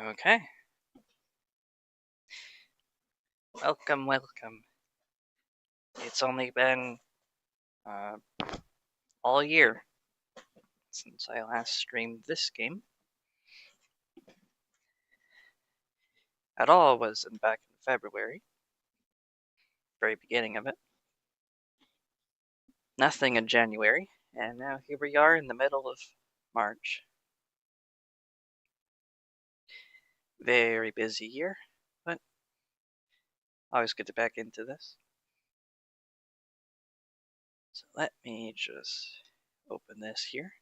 Okay. Welcome, welcome. It's only been all year since I last streamed this game. At all was back in February. Very beginning of it. Nothing in January, and now here we are in the middle of March. Very busy year, but always get back into this. So let me just open this here.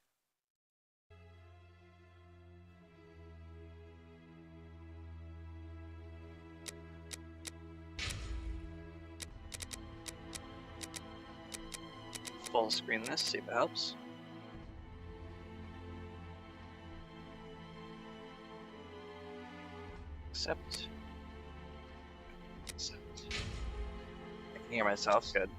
Full screen this, see if it helps. Accept. I can hear myself good.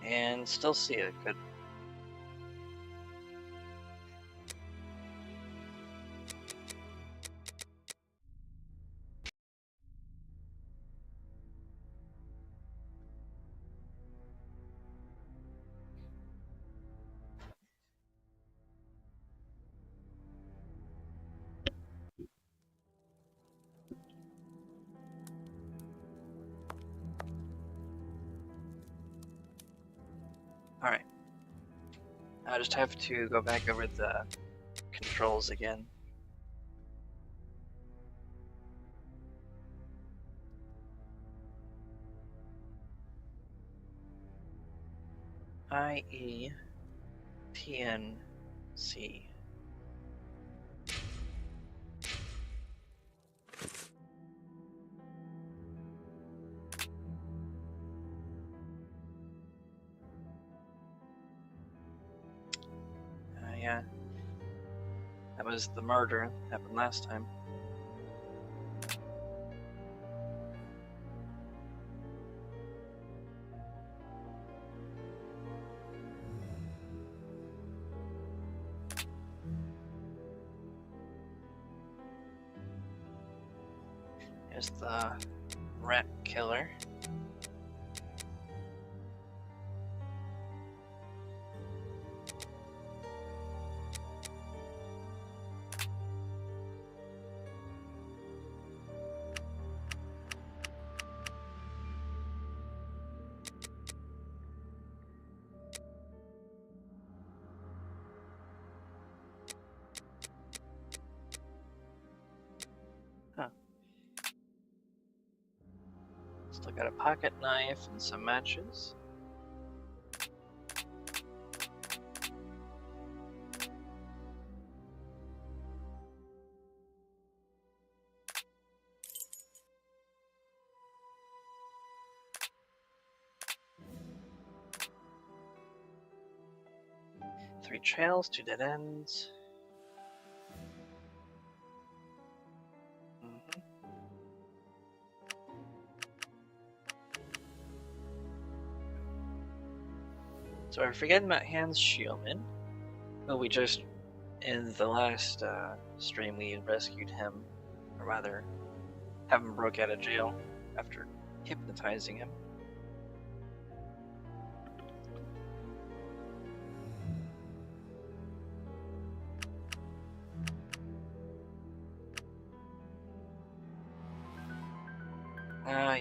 And still see it good. Alright. I just have to go back over the controls again. IE PNC. Yeah. That was the murder that happened last time. There's the rat killer. Still got a pocket knife and some matches. Three trails, 2 dead ends. So we're forgetting about Hans Schielman, who we just, in the last stream, we rescued him, or rather, have him broke out of jail after hypnotizing him.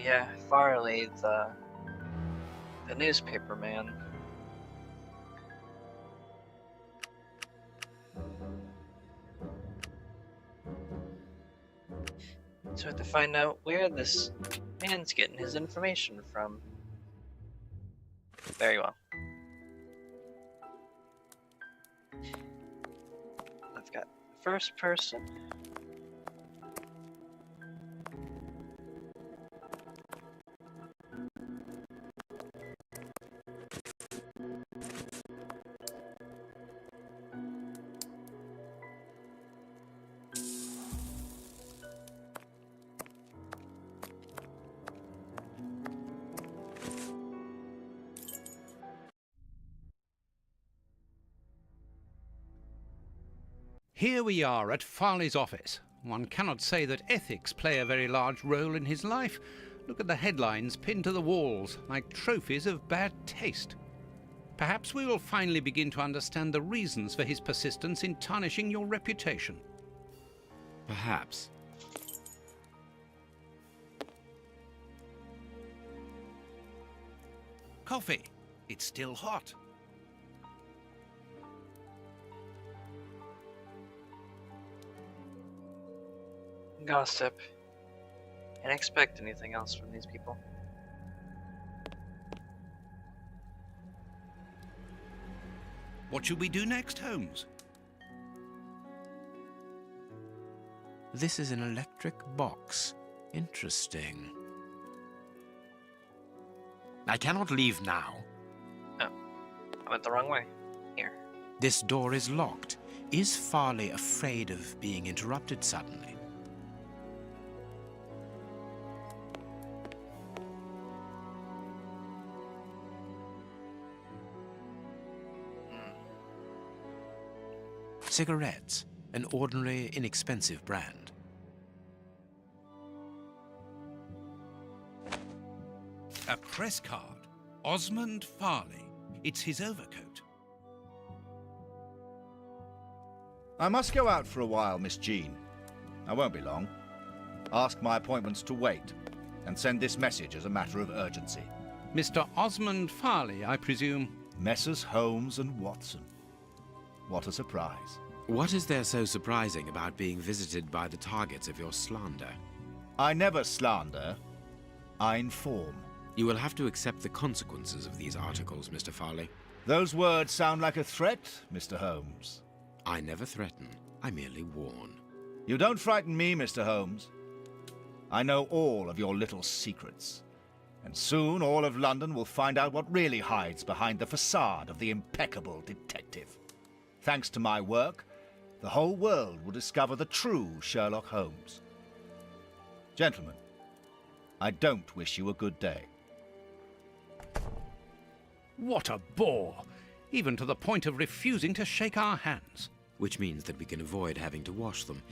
Yeah, Farley, the newspaper man. So I have to find out where this man's getting his information from. Very well. I've got first person. Here we are at Farley's office. One cannot say that ethics play a very large role in his life. Look at the headlines pinned to the walls, like trophies of bad taste. Perhaps we will finally begin to understand the reasons for his persistence in tarnishing your reputation. Perhaps. Coffee. It's still hot. Gossip. Can't expect anything else from these people. What should we do next, Holmes? This is an electric box. Interesting. I cannot leave now. Oh, I went the wrong way. Here. This door is locked. Is Farley afraid of being interrupted suddenly? Cigarettes, an ordinary, inexpensive brand. A press card. Osmond Farley. It's his overcoat. I must go out for a while, Miss Jean. I won't be long. Ask my appointments to wait, and send this message as a matter of urgency. Mr. Osmond Farley, I presume. Messrs. Holmes and Watson. What a surprise. What is there so surprising about being visited by the targets of your slander? I never slander. I inform. You will have to accept the consequences of these articles, Mr. Farley. Those words sound like a threat, Mr. Holmes. I never threaten. I merely warn. You don't frighten me, Mr. Holmes. I know all of your little secrets. And soon all of London will find out what really hides behind the facade of the impeccable detective. Thanks to my work, the whole world will discover the true Sherlock Holmes. Gentlemen, I don't wish you a good day. What a bore! Even to the point of refusing to shake our hands. Which means that we can avoid having to wash them.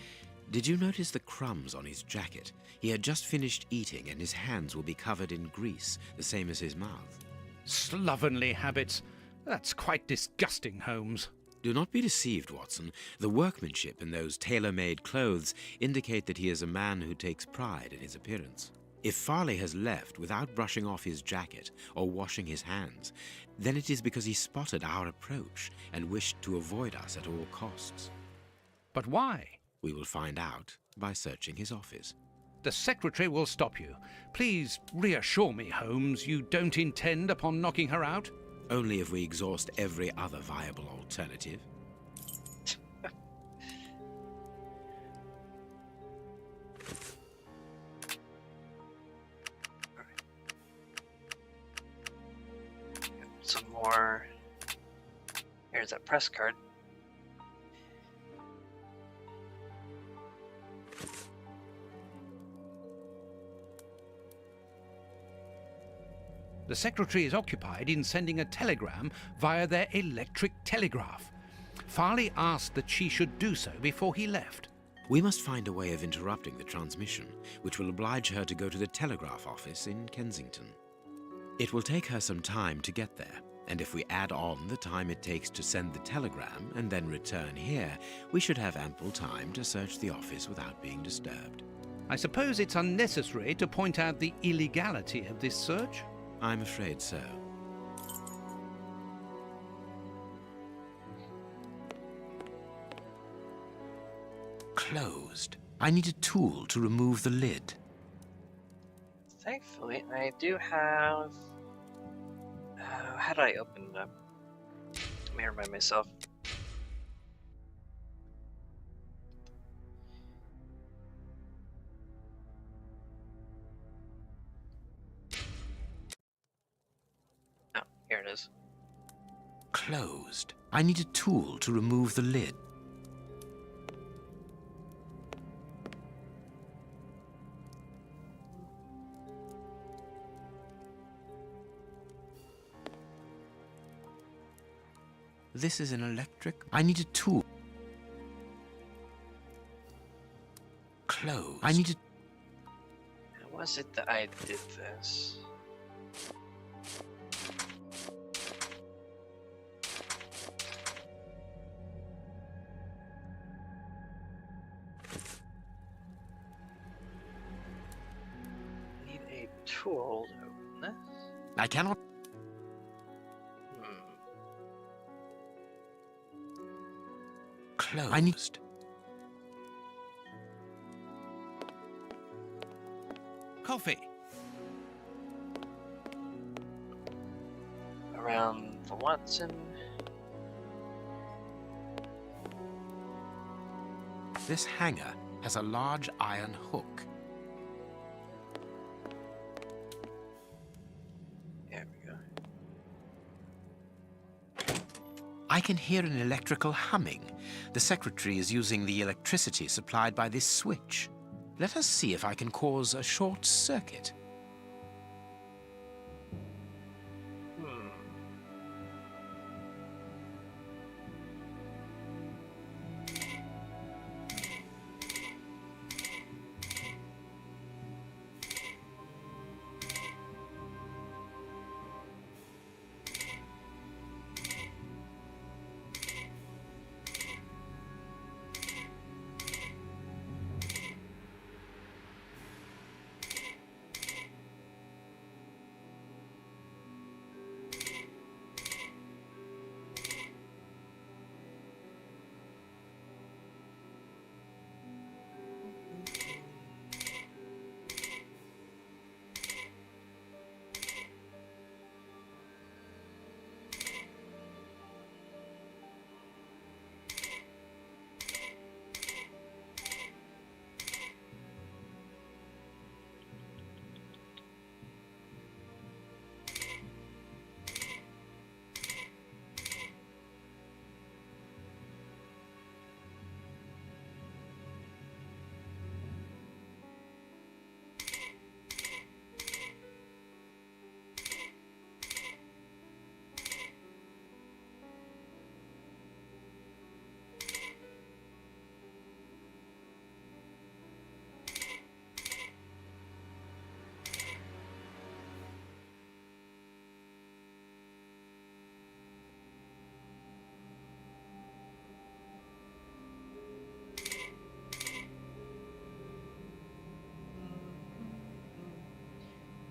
Did you notice the crumbs on his jacket? He had just finished eating and his hands will be covered in grease, the same as his mouth. Slovenly habits. That's quite disgusting, Holmes. Do not be deceived, Watson. The workmanship in those tailor-made clothes indicate that he is a man who takes pride in his appearance. If Farley has left without brushing off his jacket or washing his hands, then it is because he spotted our approach and wished to avoid us at all costs. But why? We will find out by searching his office. The secretary will stop you. Please reassure me, Holmes, you don't intend upon knocking her out? Only if we exhaust every other viable alternative. Some more. Here's that press card. The secretary is occupied in sending a telegram via their electric telegraph. Farley asked that she should do so before he left. We must find a way of interrupting the transmission, which will oblige her to go to the telegraph office in Kensington. It will take her some time to get there, and if we add on the time it takes to send the telegram and then return here, we should have ample time to search the office without being disturbed. I suppose it's unnecessary to point out the illegality of this search? I'm afraid so. Closed. I need a tool to remove the lid. Thankfully, I do have... how do I open it up? Let me remind myself. Oh, here it is. Closed. I need a tool to remove the lid. This is an electric... I need a tool. Closed. I need to... How was it that I did this? Need a tool to open this. I cannot... Closed. I need... Coffee. Around the Watson. This hanger has a large iron hook. There we go. I can hear an electrical humming. The secretary is using the electricity supplied by this switch. Let us see if I can cause a short circuit.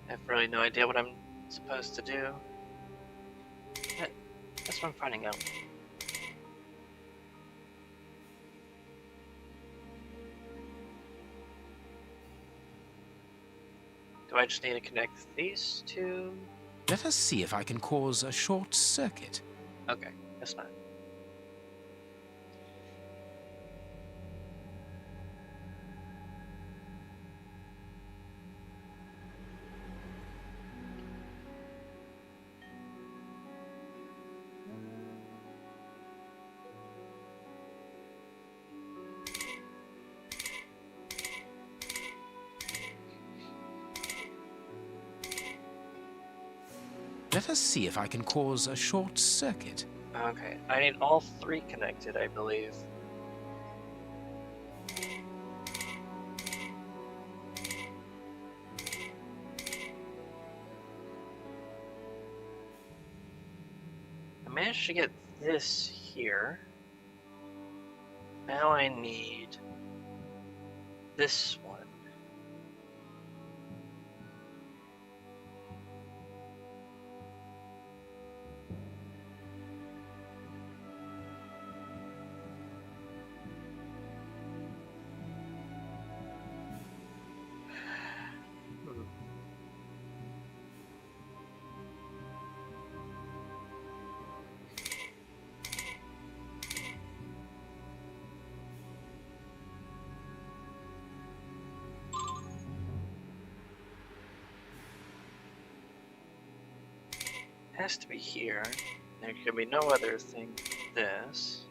I have really no idea what I'm supposed to do. That's what I'm finding out. Do I just need to connect these two? Let us see if I can cause a short circuit. Okay, that's fine. Let us see if I can cause a short circuit. Okay, I need all three connected, I believe. I managed to get this here. Now I need this one. Has to be here. There can be no other thing than this.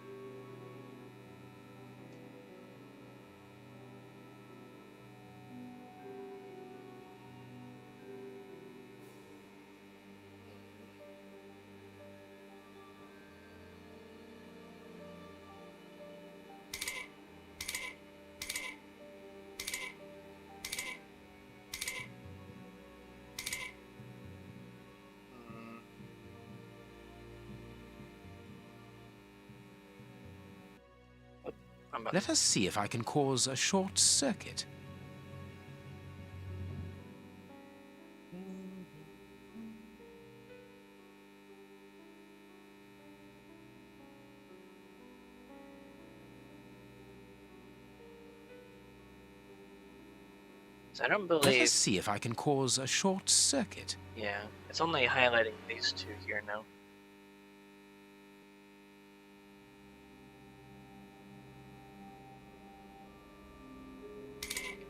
Let us see if I can cause a short circuit. I don't believe... Let us see if I can cause a short circuit. Yeah, it's only highlighting these two here now.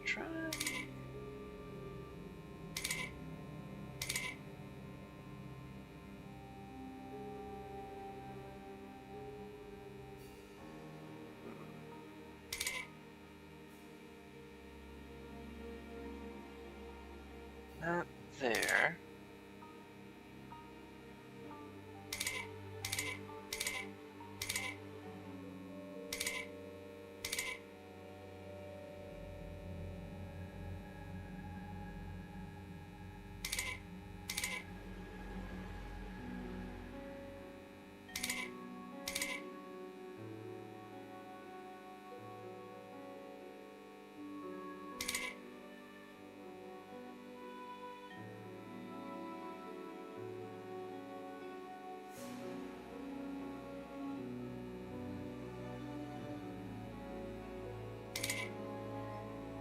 Try. Not there.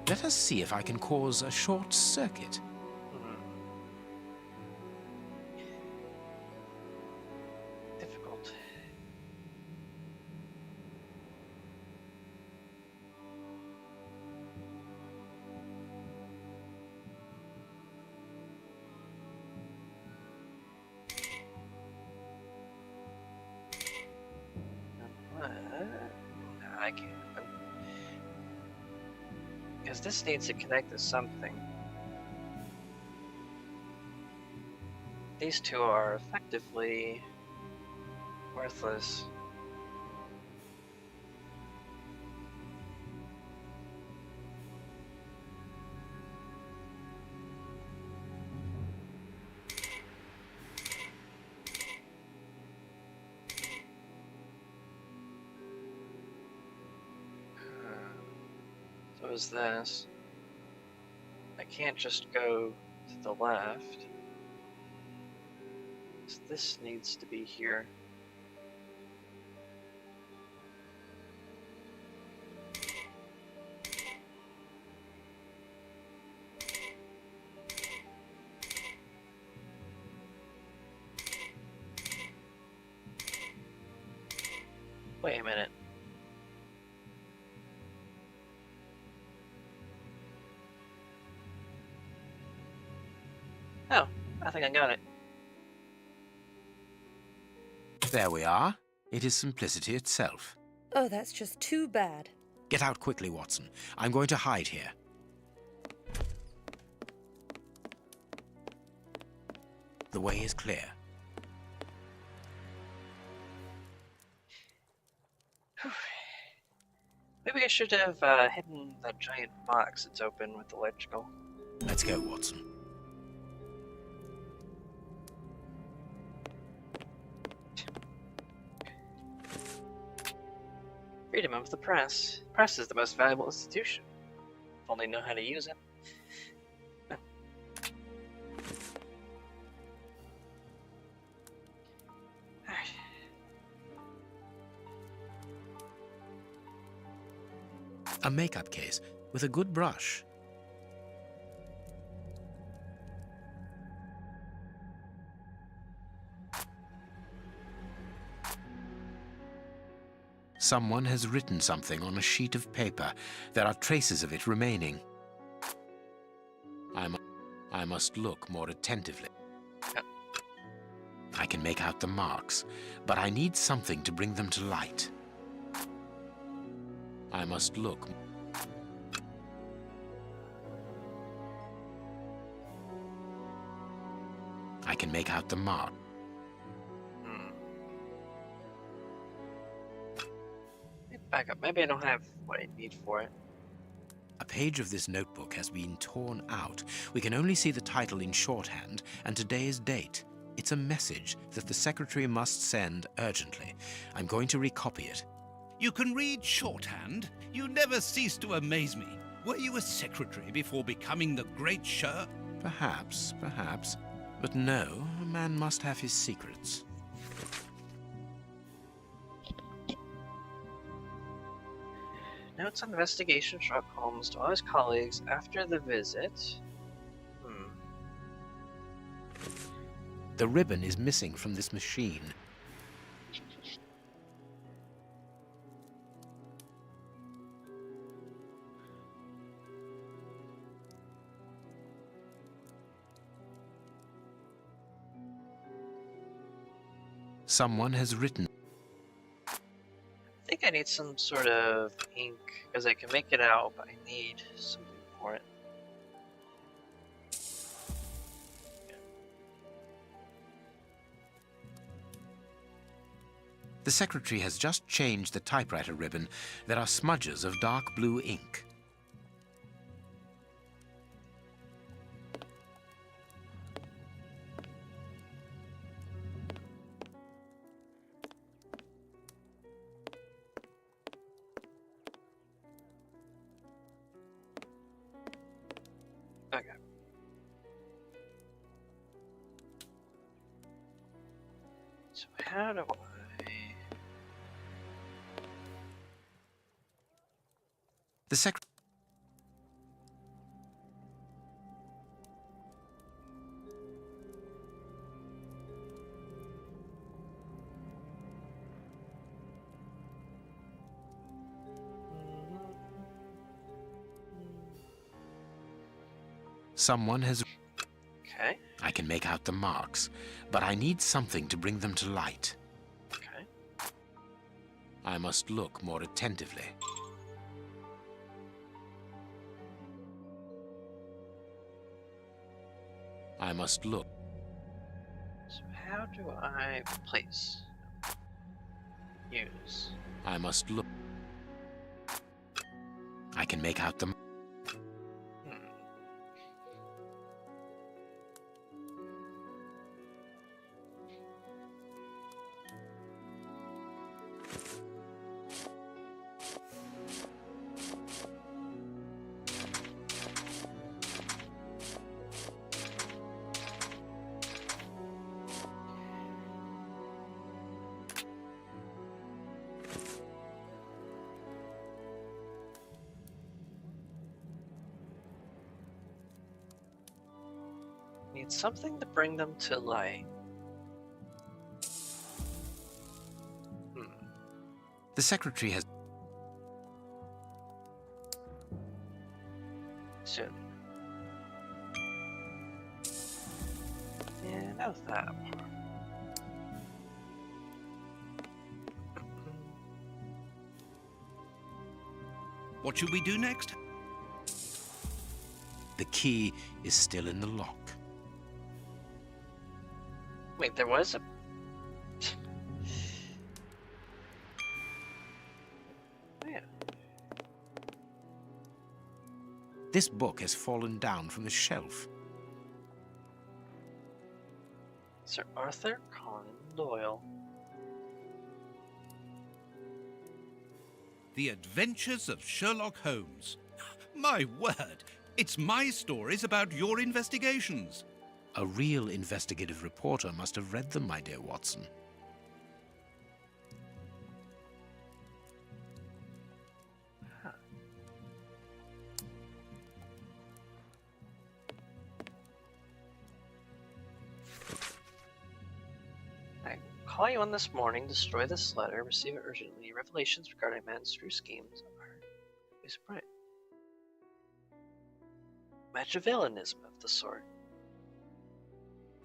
Let us see if I can cause a short circuit. Difficult. I can't. Because this needs to connect to something. These two are effectively worthless. So is this. I can't just go to the left. So this needs to be here. Wait a minute. Oh, I think I got it. There we are. It is simplicity itself. Oh, that's just too bad. Get out quickly, Watson. I'm going to hide here. The way is clear. Maybe I should have hidden that giant box that's open with electrical. Let's go, Watson. Freedom of the press. Press is the most valuable institution. If only know how to use it. A makeup case with a good brush. Someone has written something on a sheet of paper. There are traces of it remaining. I must look more attentively. I can make out the marks, but I need something to bring them to light. I must look. I can make out the mark. Back up. Maybe I don't have what I need for it. A page of this notebook has been torn out. We can only see the title in shorthand and today's date. It's a message that the secretary must send urgently. I'm going to recopy it. You can read shorthand. You never cease to amaze me. Were you a secretary before becoming the great Sher? Perhaps, perhaps. But no, a man must have his secrets. Notes on investigation of Sherlock Holmes to all his colleagues after the visit. The ribbon is missing from this machine. Someone has written. I think I need some sort of ink, because I can make it out, but I need something for it. The secretary has just changed the typewriter ribbon. There are smudges of dark blue ink. Okay. So how do I... The secretary. Someone has. Okay. I can make out the marks, but I need something to bring them to light. Okay. I must look more attentively. I must look. So how do I place? Use. I must look. I can make out the. Need something to bring them to light. The secretary has. Soon. Yeah, that was that part. What should we do next? The key is still in the lock. Wait, there was a... Yeah. This book has fallen down from the shelf. Sir Arthur Conan Doyle. The Adventures of Sherlock Holmes. My word, it's my stories about your investigations. A real investigative reporter must have read them, my dear Watson. Huh. I call you on this morning, destroy this letter, receive it urgently. Revelations regarding man's true schemes are always bright. Machiavellianism of the sort.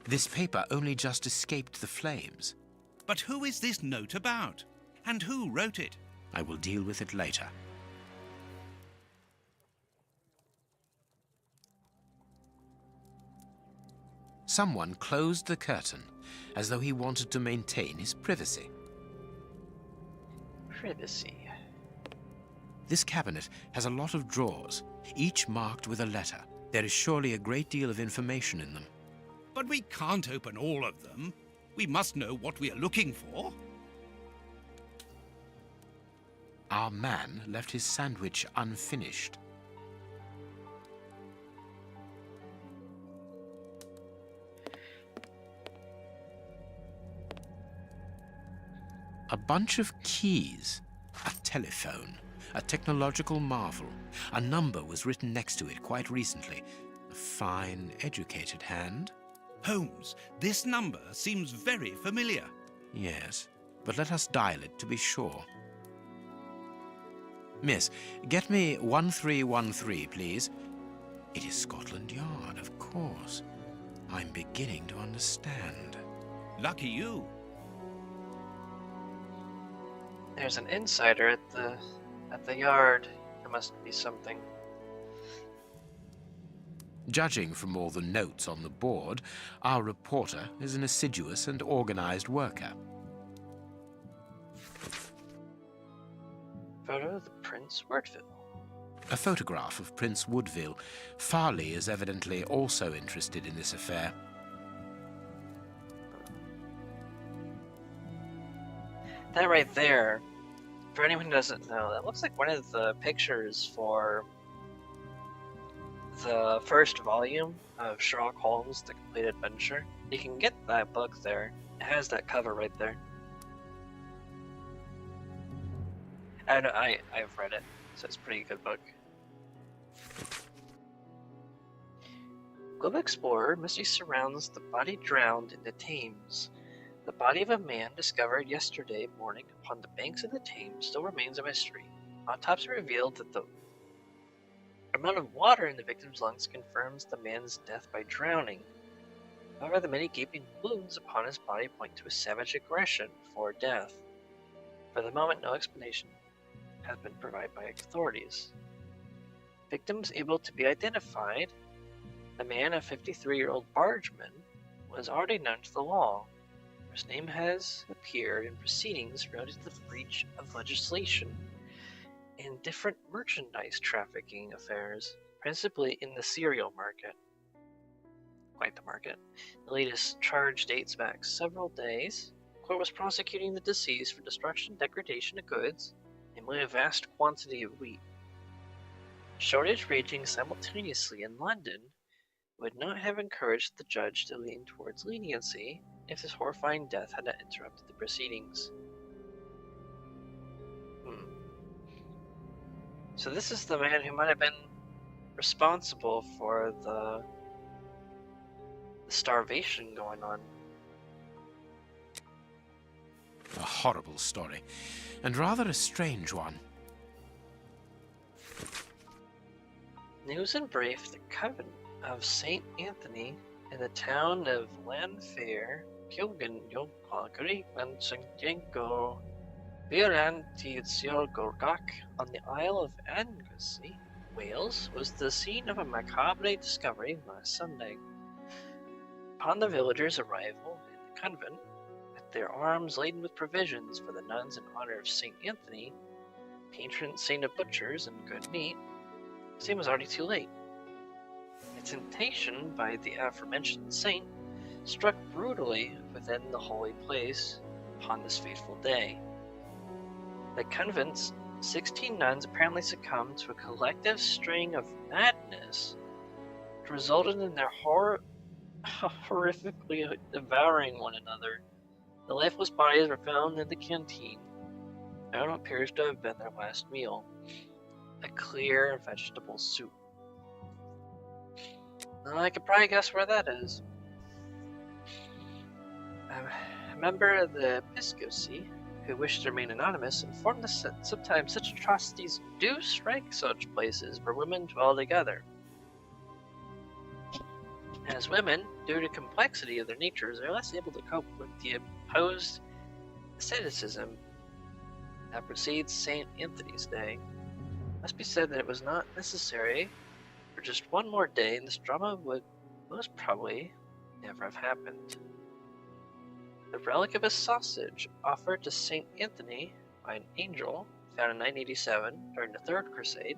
This paper only just escaped the flames. But who is this note about? And who wrote it? I will deal with it later. Someone closed the curtain, as though he wanted to maintain his privacy. Privacy. This cabinet has a lot of drawers, each marked with a letter. There is surely a great deal of information in them. But we can't open all of them. We must know what we are looking for. Our man left his sandwich unfinished. A bunch of keys, a telephone, a technological marvel. A number was written next to it quite recently. A fine, educated hand. Holmes, this number seems very familiar. Yes, but let us dial it to be sure. Miss, get me 1313, please. It is Scotland Yard, of course. I'm beginning to understand. Lucky you. There's an insider at the yard. There must be something. Judging from all the notes on the board, our reporter is an assiduous and organized worker. Photo of the Prince Woodville. A photograph of Prince Woodville. Farley is evidently also interested in this affair. That right there, for anyone who doesn't know, that looks like one of the pictures for the first volume of Sherlock Holmes, The Complete Adventure. You can get that book there. It has that cover right there. And I've read it, so it's a pretty good book. Globe Explorer mystery surrounds the body drowned in the Thames. The body of a man discovered yesterday morning upon the banks of the Thames still remains a mystery. Autopsy revealed that the amount of water in the victim's lungs confirms the man's death by drowning. However, the many gaping wounds upon his body point to a savage aggression before death. For the moment, no explanation has been provided by authorities. Victims able to be identified. The man, a 53-year-old bargeman, was already known to the law. His name has appeared in proceedings related to the breach of legislation in different merchandise trafficking affairs, principally in the cereal market. Quite the market. The latest charge dates back several days. The court was prosecuting the deceased for destruction and degradation of goods, namely a vast quantity of wheat. Shortage raging simultaneously in London would not have encouraged the judge to lean towards leniency if this horrifying death had not interrupted the proceedings. So this is the man who might have been responsible for the starvation going on. A horrible story, and rather a strange one. News and brief, the Coven of St. Anthony in the town of Lanfair, Kilgan, Yolkagri, and Sangengo, Violantizio Gorgak on the Isle of Anglesey, Wales, was the scene of a macabre discovery last Sunday. Upon the villagers' arrival in the convent, with their arms laden with provisions for the nuns in honor of St. Anthony, patron saint of butchers and good meat, the scene was already too late. A temptation by the aforementioned saint struck brutally within the holy place upon this fateful day. The convent's 16 nuns apparently succumbed to a collective string of madness which resulted in their horrifically devouring one another. The lifeless bodies were found in the canteen. Now it appears to have been their last meal, a clear vegetable soup. Now I could probably guess where that is. A member of the episcopacy, who wished to remain anonymous, informed us that sometimes such atrocities do strike such places where women dwell together. As women, due to complexity of their natures, are less able to cope with the imposed asceticism that precedes St. Anthony's Day. It must be said that it was not necessary for just one more day, and this drama would most probably never have happened. The relic of a sausage offered to St. Anthony by an angel found in 987 during the Third Crusade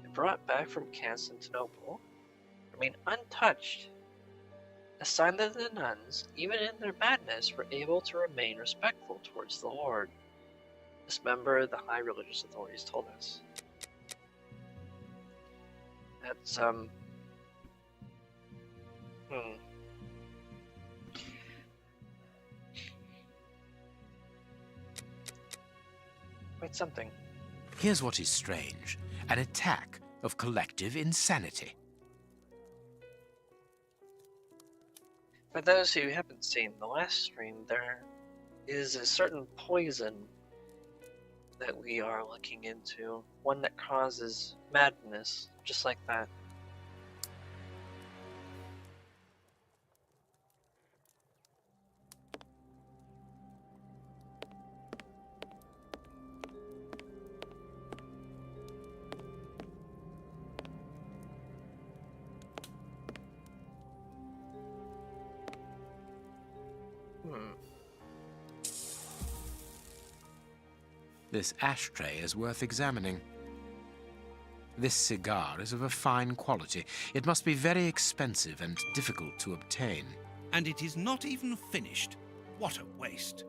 and brought back from Constantinople remained untouched, a sign that the nuns, even in their madness, were able to remain respectful towards the Lord. This member the high religious authorities told us. That's, Quite something. Here's what is strange. An attack of collective insanity. For those who haven't seen the last stream, there is a certain poison that we are looking into. One that causes madness, just like that. This ashtray is worth examining. This cigar is of a fine quality. It must be very expensive and difficult to obtain. And it is not even finished. What a waste.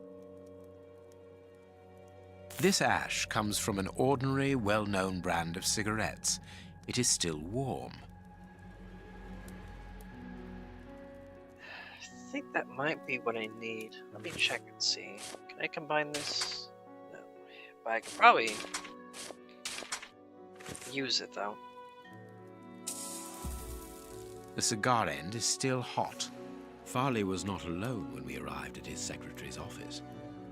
This ash comes from an ordinary, well-known brand of cigarettes. It is still warm. I think that might be what I need. Let me check and see. Can I combine this? No. But I could probably use it though. The cigar end is still hot. Farley was not alone when we arrived at his secretary's office.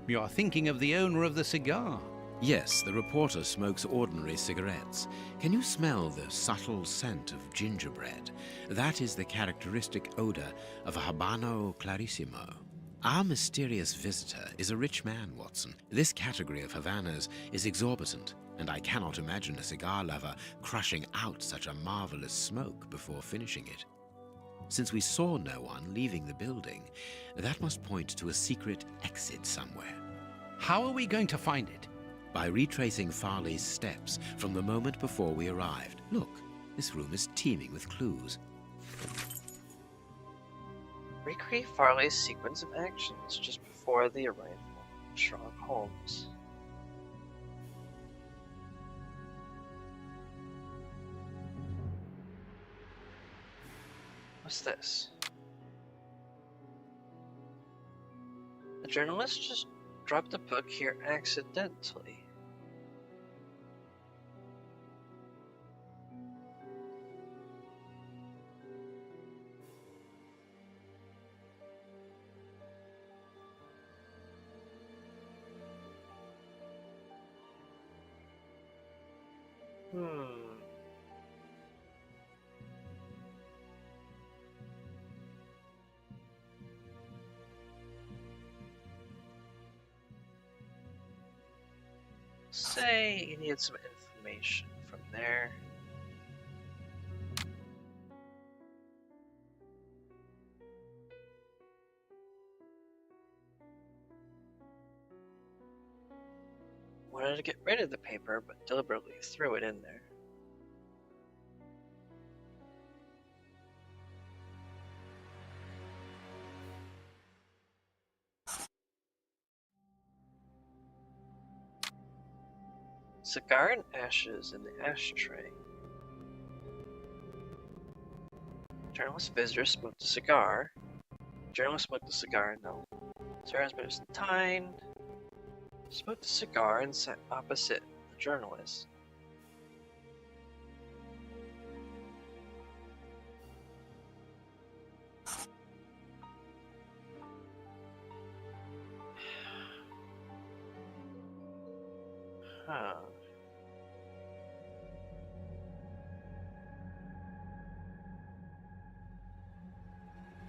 You are thinking of the owner of the cigar. Yes, the reporter smokes ordinary cigarettes. Can you smell the subtle scent of gingerbread? That is the characteristic odor of a Habano Clarissimo. Our mysterious visitor is a rich man, Watson. This category of Havanas is exorbitant, and I cannot imagine a cigar lover crushing out such a marvelous smoke before finishing it. Since we saw no one leaving the building, that must point to a secret exit somewhere. How are we going to find it? By retracing Farley's steps from the moment before we arrived. Look, this room is teeming with clues. Recreate Farley's sequence of actions just before the arrival of Sherlock Holmes. What's this? The journalist just dropped a book here accidentally. Say you need some information from there. Wanted to get rid of the paper, but deliberately threw it in there. Cigar and ashes in the ashtray. Journalist visitor smoked a cigar. Journalist smoked a cigar, no. Sarah's been Tyne smoked a cigar and sat opposite the journalist. Huh.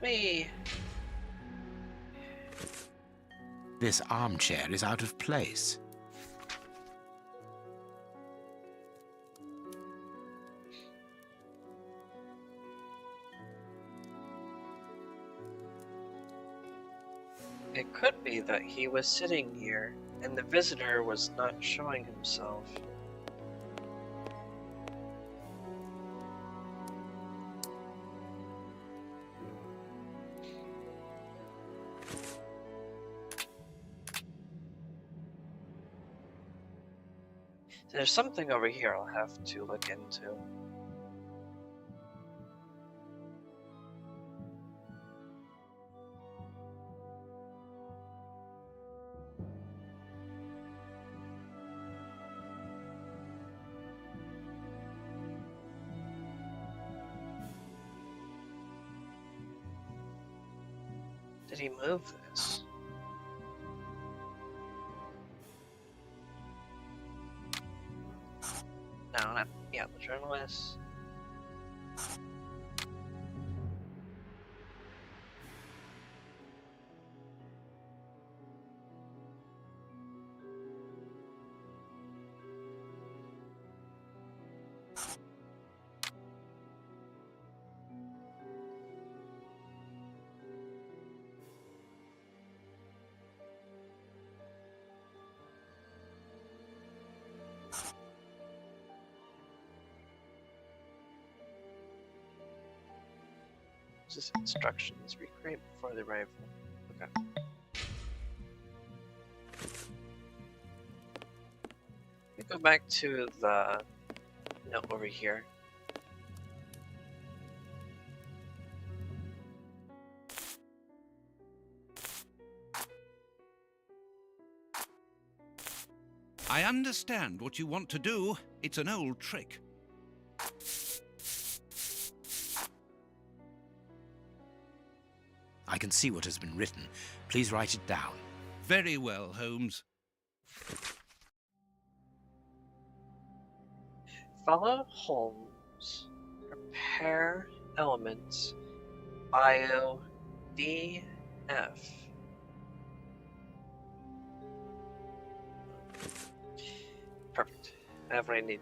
Me. This armchair is out of place. It could be that he was sitting here and the visitor was not showing himself. There's something over here I'll have to look into. Did he move this? No, not yeah, the journalist. Just instructions. Recreate before the arrival. Okay. Let me go back to the note over here. I understand what you want to do. It's an old trick. I can see what has been written. Please write it down. Very well, Holmes. Follow Holmes. Prepare elements. Bio DF. Perfect. I have what I need.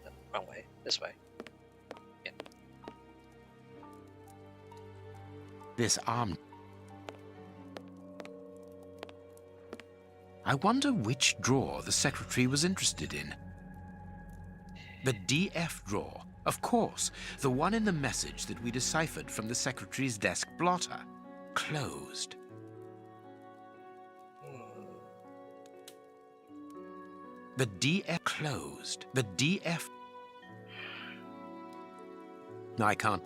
No, wrong way. This way. Yeah. This arm. I wonder which drawer the secretary was interested in. The DF drawer, of course, the one in the message that we deciphered from the secretary's desk blotter. Closed. The DF closed. The DF. No, I can't.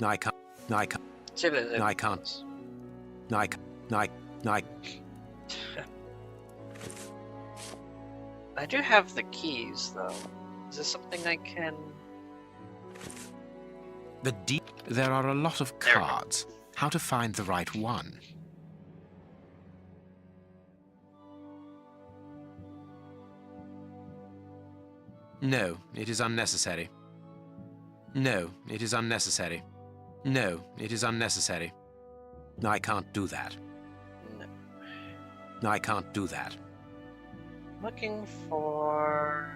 No, I can't. No, I can't. See if there's No, I can't. No, I can't. No, I. I do have the keys, though. Is this something I can... The D. There are a lot of There we go. cards. How to find the right one? No, it is unnecessary. No, it is unnecessary. No, it is unnecessary. No, I can't do that. No. No, I can't do that. Looking for...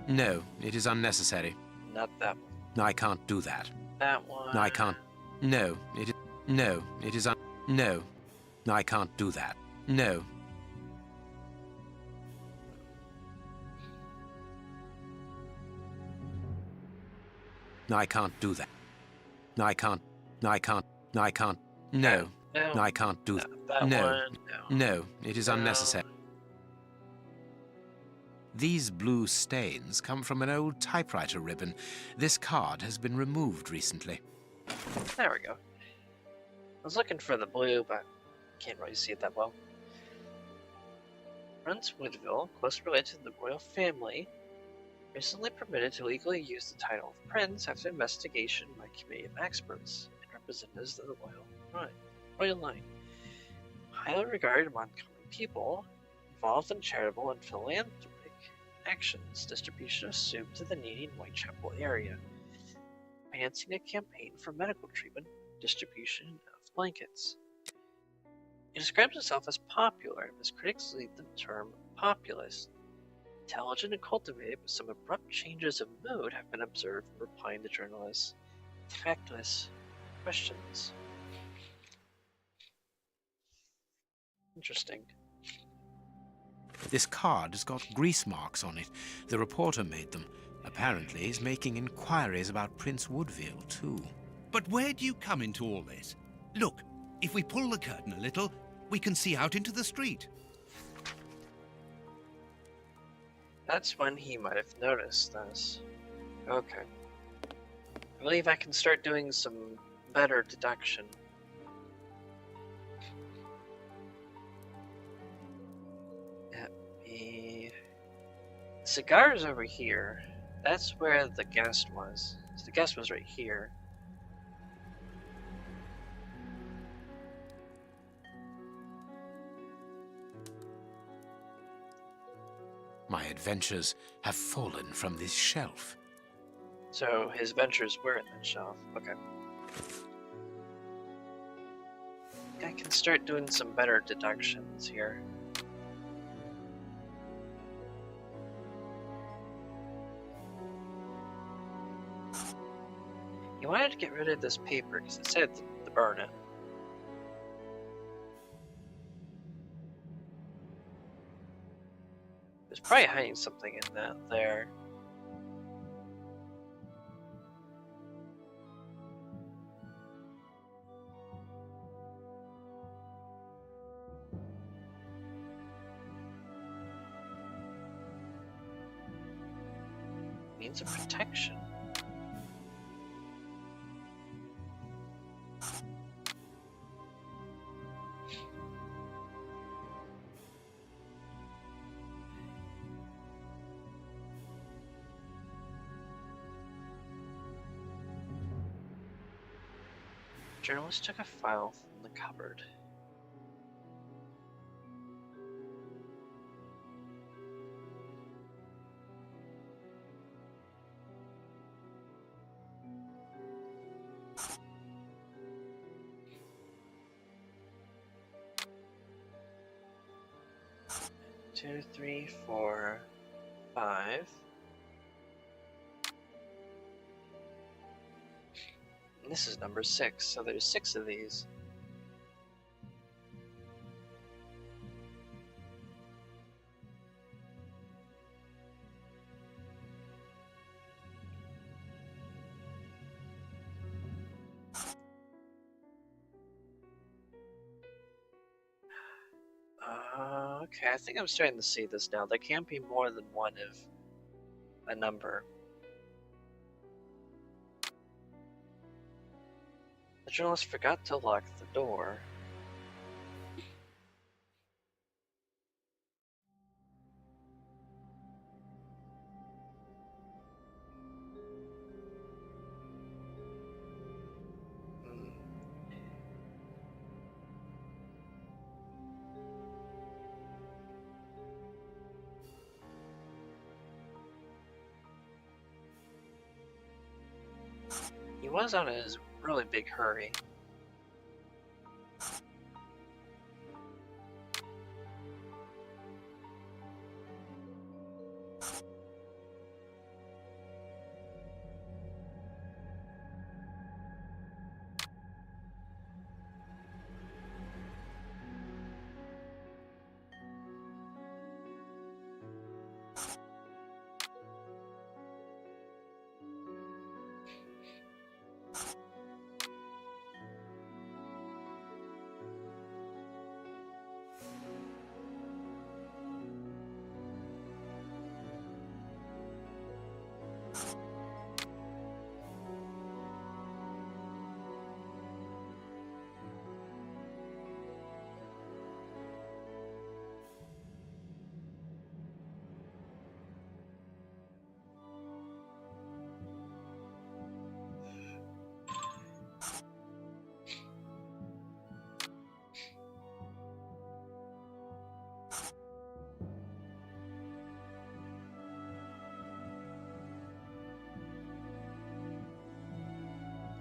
No, it is unnecessary. Not that one. No, I can't do that. That one. No, I can't. No, it is. No, it is No. No, I can't do that. No. No, I can't do that. No, I can't. No, I can't. No, I can't. No. No. No, I can't do No, that. that No. one. No. No, it is unnecessary. These blue stains come from an old typewriter ribbon. This card has been removed recently. There we go. I was looking for the blue, but can't really see it that well. Prince Woodville, closely related to the royal family, recently permitted to legally use the title of prince after investigation by a committee of experts and representatives of the royal line. Highly regarded among common people, involved in charitable and philanthropic actions, distribution of soup to the needy in Whitechapel area, financing a campaign for medical treatment, distribution of blankets. He describes himself as popular, and his critics lead the term populist. Intelligent and cultivated, but some abrupt changes of mood have been observed in replying to journalists' tactless questions. Interesting. This card has got grease marks on it. The reporter made them. Apparently, he's making inquiries about Prince Woodville, too. But where do you come into all this? Look, If we pull the curtain a little, we can see out into the street. That's when he might have noticed us. Okay. I believe I can start doing some better deduction. Cigars over here. That's where the guest was. So the guest was right here. My adventures have fallen from this shelf. So his ventures were in that shelf. Okay. I can start doing some better deductions here. You wanted to get rid of this paper because it said to burn it. There's probably hiding something in that there. Means of protection. Journalist took a file from the cupboard. Two, three, four, five. And this is number 6, so there's 6 of these. Okay, I think I'm starting to see this now. There can't be more than one of a number. The journalist forgot to lock the door. He was on a really big hurry.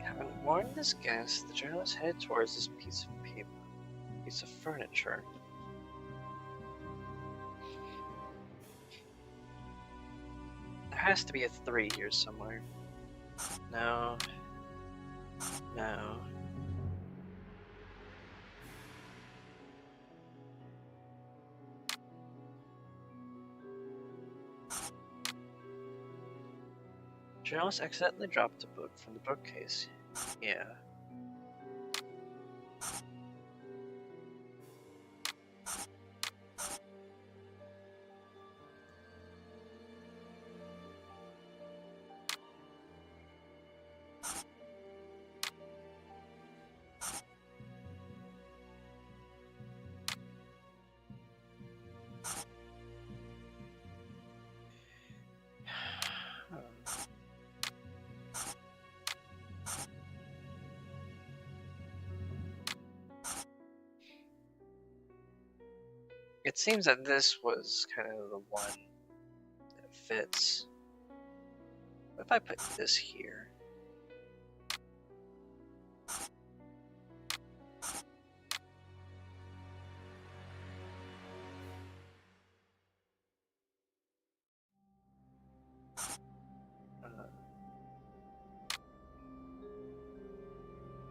Having warned this guest, the journalist headed towards this piece of paper, piece of furniture. There has to be a 3 here somewhere. No. No. Journalist accidentally dropped a book from the bookcase. Yeah. seems that this was kind of the one that fits. What if I put this here?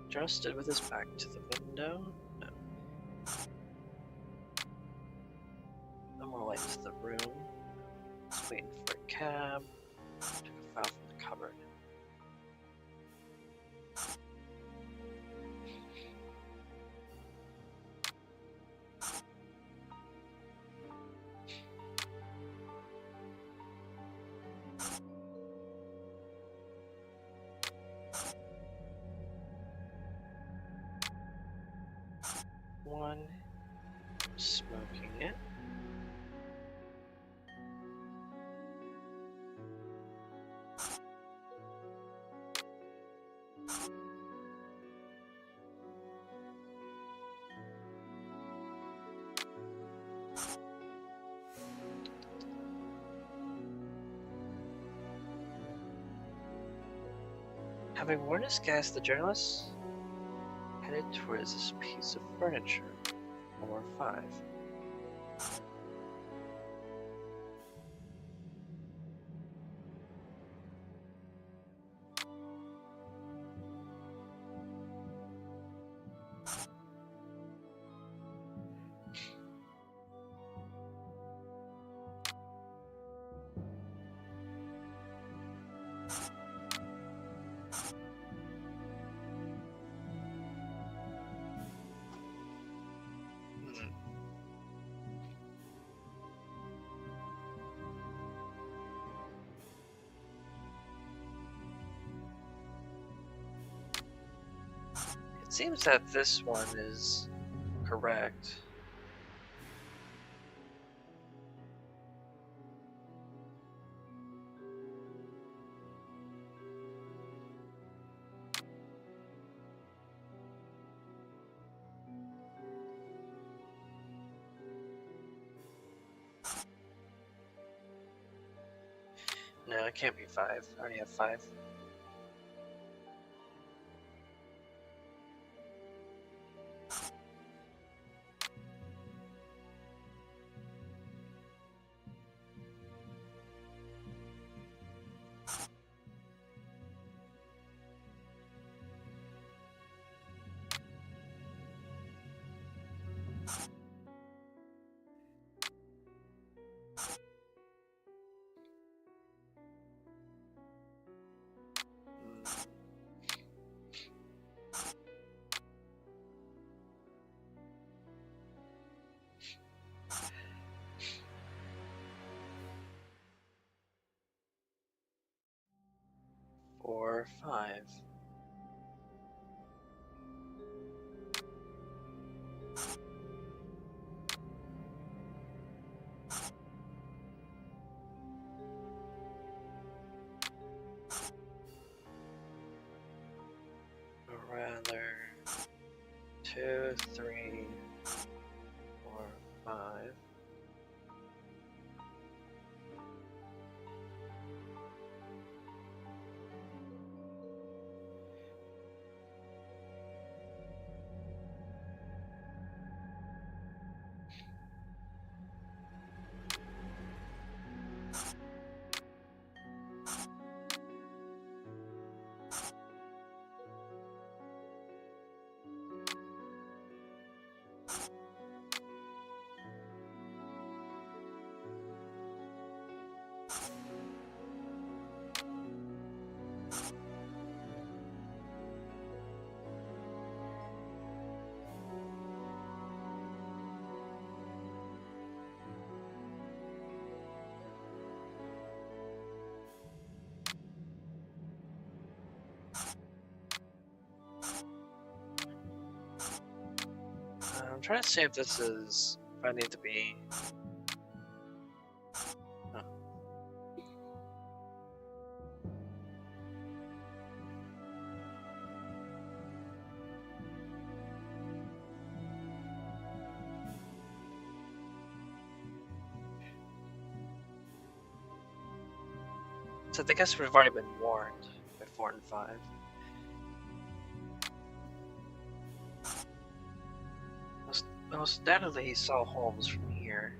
Adjusted with his back to the window? No. No more light to the room. Just waiting for a cab. Took a file from the cupboard. One, smoking it. Having worn his gas, the journalist headed towards this piece of furniture. 4 or 5. It seems that this one is correct. No, it can't be 5. I already have 5. Or 5. Or rather, 2, 3, 4, 5. I'm trying to see if this is, if I need to be. Oh. So I guess we've already been warned by 4 and 5. Most definitely he saw Holmes from here.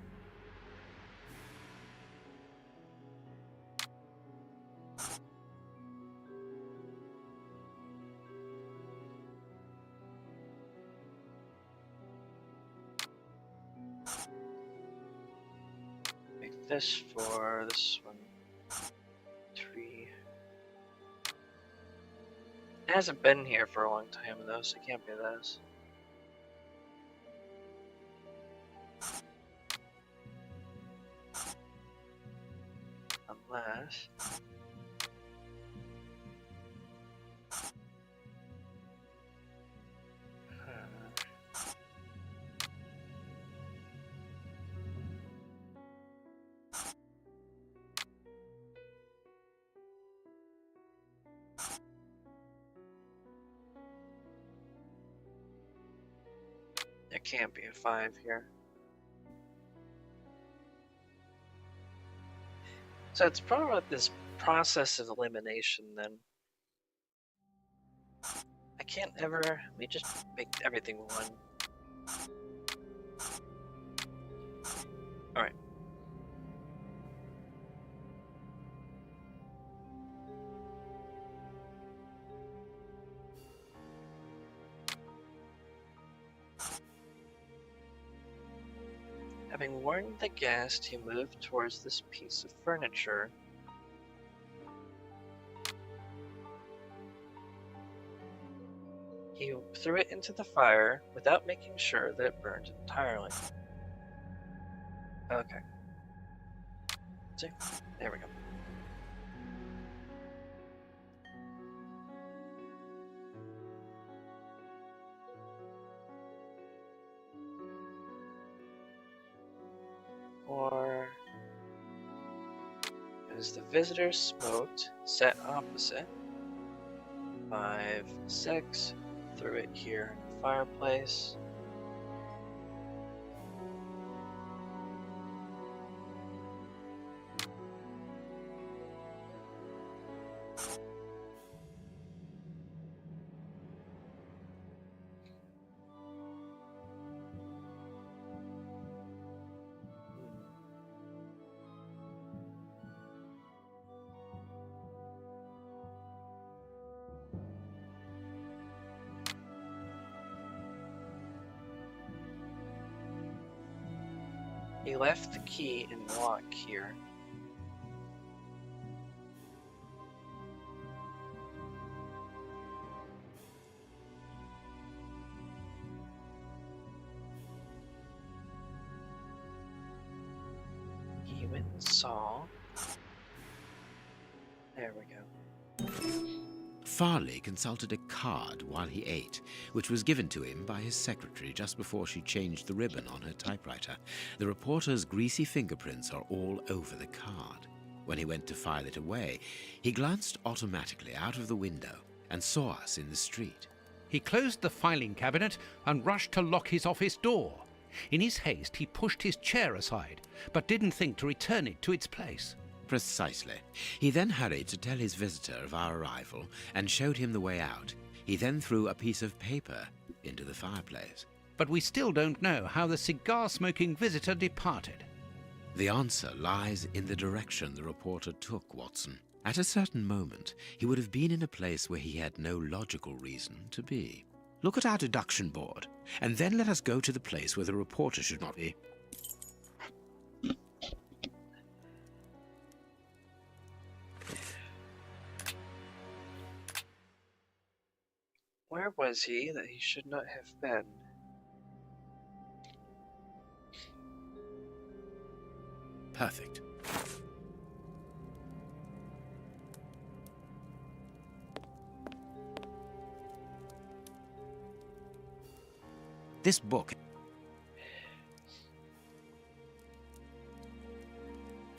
Make this for this one. 3. It hasn't been here for a long time though, so it can't be this. Unless... There can't be a 5 here. So it's probably like this process of elimination then. I can't ever... Let me just make everything 1. Alright. Having warned the guest, he moved towards this piece of furniture. He threw it into the fire without making sure that it burned entirely. Okay. See? There we go. Or as the visitor smoked, sat opposite. 5, 6, threw it here in the fireplace. He left the key in the lock here. He went and saw. There we go. Farley consulted a card while he ate, which was given to him by his secretary just before she changed the ribbon on her typewriter. The reporter's greasy fingerprints are all over the card. When he went to file it away, he glanced automatically out of the window and saw us in the street. He closed the filing cabinet and rushed to lock his office door. In his haste, he pushed his chair aside, but didn't think to return it to its place. Precisely. He then hurried to tell his visitor of our arrival and showed him the way out. He then threw a piece of paper into the fireplace. But we still don't know how the cigar-smoking visitor departed. The answer lies in the direction the reporter took, Watson. At a certain moment, he would have been in a place where he had no logical reason to be. Look at our deduction board, and then let us go to the place where the reporter should not be. Where was he that he should not have been? Perfect. This book...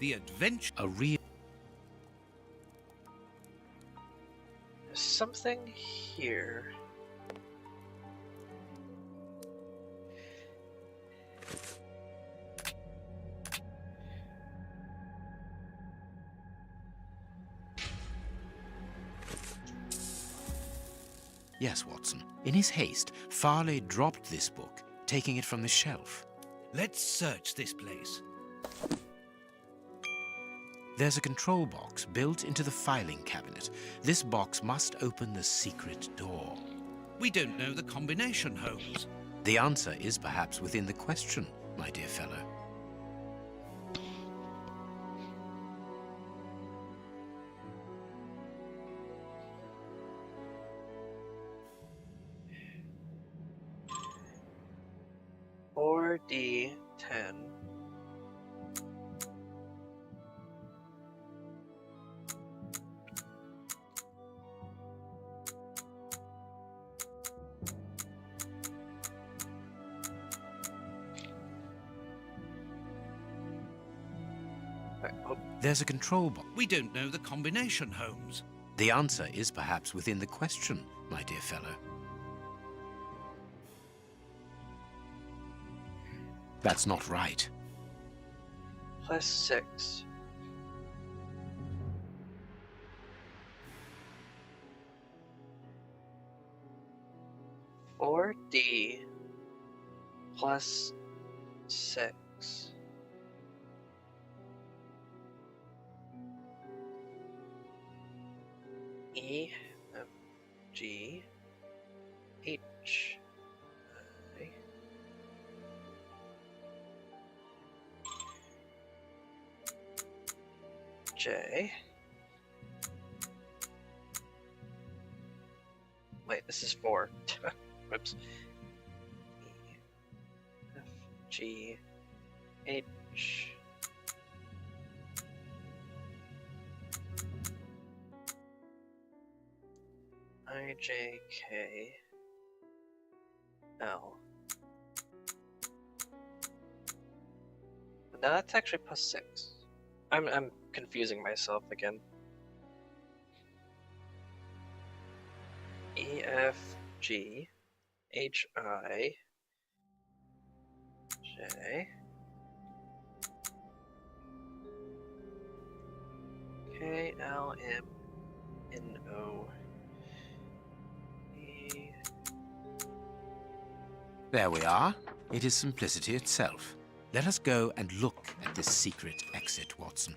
The adventure... A real... There's something here. Yes, Watson. In his haste, Farley dropped this book, taking it from the shelf. Let's search this place. There's a control box built into the filing cabinet. This box must open the secret door. We don't know the combination, Holmes. The answer is perhaps within the question, my dear fellow. D10. There's a control box. We don't know the combination, Holmes. The answer is perhaps within the question, my dear fellow. That's not right. +6. $4D +6. E, F, G, H, I, J. Wait, this is 4. Whoops. E, F, G, H. I, J, K, L. No, that's actually +6. I'm confusing myself again. E, F, G, H, I, J, K, L, M, N, O, E. There we are. It is simplicity itself. Let us go and look at this secret exit, Watson.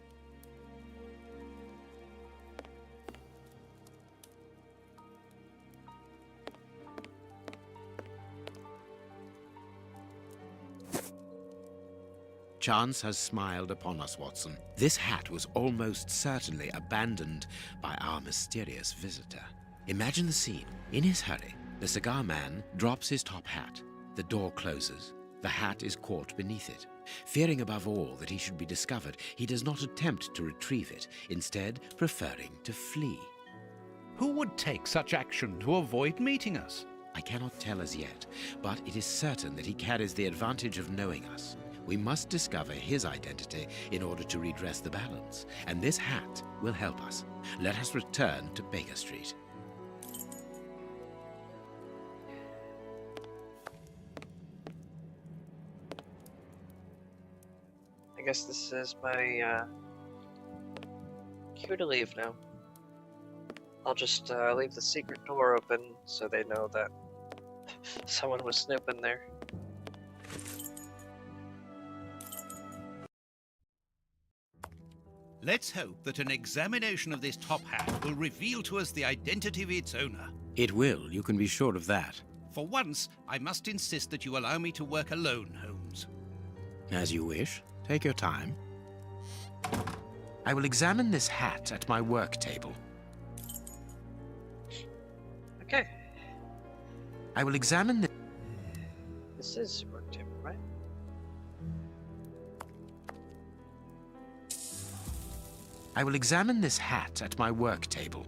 Chance has smiled upon us, Watson. This hat was almost certainly abandoned by our mysterious visitor. Imagine the scene. In his hurry, the cigar man drops his top hat. The door closes. The hat is caught beneath it. Fearing above all that he should be discovered, he does not attempt to retrieve it, instead preferring to flee. Who would take such action to avoid meeting us? I cannot tell as yet, but it is certain that he carries the advantage of knowing us. We must discover his identity in order to redress the balance, and this hat will help us. Let us return to Baker Street. I guess this is my cue to leave now. I'll just leave the secret door open so they know that someone was snooping there. Let's hope that an examination of this top hat will reveal to us the identity of its owner. It will, you can be sure of that. For once, I must insist that you allow me to work alone, Holmes. As you wish. Take your time. I will examine this hat at my work table. Okay. I will examine the... This is your work table, right? I will examine this hat at my work table.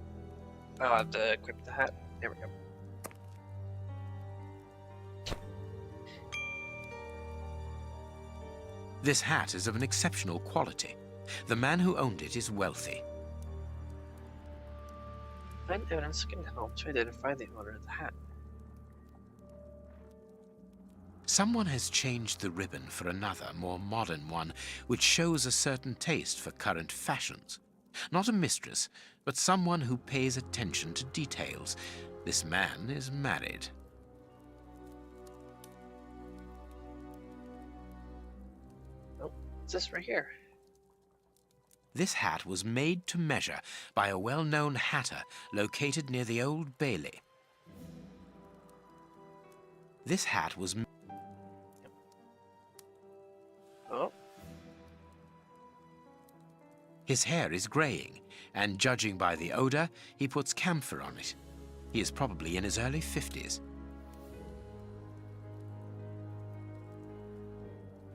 I'll have to equip the hat. There we go. This hat is of an exceptional quality. The man who owned it is wealthy. Find evidence can help to identify the owner of the hat. Someone has changed the ribbon for another, more modern one, which shows a certain taste for current fashions. Not a mistress, but someone who pays attention to details. This man is married. Oh, what's this right here? This hat was made to measure by a well-known hatter located near the Old Bailey. This hat was... Oh, His hair is graying, and judging by the odor, he puts camphor on it. He is probably in his early 50s.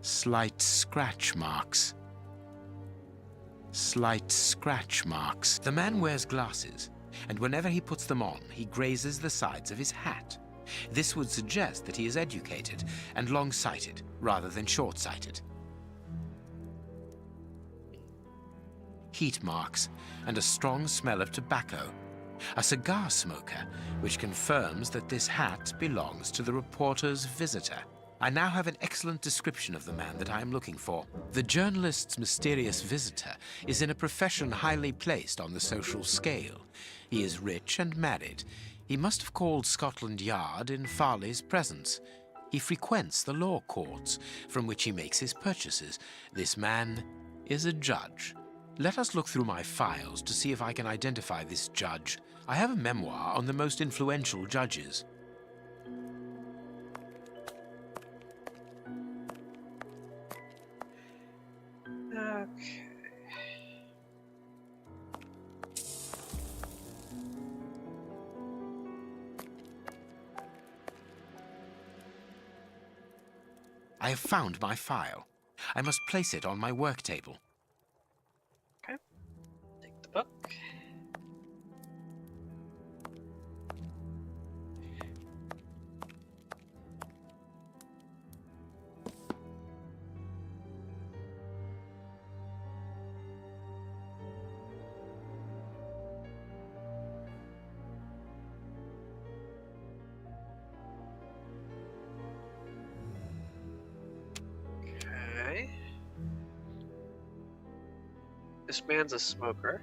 Slight scratch marks. Slight scratch marks. The man wears glasses, and whenever he puts them on, he grazes the sides of his hat. This would suggest that he is educated and long-sighted, rather than short-sighted. Heat marks, and a strong smell of tobacco. A cigar smoker, which confirms that this hat belongs to the reporter's visitor. I now have an excellent description of the man that I am looking for. The journalist's mysterious visitor is in a profession highly placed on the social scale. He is rich and married. He must have called Scotland Yard in Farley's presence. He frequents the law courts, from which he makes his purchases. This man is a judge. Let us look through my files to see if I can identify this judge. I have a memoir on the most influential judges. okay. I have found my file. I must place it on my work table. Okay. Take the book. Okay. This man's a smoker.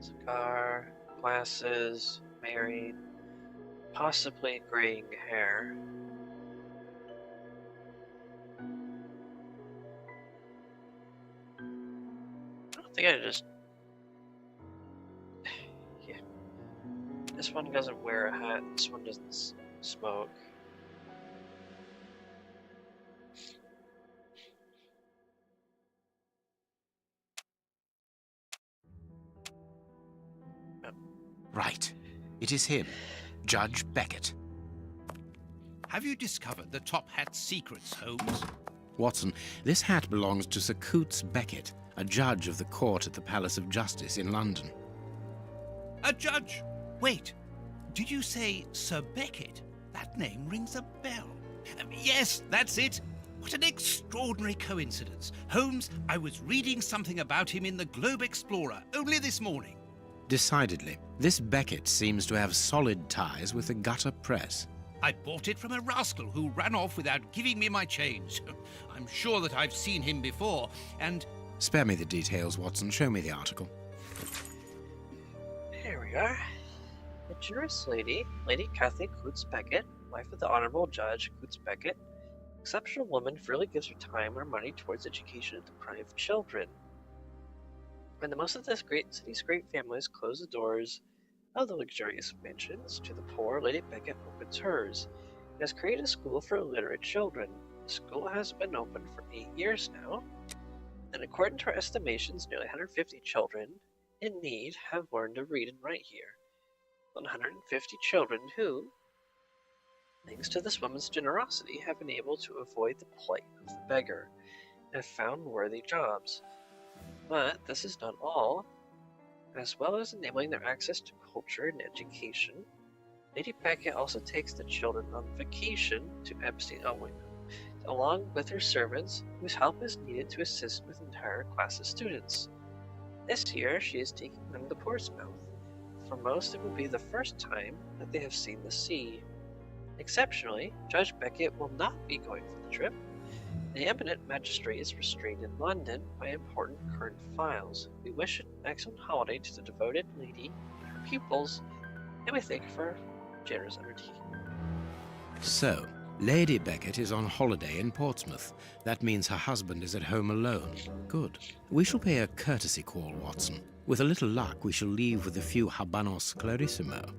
Cigar, glasses, married, possibly graying hair. I don't think I just... Yeah. This one doesn't wear a hat, this one doesn't smoke. Right. It is him, Judge Beckett. Have you discovered the top hat's secrets, Holmes? Watson, this hat belongs to Sir Coots Beckett, a judge of the court at the Palace of Justice in London. A judge? Wait, did you say Sir Beckett? That name rings a bell. Yes, that's it. What an extraordinary coincidence. Holmes, I was reading something about him in the Globe Explorer only this morning. Decidedly, this Beckett seems to have solid ties with the gutter press. I bought it from a rascal who ran off without giving me my change. I'm sure that I've seen him before, and... Spare me the details, Watson. Show me the article. Here we are. A generous lady, Lady Cathy Coots Beckett, wife of the Honorable Judge Coots Beckett, exceptional woman, freely gives her time or money towards education of deprived children. When the most of this great city's great families close the doors of the luxurious mansions to the poor, Lady Beckett opens hers and has created a school for illiterate children. The school has been open for 8 years now, and according to our estimations, nearly 150 children in need have learned to read and write here. 150 children who, thanks to this woman's generosity, have been able to avoid the plight of the beggar and have found worthy jobs. But this is not all. As well as enabling their access to culture and education, Lady Beckett also takes the children on vacation to Epstein Island, along with her servants, whose help is needed to assist with entire class of students. This year, she is taking them to Portsmouth. For most, it will be the first time that they have seen the sea. Exceptionally, Judge Beckett will not be going for the trip. The eminent magistrate is restrained in London by important current files. We wish an excellent holiday to the devoted lady and her pupils, and we thank her for her generous undertaking. So, Lady Beckett is on holiday in Portsmouth. That means her husband is at home alone. Good. We shall pay a courtesy call, Watson. With a little luck, we shall leave with a few habanos clarissimo.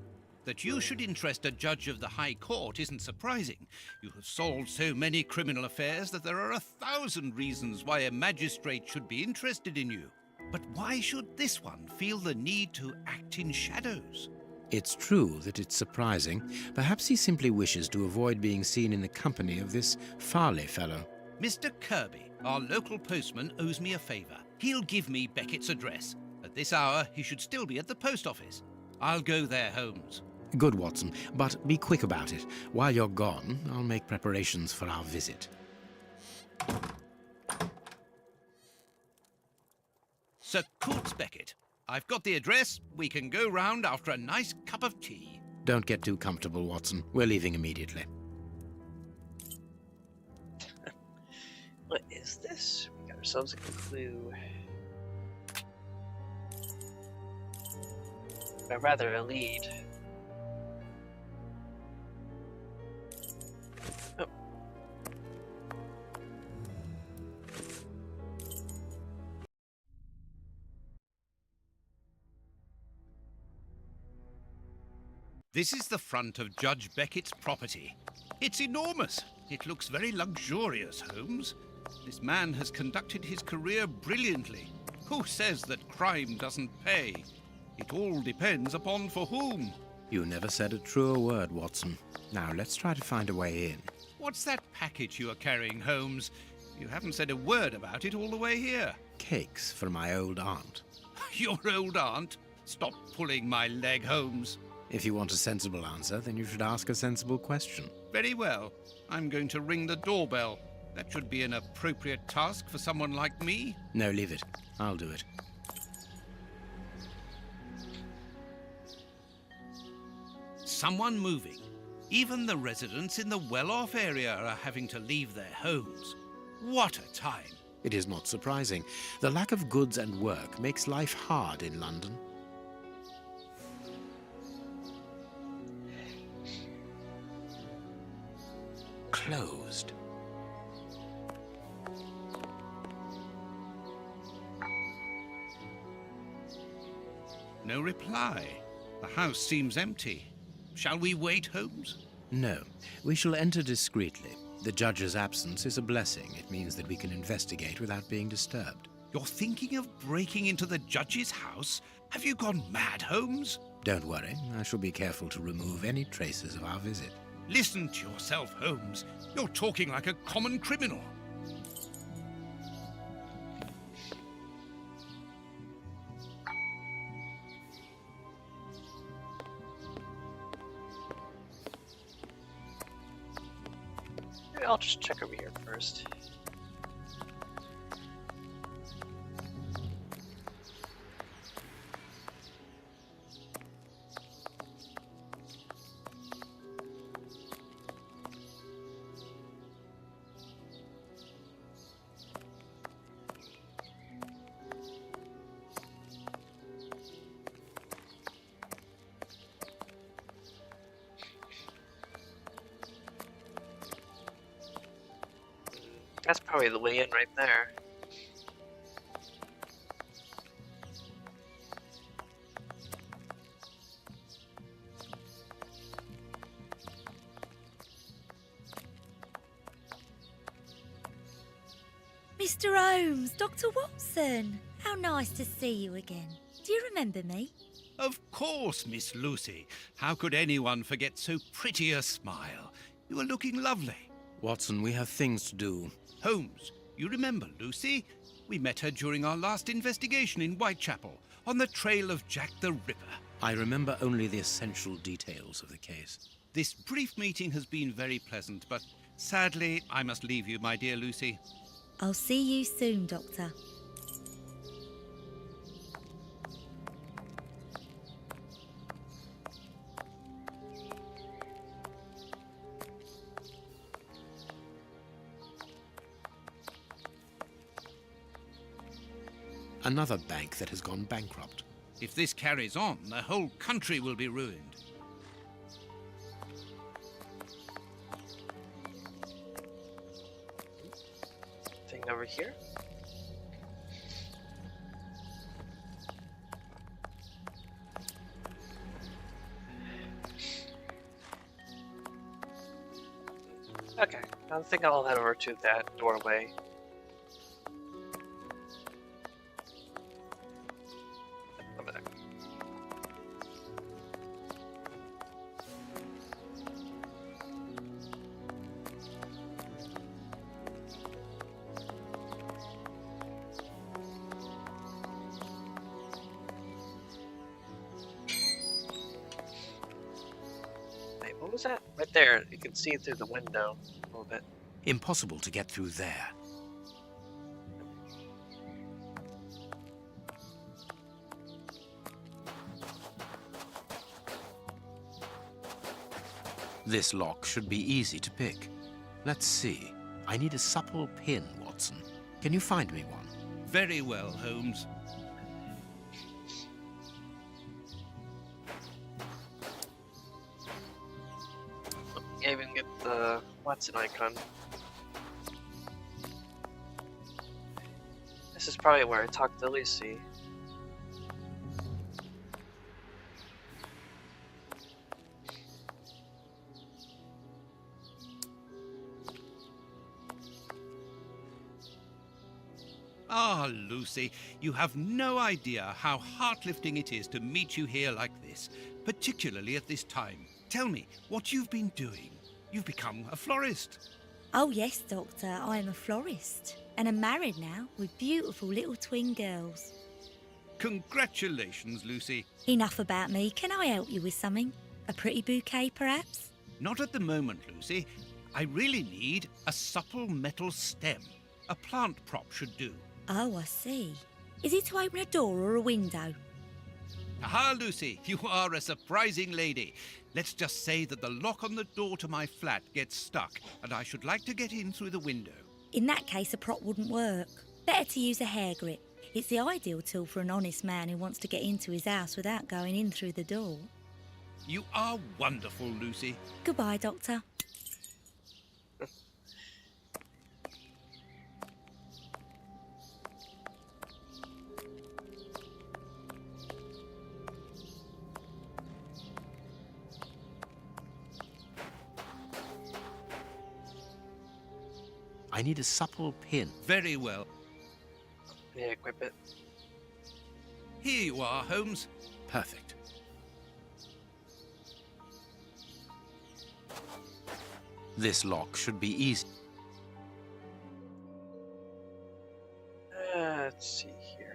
That you should interest a judge of the High Court isn't surprising. You have solved so many criminal affairs that there are 1,000 reasons why a magistrate should be interested in you. But why should this one feel the need to act in shadows? It's true that it's surprising. Perhaps he simply wishes to avoid being seen in the company of this Farley fellow. Mr. Kirby, our local postman, owes me a favour. He'll give me Beckett's address. At this hour, he should still be at the post office. I'll go there, Holmes. Good, Watson, but be quick about it. While you're gone, I'll make preparations for our visit. Sir Coots Beckett, I've got the address. We can go round after a nice cup of tea. Don't get too comfortable, Watson. We're leaving immediately. What is this? We got ourselves a clue. Or rather, a lead. Oh. This is the front of Judge Beckett's property. It's enormous. It looks very luxurious, Holmes. This man has conducted his career brilliantly. Who says that crime doesn't pay? It all depends upon for whom. You never said a truer word, Watson. Now, let's try to find a way in. What's that package you are carrying, Holmes? You haven't said a word about it all the way here. Cakes for my old aunt. Your old aunt? Stop pulling my leg, Holmes. If you want a sensible answer, then you should ask a sensible question. Very well. I'm going to ring the doorbell. That should be an appropriate task for someone like me. No, leave it. I'll do it. Someone moving. Even the residents in the well-off area are having to leave their homes. What a time! It is not surprising. The lack of goods and work makes life hard in London. Closed. No reply. The house seems empty. Shall we wait, Holmes? No. We shall enter discreetly. The judge's absence is a blessing. It means that we can investigate without being disturbed. You're thinking of breaking into the judge's house? Have you gone mad, Holmes? Don't worry, I shall be careful to remove any traces of our visit. Listen to yourself, Holmes. You're talking like a common criminal. Maybe I'll just check over here first. That's probably the way in right there. Mr. Holmes, Dr. Watson. How nice to see you again. Do you remember me? Of course, Miss Lucy. How could anyone forget so pretty a smile? You are looking lovely. Watson, we have things to do. Holmes, you remember Lucy? We met her during our last investigation in Whitechapel, on the trail of Jack the Ripper. I remember only the essential details of the case. This brief meeting has been very pleasant, but sadly, I must leave you, my dear Lucy. I'll see you soon, Doctor. Another bank that has gone bankrupt. If this carries on, the whole country will be ruined. Thing over here. Okay, I think I'll head over to that doorway. Over there. Wait, what was that? Right there, you can see it through the window a little bit. Impossible to get through there. This lock should be easy to pick. Let's see. I need a supple pin, Watson. Can you find me one? Very well, Holmes. You even get the Watson icon. This is probably where I talked to Lucy. Ah, Lucy, you have no idea how heart-lifting it is to meet you here like this, particularly at this time. Tell me what you've been doing. You've become a florist. Oh yes, Doctor, I am a florist. And I'm married now with beautiful little twin girls. Congratulations, Lucy. Enough about me. Can I help you with something? A pretty bouquet, perhaps? Not at the moment, Lucy. I really need a supple metal stem. A plant prop should do. Oh, I see. Is it to open a door or a window? Aha, Lucy, you are a surprising lady. Let's just say that the lock on the door to my flat gets stuck, and I should like to get in through the window. In that case, a prop wouldn't work. Better to use a hair grip. It's the ideal tool for an honest man who wants to get into his house without going in through the door. You are wonderful, Lucy. Goodbye, Doctor. I need a supple pin. Very well. Yeah, equip it. Here you are, Holmes. Perfect. This lock should be easy. Let's see here.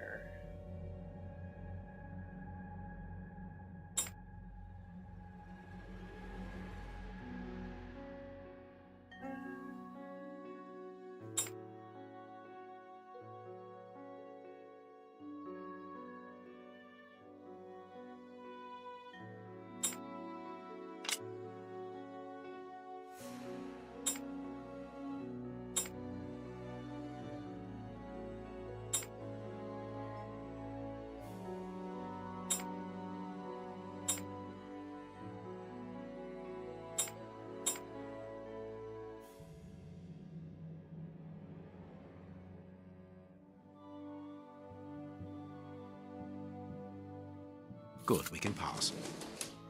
Good, we can pass.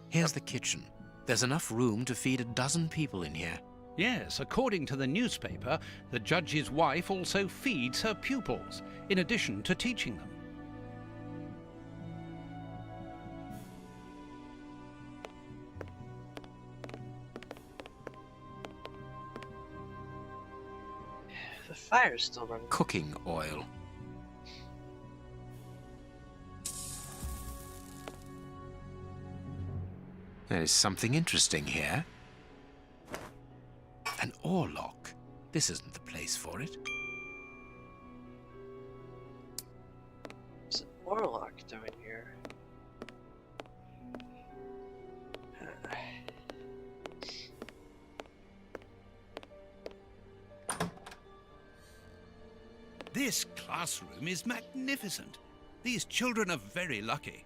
Here's the kitchen. There's enough room to feed a dozen people in here. Yes, according to the newspaper, the judge's wife also feeds her pupils, in addition to teaching them. The fire's still running. Cooking oil. There is something interesting here. An ore lock. This isn't the place for it. What's an Warlock doing here? This classroom is magnificent. These children are very lucky.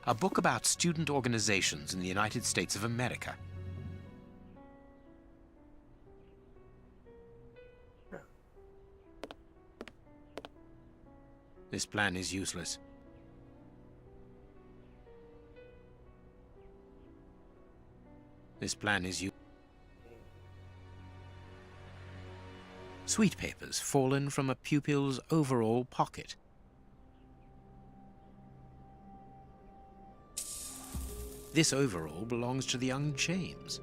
A book about student organizations in the United States of America. This plan is useless. This plan is Sweet papers fallen from a pupil's overall pocket. This overall belongs to the young James.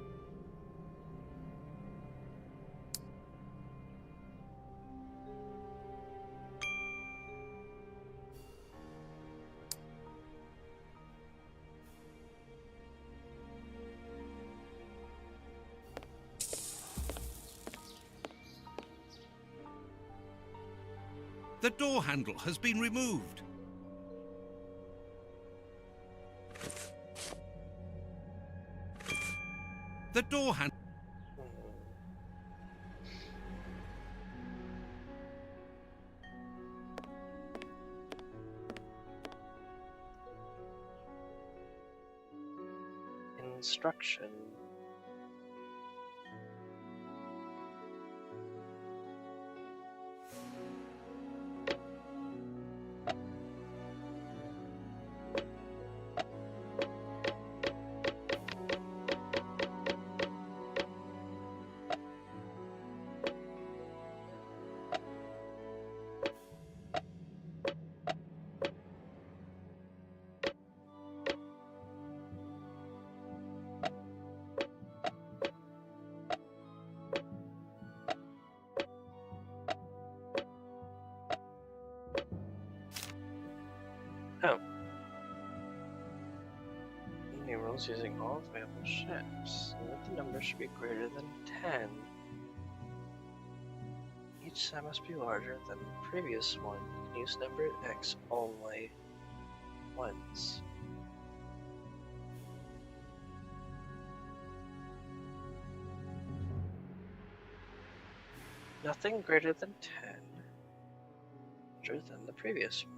The door handle has been removed. The door handle. Instruction. Oh. Numerals using all available ships. Note the number should be greater than 10. Each set must be larger than the previous one. You can use number X only once. Nothing greater than 10. Larger than the previous one.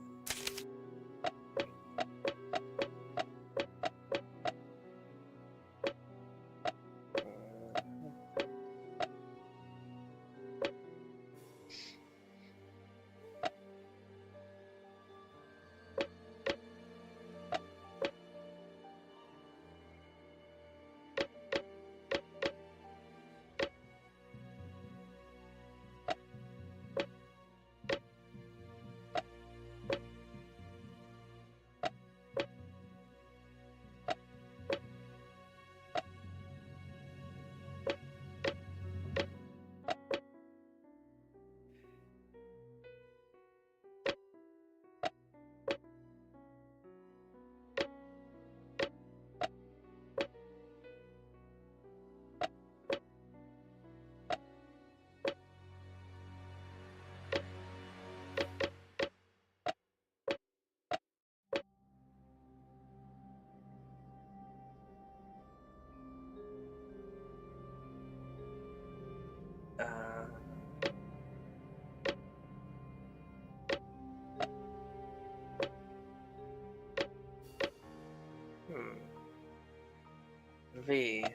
V.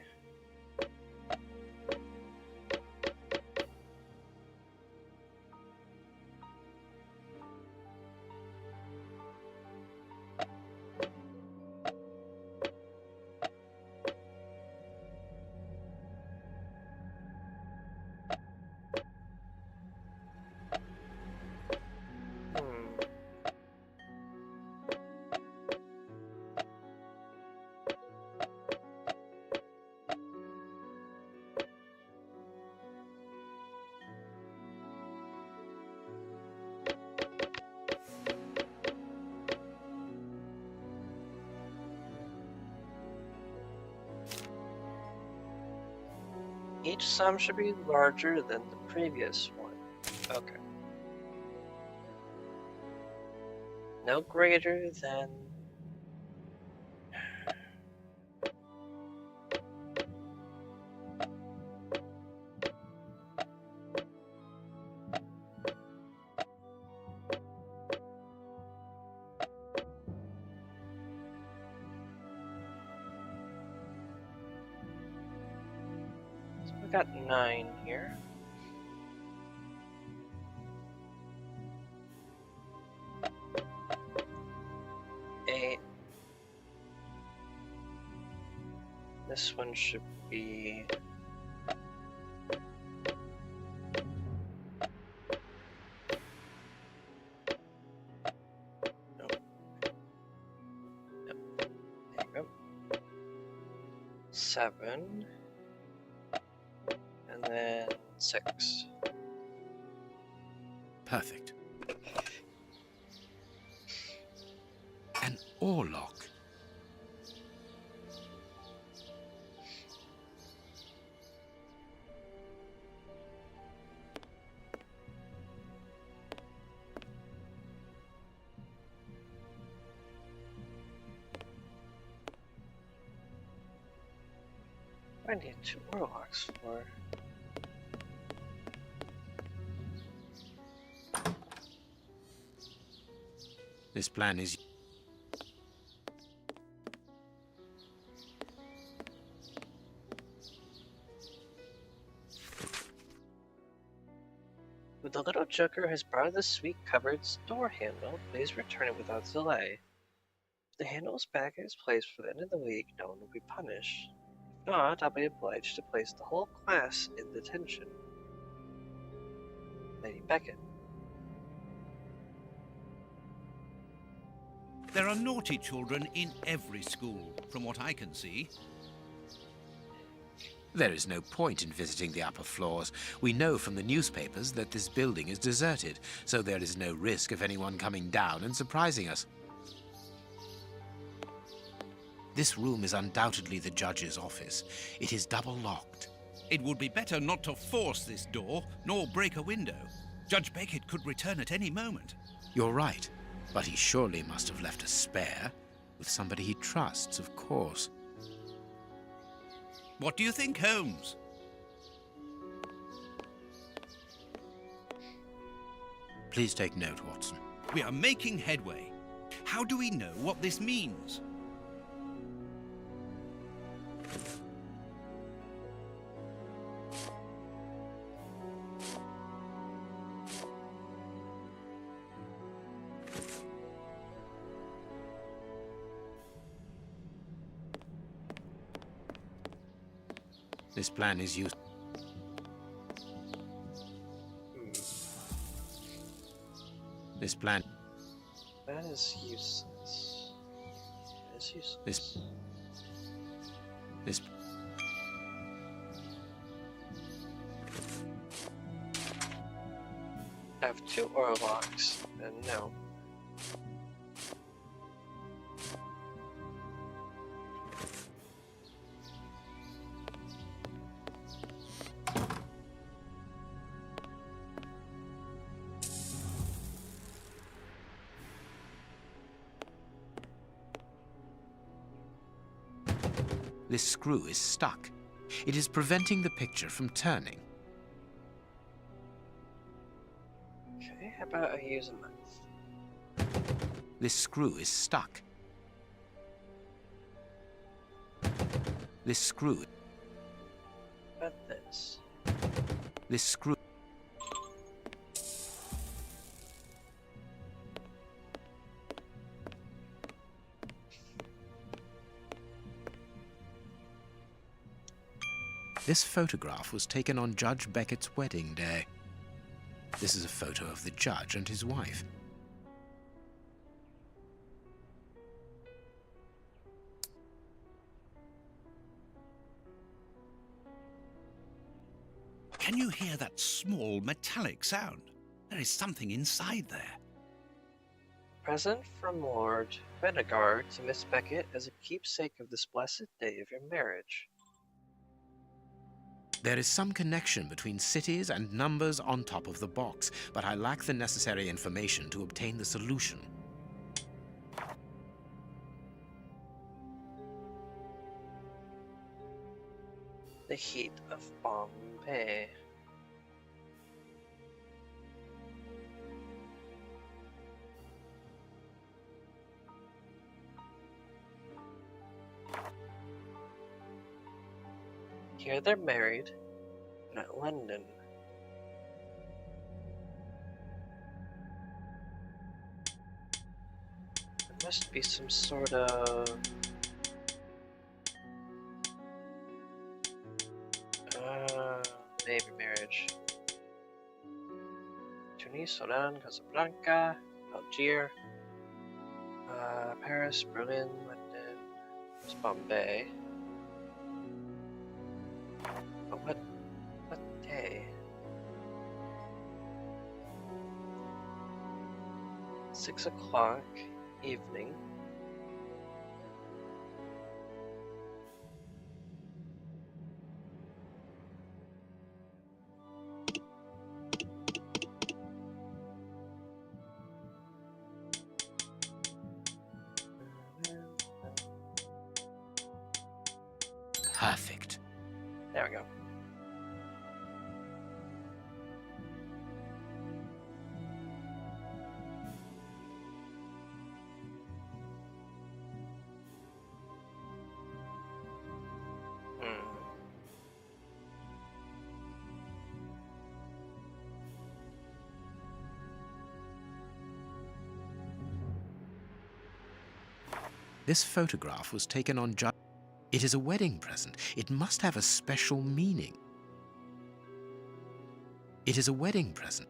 Each sum should be larger than the previous one. Okay. No greater than... So we got 9 here. This one should be... No. Yep. There you go. 7. And then 6. Perfect. An oar lock. I need 2 warlocks for... This plan is... When the little joker has borrowed the sweet cupboard's door handle, please return it without delay. If the handle is back in its place for the end of the week, no one will be punished. If not, I'll be obliged to place the whole class in detention. Lady Beckett. There are naughty children in every school, from what I can see. There is no point in visiting the upper floors. We know from the newspapers that this building is deserted, so there is no risk of anyone coming down and surprising us. This room is undoubtedly the judge's office. It is double locked. It would be better not to force this door, nor break a window. Judge Beckett could return at any moment. You're right, but he surely must have left a spare. With somebody he trusts, of course. What do you think, Holmes? Please take note, Watson. We are making headway. How do we know what this means? This plan is used. This plan. That is useless. That is useless. This. I have 2 Orlocks, and no. This screw is stuck. It is preventing the picture from turning. Okay, how about I use a knife? This screw is stuck. This screw. But this. This screw. This photograph was taken on Judge Beckett's wedding day. This is a photo of the judge and his wife. Can you hear that small metallic sound? There is something inside there. Present from Lord Benegard to Miss Beckett as a keepsake of this blessed day of your marriage. There is some connection between cities and numbers on top of the box, but I lack the necessary information to obtain the solution. The heat of Bombay. Here they're married, but at London. There must be some sort of... maybe marriage. Tunis, Sudan, Casablanca, Algiers, Paris, Berlin, London, it's Bombay. But what day? 6 o'clock, evening. Perfect. There we go. This photograph was taken on Judge. It is a wedding present. It must have a special meaning. It is a wedding present.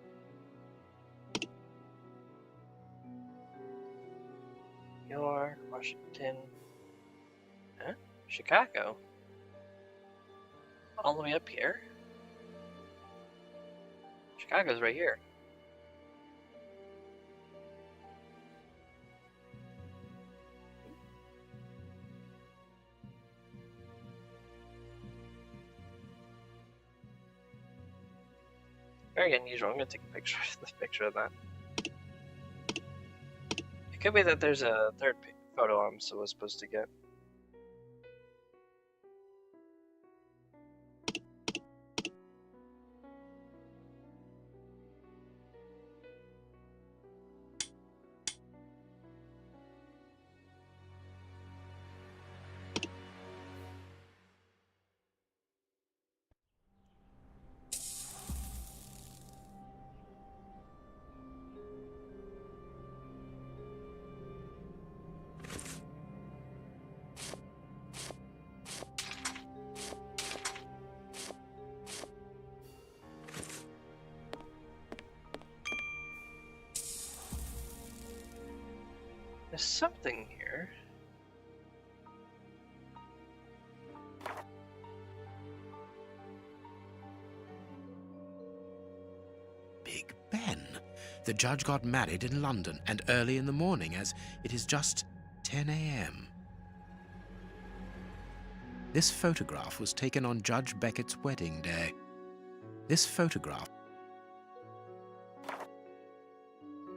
York, Washington, huh? Chicago? All the way up here? Chicago's right here. Very unusual. I'm gonna take a picture of that. It could be that there's a third photo I'm supposed to get. There's something here. Big Ben. The judge got married in London and early in the morning, as it is just 10 a.m. This photograph was taken on Judge Beckett's wedding day. This photograph.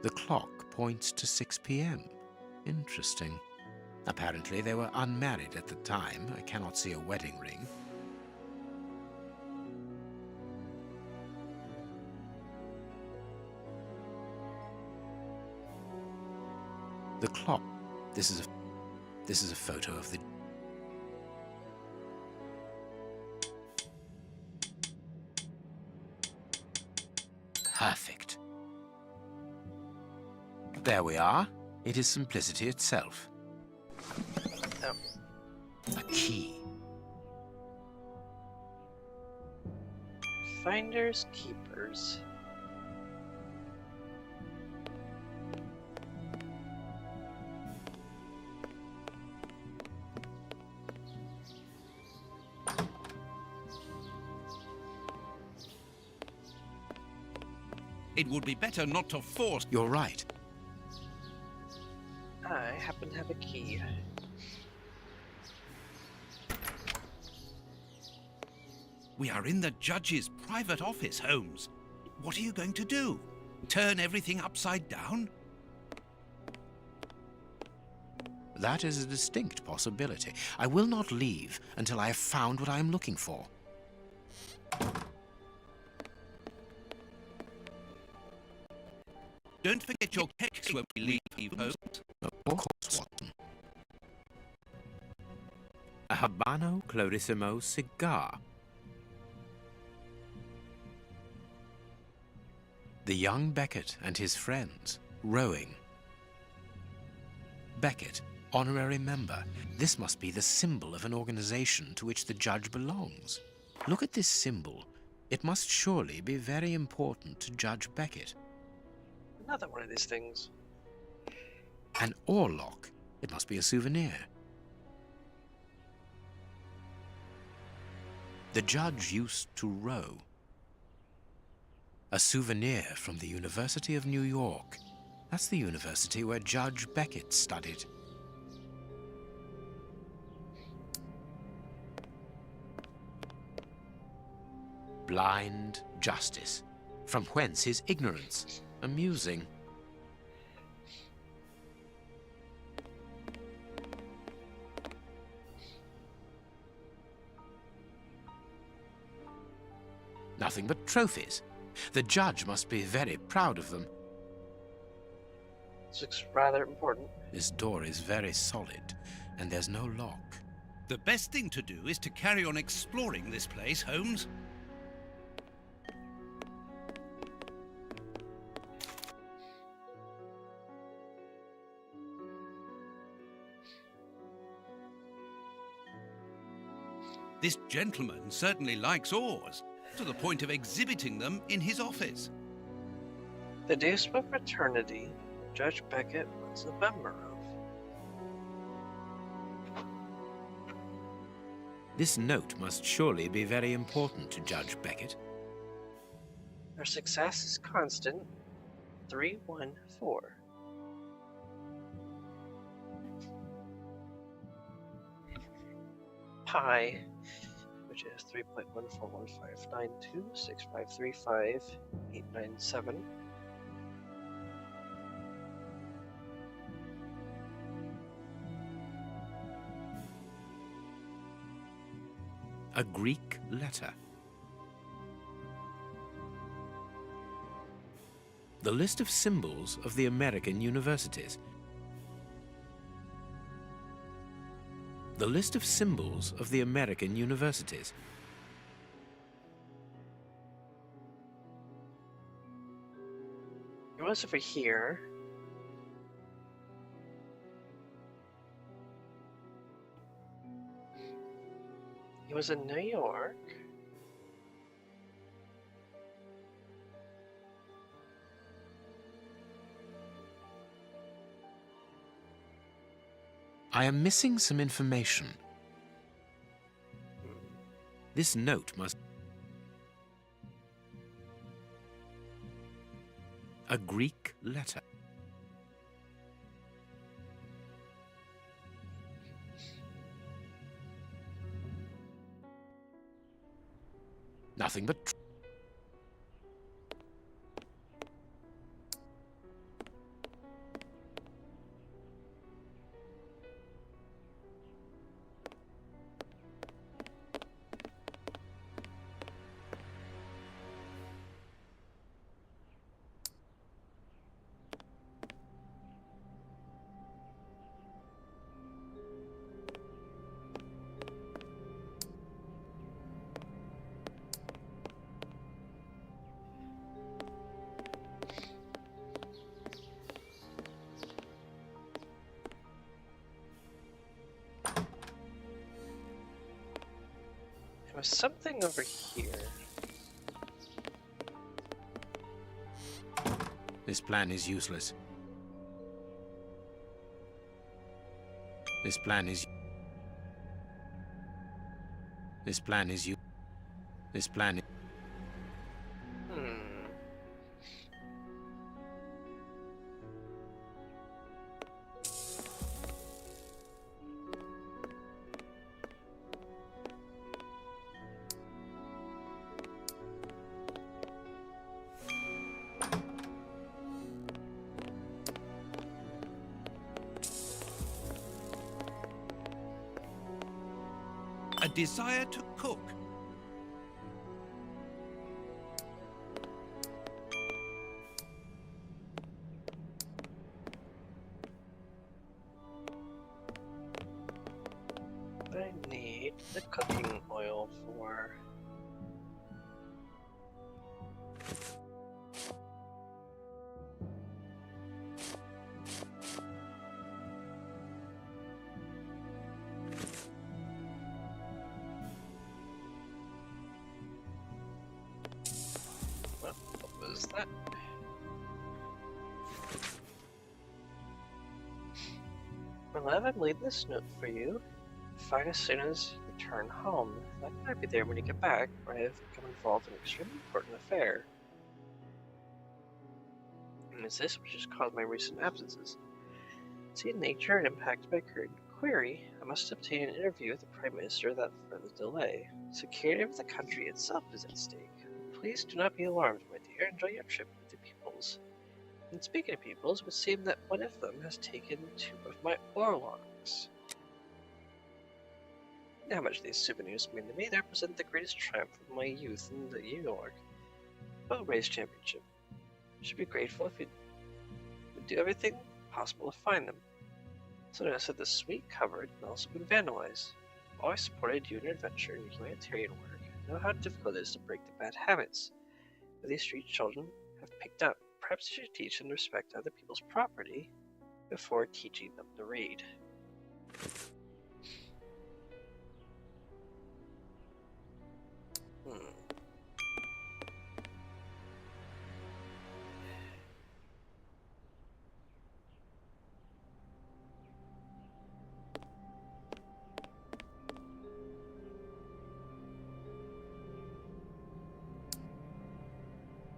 The clock points to 6 p.m. Interesting. Apparently they were unmarried at the time. I cannot see a wedding ring. The clock. This is a photo of the... Perfect. There we are. It is simplicity itself. Oh, A key. finders keepers. It would be better not to force. You're right. I happen to have a key. We are in the judge's private office, Holmes. What are you going to do? Turn everything upside down? That is a distinct possibility. I will not leave until I have found what I am looking for. Don't forget your cakes when we leave, Holmes. Of course, Watson. A Habano Clarissimo cigar. The young Beckett and his friends, rowing. Beckett, honorary member. This must be the symbol of an organization to which the judge belongs. Look at this symbol. It must surely be very important to Judge Beckett. Another one of these things. An oarlock. It must be a souvenir. The judge used to row. A souvenir from the University of New York. That's the university where Judge Beckett studied. Blind justice. From whence his ignorance? Amusing. Nothing but trophies. The judge must be very proud of them. This looks rather important. This door is very solid, and there's no lock. The best thing to do is to carry on exploring this place, Holmes. This gentleman certainly likes oars, to the point of exhibiting them in his office. The Deuce of Fraternity, Judge Beckett was a member of. This note must surely be very important to Judge Beckett. Our success is constant. 314. Pi, which is 3.1415926535897. A Greek letter. The list of symbols of the American universities. The list of symbols of the American universities. It was over here. He was in New York. I am missing some information. This note must... A Greek letter. Nothing but... There was something over here. This plan is useless. This plan is... This plan is you. This plan... A desire to cook. I need the cooking oil for... What was that? Well, I haven't laid this note for you. Find as soon as you return home. I might be there when you get back, or I have become involved in an extremely important affair. And it's this which has caused my recent absences. See the nature and impact of my current query. I must obtain an interview with the Prime Minister without further delay. Security of the country itself is at stake. Please do not be alarmed, my dear. Enjoy your trip with the pupils. And speaking of pupils, it would seem that one of them has taken 2 of my oarlocks. How much these souvenirs mean to me, they represent the greatest triumph of my youth in the New York boat race championship. I should be grateful if you would do everything possible to find them. So notice that the sweet cover can also be vandalized. I've always supported you in your adventure and humanitarian work. I know how difficult it is to break the bad habits that these street children have picked up. Perhaps you should teach them to respect other people's property before teaching them to read.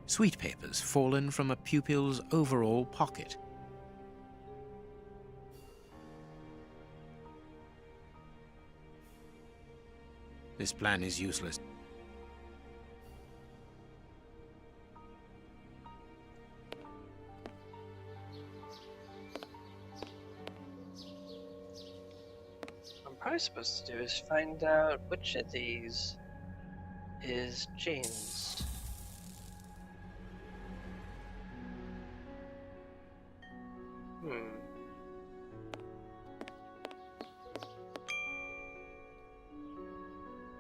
Sweet papers fallen from a pupil's overall pocket. This plan is useless. What I'm probably supposed to do is find out which of these is James.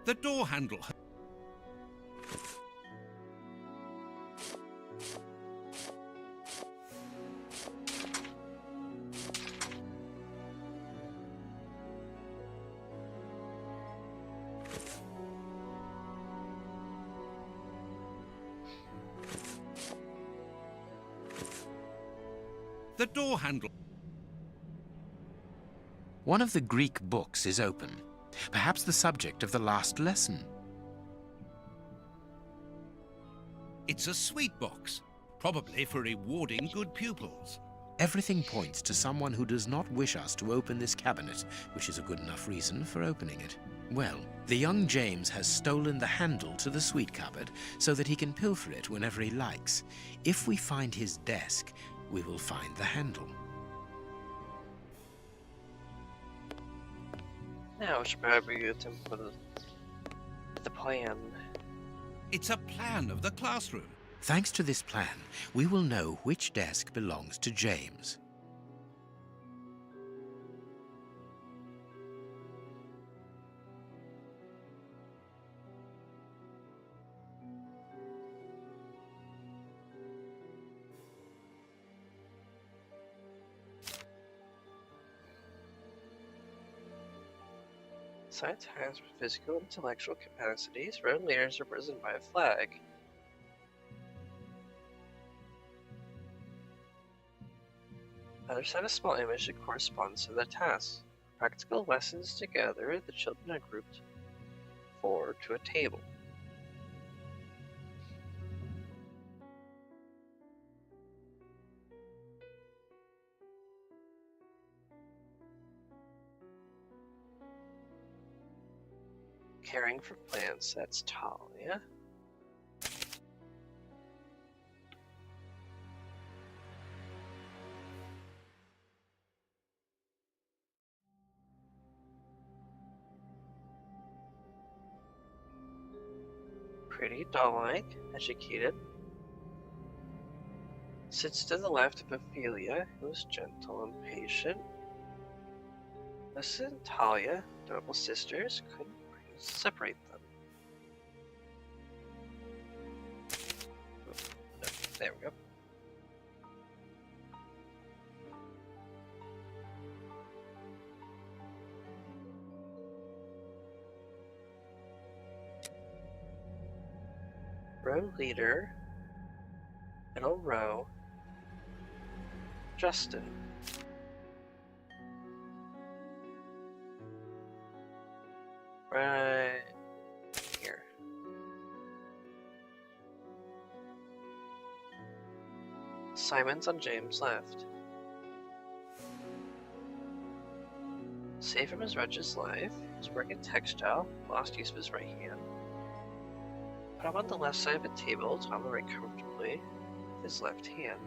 The door handle. The door handle. One of the Greek books is open. Perhaps the subject of the last lesson. It's a sweet box, probably for rewarding good pupils. Everything points to someone who does not wish us to open this cabinet, which is a good enough reason for opening it. Well, the young James has stolen the handle to the sweet cupboard so that he can pilfer it whenever he likes. If we find his desk, we will find the handle. Now we should probably get him for the plan. It's a plan of the classroom. Thanks to this plan, we will know which desk belongs to James. Besides has physical and intellectual capacities, road leaders are represented by a flag. Others have a small image that corresponds to the task. Practical lessons together, the children are grouped forward to a table. Caring for plants, that's Talia. Pretty, doll-like, educated. Sits to the left of Ophelia, who is gentle and patient. Listen, Talia, adorable sisters, couldn't separate them. No, there we go. Row leader, middle row, Justin. Right here. Simon's on James' left. Saved from his wretched life, he's working textile, lost use of his right hand. Put him on the left side of a table to operate comfortably with his left hand.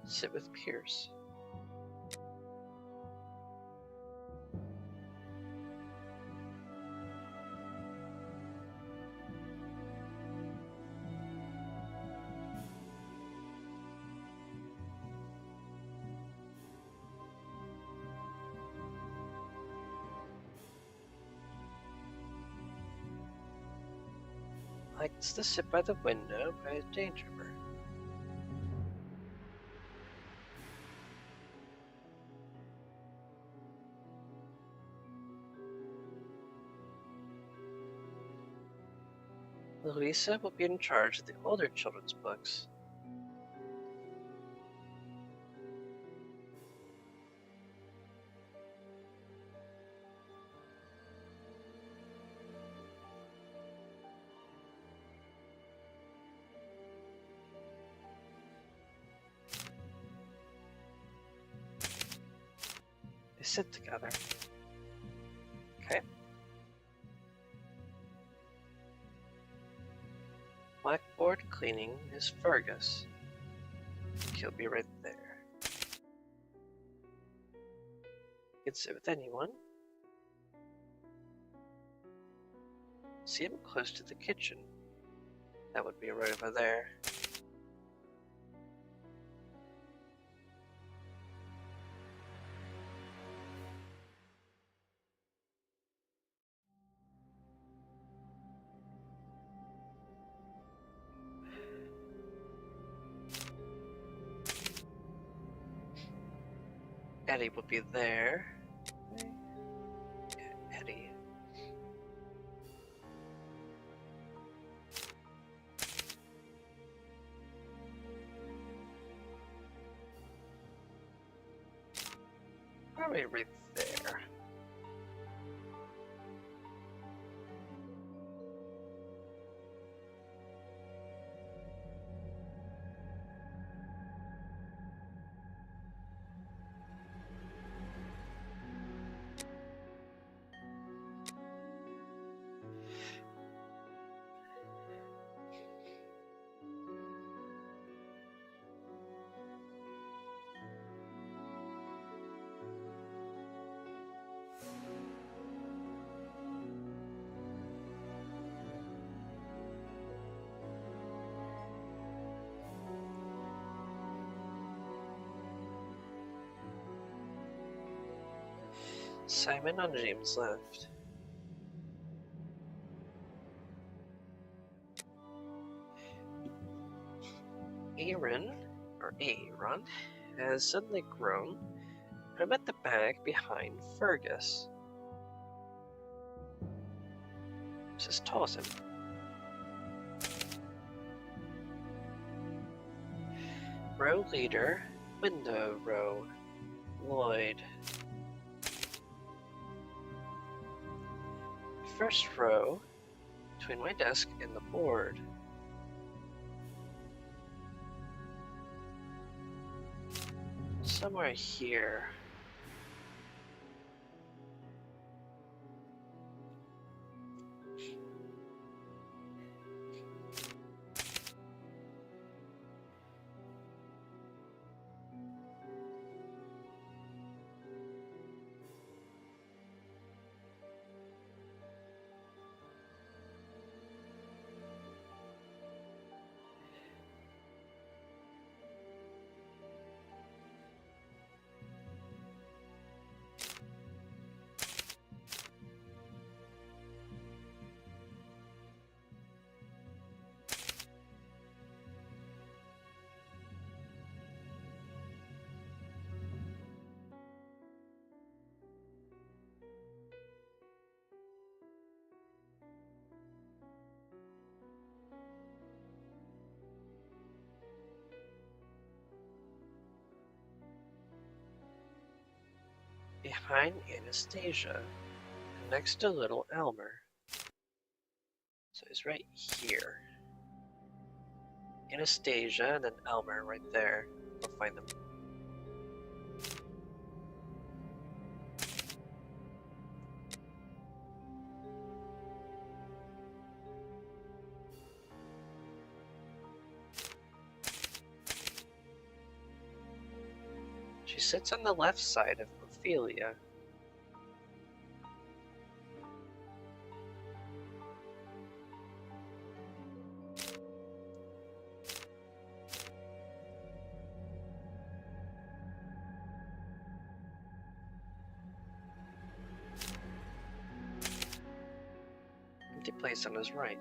Sit with Pierce. Likes to sit by the window by a danger bird. Louisa will be in charge of the older children's books. They sit together. Okay. Blackboard cleaning is Fergus. He'll be right there. You can sit with anyone. See him close to the kitchen. That would be right over there. Eddie will be there. Yeah, Eddie. Probably right there. Simon on James' left. Aaron, has suddenly grown. I'm at the back behind Fergus. Just toss him. Row leader, window row, Lloyd. First row, between my desk and the board. Somewhere here. Behind Anastasia, next to little Elmer. So he's right here. Anastasia and then Elmer right there. We'll find them. She sits on the left side of Ophelia. Empty place on his right.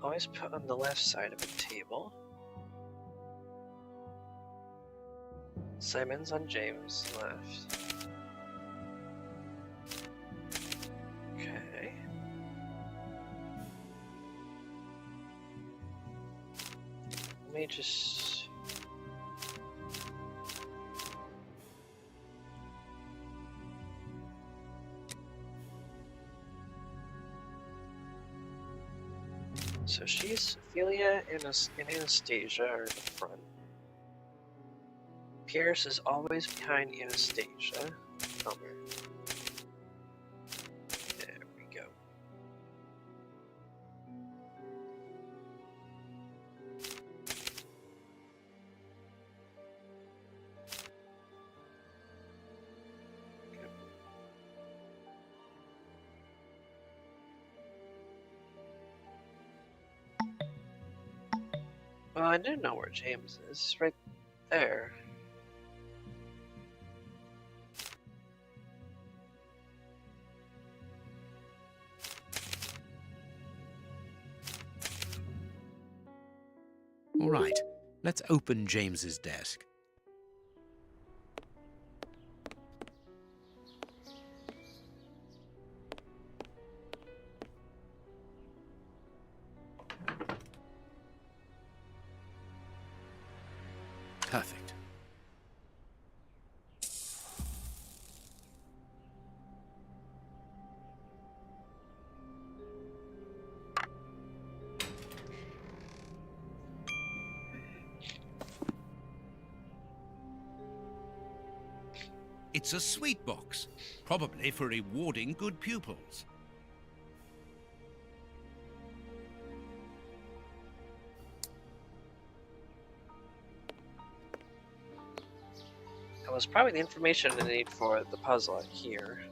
Always put on the left side of a table. Simon's on James' left. Okay. Let me just... So she's Ophelia and Anastasia are in the front. Pierce is always behind Anastasia. Elmer. There we go. Well, I do know where James is. It's right there. All right, let's open James's desk. Perfect. It's a sweet box, probably for rewarding good pupils. That was probably the information I need for the puzzle here.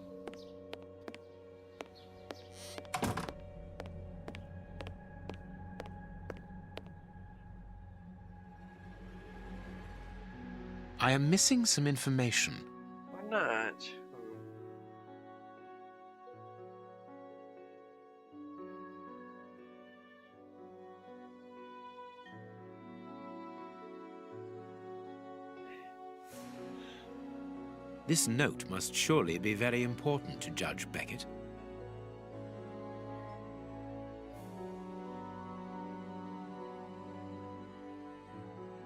I am missing some information. Or not. This note must surely be very important to Judge Beckett.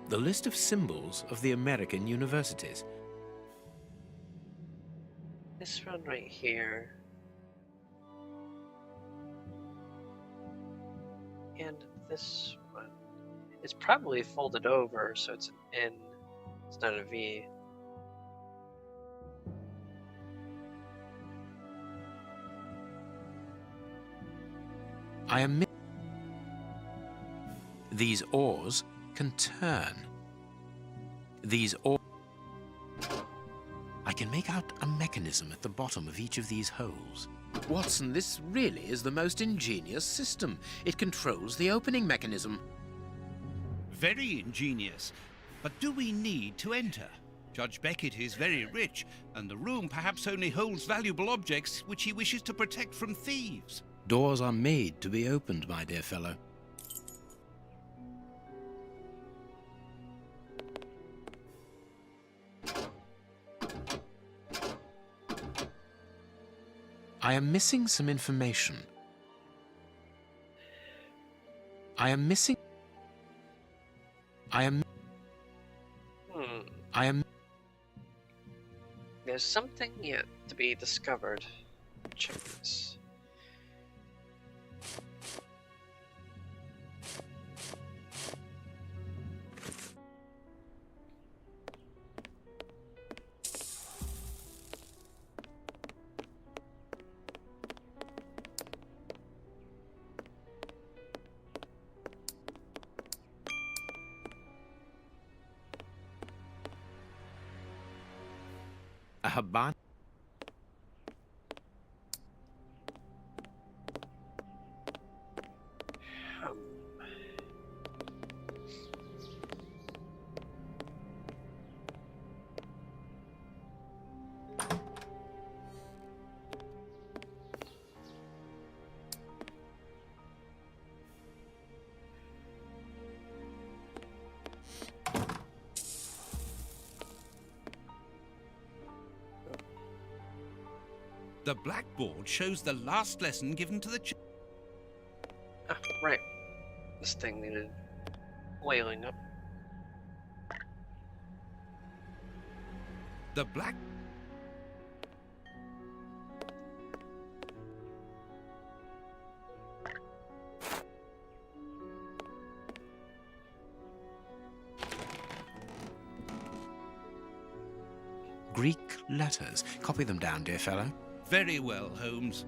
The list of symbols of the American universities. This one right here. And this one. It's probably folded over, so it's an N. It's not a V. I am These oars can turn. These oars... I can make out a mechanism at the bottom of each of these holes. Watson, this really is the most ingenious system. It controls the opening mechanism. Very ingenious. But do we need to enter? Judge Beckett is very rich, and the room perhaps only holds valuable objects which he wishes to protect from thieves. Doors are made to be opened, my dear fellow. I am missing some information. I am... There's something yet to be discovered. Check this. A Habban. The blackboard shows the last lesson given to the Ah, right. This thing needed oiling up. The black... Greek letters. Copy them down, dear fellow. Very well, Holmes.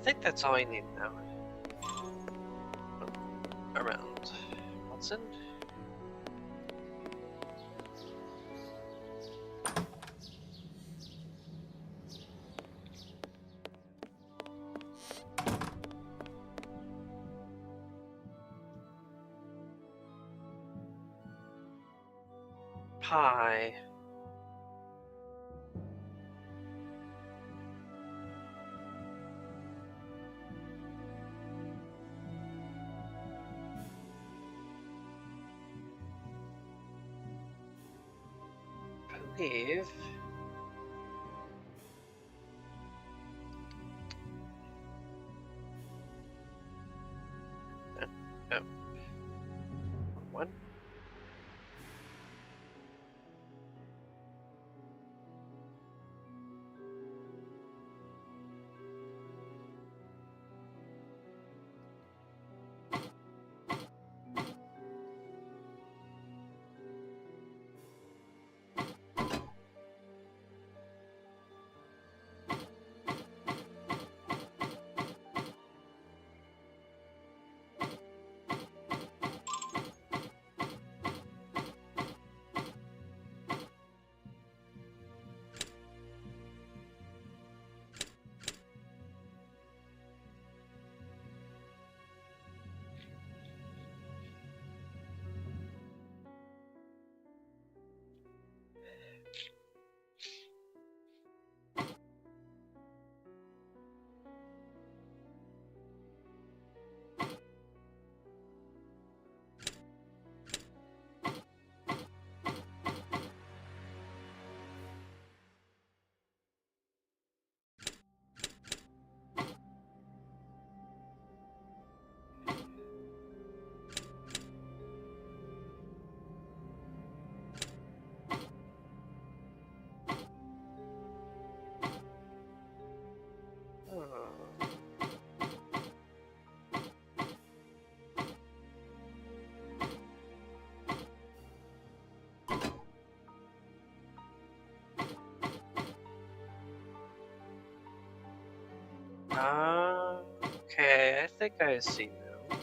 I think that's all I need now. Around. Watson? Pie. Believe. Oh. One. Okay, I think I see now.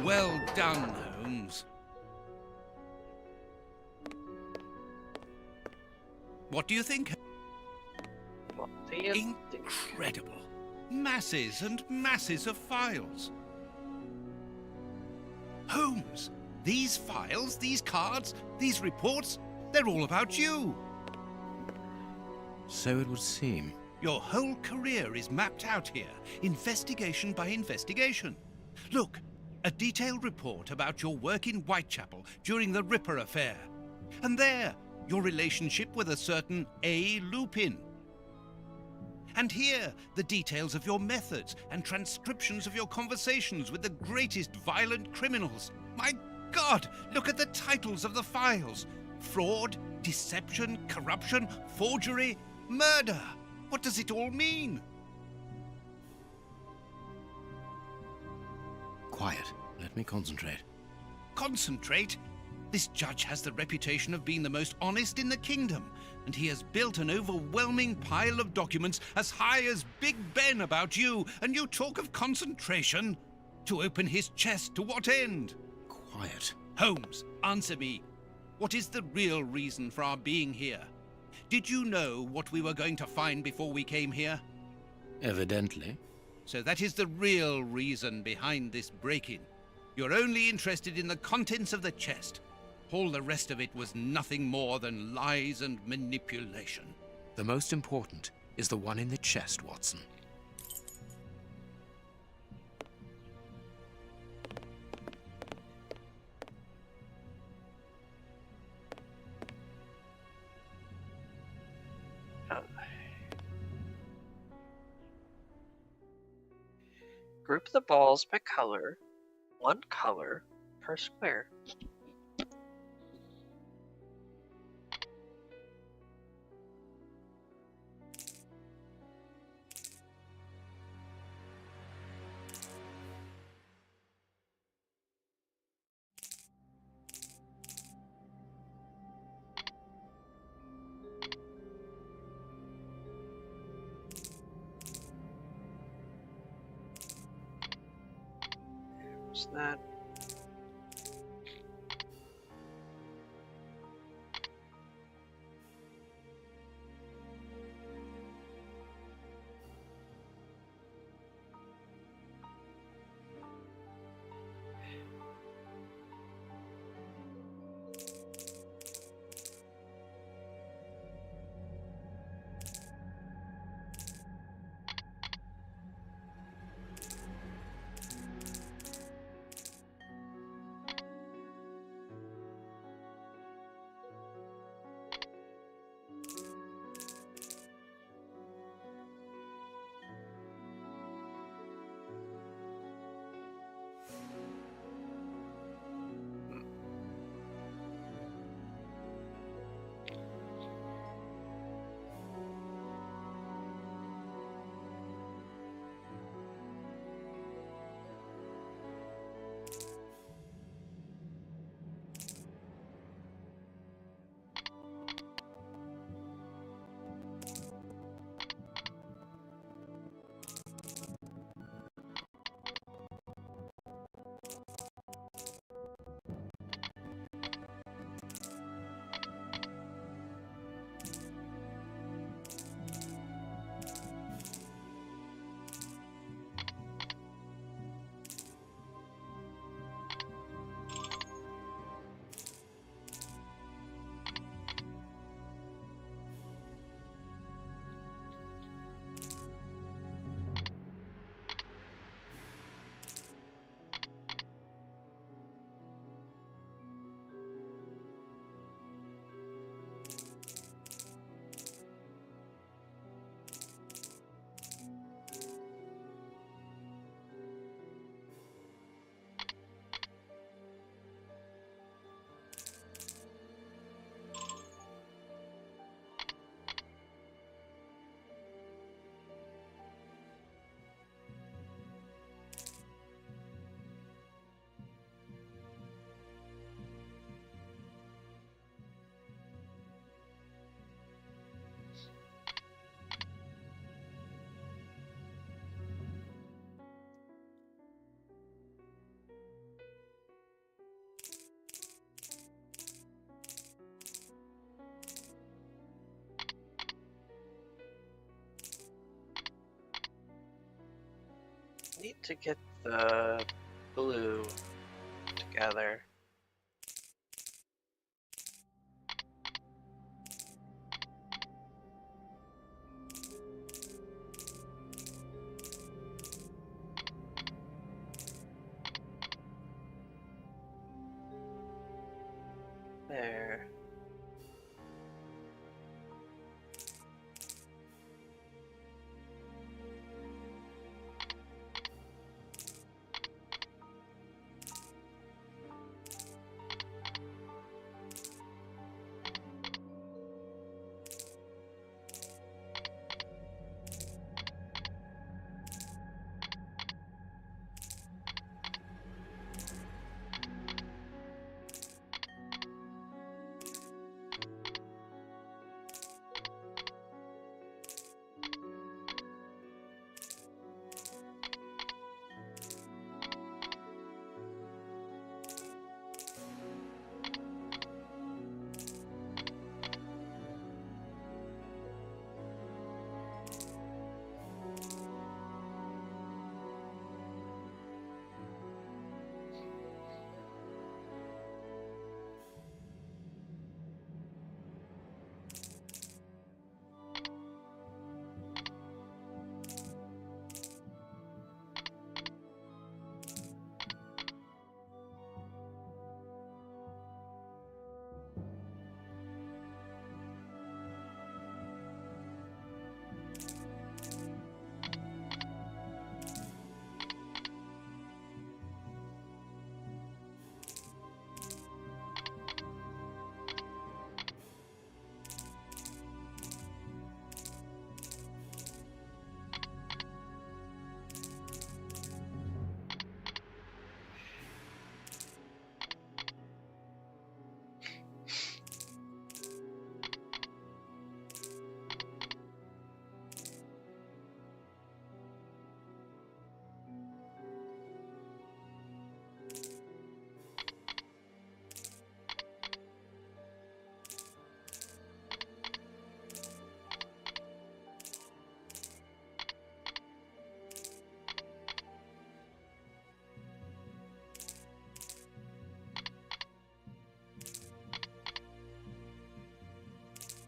Well done, Holmes. What do you think? What do you think? Incredible. Masses and masses of files. Holmes, these files, these cards, these reports, they're all about you. So it would seem. Your whole career is mapped out here, investigation by investigation. Look, a detailed report about your work in Whitechapel during the Ripper affair. And there, your relationship with a certain A. Lupin. And here, the details of your methods and transcriptions of your conversations with the greatest violent criminals. My God, look at the titles of the files. Fraud, deception, corruption, forgery, murder. What does it all mean? Quiet. Let me concentrate. Concentrate? This judge has the reputation of being the most honest in the kingdom, and he has built an overwhelming pile of documents as high as Big Ben about you, and you talk of concentration? To open his chest to what end? Quiet. Holmes, answer me. What is the real reason for our being here? Did you know what we were going to find before we came here? Evidently. So that is the real reason behind this break-in. You're only interested in the contents of the chest. All the rest of it was nothing more than lies and manipulation. The most important is the one in the chest, Watson. Group the balls by color, one color per square. There's that. need to get the blue together. There.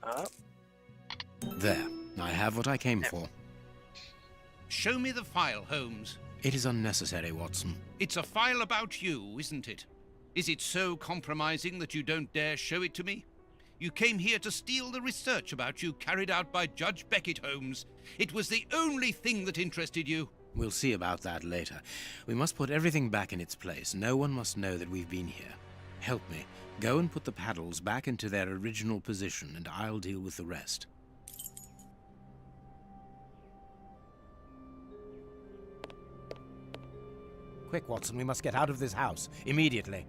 Up. There, I have what I came for. Show me the file, Holmes. It is unnecessary, Watson. It's a file about you, isn't it? Is it so compromising that you don't dare show it to me? You came here to steal the research about you carried out by Judge Beckett, Holmes. It was the only thing that interested you. We'll see about that later. We must put everything back in its place. No one must know that we've been here. Help me. Go and put the paddles back into their original position, and I'll deal with the rest. Quick, Watson, we must get out of this house. Immediately.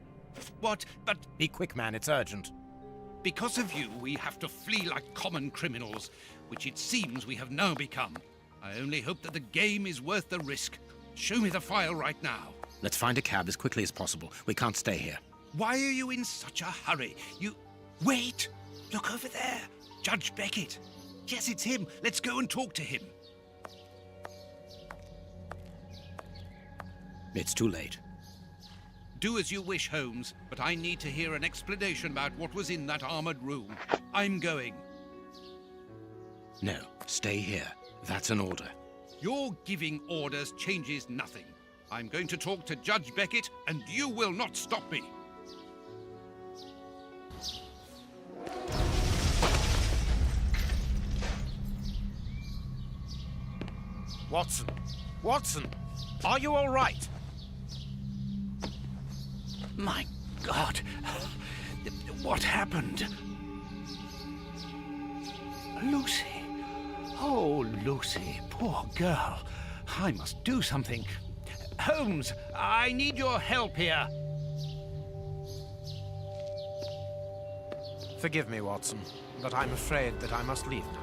What? But Be quick, man, it's urgent. because of you, we have to flee like common criminals, which it seems we have now become. I only hope that the game is worth the risk. Show me the file right now. Let's find a cab as quickly as possible. We can't stay here. Why are you in such a hurry? Wait! Look over there! Judge Beckett! Yes, it's him. Let's go and talk to him. It's too late. Do as you wish, Holmes, but I need to hear an explanation about what was in that armored room. I'm going. No, stay here. That's an order. Your giving orders changes nothing. I'm going to talk to Judge Beckett, and you will not stop me. Watson! Watson! Are you all right? My God! What happened? Lucy! Oh, Lucy, poor girl. I must do something. Holmes, I need your help here. Forgive me, Watson, but I'm afraid that I must leave now.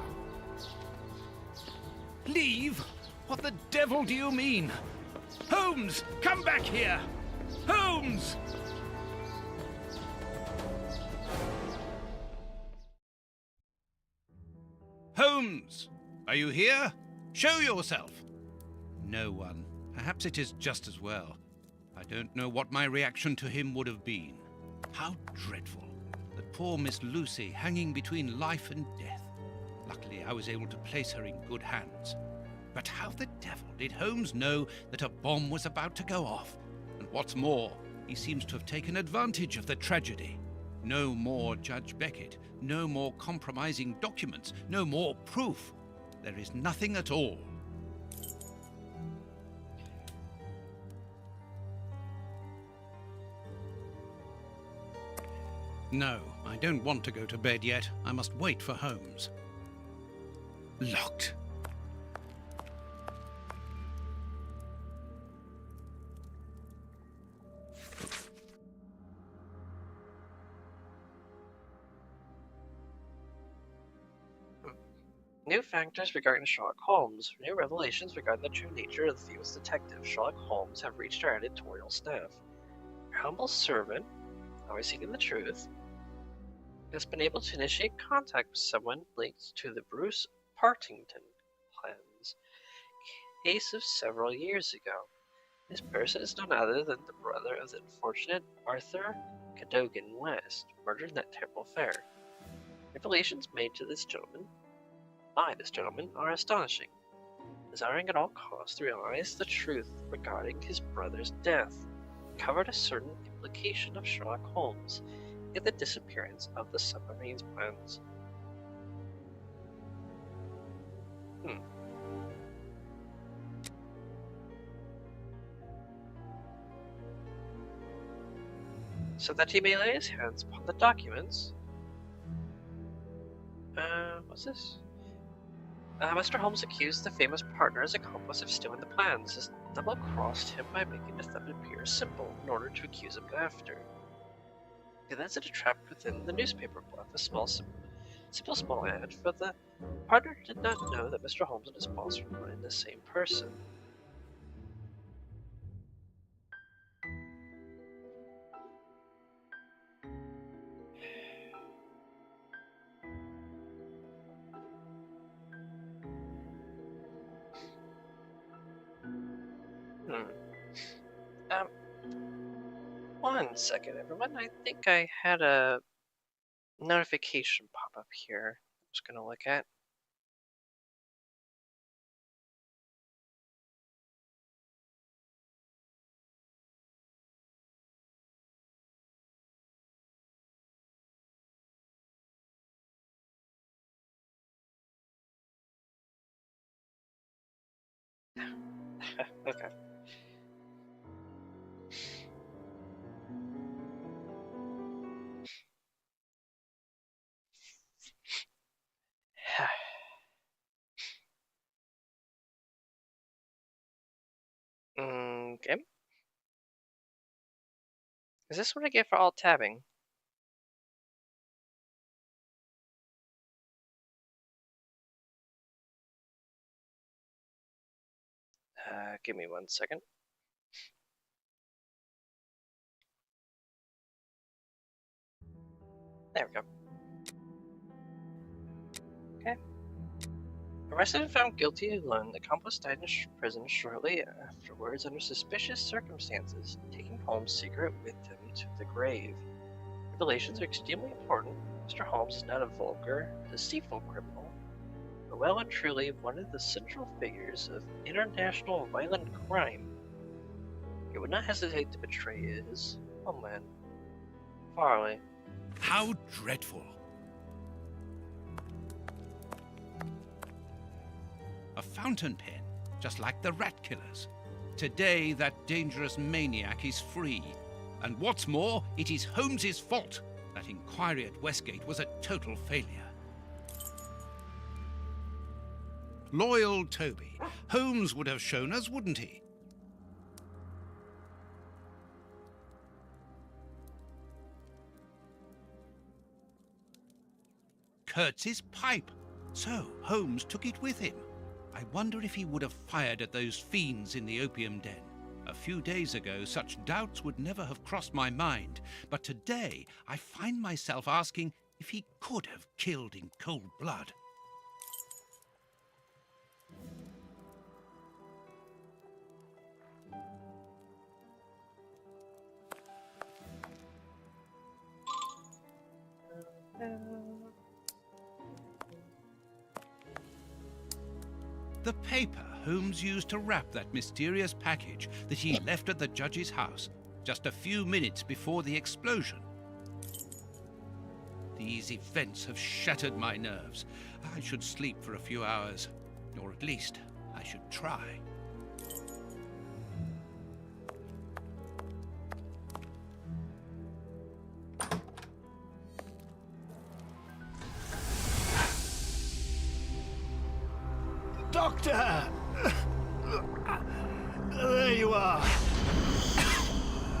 Leave? What the devil do you mean? Holmes, come back here! Holmes! Holmes! Are you here? Show yourself! No one. Perhaps it is just as well. I don't know what my reaction to him would have been. How dreadful. That poor Miss Lucy hanging between life and death. Luckily, I was able to place her in good hands. But how the devil did Holmes know that a bomb was about to go off? And what's more, he seems to have taken advantage of the tragedy. No more Judge Beckett, no more compromising documents, no more proof. There is nothing at all. No, I don't want to go to bed yet. I must wait for Holmes. Locked. New factors regarding Sherlock Holmes. New revelations regarding the true nature of the famous detective Sherlock Holmes have reached our editorial staff. Our humble servant, always seeking the truth, has been able to initiate contact with someone linked to the Bruce Partington plans, case of several years ago. This person is none other than the brother of the unfortunate Arthur Cadogan West, murdered in that terrible affair. Revelations made to this gentleman by this gentleman are astonishing. Desiring at all costs to realize the truth regarding his brother's death, covered a certain implication of Sherlock Holmes in the disappearance of the submarine's plans. So that he may lay his hands upon the documents. What's this? Mr. Holmes accused the famous partner's accomplice of stealing the plans. Has double-crossed him by making the theft appear simple in order to accuse him after. He then set a trap within the newspaper plot, a simple small ad, for the partner did not know that Mr. Holmes and his boss were one and the same person. One second, everyone. I think I had a notification pop up here. I was gonna look at. Okay. Okay. Is this what I get for alt tabbing? Give me 1 second. There we go. Okay. Arrested and found guilty alone, the accomplice died in prison shortly afterwards under suspicious circumstances, taking Holmes' secret with him to the grave. Revelations are extremely important. Mr. Holmes is not a vulgar, deceitful criminal, but well and truly one of the central figures of international violent crime. He would not hesitate to betray his homeland. Farley. How dreadful. A fountain pen, just like the rat killers. Today, that dangerous maniac is free. And what's more, it is Holmes's fault. That inquiry at Westgate was a total failure. Loyal Toby. Holmes would have shown us, wouldn't he? Kurtz's pipe. So Holmes took it with him. I wonder if he would have fired at those fiends in the opium den. A few days ago, such doubts would never have crossed my mind, but today I find myself asking if he could have killed in cold blood. The paper Holmes used to wrap that mysterious package that he left at the judge's house just a few minutes before the explosion. These events have shattered my nerves. I should sleep for a few hours, or at least I should try. Doctor! There you are.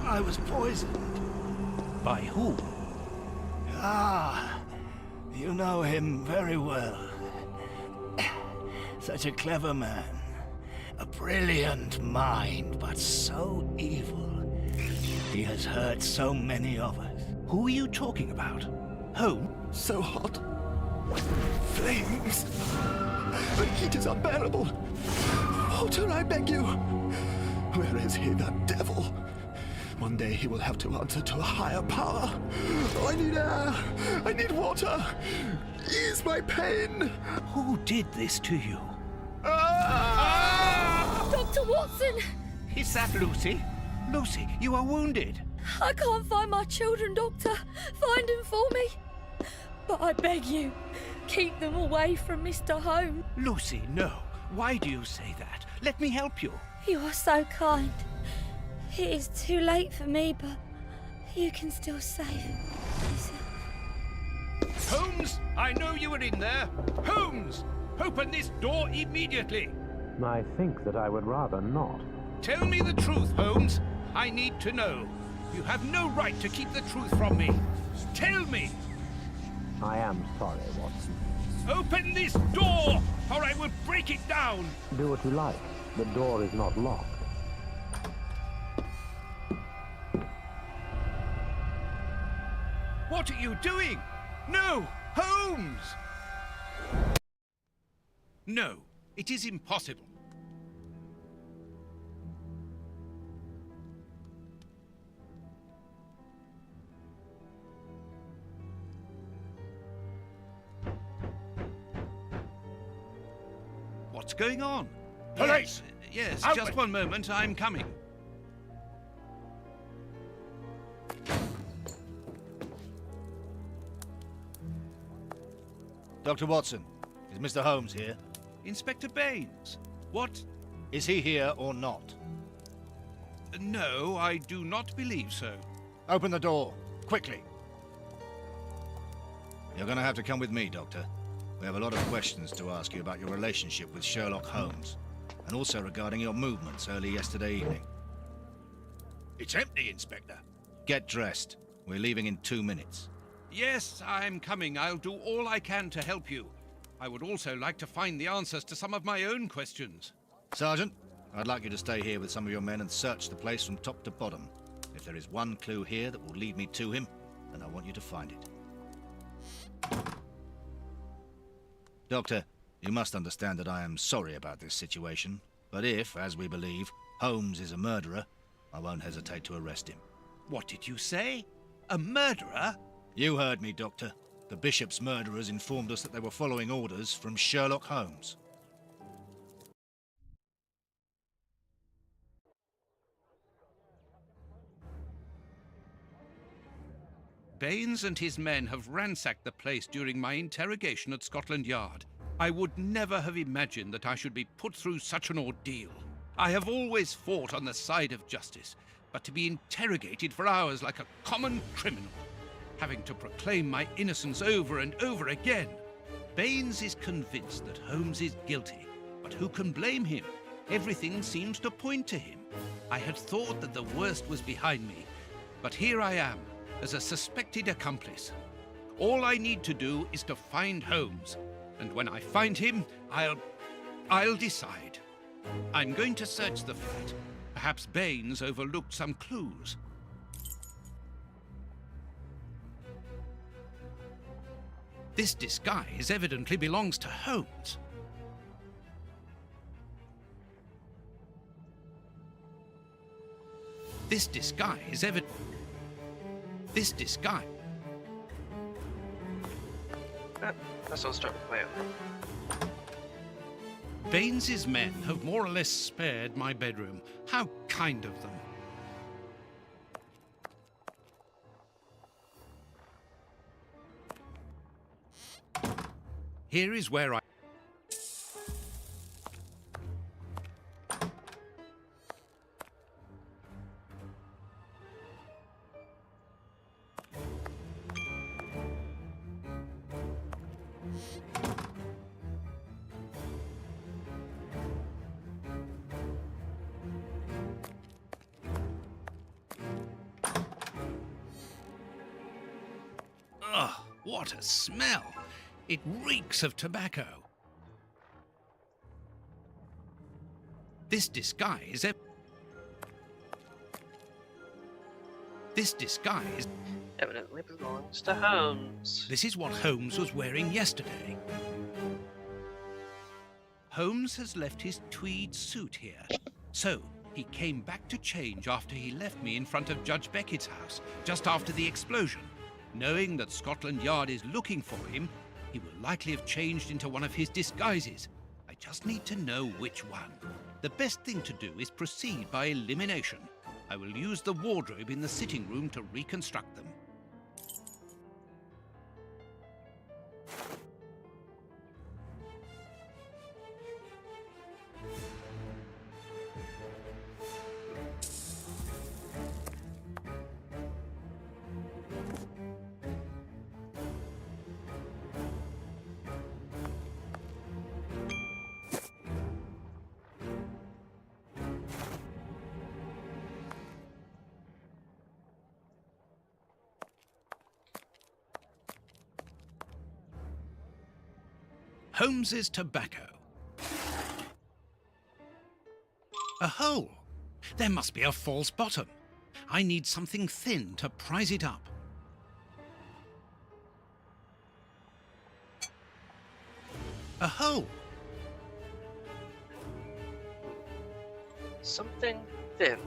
I was poisoned. By whom? Ah, you know him very well. Such a clever man. A brilliant mind, but so evil. He has hurt so many of us. Who are you talking about? Holmes? So hot. Flames. The heat is unbearable. Walter, I beg you. Where is he, that devil? One day he will have to answer to a higher power. Oh, I need air. I need water. Ease my pain. Who did this to you? Dr. Watson! Is that Lucy? Lucy, you are wounded. I can't find my children, Doctor. Find them for me. But I beg you, keep them away from Mr. Holmes. Lucy, no. Why do you say that? Let me help you. You are so kind. It is too late for me, but you can still save yourself. Holmes, I know you are in there. Holmes, open this door immediately. I think that I would rather not. Tell me the truth, Holmes. I need to know. You have no right to keep the truth from me. Tell me. I am sorry, Watson. Open this door, or I will break it down. Do what you like. The door is not locked. What are you doing? No, Holmes! No, it is impossible. What's going on? Police! Yes, Open! just one moment, I'm coming. Dr. Watson, is Mr. Holmes here? Inspector Baines, what? Is he here or not? No, I do not believe so. Open the door, quickly. You're going to have to come with me, Doctor. We have a lot of questions to ask you about your relationship with Sherlock Holmes, and also regarding your movements early yesterday evening. It's empty, Inspector. Get dressed. We're leaving in 2 minutes. Yes, I'm coming. I'll do all I can to help you. I would also like to find the answers to some of my own questions. Sergeant, I'd like you to stay here with some of your men and search the place from top to bottom. If there is one clue here that will lead me to him, then I want you to find it. Doctor, you must understand that I am sorry about this situation, but if, as we believe, Holmes is a murderer, I won't hesitate to arrest him. What did you say? A murderer? You heard me, Doctor. The Bishop's murderers informed us that they were following orders from Sherlock Holmes. Baines and his men have ransacked the place during my interrogation at Scotland Yard. I would never have imagined that I should be put through such an ordeal. I have always fought on the side of justice, but to be interrogated for hours like a common criminal, having to proclaim my innocence over and over again. Baines is convinced that Holmes is guilty, but who can blame him? Everything seems to point to him. I had thought that the worst was behind me, but here I am, as a suspected accomplice. All I need to do is to find Holmes, and when I find him, I'll decide. I'm going to search the flat. Perhaps Baines overlooked some clues. This disguise evidently belongs to Holmes. This disguise Let's all start with playing. Baines's men have more or less spared my bedroom. How kind of them. Here is where I... Ugh, what a smell! It reeks of tobacco. This disguise... Evidently belongs to Holmes. This is what Holmes was wearing yesterday. Holmes has left his tweed suit here. So, he came back to change after he left me in front of Judge Beckett's house, just after the explosion. Knowing that Scotland Yard is looking for him, he will likely have changed into one of his disguises. I just need to know which one. The best thing to do is proceed by elimination. I will use the wardrobe in the sitting room to reconstruct them. Holmes's tobacco. A hole. There must be a false bottom. I need something thin to prise it up. A hole. Something thin.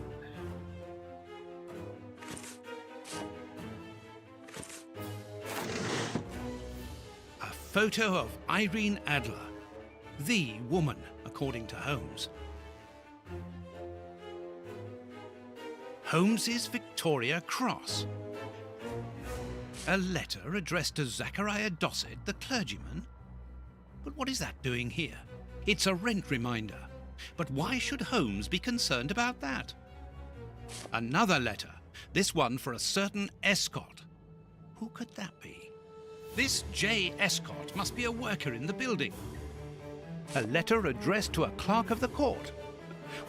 A photo of Irene Adler, the woman, according to Holmes. Holmes's Victoria Cross. A letter addressed to Zachariah Dossett, the clergyman. But what is that doing here? It's a rent reminder. But why should Holmes be concerned about that? Another letter, this one for a certain Escott. Who could that be? This J. Escott must be a worker in the building. A letter addressed to a clerk of the court.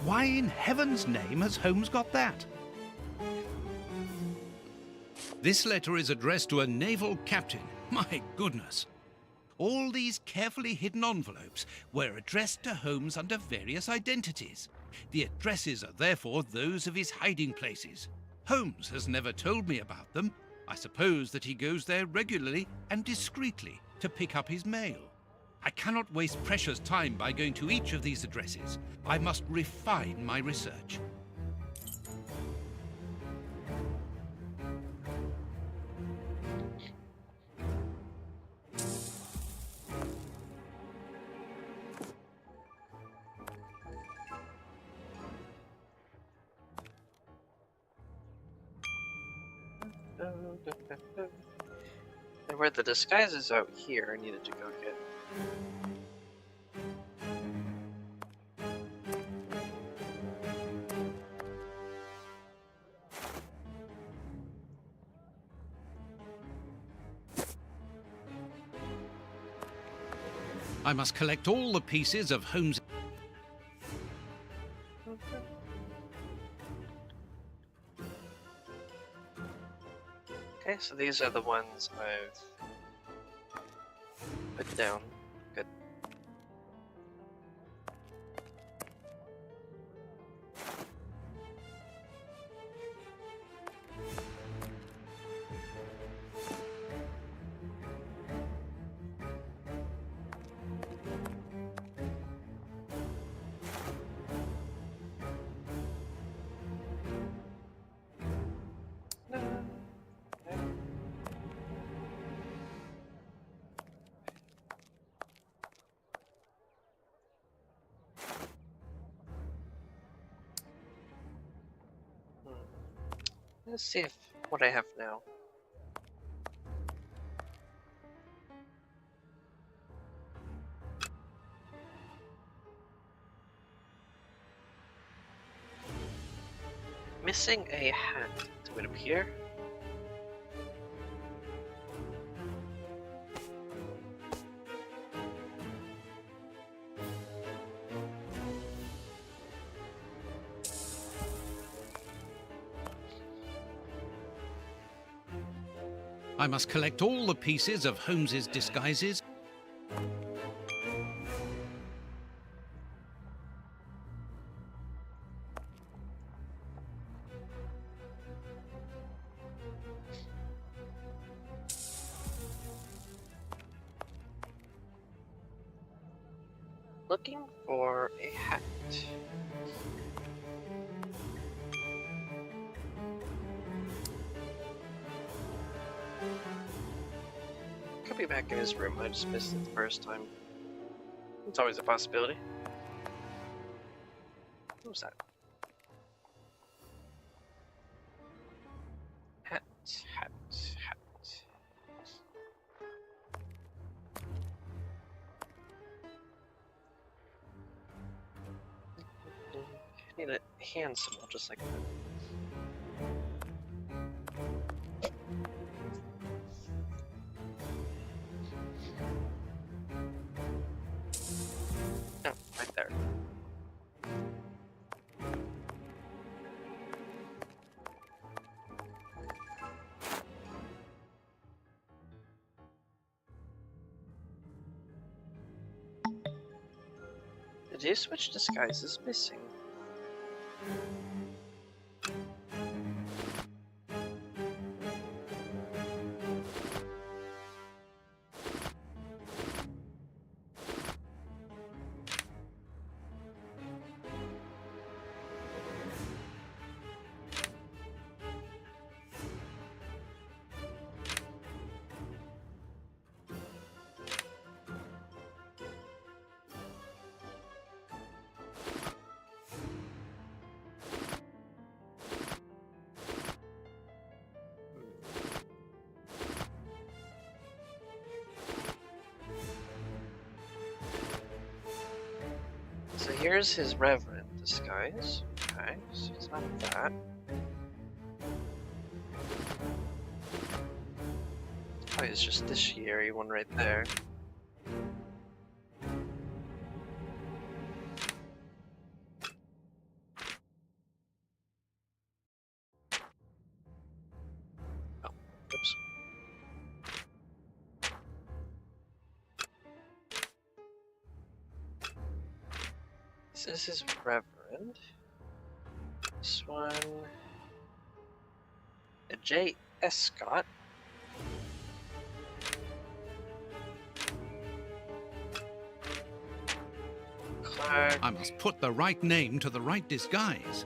Why in heaven's name has Holmes got that? This letter is addressed to a naval captain. My goodness. All these carefully hidden envelopes were addressed to Holmes under various identities. The addresses are therefore those of his hiding places. Holmes has never told me about them. I suppose that he goes there regularly and discreetly to pick up his mail. I cannot waste precious time by going to each of these addresses. I must refine my research. There were the disguises out here I needed to go get. I must collect all the pieces of Holmes. Okay, so these are the ones I've put down. Good. Let's see if what I have now. Missing a hat, it would appear. I must collect all the pieces of Holmes's disguises. Looking for a hat. Could be back in his room. I just missed it the first time. It's always a possibility. What was that? Hat, hat, hat. I need a hand symbol just like that. Oh, right there. The day switch disguise is missing. So here's his reverend disguise. Okay, so it's not that. Oh, it's just this yeary one right there. Oh, oops. This is reverend. This one, a J. Escott. Clark. I must put the right name to the right disguise.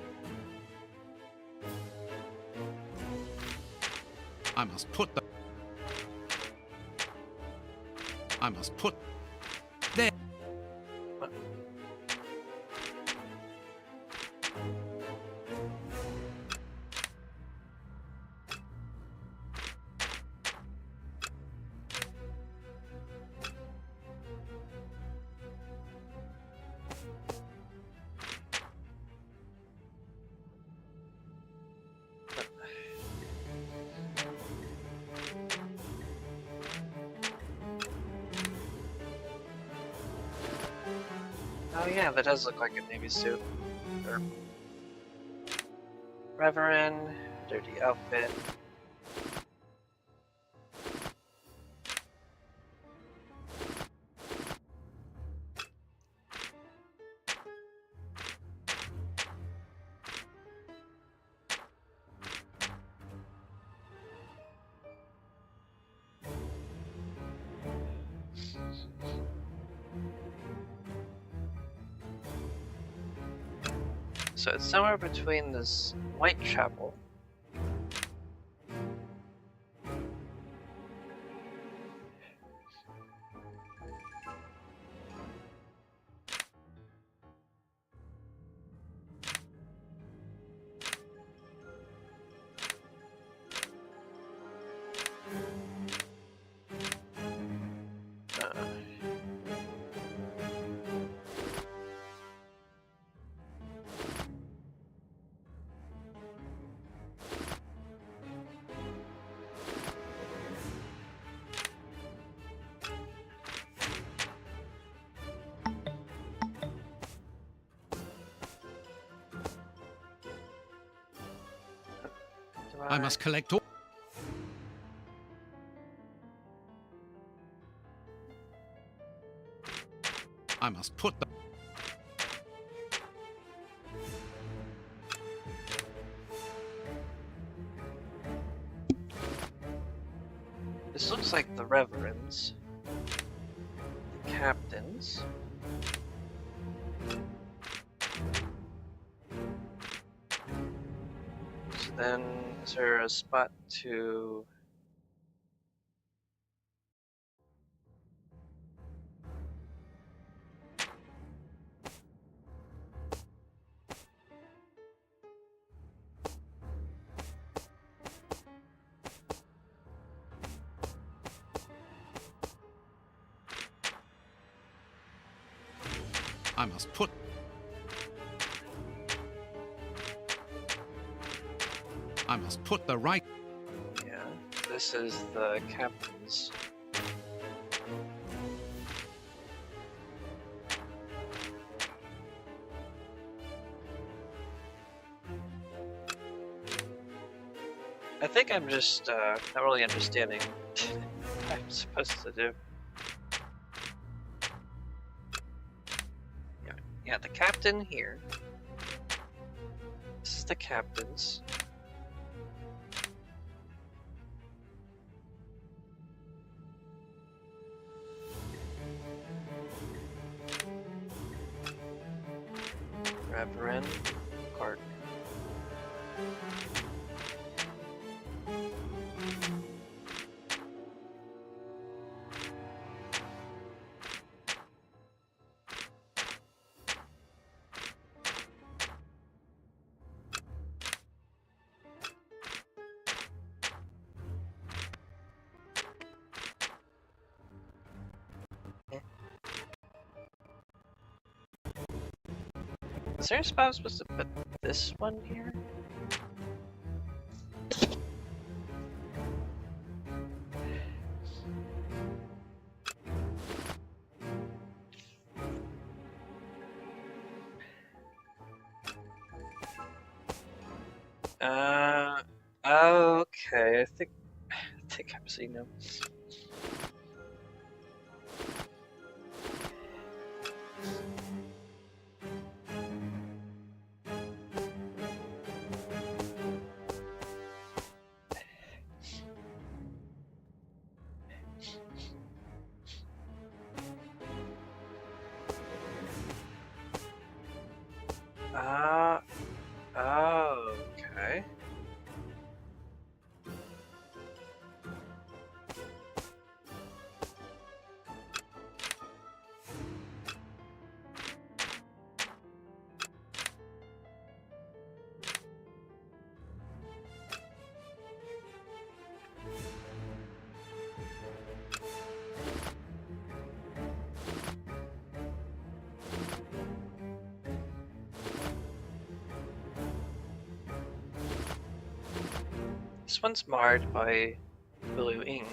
I must put there. Oh yeah, that does look like a navy suit. Or Reverend, dirty outfit. So it's somewhere between this Whitechapel I must collect all... I must put the... This looks like the Reverends, the Captains. So then, is there a spot to... I must put... I must put the right... Yeah, this is the Captains. I think I'm just not really understanding what I'm supposed to do. Yeah, the captain here. This is the captains. Reverend Gardner. Is there a spot I'm supposed to put this one here? Okay, I think I'm seeing them. Okay. This one's marred by blue ink.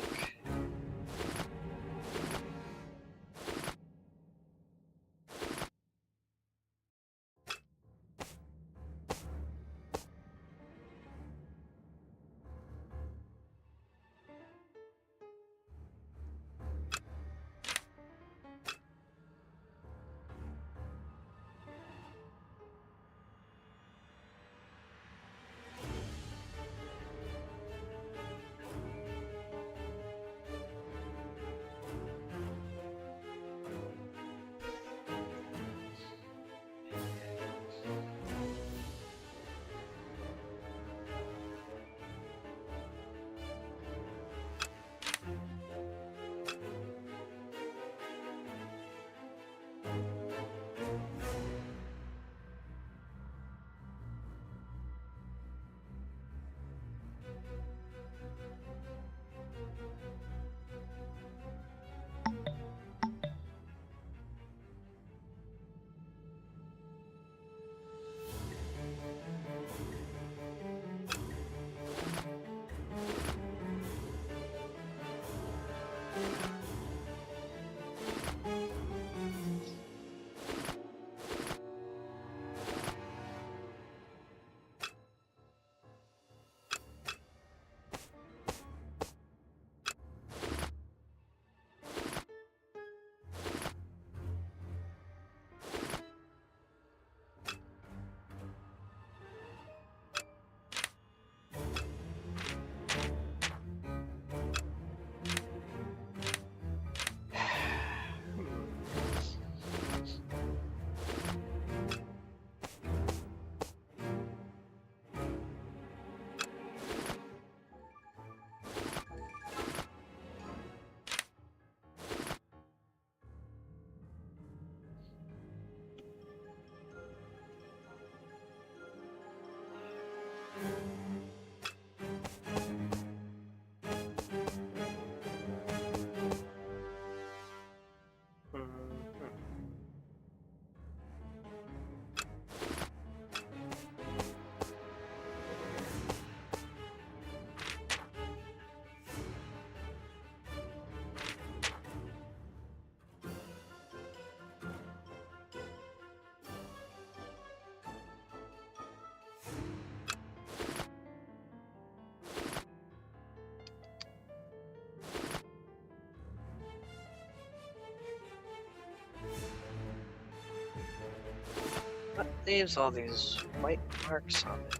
What leaves all these white marks on it?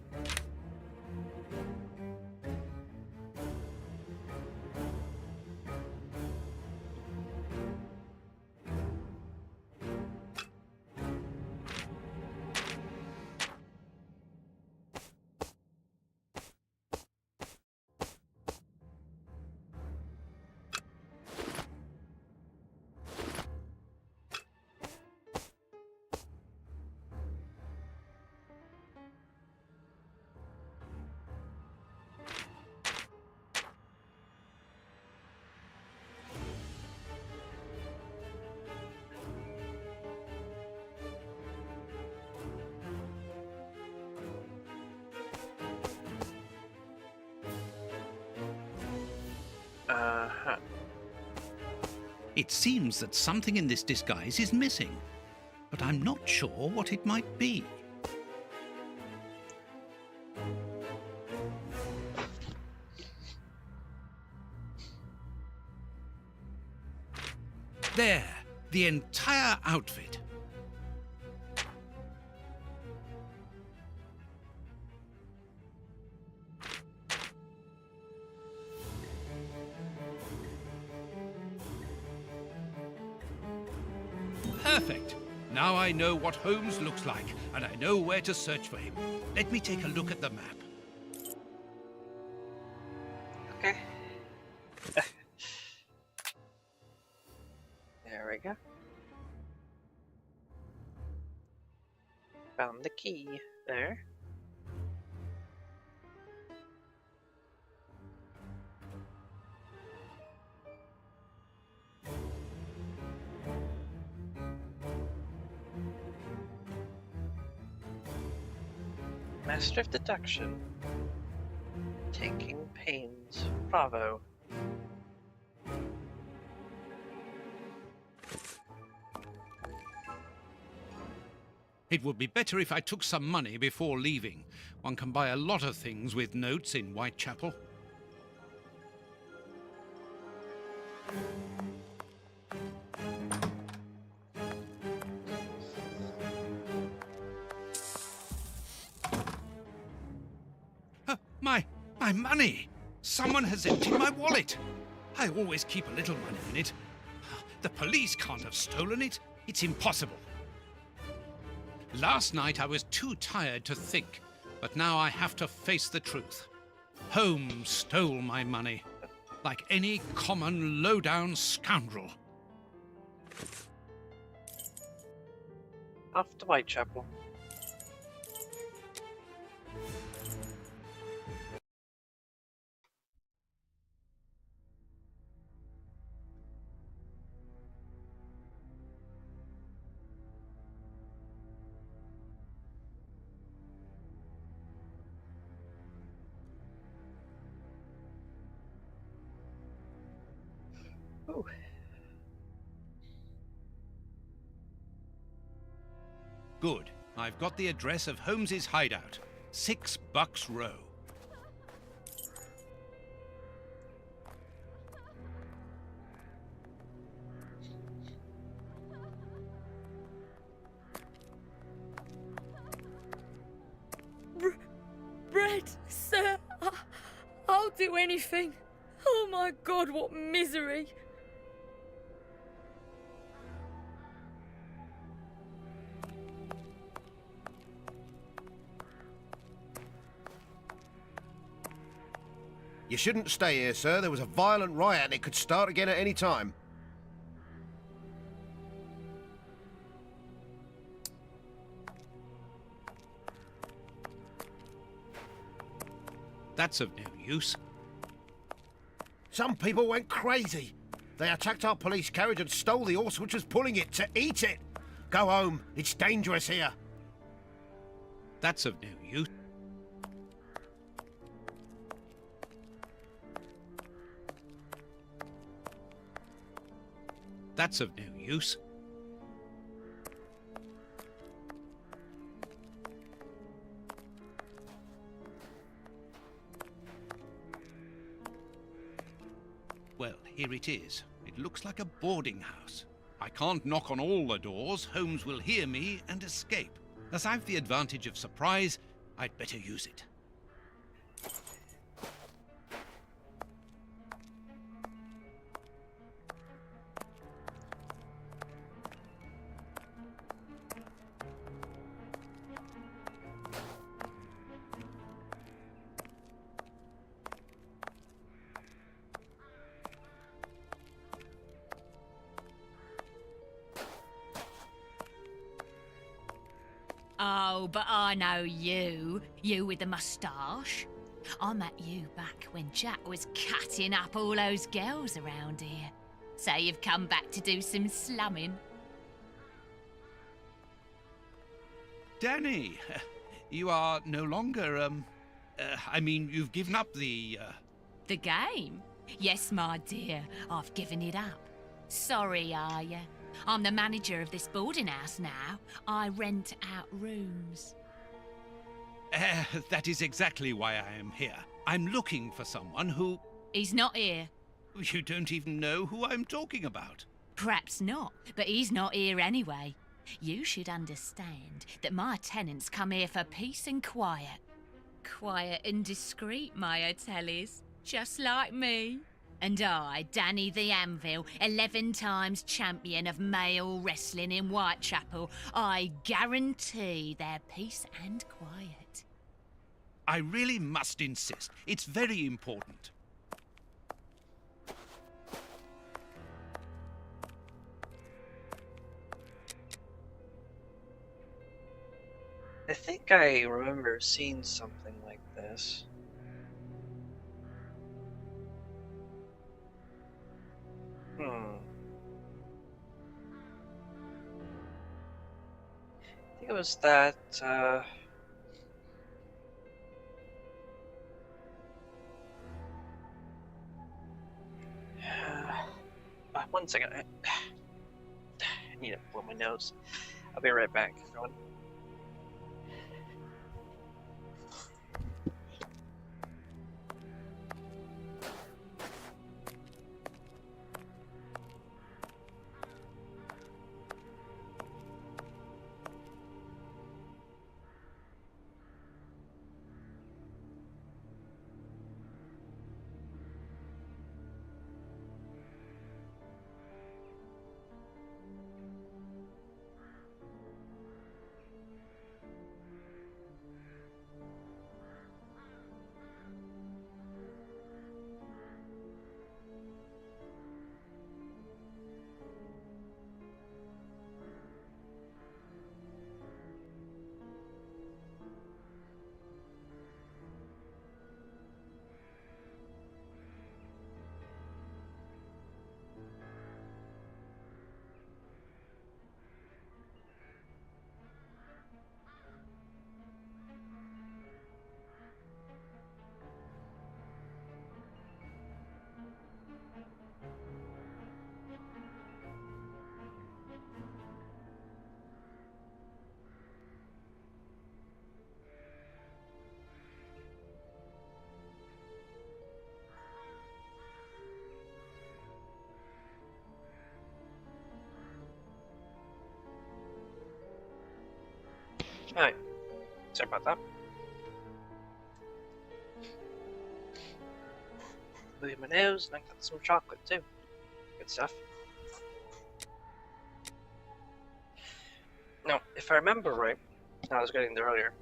Uh-huh. It seems that something in this disguise is missing, but I'm not sure what it might be. There, the entire outfit. Perfect. Now I know what Holmes looks like, and I know where to search for him. Let me take a look at the map. Okay. There we go. Found the key there. Master of Deduction. Taking pains. Bravo. It would be better if I took some money before leaving. One can buy a lot of things with notes in Whitechapel. My money! Someone has emptied my wallet! I always keep a little money in it. The police can't have stolen it. It's impossible. Last night I was too tired to think, but now I have to face the truth. Holmes stole my money, like any common low-down scoundrel. Off to Whitechapel. Ooh. Good. I've got the address of Holmes's hideout. 6 Bucks Row. Bread, sir. I'll do anything. Oh my God, what misery. You shouldn't stay here, sir. There was a violent riot and it could start again at any time. That's of no use. Some people went crazy. They attacked our police carriage and stole the horse which was pulling it to eat it. Go home. It's dangerous here. That's of no use. That's of no use. Well, here it is. It looks like a boarding house. I can't knock on all the doors. Holmes will hear me and escape. As I've the advantage of surprise, I'd better use it. Oh, but I know you. You with the moustache. I met you back when Jack was cutting up all those girls around here. So you've come back to do some slumming. Danny, you are no longer, you've given up the The game? Yes, my dear, I've given it up. Sorry, are you? I'm the manager of this boarding house now. I rent out rooms. That is exactly why I am here. I'm looking for someone who... He's not here. You don't even know who I'm talking about. Perhaps not, but he's not here anyway. You should understand that my tenants come here for peace and quiet. Quiet and discreet, my hotellies, just like me. And I, Danny the Anvil, 11 times champion of male wrestling in Whitechapel, I guarantee their peace and quiet. I really must insist. It's very important. I think I remember seeing something like this. I think it was that, 1 second. I need to blow my nose. I'll be right back, everyone. Alright, sorry about that. Bleed my nose, and I got some chocolate too. Good stuff. Now, if I remember right, I was getting there earlier.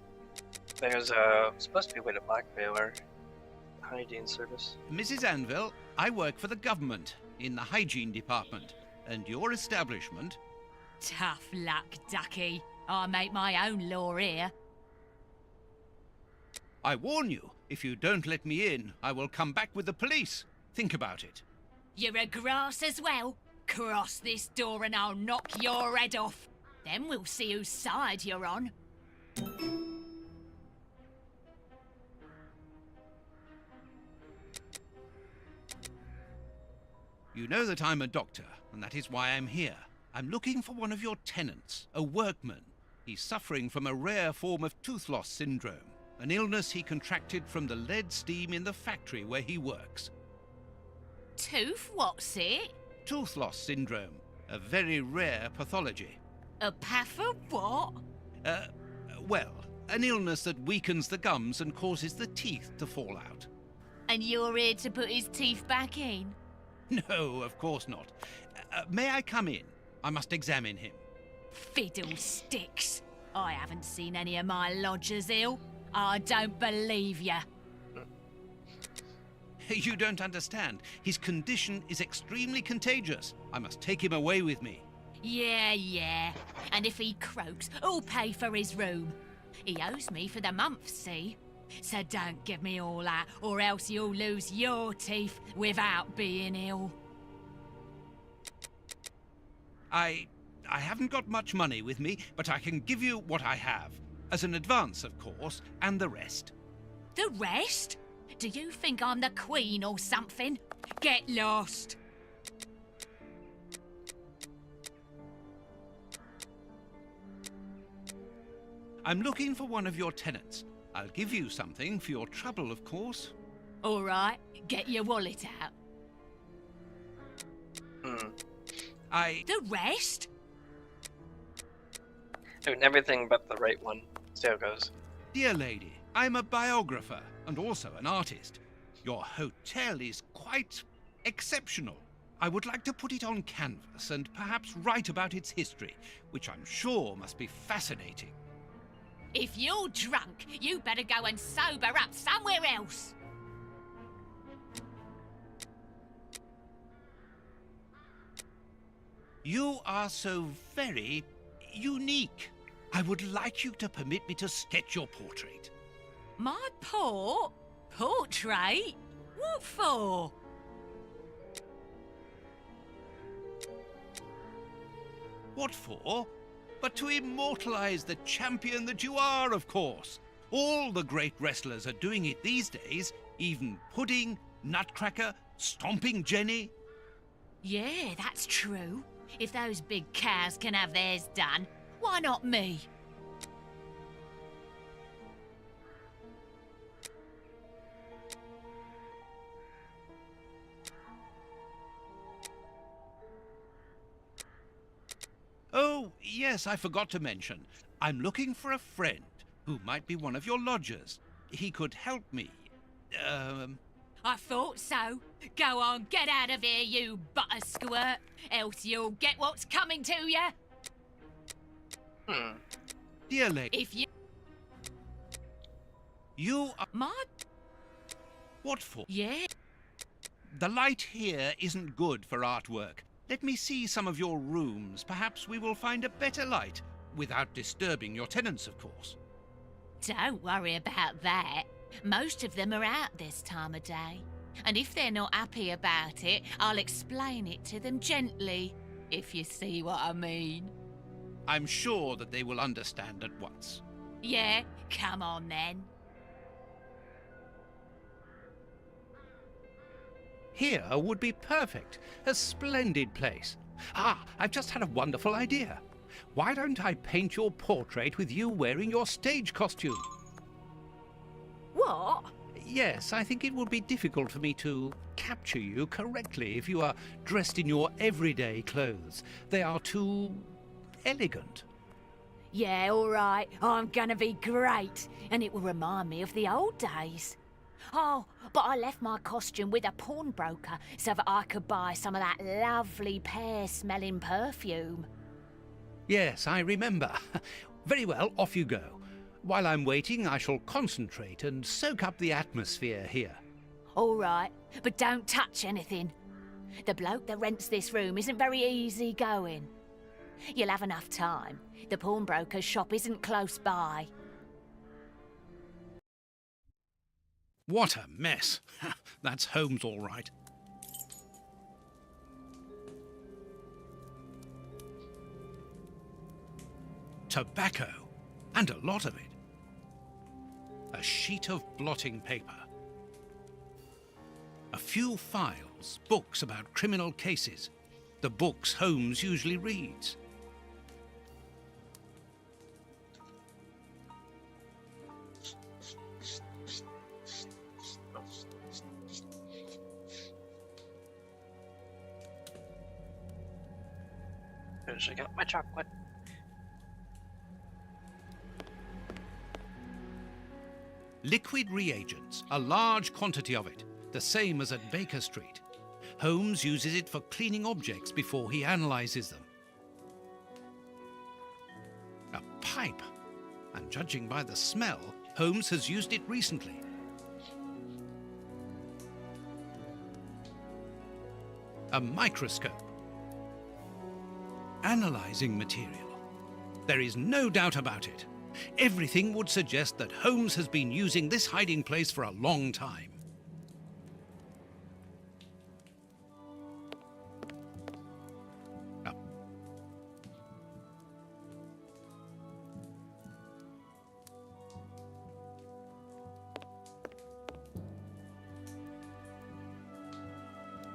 There's supposed to be a way to blackmail our hygiene service. Mrs. Anvil, I work for the government in the hygiene department, and your establishment... Tough luck, ducky. I make my own law here. I warn you, if you don't let me in, I will come back with the police. Think about it. You're a grass as well. Cross this door and I'll knock your head off. Then we'll see whose side you're on. You know that I'm a doctor, and that is why I'm here. I'm looking for one of your tenants, a workman. He's suffering from a rare form of tooth loss syndrome, an illness he contracted from the lead steam in the factory where he works. Tooth, what's it? Tooth loss syndrome, a very rare pathology. A path of what? well, an illness that weakens the gums and causes the teeth to fall out. And you're here to put his teeth back in? No, of course not. May I come in? I must examine him. Fiddlesticks. I haven't seen any of my lodgers ill. I don't believe ya. You don't understand. His condition is extremely contagious. I must take him away with me. Yeah. And if he croaks, who'll pay for his room? He owes me for the month, see? So don't give me all that, or else you'll lose your teeth without being ill. I haven't got much money with me, but I can give you what I have. As an advance, of course, and the rest. The rest? Do you think I'm the Queen or something? Get lost! I'm looking for one of your tenants. I'll give you something for your trouble, of course. All right, get your wallet out. The rest? Doing everything but the right one. See how it goes. Dear lady, I'm a biographer and also an artist. Your hotel is quite exceptional. I would like to put it on canvas and perhaps write about its history, which I'm sure must be fascinating. If you're drunk, you better go and sober up somewhere else. You are so very unique. I would like you to permit me to sketch your portrait. My portrait? What for? What for? But to immortalize the champion that you are, of course. All the great wrestlers are doing it these days, even Pudding, Nutcracker, Stomping Jenny. Yeah, that's true. If those big cows can have theirs done, why not me? Oh, yes, I forgot to mention. I'm looking for a friend who might be one of your lodgers. He could help me. I thought so. Go on, get out of here, you butter squirt, else you'll get what's coming to you. Dear lady, If you... you are... My... What for? Yeah? The light here isn't good for artwork. Let me see some of your rooms. Perhaps we will find a better light, without disturbing your tenants, of course. Don't worry about that. Most of them are out this time of day. And if they're not happy about it, I'll explain it to them gently, if you see what I mean. I'm sure that they will understand at once. Yeah, come on then. Here would be perfect. A splendid place. I've just had a wonderful idea. Why don't I paint your portrait with you wearing your stage costume? What? Yes, I think it would be difficult for me to capture you correctly if you are dressed in your everyday clothes. They are too elegant. Yeah, all right. I'm gonna be great. And it will remind me of the old days. Oh, but I left my costume with a pawnbroker so that I could buy some of that lovely pear-smelling perfume. Yes, I remember. Very well, off you go. While I'm waiting, I shall concentrate and soak up the atmosphere here. All right, but don't touch anything. The bloke that rents this room isn't very easy going. You'll have enough time. The pawnbroker's shop isn't close by. What a mess. That's Holmes all right. Tobacco, and a lot of it. A sheet of blotting paper. A few files, books about criminal cases. The books Holmes usually reads. Check out my chocolate. Liquid reagents, a large quantity of it, the same as at Baker Street. Holmes uses it for cleaning objects before he analyzes them. A pipe, and judging by the smell, Holmes has used it recently. A microscope. Analyzing material. There is no doubt about it. Everything would suggest that Holmes has been using this hiding place for a long time.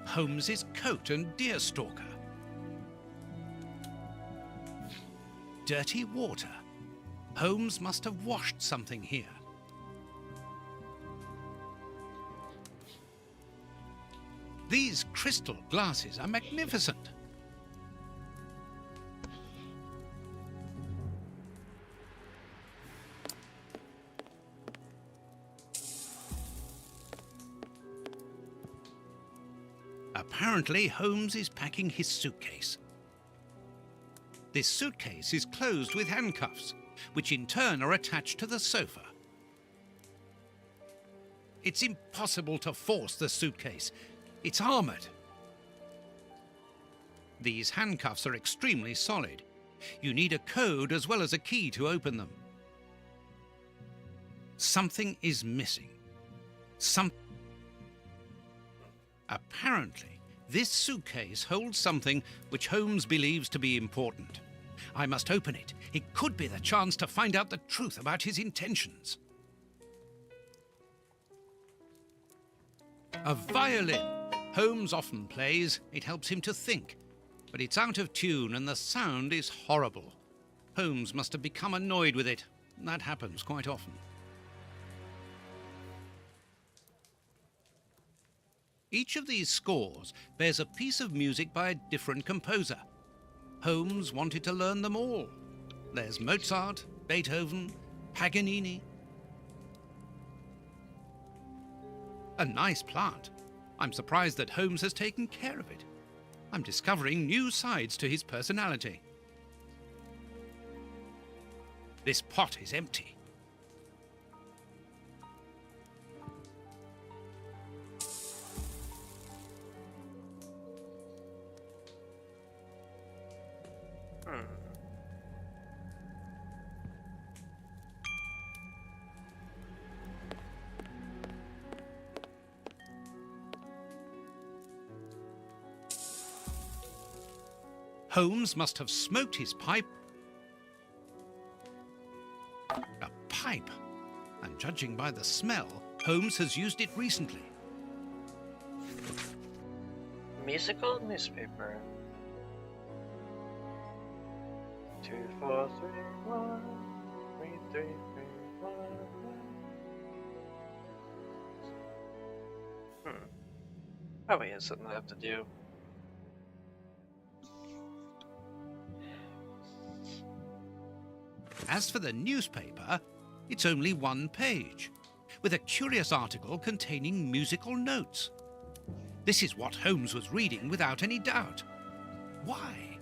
Holmes's coat and deerstalker. Dirty water. Holmes must have washed something here. These crystal glasses are magnificent. Apparently, Holmes is packing his suitcase. This suitcase is closed with handcuffs, which in turn are attached to the sofa. It's impossible to force the suitcase. It's armored. These handcuffs are extremely solid. You need a code as well as a key to open them. Something is missing. Apparently, this suitcase holds something which Holmes believes to be important. I must open it. It could be the chance to find out the truth about his intentions. A violin. Holmes often plays. It helps him to think. But it's out of tune and the sound is horrible. Holmes must have become annoyed with it. That happens quite often. Each of these scores bears a piece of music by a different composer. Holmes wanted to learn them all. There's Mozart, Beethoven, Paganini. A nice plant. I'm surprised that Holmes has taken care of it. I'm discovering new sides to his personality. This pot is empty. Holmes must have smoked his pipe. A pipe. And judging by the smell, Holmes has used it recently. Musical newspaper. 2, 4, 3, 1, 3, 3, 3, 1. Probably has something I have to do. As for the newspaper, it's only one page, with a curious article containing musical notes. This is what Holmes was reading without any doubt. Why?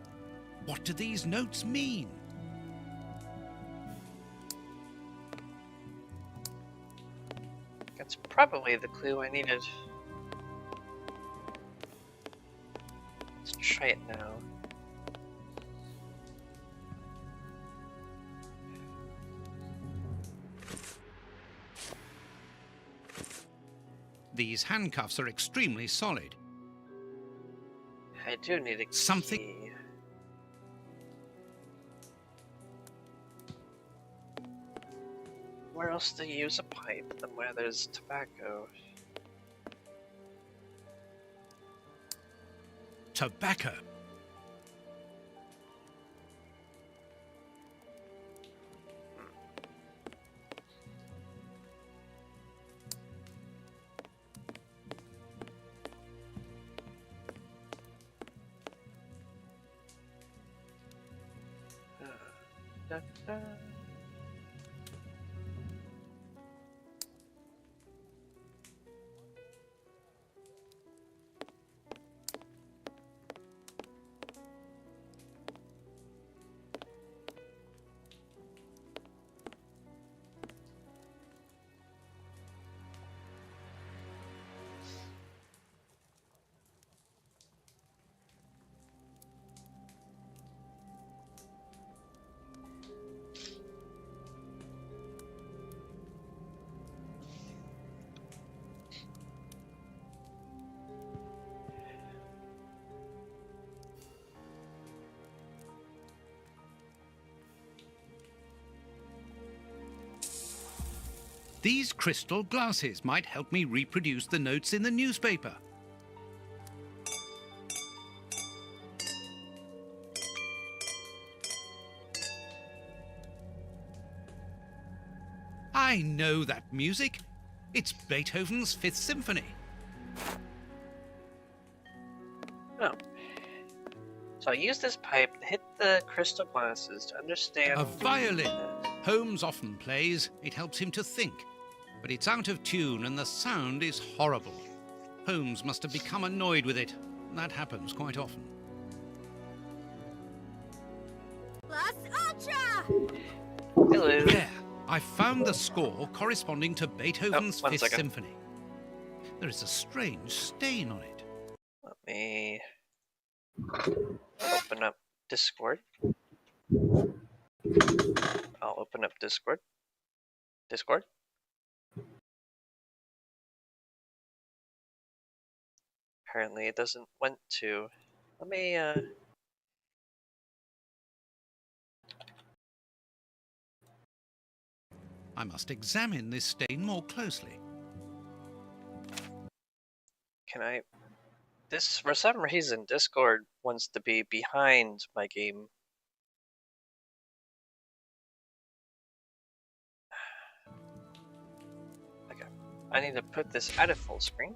What do these notes mean? That's probably the clue I needed. Let's try it now. These handcuffs are extremely solid. I do need a Something. key. Where else do you use a pipe than where there's tobacco? Tobacco. These crystal glasses might help me reproduce the notes in the newspaper. I know that music. It's Beethoven's Fifth Symphony. Oh. So I use this pipe to hit the crystal glasses to understand... A violin. Holmes often plays. It helps him to think. But it's out of tune and the sound is horrible. Holmes must have become annoyed with it. That happens quite often. Plus Ultra! Hello. There. I found the score corresponding to Beethoven's one Fifth second. Symphony. There is a strange stain on it. Let me open up Discord. I'll open up Discord. Discord? Apparently it doesn't want to. Let me I must examine this stain more closely. can I this for some reason Discord wants to be behind my game. Okay. I need to put this at a full screen.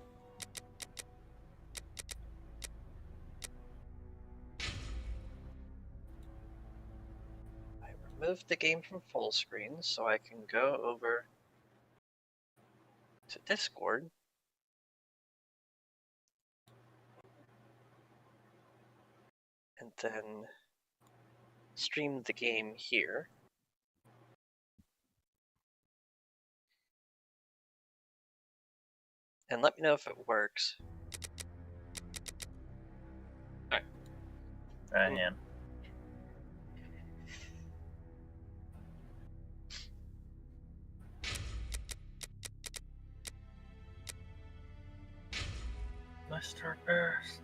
Remove the game from full screen so I can go over to Discord. And then stream the game here. And let me know if it works. Alright. I am. Let's start first.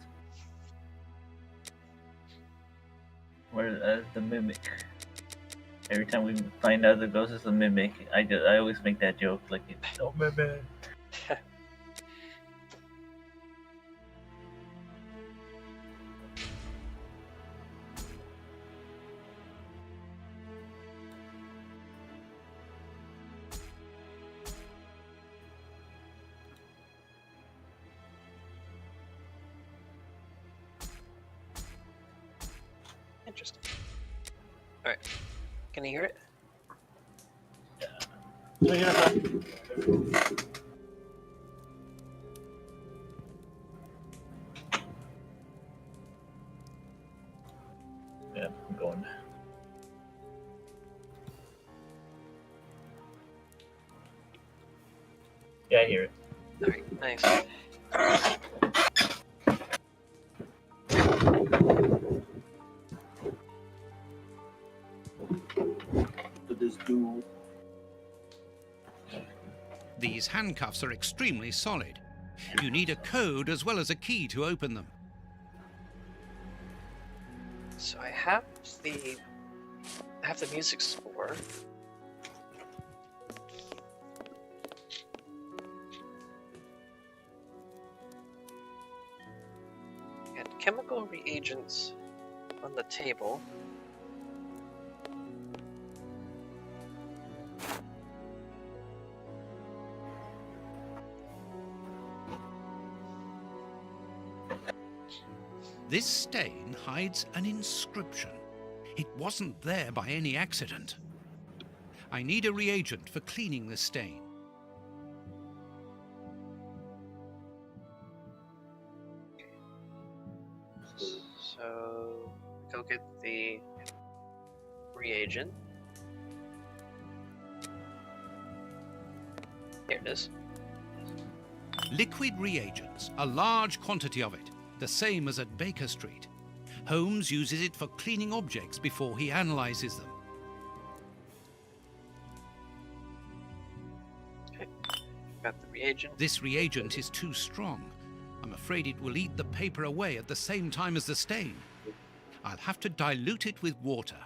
Where the mimic? Every time we find out the ghost is a mimic, I always make that joke like it's no mimic. Interesting. Alright. Can you hear it? Yeah. Yeah, I'm going. Yeah, I hear it. Alright, nice. These handcuffs are extremely solid. You need a code as well as a key to open them. So I have the music score. And chemical reagents on the table. This stain hides an inscription. It wasn't there by any accident. I need a reagent for cleaning the stain. So go get the reagent. Here it is. Liquid reagents, a large quantity of it, the same as at Baker Street. Holmes uses it for cleaning objects before he analyzes them. Okay, got the reagent. This reagent is too strong. I'm afraid it will eat the paper away at the same time as the stain. I'll have to dilute it with water.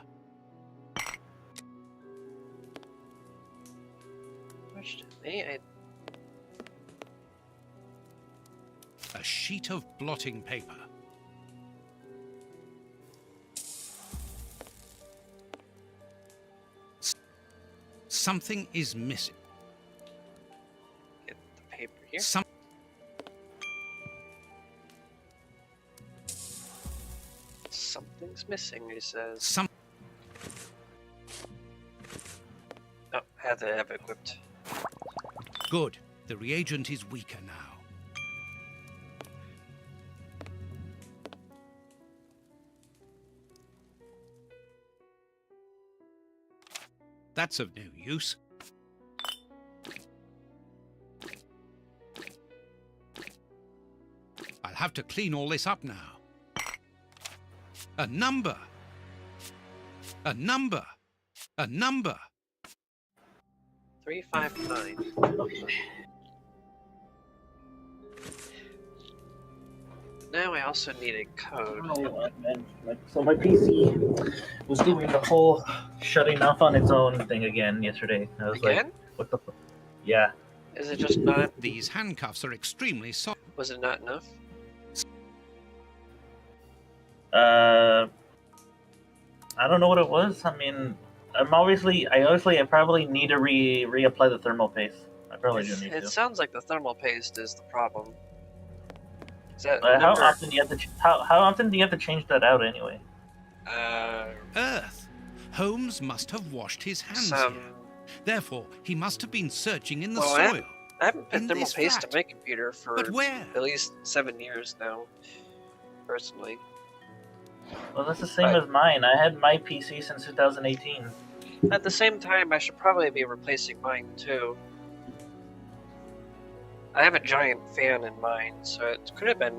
Unfortunately, A sheet of blotting paper. Something is missing. get the paper here. Something's missing, he says. Oh, had to have it equipped. Good. The reagent is weaker now. That's of no use. I'll have to clean all this up now. A number! A number! A number! 359. Okay. Now I also need a code. Oh, man. So my PC was doing the whole shutting off on its own thing again yesterday. I was Again? like, what the fuck? Yeah. Is it just not? These handcuffs are extremely soft. Was it not enough? I don't know what it was. I mean, I probably need to reapply the thermal paste. I probably do need It to. sounds like the thermal paste is the problem. Is that How number- often do you have to how often do you have to change that out anyway? Earth! Holmes must have washed his hands Some. here. Therefore, he must have been searching in the Well, soil. I haven't put In thermal this paste flat. to my computer for But where? at least 7 years now, personally. Well, that's the same as mine. I had my PC since 2018. At the same time, I should probably be replacing mine too. I have a giant fan in mine, so it could have been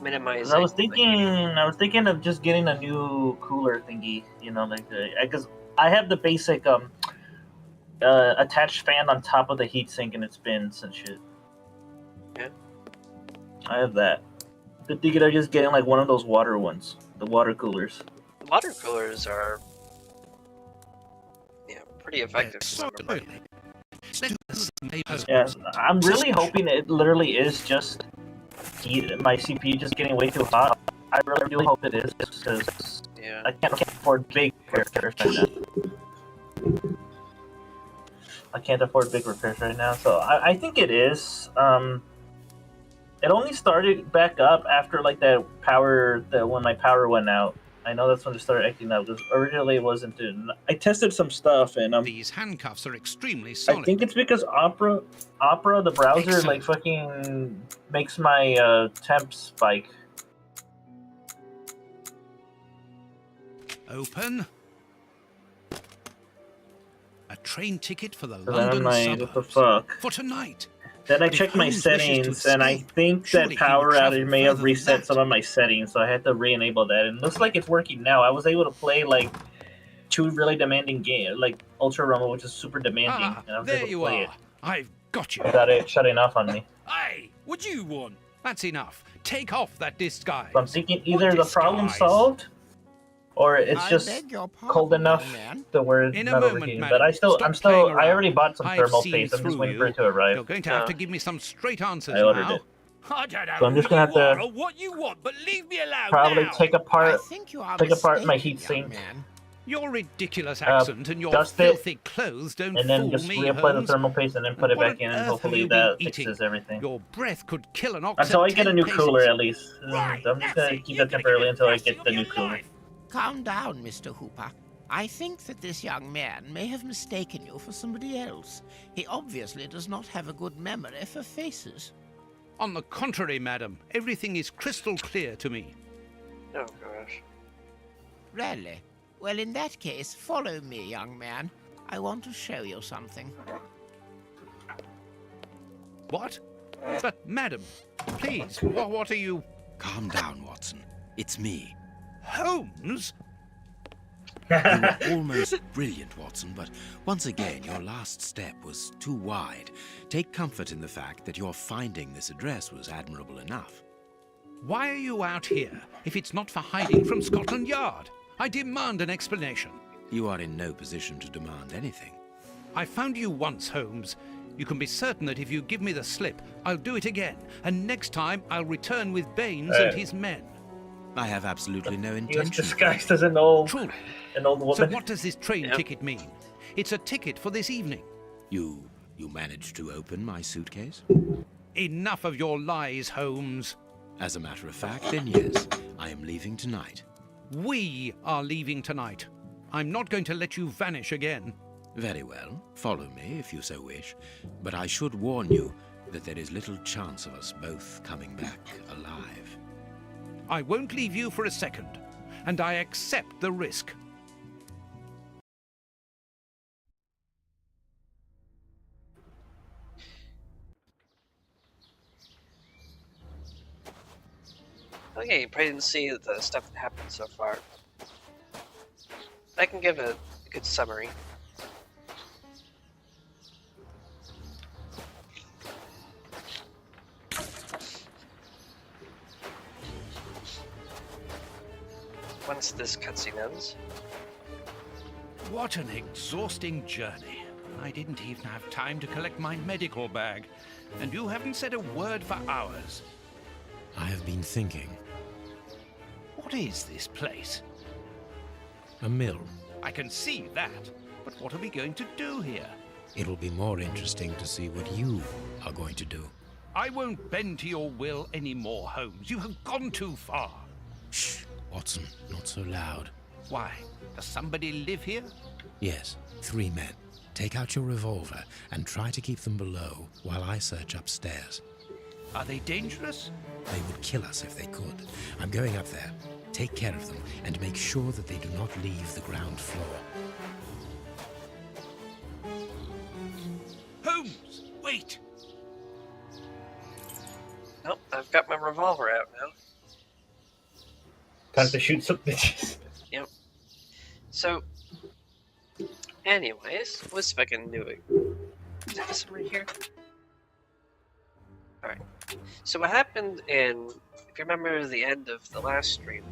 minimizing. I was thinking of just getting a new cooler thingy. You know, like because I have the basic attached fan on top of the heatsink and it spins and shit. Yeah. I have that. I'm thinking of just getting like one of those water ones, the water coolers. The water coolers are, pretty effective. Yeah, I'm really hoping it literally is just my CPU just getting way too hot. I really do hope it is, because I can't afford big repairs right now. I can't afford big repairs right now, so I think it is. It only started back up after like when my power went out. I know that's when it started acting up, because originally it wasn't doing. I tested some stuff and These handcuffs are extremely solid. I think it's because Opera, the browser, Excellent. like fucking makes my temp spike. Open. A train ticket for the So then I'm London like, what the suburbs. fuck? For tonight. Then I But if checked my Holmes wishes to settings, and I escape, think surely that he power would travel outage may have further than reset that. some of my settings, so I had to re-enable that. And it looks like it's working now. I was able to play like 2 really demanding games, like Ultra Rumble, which is super demanding, and I was There able to you play are. I've got you. it without it shutting off on me. Hey, what do you want? That's enough. Take off that disguise. So I'm thinking either the What problem disguise? solved, or it's I just beg your pardon, cold enough young man. to where it's In a not moment, overheating. madam. But I'm Stop still, playing I already around. bought some I've thermal seen paste. I'm just through waiting for you. it to arrive. You're going to have to give me some straight answers I ordered now. it. I don't know So I'm just who gonna you have are to or what you want, but leave me alone probably now. take I apart think you are my mistaken, heatsink, young man. Your ridiculous accent and your dust it, filthy clothes don't and then fool just me, reapply the Holmes. thermal paste, and then put it What back on in, and earth have hopefully you been that eating? fixes everything. Your breath could kill an ox Until at I get a 10 new paces. cooler, at least. Right, I'm just that's gonna it. keep You're that gonna temporarily get until I the get best the of new your cooler. life. Calm down, Mr. Hooper. I think that this young man may have mistaken you for somebody else. He obviously does not have a good memory for faces. On the contrary, madam, everything is crystal clear to me. Oh gosh. Really? Well, in that case, follow me, young man. I want to show you something. What? But, madam, please, what are you... Calm down, Watson. It's me. Holmes? You were almost brilliant, Watson, but once again, your last step was too wide. Take comfort in the fact that your finding this address was admirable enough. Why are you out here if it's not for hiding from Scotland Yard? I demand an explanation. You are in no position to demand anything. I found you once, Holmes. You can be certain that if you give me the slip, I'll do it again. And next time, I'll return with Baines and his men. I have absolutely no He was intention. disguised as an old woman. So what does this train ticket mean? It's a ticket for this evening. You managed to open my suitcase? Enough of your lies, Holmes. As a matter of fact, then yes, I am leaving tonight. We are leaving tonight. I'm not going to let you vanish again. Very well, follow me if you so wish, but I should warn you that there is little chance of us both coming back alive. I won't leave you for a second, and I accept the risk. Okay, you probably didn't see the stuff that happened so far. I can give a good summary. Once this cutscene ends. What an exhausting journey. I didn't even have time to collect my medical bag, and you haven't said a word for hours. I have been thinking. What is this place? A mill. I can see that, but what are we going to do here? It'll be more interesting to see what you are going to do. I won't bend to your will anymore, Holmes. You have gone too far. Shh, Watson, not so loud. Why? Does somebody live here? Yes, 3 men. Take out your revolver and try to keep them below while I search upstairs. Are they dangerous? They would kill us if they could. I'm going up there. Take care of them and make sure that they do not leave the ground floor. Holmes, wait! Nope, I've got my revolver out now. Time to shoot some bitches. Yep. So, anyways, let's see if I can do it. Is that somewhere here? Alright. So what happened if you remember the end of the last stream,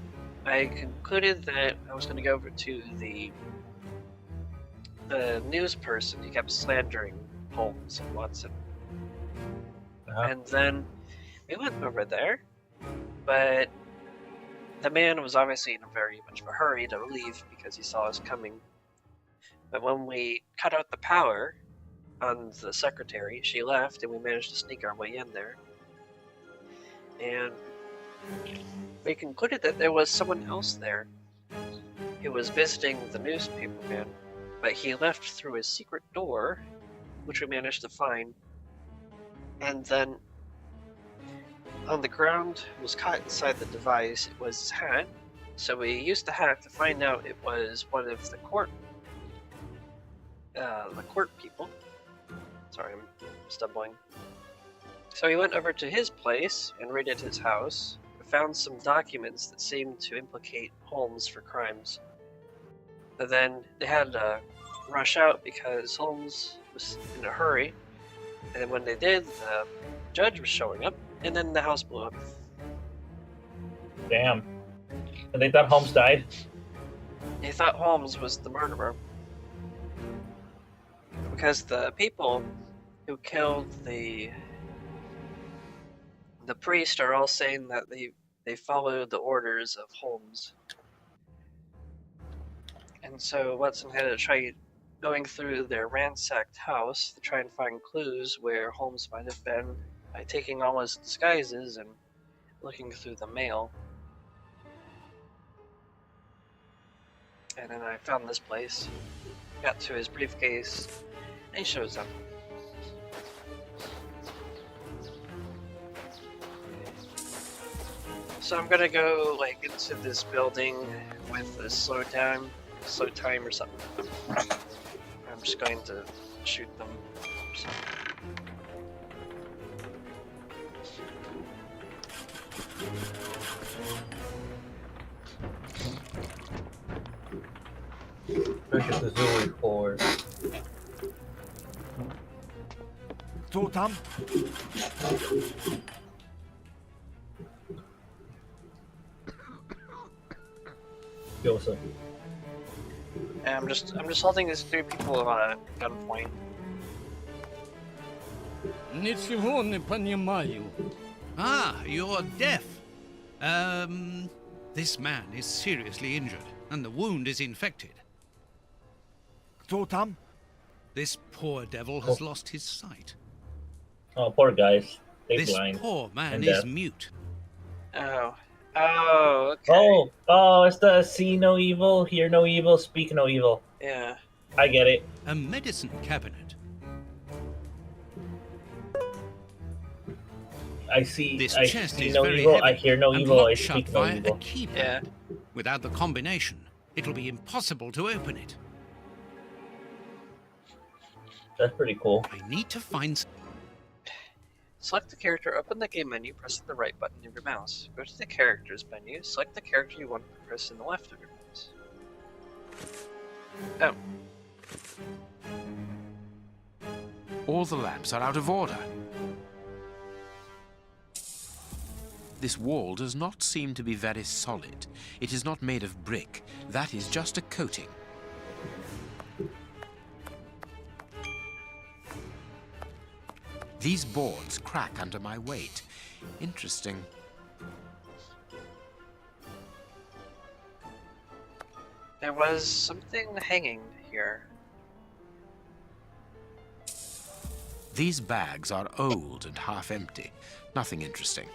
I concluded that I was going to go over to the news person who kept slandering Holmes and Watson. And then we went over there, but the man was obviously in a very much of a hurry to leave because he saw us coming. But when we cut out the power on the secretary, she left and we managed to sneak our way in there. And we concluded that there was someone else there who was visiting the newspaper man, but he left through a secret door, which we managed to find. And then on the ground was caught inside the device. It was his hat, so we used the hat to find out it was one of the court people. Sorry, I'm stumbling. So we went over to his place and raided his house. We found some documents that seemed to implicate Holmes for crimes. But then they had to rush out because Holmes was in a hurry. And when they did, the judge was showing up, and then the house blew up. Damn. And they thought Holmes died? They thought Holmes was the murderer. Because the people who killed the priest are all saying that they followed the orders of Holmes. And so Watson had to try going through their ransacked house to try and find clues where Holmes might have been by taking all his disguises and looking through the mail. And then I found this place, got to his briefcase, and he shows up. So I'm gonna go like into this building with a slow time or something. I'm just going to shoot them. Look at the zoo report. Totam? Joseph. And I'm just holding these 3 people at gunpoint. Ничего не понимаю. Ah, you're deaf. This man is seriously injured, and the wound is infected. Кто там? This poor devil has lost his sight. Oh, poor guys. They This blind. poor man and is deaf. mute. Oh. Oh, okay. Oh, it's the see no evil, hear no evil, speak no evil. Yeah. I get it. A medicine cabinet. I see. This I chest see is no very evil. heavy I hear no and evil. I locked shut speak no via evil. a keypad. Yeah. Without the combination, it'll be impossible to open it. That's pretty cool. I need to find. Select the character, open the game menu, press the right button of your mouse. Go to the characters menu, select the character you want to press in the left of your mouse. Oh. All the lamps are out of order. This wall does not seem to be very solid. It is not made of brick. That is just a coating. These boards crack under my weight. Interesting. There was something hanging here. These bags are old and half empty. Nothing interesting.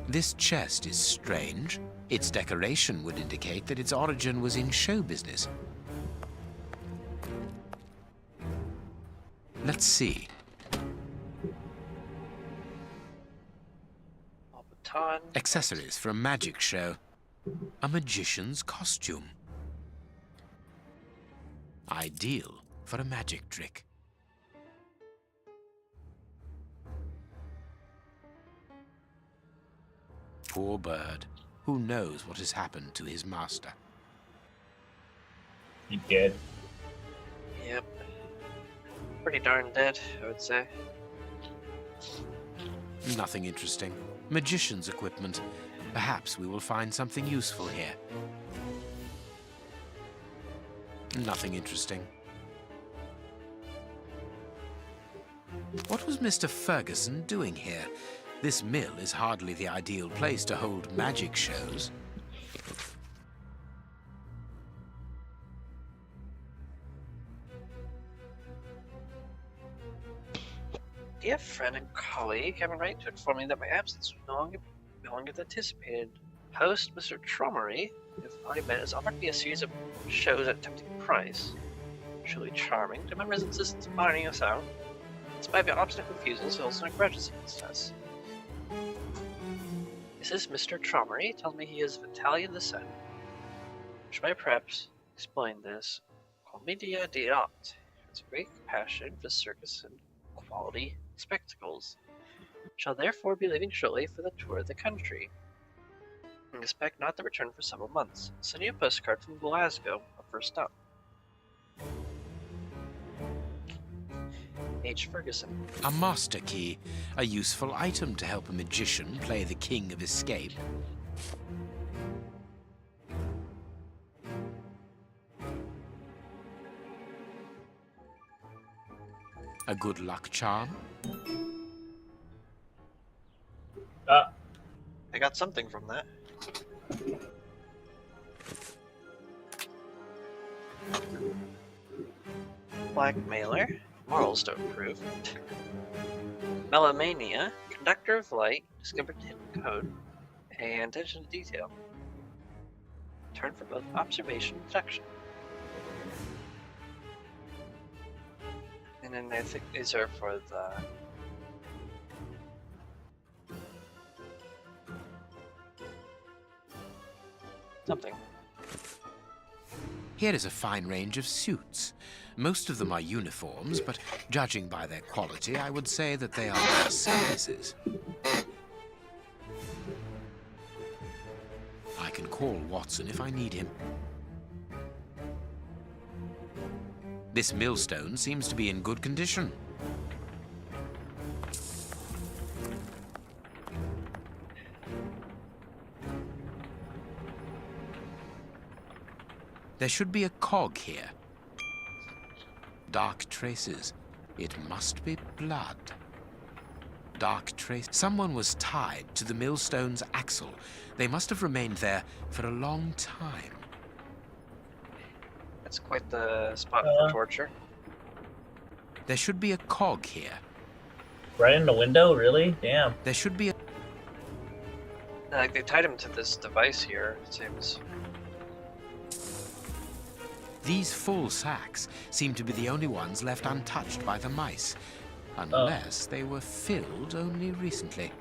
This chest is strange. Its decoration would indicate that its origin was in show business. Let's see. Baton. Accessories for a magic show. A magician's costume. Ideal for a magic trick. Poor bird. Who knows what has happened to his master? You dead? Yep. Pretty darn dead, I would say. Nothing interesting. Magician's equipment. Perhaps we will find something useful here. Nothing interesting. What was Mr. Ferguson doing here? This mill is hardly the ideal place to hold magic shows. Dear friend and colleague, I'm writing to inform you that my absence was no longer than anticipated. Host Mr. Trommery, who finally met, has offered me a series of shows at tempting price. Truly charming. The members insist on ironing us out. Despite my obstinate refusals, he also grudges against us. This is Mr. Trommery. He tells me he is of Italian descent. Should I perhaps explain this? Commedia dell'arte. He has a great passion for circus and quality spectacles. Shall therefore be leaving shortly for the tour of the country. And expect not to return for several months. Send you a postcard from Glasgow, our first stop. H. Ferguson. A master key, a useful item to help a magician play the king of escape. A good luck charm. I got something from that. Blackmailer. Morals don't prove. Melomania. Conductor of light. Discovered hidden code. And attention to detail. Turn for both observation and deduction. And then I think these are for the... something. Here is a fine range of suits. Most of them are uniforms, but judging by their quality, I would say that they are services. I can call Watson if I need him. This millstone seems to be in good condition. There should be a cog here. Dark traces. It must be blood. Dark trace. Someone was tied to the millstone's axle. They must have remained there for a long time. That's quite the spot for torture. There should be a cog here. Right in the window? Really? Damn. There should be a... Like, they tied him to this device here, it seems. These full sacks seem to be the only ones left untouched by the mice, unless they were filled only recently.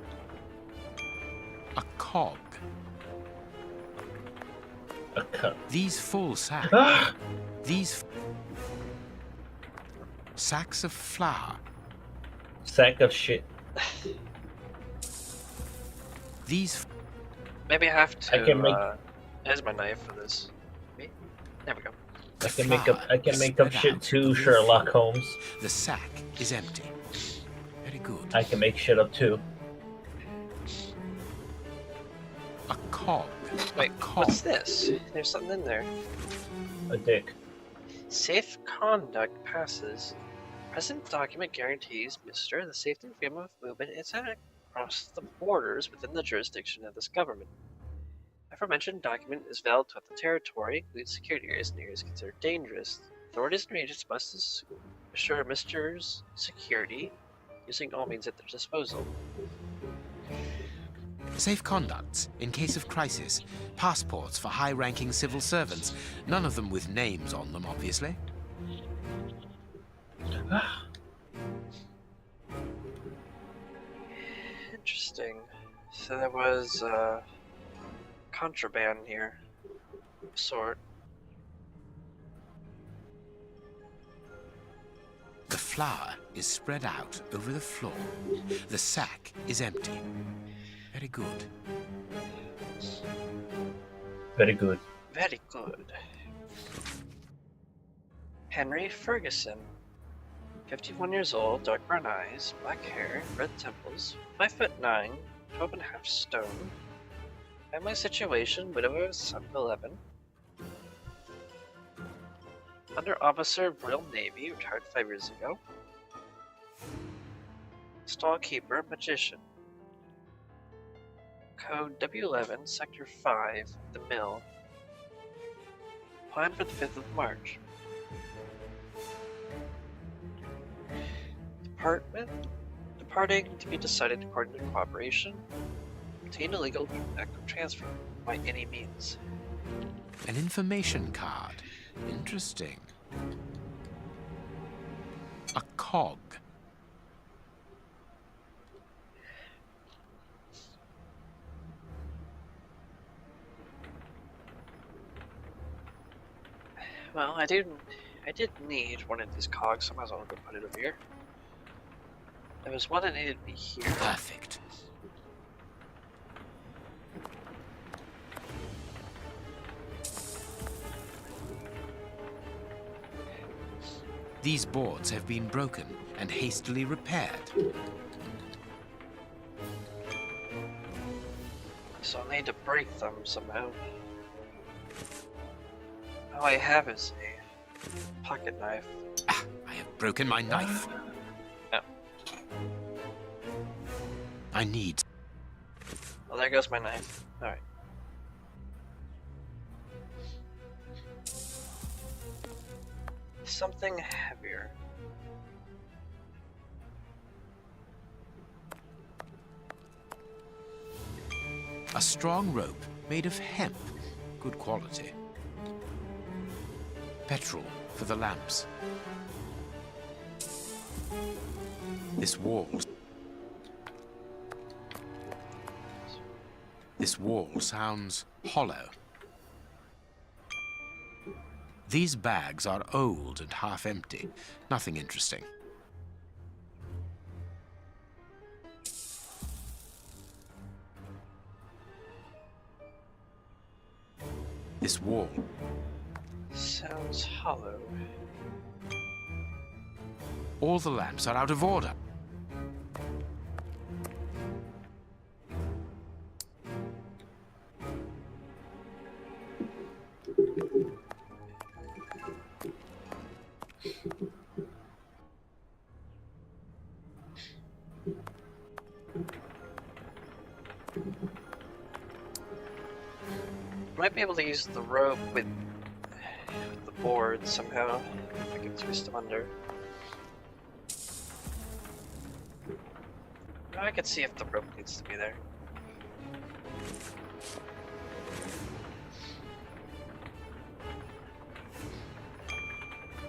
A cog. These full sacks. These sacks of flour. Sack of shit. These. Maybe I have to. I can make. There's my knife for this. There we go. I can make up shit too, Sherlock Holmes. The sack is empty. Very good. I can make shit up too. A cog. Wait, what's this? There's something in there. A dick. Safe conduct passes. Present document guarantees Mr. the safety and freedom of movement across the borders within the jurisdiction of this government. Aforementioned document is valid throughout the territory, includes security areas and areas considered dangerous. Authorities and agents must assure Mr.'s security using all means at their disposal. Safe conducts in case of crisis. Passports for high-ranking civil servants. None of them with names on them, obviously. Interesting. So there was contraband here, of sort. The flour is spread out over the floor. The sack is empty. Very good. Very good. Very good. Henry Ferguson. 51 years old, dark brown eyes, black hair, red temples, 5'9", 12.5 stone. Family situation, widower, son of 11. Under officer, Royal Navy, retired 5 years ago. Stall keeper, magician. Code W11, Sector 5, the mill. Plan for the 5th of March. Departing to be decided according to cooperation. Obtain a legal active transfer by any means. An information card. Interesting. A cog. Well, I did need one of these cogs, so I might as well go put it over here. There was one that needed to be here. Perfect. These boards have been broken and hastily repaired. So I'll need to break them somehow. All I have is a pocket knife. Ah, I have broken my knife. Oh. I need... Well, there goes my knife. Alright. Something heavier. A strong rope made of hemp. Good quality. Petrol for the lamps. This wall sounds hollow. These bags are old and half empty. Nothing interesting. This wall sounds hollow. All the lamps are out of order. might be able to use the rope with the board somehow. If I can twist them under. I could see if the rope needs to be there.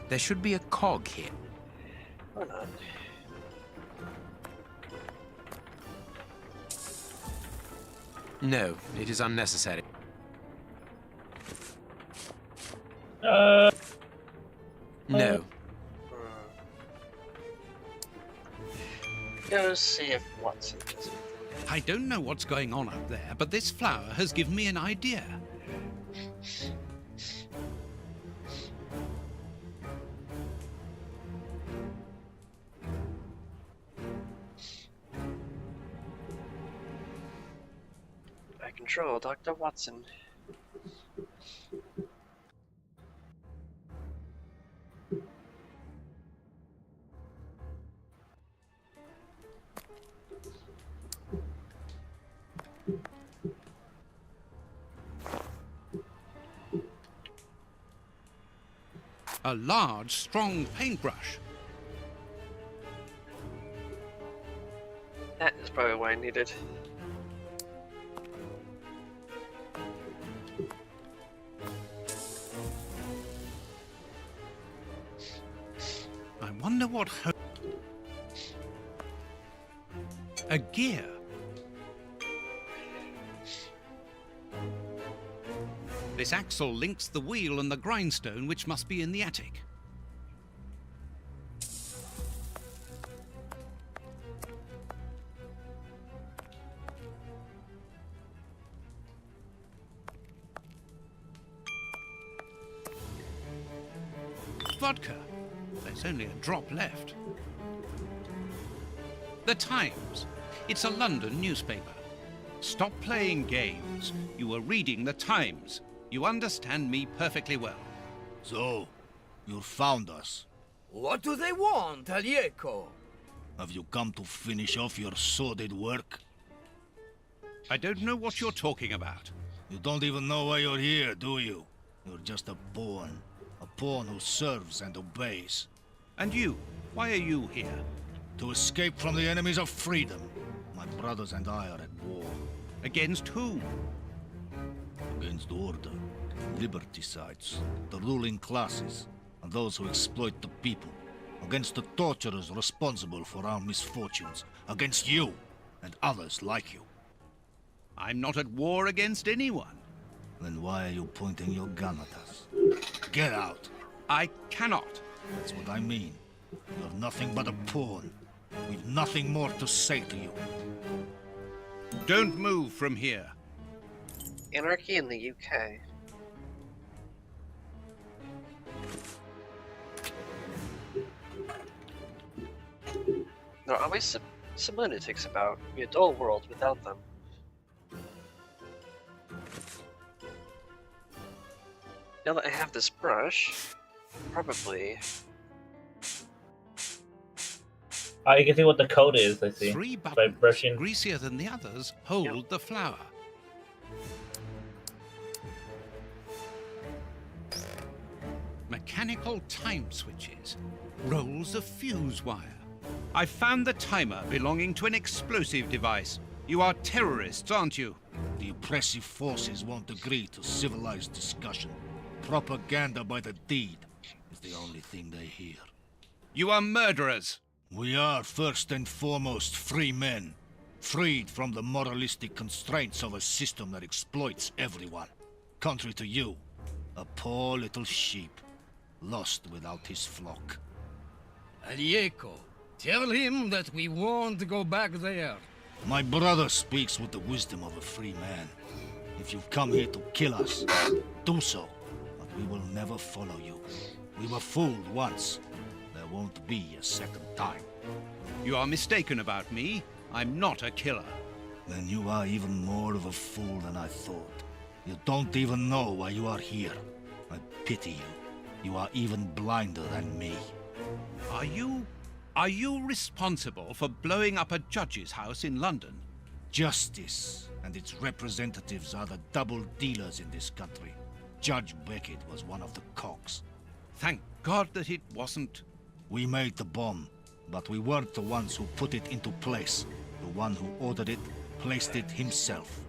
There should be a cog here. Or not. No, it is unnecessary. No. Go see if Watson does it. I don't know what's going on up there, but this flower has given me an idea. By control, Dr. Watson. A large, strong paintbrush. That is probably what I needed. I wonder what a gear. This axle links the wheel and the grindstone, which must be in the attic. Vodka. There's only a drop left. The Times. It's a London newspaper. Stop playing games. You are reading the Times. You understand me perfectly well. So, you found us. What do they want, Alieco? Have you come to finish off your sordid work? I don't know what you're talking about. You don't even know why you're here, do you? You're just a pawn. A pawn who serves and obeys. And you? Why are you here? To escape from the enemies of freedom. My brothers and I are at war. Against whom? Against order, liberticides, the ruling classes, and those who exploit the people. Against the torturers responsible for our misfortunes. Against you and others like you. I'm not at war against anyone. Then why are you pointing your gun at us? Get out! I cannot. That's what I mean. You're nothing but a pawn. We've nothing more to say to you. Don't move from here. Anarchy in the UK. There are always some lunatics about. It'd be a dull world without them. Now that I have this brush, probably... You can see what the code is, I see. 3 By buttons, brushing. greasier than the others, hold the flower. Mechanical time switches, rolls of fuse wire. I found the timer belonging to an explosive device. You are terrorists, aren't you? The oppressive forces won't agree to civilized discussion. Propaganda by the deed is the only thing they hear. You are murderers. We are first and foremost free men, freed from the moralistic constraints of a system that exploits everyone. Contrary to you, a poor little sheep, lost without his flock. Alieco, tell him that we won't go back there. My brother speaks with the wisdom of a free man. If you've come here to kill us, do so, but we will never follow you. We were fooled once. There won't be a second time. You are mistaken about me. I'm not a killer. Then you are even more of a fool than I thought. You don't even know why you are here. I pity you. You are even blinder than me. Are you responsible for blowing up a judge's house in London? Justice and its representatives are the double dealers in this country. Judge Beckett was one of the cogs. Thank God that it wasn't. We made the bomb, but we weren't the ones who put it into place. The one who ordered it placed it himself.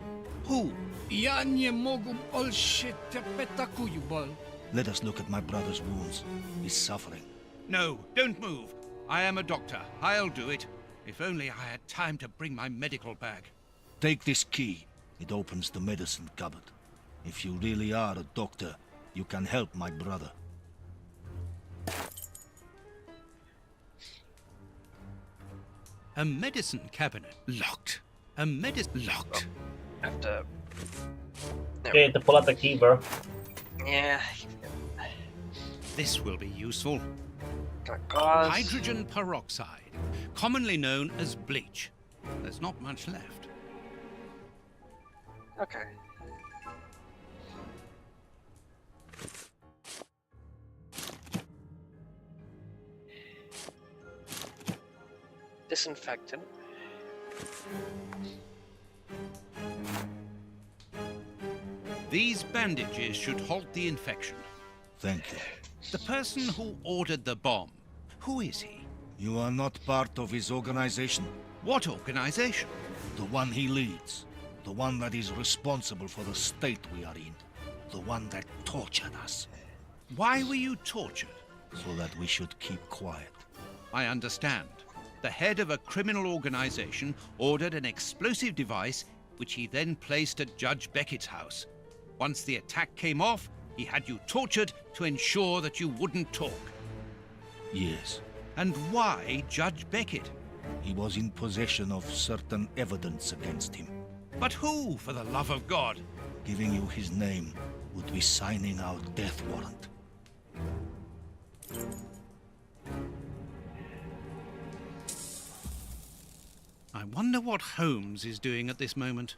Who? Ja nie mogę bolsze te takuju bol. Let us look at my brother's wounds. He's suffering. No, don't move. I am a doctor. I'll do it. If only I had time to bring my medical bag. Take this key. It opens the medicine cupboard. If you really are a doctor, you can help my brother. A medicine cabinet. Locked. A medicine locked. I have to... Okay, to pull out the key, bro. Yeah. This will be useful. Got gauze. Hydrogen peroxide, commonly known as bleach. There's not much left. Okay. Disinfectant. These bandages should halt the infection. Thank you. The person who ordered the bomb, who is he? You are not part of his organization. What organization? The one he leads. The one that is responsible for the state we are in. The one that tortured us. Why were you tortured? So that we should keep quiet. I understand. The head of a criminal organization ordered an explosive device which he then placed at Judge Beckett's house. Once the attack came off, he had you tortured to ensure that you wouldn't talk. Yes. And why Judge Beckett? He was in possession of certain evidence against him. But who, for the love of God? Giving you his name would be signing our death warrant. I wonder what Holmes is doing at this moment.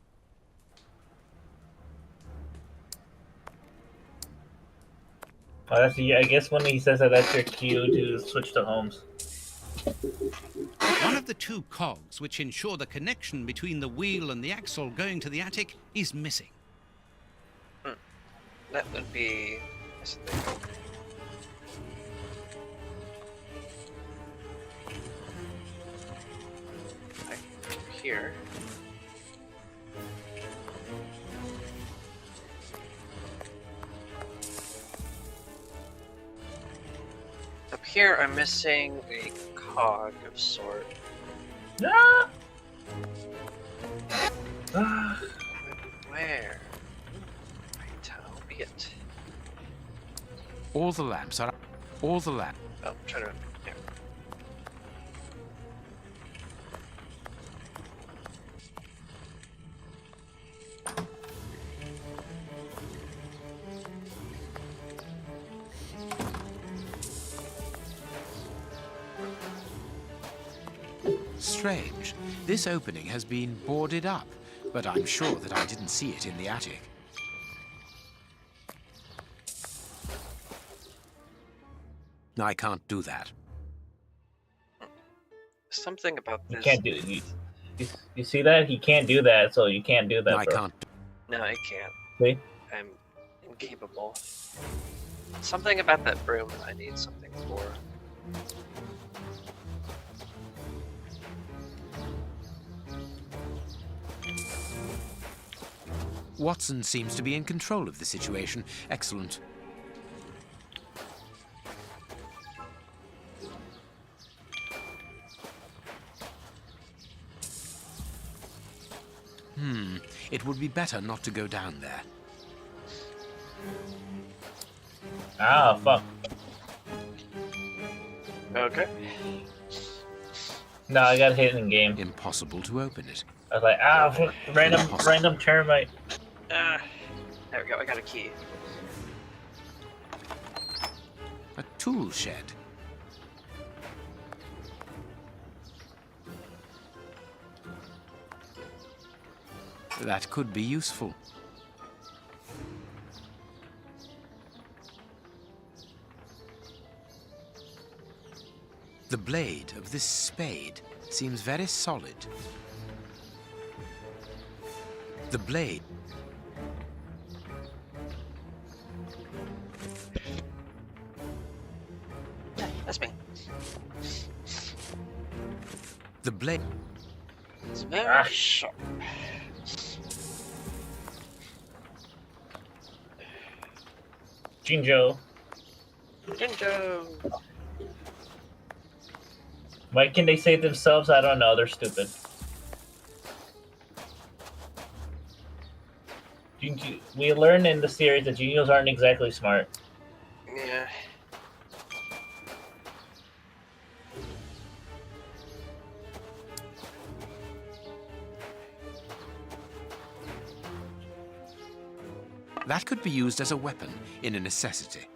I guess when he says that, that's your cue to switch to Holmes. One of the two cogs which ensure the connection between the wheel and the axle going to the attic is missing. That would be... here. Up here, I'm missing a cog of sort. Ah! Where? Right, I'll be it. All the lamps are... All the lamps... Oh, try to... There. Strange. This opening has been boarded up, but I'm sure that I didn't see it in the attic. I can't do that. Something about this... You can't do it. You see that? He can't do that, so you can't do that, I can't. No, I can't. See? I'm incapable. Something about that broom I need something for. Watson seems to be in control of the situation. Excellent. It would be better not to go down there. Ah, fuck. Okay. No, I got hit in game. Impossible to open it. I was like, random termite. There we go, I got a key. A tool shed. That could be useful. The blade of this spade seems very solid. The blade. That's me. The blade. It's very sharp. Jinjo. Jinjo. Why can they save themselves? I don't know. They're stupid. We learned in the series that Jinjos aren't exactly smart. Yeah. That could be used as a weapon in a necessity.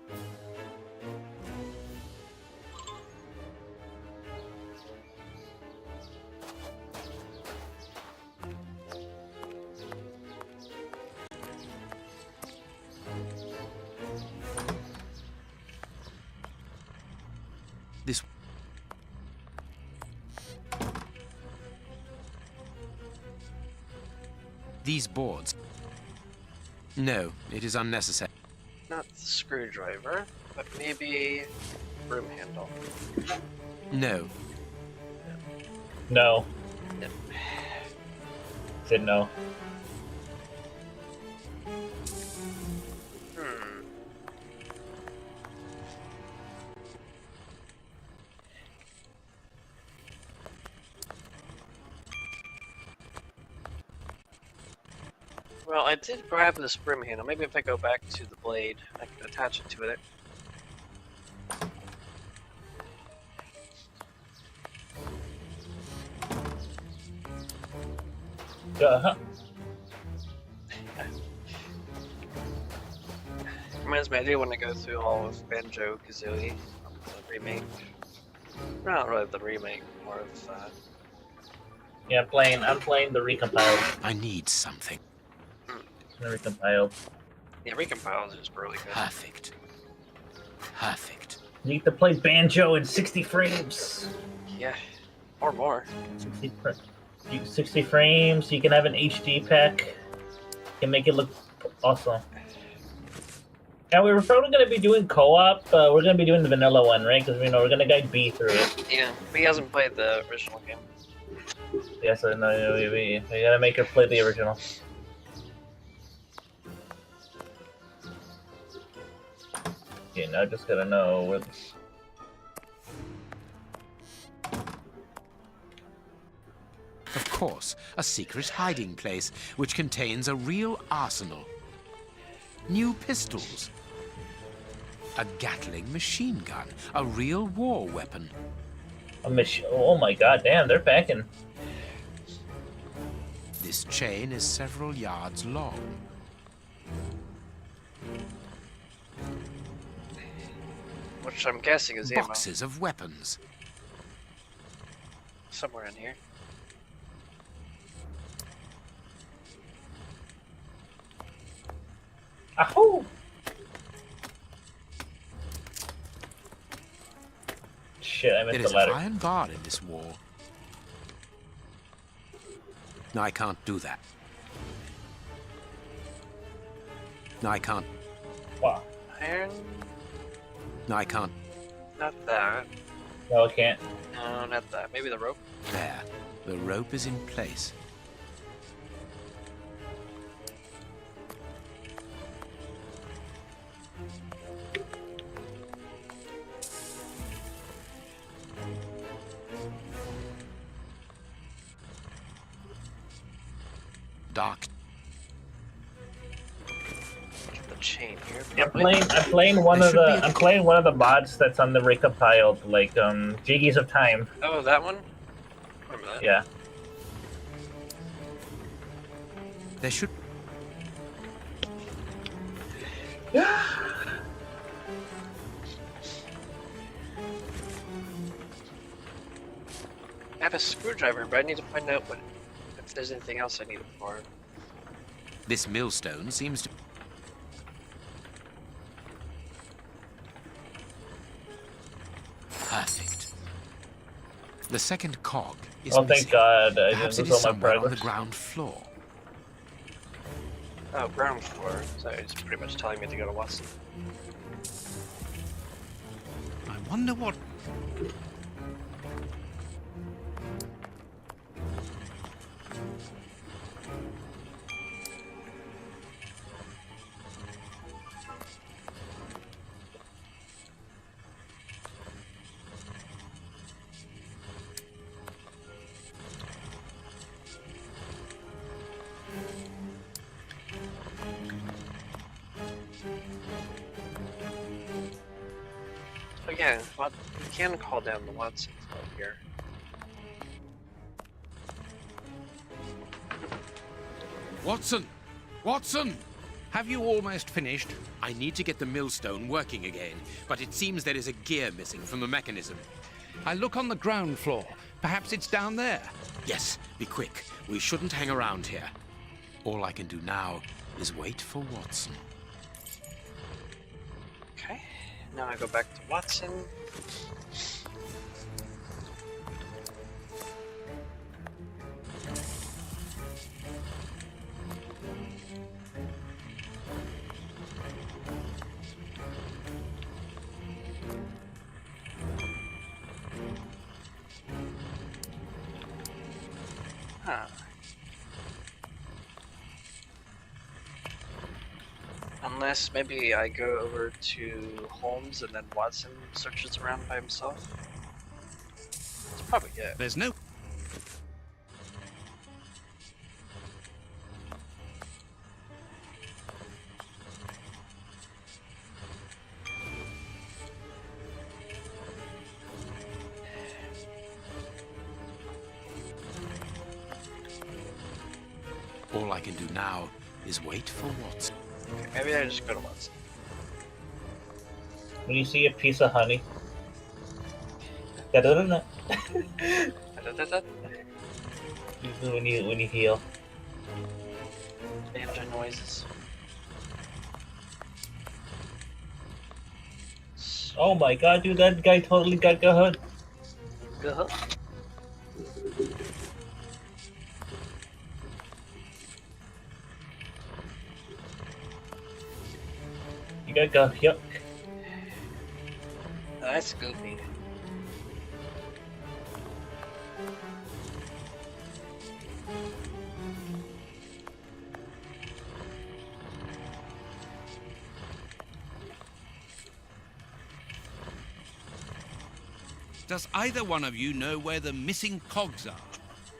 These boards. No, it is unnecessary. Not the screwdriver, but maybe broom handle. No. No. Yep. Said no. Well, I did grab this broom handle. Maybe if I go back to the blade, I can attach it to it. Uh-huh. Reminds me, I do want to go through all of Banjo-Kazooie, the remake. Not really the remake, more of Yeah, I'm playing the recompiled. I need something. The recompiled. Yeah, recompiled is really good. Perfect. Perfect. You need to play Banjo in 60 frames. Yeah, or more. 60 frames, you can have an HD pack. You can make it look awesome. And we were probably going to be doing co-op. We're going to be doing the vanilla one, right? Because we're going to guide B through it. Yeah, but he hasn't played the original game. Yeah, so no, we got to make her play the original. Okay, now I just got to know where this... Of course, a secret hiding place which contains a real arsenal. New pistols. A Gatling machine gun. A real war weapon. A machine. Oh my god, damn, they're packing. This chain is several yards long. Which I'm guessing is ammo. Boxes of weapons. Somewhere in here. Ahoo! Shit, I missed There is the ladder. an iron guard in this wall. No, I can't do that. No, I can't. Wow. Iron? No, I can't. Not that. No, I can't. No, not that. Maybe the rope? There. The rope is in place. Dark. The chain here. Yeah, I'm playing one of the mods that's on the recompiled, like Jiggies of Time. Oh, that one? Remember that? Yeah. There should. I have a screwdriver, but I need to find out if there's anything else I need it for. This millstone seems to. Perfect. The second cog is Oh, missing. thank God! I Perhaps just it was is on my somewhere on the progress. ground floor. Oh, ground floor. So it's pretty much telling me to go to Watson. I wonder what... Oh yeah, but we can call down the Watson up here. Watson! Watson! Have you almost finished? I need to get the millstone working again, but it seems there is a gear missing from the mechanism. I look on the ground floor. Perhaps it's down there. Yes, be quick. We shouldn't hang around here. All I can do now is wait for Watson. Okay, now I go back to Watson. Huh. Unless maybe I go over to Holmes and then Watson searches around by himself. That's probably it. There's no... All I can do now is wait for Watson. Okay, maybe I just go to Watson. When you see a piece of honey. Da-da-da-da. when you heal. Banjo noises. Oh my god, dude, that guy totally got Gahud. Gahud? You got Yuck. That's goofy. Does either one of you know where the missing cogs are?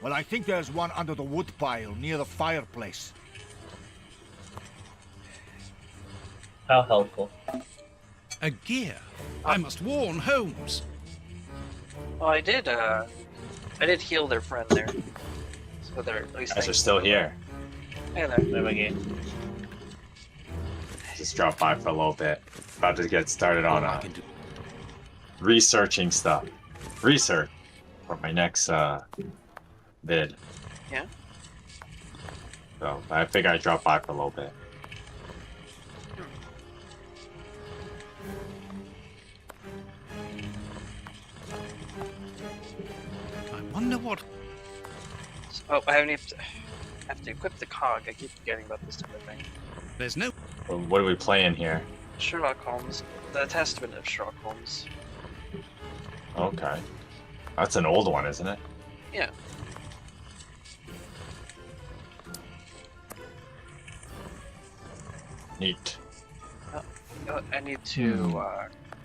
Well, I think there's one under the wood pile near the fireplace. How helpful. A gear? I must warn Holmes. Well, I did heal their friend there. So they're at least... Guys are still here. Hey there. There we go. Just drop by for a little bit. About to get started on researching stuff. Research for my next vid. Yeah? So I figure I'd drop by for a little bit. I wonder what... Oh, I have to equip the cog. I keep forgetting about this type of thing. There's no... Well, what are we playing here? Sherlock Holmes. The Testament of Sherlock Holmes. Okay. That's an old one, isn't it? Yeah. Neat. Oh, I need to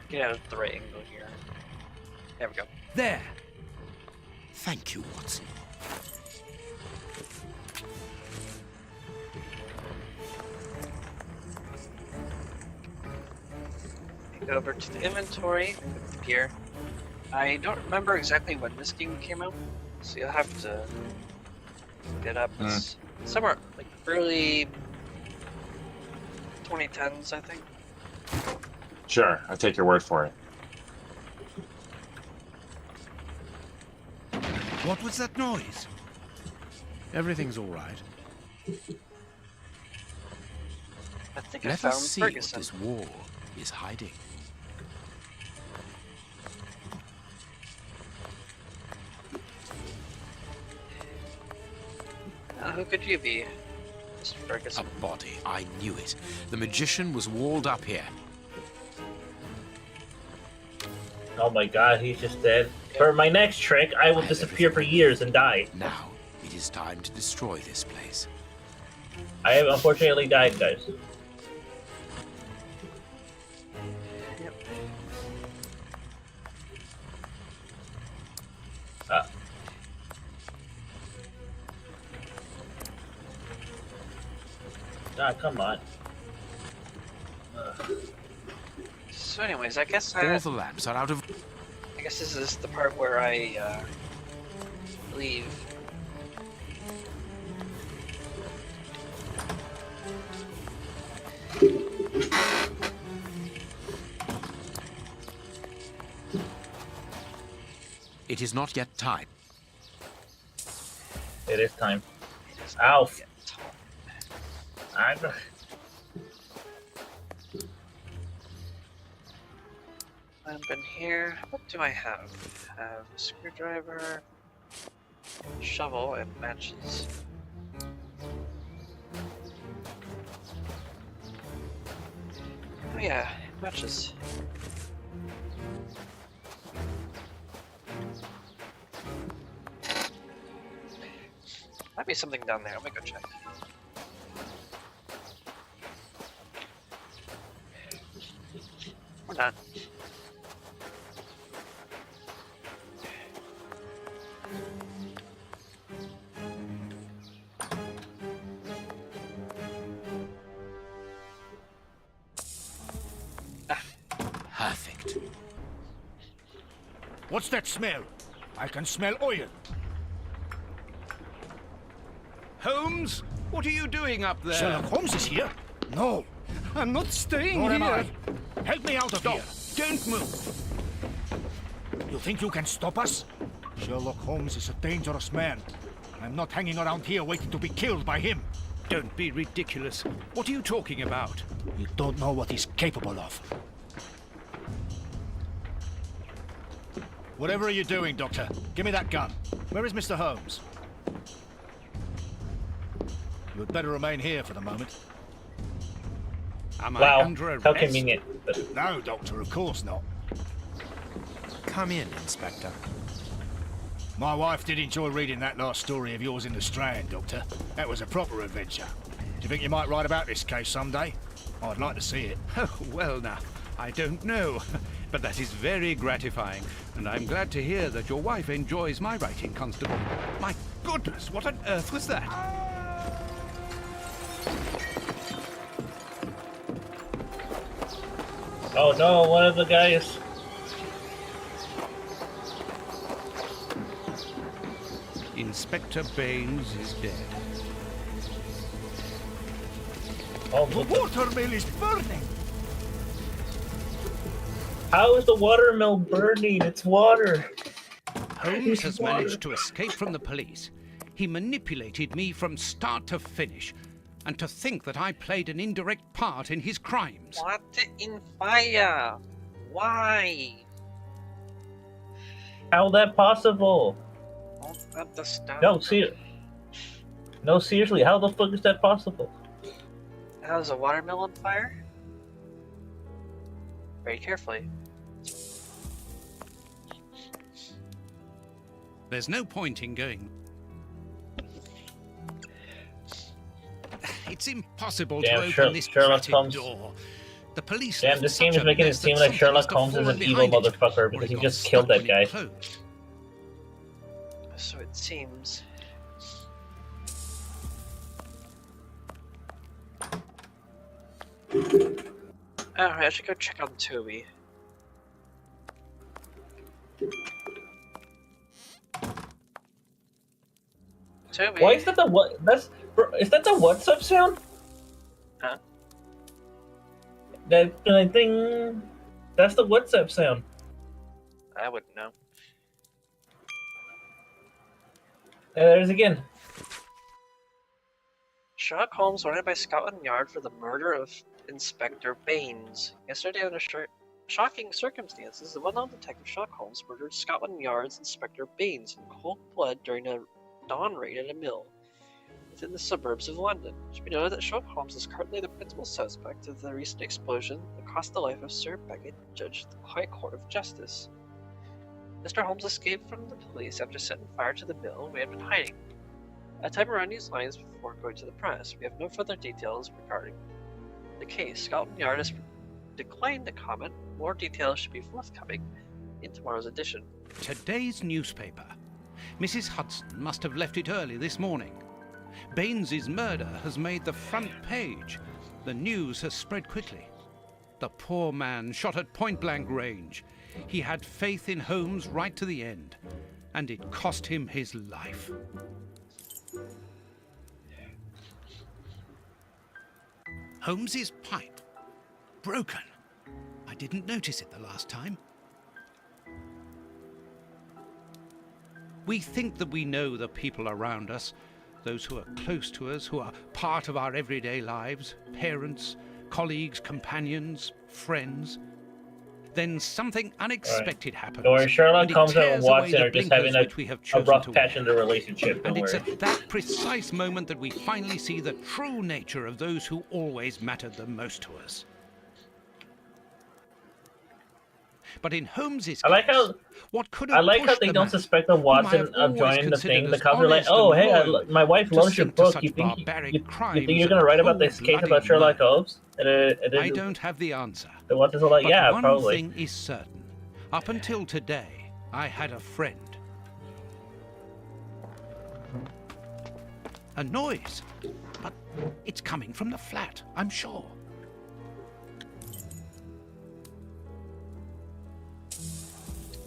get out of the right angle here. There we go. There! Thank you, Watson. Go over to the inventory, equip the gear. I don't remember exactly when this game came out, so you'll have to get up. It's somewhere like early 2010s, I think. Sure, I'll take your word for it. What was that noise? Everything's all right. I think I Let found us see Ferguson. what this wall is hiding. Who could you be? Mr. Ferguson. A body. I knew it. The magician was walled up here. Oh my god, he's just dead. For my next trick, I will disappear for years and die. Now, it is time to destroy this place. I have unfortunately died, guys. Yep. Ah, come on. So anyways, I guess All the lamps are out of... I guess this is the part where I leave. It is not yet time. It is time. Ow. I've been here. What do I have? I have a screwdriver, shovel, and matches. Oh yeah, matches. Might be something down there. I'm gonna go check. Or not. Perfect. What's that smell? I can smell oil. Holmes, what are you doing up there? Sherlock Holmes is here? No. I'm not staying Nor here. am I. Help me out of Stop. here. Don't move. You think you can stop us? Sherlock Holmes is a dangerous man. I'm not hanging around here waiting to be killed by him. Don't be ridiculous. What are you talking about? You don't know what he's capable of. Whatever are you doing, Doctor? Give me that gun. Where is Mr. Holmes? You had better remain here for the moment. Am I Wow, under arrest? how convenient. No, Doctor, of course not. Come in, Inspector. My wife did enjoy reading that last story of yours in the Strand, Doctor. That was a proper adventure. Do you think you might write about this case someday? I'd like to see it. Oh, well now, I don't know. But that is very gratifying, and I'm glad to hear that your wife enjoys my writing, Constable. My goodness, what on earth was that? Oh no, one of the guys. Inspector Baines is dead. Oh, the watermill is burning! How is the watermill burning? It's water. Holmes has managed to escape from the police. He manipulated me from start to finish. And to think that I played an indirect part in his crimes. What in fire? Why? How that possible? Not the stuff. No, seriously, how the fuck is that possible? How's a watermill on fire? Very carefully. There's no point in going. It's impossible to open this Sherlock dratted Holmes. door. The police. Damn, this game is making it seem like Sherlock Holmes is an evil motherfucker because he just killed that guy. So it seems. Alright, I should go check on Toby. Toby. Why is that the what? Is that the what's up sound? Huh? That thing. That's the what's up sound. I wouldn't know. There's again. Sherlock Holmes wanted by Scotland Yard for the murder of Inspector Baines. Yesterday, under shocking circumstances, the well-known detective Sherlock Holmes murdered Scotland Yard's Inspector Baines in cold blood during a dawn raid at a mill. within the suburbs of London. It should be noted that Sherlock Holmes is currently the principal suspect of the recent explosion that cost the life of Sir Beckett, Judge of the High Court of Justice. Mr. Holmes escaped from the police after setting fire to the mill we had been hiding. I type around these lines before going to the press. We have no further details regarding the case. Scotland Yard has declined to comment. More details should be forthcoming in tomorrow's edition. Today's newspaper. Mrs. Hudson must have left it early this morning. Baines's murder has made the front page. The news has spread quickly. The poor man shot at point-blank range. He had faith in Holmes right to the end, and it cost him his life. Holmes's pipe. Broken. I didn't notice it the last time. We think that we know the people around us, those who are close to us, who are part of our everyday lives, parents, colleagues, companions, friends. Then something unexpected happens. Don't worry, Sherlock Holmes and Watson are just having a rough patch in their relationship. And it's at that precise moment that we finally see the true nature of those who always mattered the most to us. But in Holmes's I like how they don't suspect the Watson of joining the thing. The cops are like, "Oh, hey, my wife loves your book. You think you're gonna write about this case about Sherlock Holmes?" I don't have the answer. The Watsons are like, but "Yeah, one probably." Thing is certain. Up until today, I had a friend. A noise, but it's coming from the flat, I'm sure.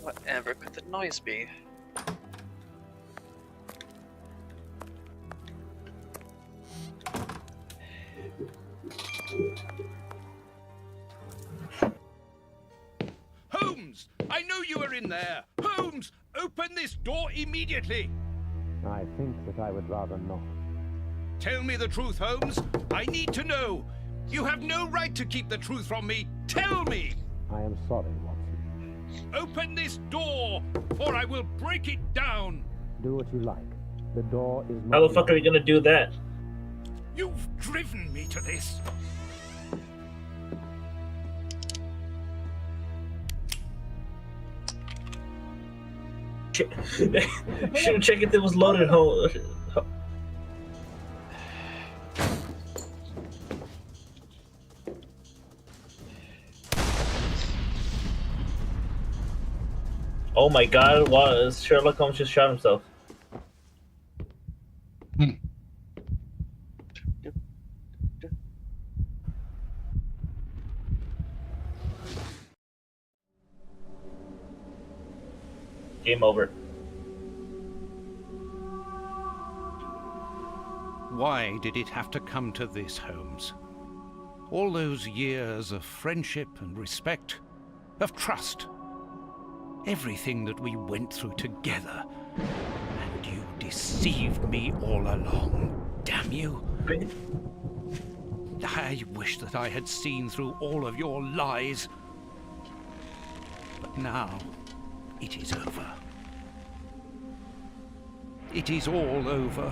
Whatever could the noise be? Holmes! I know you are in there! Holmes! Open this door immediately! I think that I would rather not. Tell me the truth, Holmes! I need to know! You have no right to keep the truth from me! Tell me! I am sorry, Watson. Open this door, or I will break it down! Do what you like. The door is not... How the fuck are you gonna do that? You've driven me to this! Should have checked if it was loaded. Oh my god, what? Sherlock Holmes just shot himself. Game over. Why did it have to come to this, Holmes? All those years of friendship and respect, of trust. Everything that we went through together. And you deceived me all along. Damn you. I wish that I had seen through all of your lies. But now, it is over. It is all over.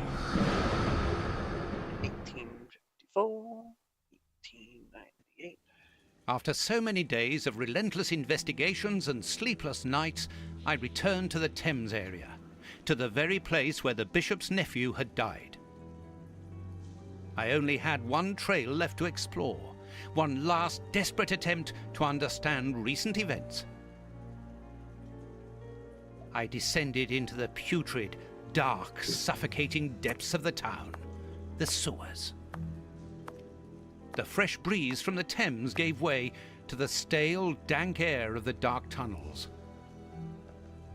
1854, 1898. After so many days of relentless investigations and sleepless nights, I returned to the Thames area, to the very place where the bishop's nephew had died. I only had one trail left to explore, one last desperate attempt to understand recent events. I descended into the putrid, dark, suffocating depths of the town, the sewers. The fresh breeze from the Thames gave way to the stale, dank air of the dark tunnels.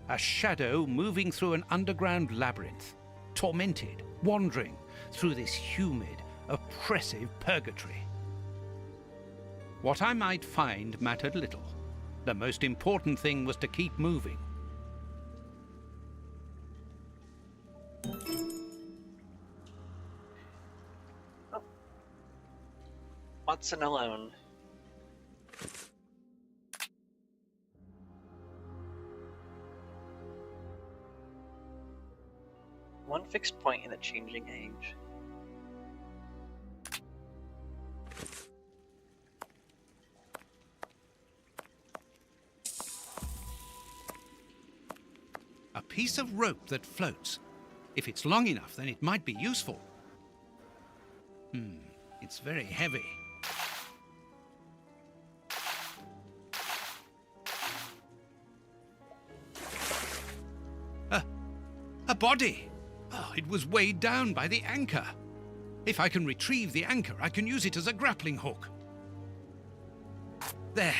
A shadow moving through an underground labyrinth, tormented, wandering through this humid, oppressive purgatory. What I might find mattered little. The most important thing was to keep moving. Watson alone. One fixed point in a changing age. piece of rope that floats. If it's long enough, then it might be useful. It's very heavy. A body! Oh, it was weighed down by the anchor. If I can retrieve the anchor, I can use it as a grappling hook. There.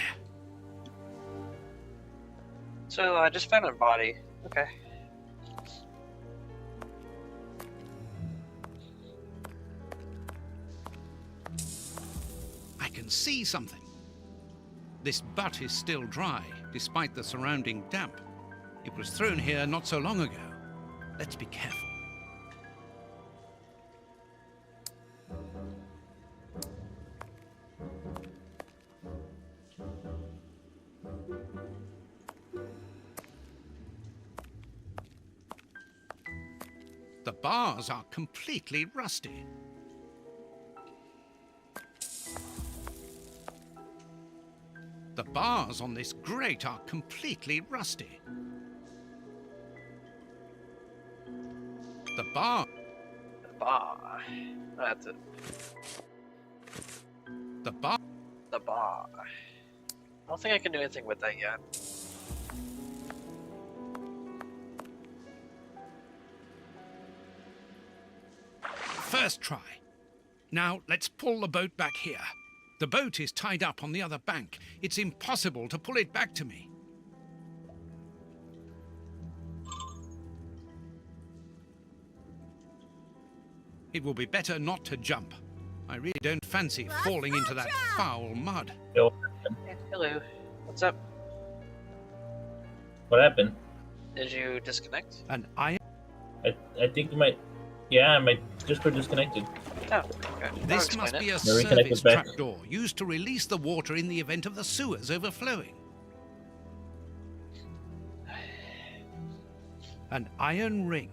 So I just found a body. Okay. I can see something. This butt is still dry, despite the surrounding damp. It was thrown here not so long ago. Let's be careful. The bars are completely rusty. The bars on this grate are completely rusty. The bar. The bar. That's it. The bar. The bar. I don't think I can do anything with that yet. First try. Now let's pull the boat back here. The boat is tied up on the other bank. It's impossible to pull it back to me. It will be better not to jump. I really don't fancy falling into that foul mud. Yo. Hello. What's up? What happened? Did you disconnect? And I think you might. Yeah, my Discord disconnected. Oh, okay. This must be a reconnected service back. trapdoor used to release the water in the event of the sewers overflowing. An iron ring.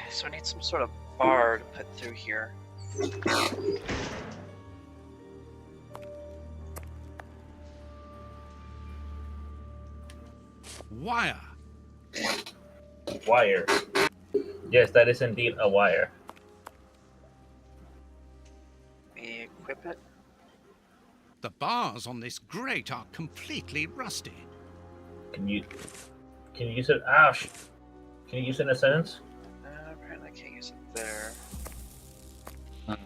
So I need some sort of bar to put through here. Wire. Wire. Yes, that is indeed a wire. Me equip it. The bars on this grate are completely rusty. Can you use it? Ouch. Can you use it in a sentence? Apparently I can't use it there. Let's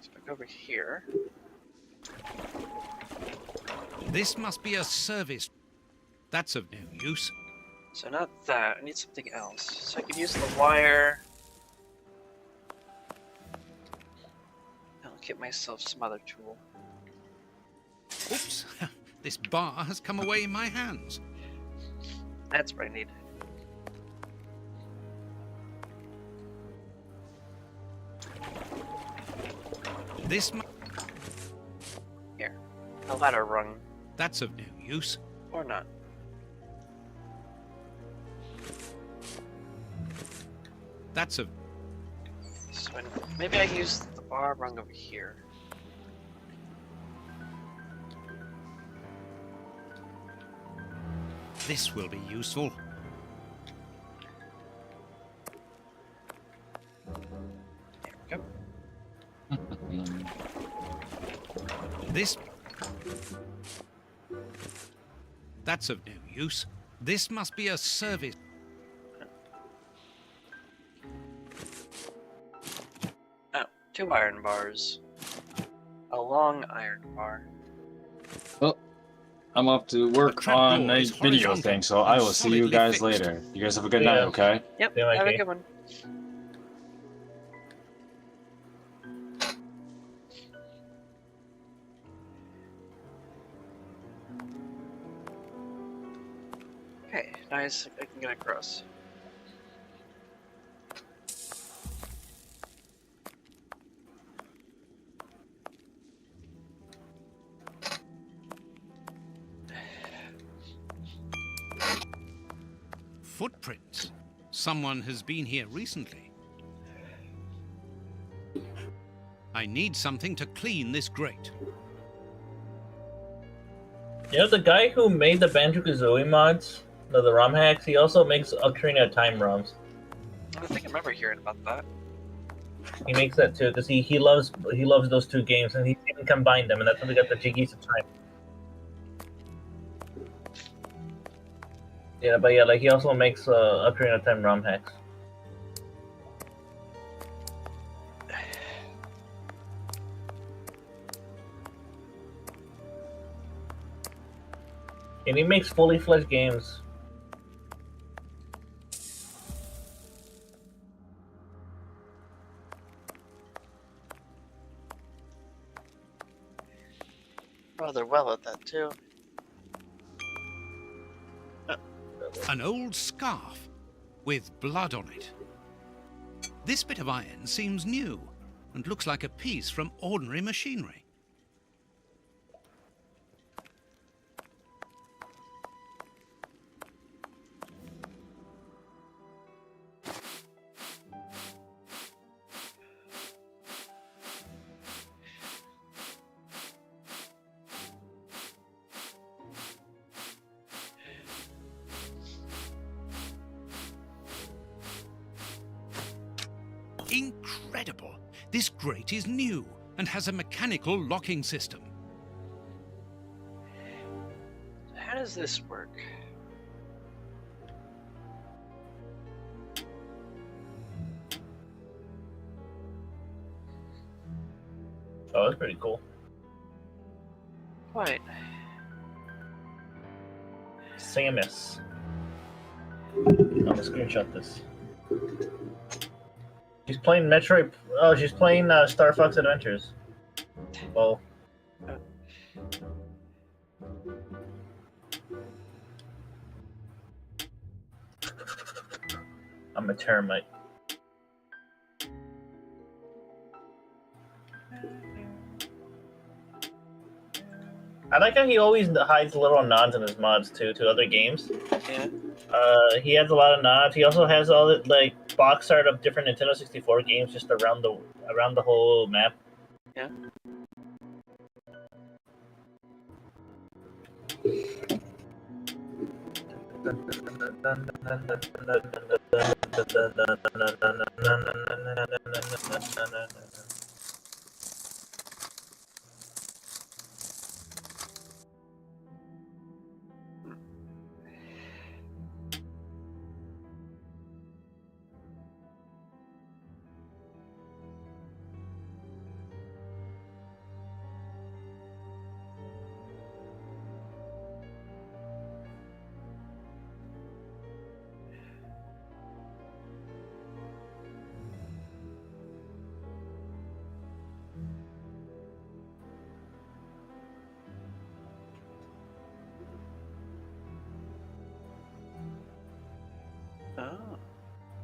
back over here. This must be a service. That's of no use. So not that, I need something else. So I can use the wire. I'll get myself some other tool. Oops, this bar has come away in my hands. That's what I need. This Here, a ladder rung. That's of no use. Or not. That's of... So maybe I use the bar rung over here. This will be useful. There we go. This... That's of no use. This must be a service. Oh, 2 iron bars. A long iron bar. Well, I'm off to work on a video horizontal thing, so I will see you solidly guys fixed. later. You guys have a good night, okay? Yep, Yeah, have a Mikey. good one. Okay, nice. I can get across. Footprints. Someone has been here recently. I need something to clean this grate. You know, the guy who made the Banjo-Kazooie mods, the ROM hacks, he also makes Ocarina of Time ROMs. I think I remember hearing about that. He makes that too, because he loves those two games, and he even combined them, and that's how we got the Jiggies of Time. Yeah, but yeah, like he also makes Ocarina of Time ROM hacks. And he makes fully fledged games. Rather well at that too. An old scarf with blood on it. This bit of iron seems new and looks like a piece from ordinary machinery. Incredible! This grate is new and has a mechanical locking system. How does this work? Oh, that's pretty cool. Quite. Samus. I'm gonna screenshot this. She's playing Metroid. Oh, she's playing Star Fox Adventures. Well. I'm a termite. I like how he always hides little nods in his mods too to other games. Yeah. He has a lot of nods. He also has all the like box art of different Nintendo 64 games just around the whole map. Yeah. Oh,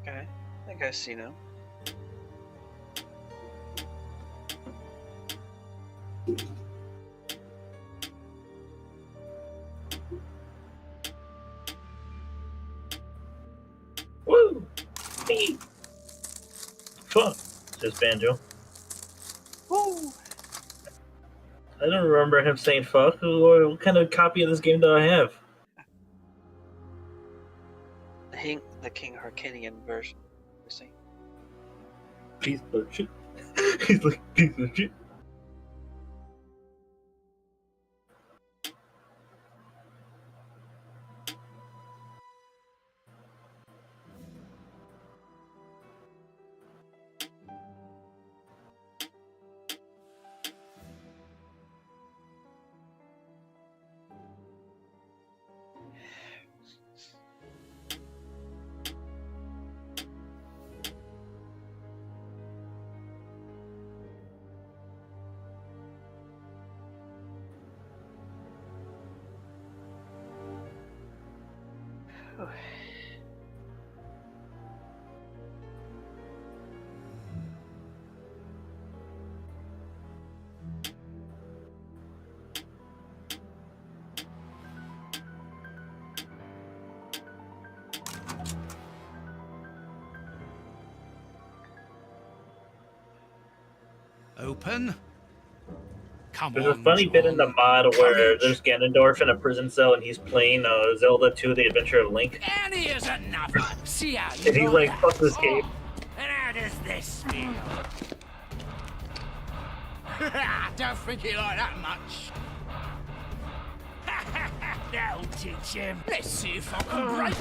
okay. I think I see now. Woo! Hey. Fuck, says Banjo. Woo! I don't remember him saying fuck. What kind of copy of this game do I have? The King Harkinian version. You see? Piece of shit. He's like, piece of shit. Open. Come There's a on, funny bit in the John. mod where Courage. there's Ganondorf in a prison cell and he's playing Zelda 2: The Adventure of Link. And here's another. See how you And he's like, fuck this game. And how does this feel? Don't think you like that much. That'll teach him. Let's see if I can break.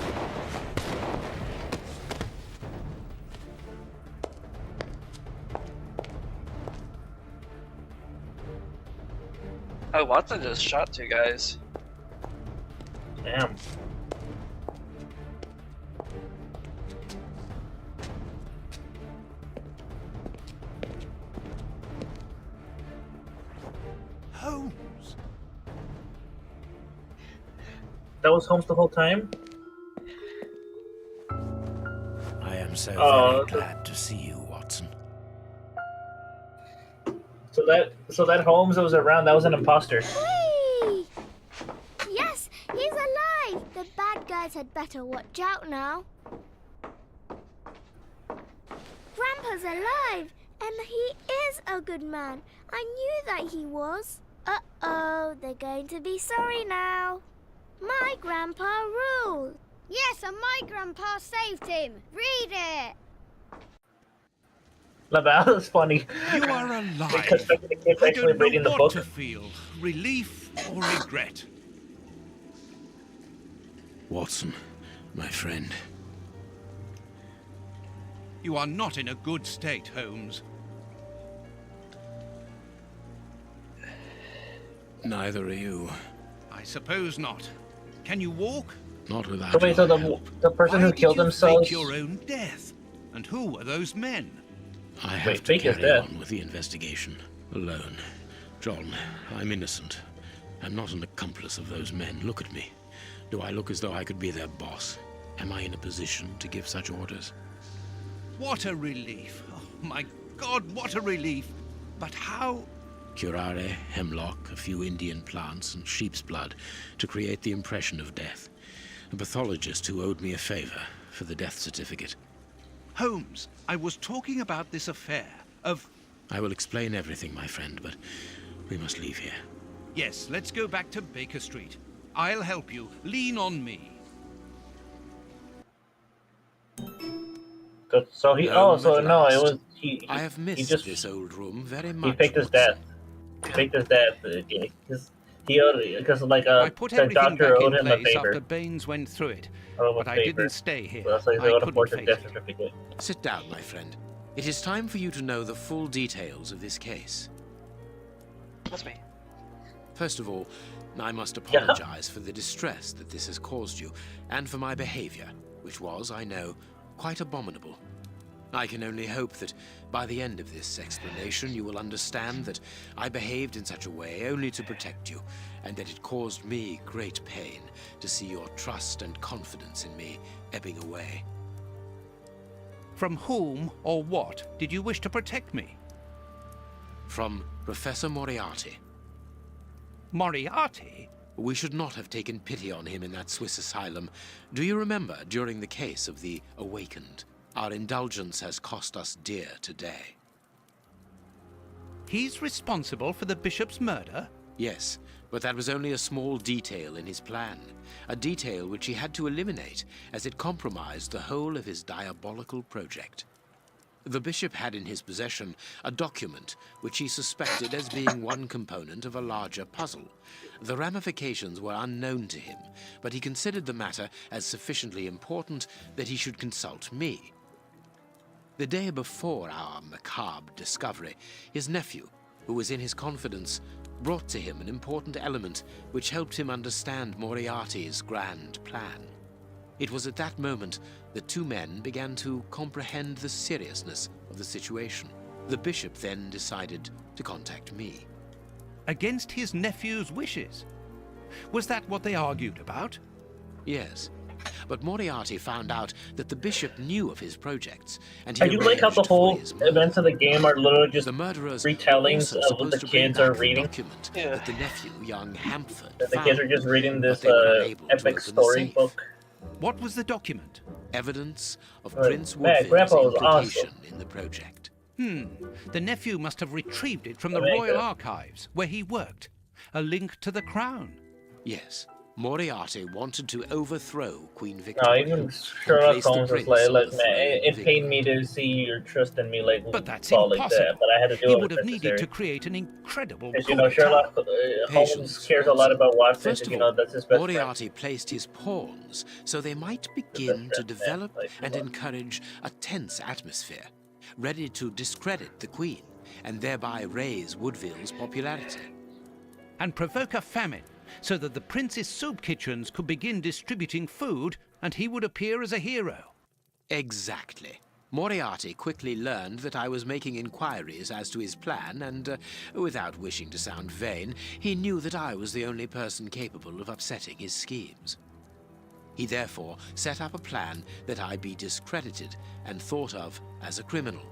Oh, Watson just shot 2 guys. Damn. Holmes. That was Holmes the whole time? I am so Oh, very glad to see you, Watson. So that Holmes that was around, that was an imposter. Hey! Yes, he's alive! The bad guys had better watch out now. Grandpa's alive, and he is a good man. I knew that he was. Uh-oh, they're going to be sorry now. My grandpa ruled. Yes, and my grandpa saved him. Read it. That was funny. You are alive. Because the kid's I actually don't know reading the what book. to feel. Relief or regret. Watson, my friend. You are not in a good state, Holmes. Neither are you. I suppose not. Can you walk? Not without So wait, so your help. the person Why who did killed you themselves... fake your own death? And who were those men? I have Wait, to fake his carry death? on with the investigation alone. John, I'm innocent. I'm not an accomplice of those men. Look at me. Do I look as though I could be their boss? Am I in a position to give such orders? What a relief. Oh, my God, what a relief. But how... Curare, hemlock, a few Indian plants, and sheep's blood to create the impression of death. A pathologist who owed me a favor for the death certificate. Holmes, I was talking about this affair of... I will explain everything, my friend, but we must leave here. Yes, let's go back to Baker Street. I'll help you. Lean on me. So he... Oh, so no, it was... I have he missed just... this old room very He much. faked his death. He faked his death. Because like I put the everything doctor back owed in him a place favor. after Baines went through it. But I didn't stay here. So that's why he's I owed a couldn't forged face death it. certificate. Sit down, my friend. It is time for you to know the full details of this case. That's me. First of all, I must apologize for the distress that this has caused you, and for my behavior, which was, I know, quite abominable. I can only hope that by the end of this explanation you will understand that I behaved in such a way only to protect you, and that it caused me great pain to see your trust and confidence in me ebbing away. From whom or what did you wish to protect me? From Professor Moriarty. Moriarty? We should not have taken pity on him in that Swiss asylum. Do you remember, during the case of the Awakened, our indulgence has cost us dear today? He's responsible for the bishop's murder? Yes, but that was only a small detail in his plan. A detail which he had to eliminate, as it compromised the whole of his diabolical project. The bishop had in his possession a document which he suspected as being one component of a larger puzzle. The ramifications were unknown to him, but he considered the matter as sufficiently important that he should consult me. The day before our macabre discovery, his nephew, who was in his confidence, brought to him an important element which helped him understand Moriarty's grand plan. It was at that moment that two men began to comprehend the seriousness of the situation. The bishop then decided to contact me. Against his nephew's wishes? Was that what they argued about? Yes, but Moriarty found out that the bishop knew of his projects, and I do like how the whole events of the game are literally just retellings of what the kids are reading. That the nephew, young Hampford, The kids are just reading this able to epic open the storybook. What was the document? Evidence of Right. Prince Man, Woodville's Grandpa was implication in the project. The nephew must have retrieved it from the Very Royal good. Archives, where he worked. A link to the crown. Yes, Moriarty wanted to overthrow Queen No, Victoria. even and Sherlock place the Holmes was prince like, on look, the man, throne it of pained England. me to see your trust in me like But that's fall like impossible. that, but I had to do He it. would have needed necessary. to create an incredible Because, coup you know, d'etat. Sherlock Holmes Patience, cares a lot Watson. about Watson, First because, of you know, all, that's his best Moriarty placed his pawns so they might begin to develop and encourage a tense atmosphere, ready to discredit the Queen and thereby raise Woodville's popularity. And provoke a famine, so that the prince's soup kitchens could begin distributing food and he would appear as a hero. Exactly. Moriarty quickly learned that I was making inquiries as to his plan, and without wishing to sound vain, he knew that I was the only person capable of upsetting his schemes. He therefore set up a plan that I be discredited and thought of as a criminal.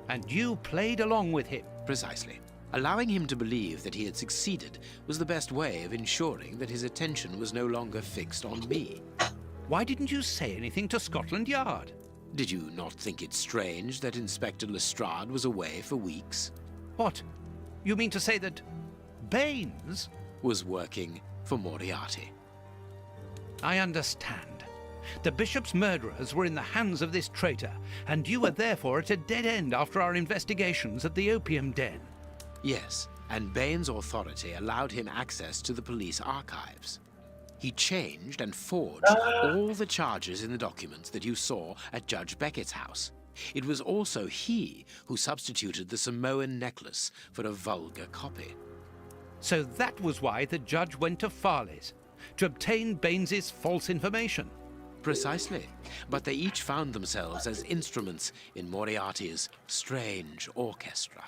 And you played along with him. Precisely. Allowing him to believe that he had succeeded was the best way of ensuring that his attention was no longer fixed on me. Why didn't you say anything to Scotland Yard? Did you not think it strange that Inspector Lestrade was away for weeks? What? You mean to say that Baines was working for Moriarty? I understand. The bishop's murderers were in the hands of this traitor, and you were therefore at a dead end after our investigations at the opium den. Yes, and Baines' authority allowed him access to the police archives. He changed and forged all the charges in the documents that you saw at Judge Beckett's house. It was also he who substituted the Samoan necklace for a vulgar copy. So that was why the judge went to Farley's, to obtain Baines's false information. Precisely, but they each found themselves as instruments in Moriarty's strange orchestra.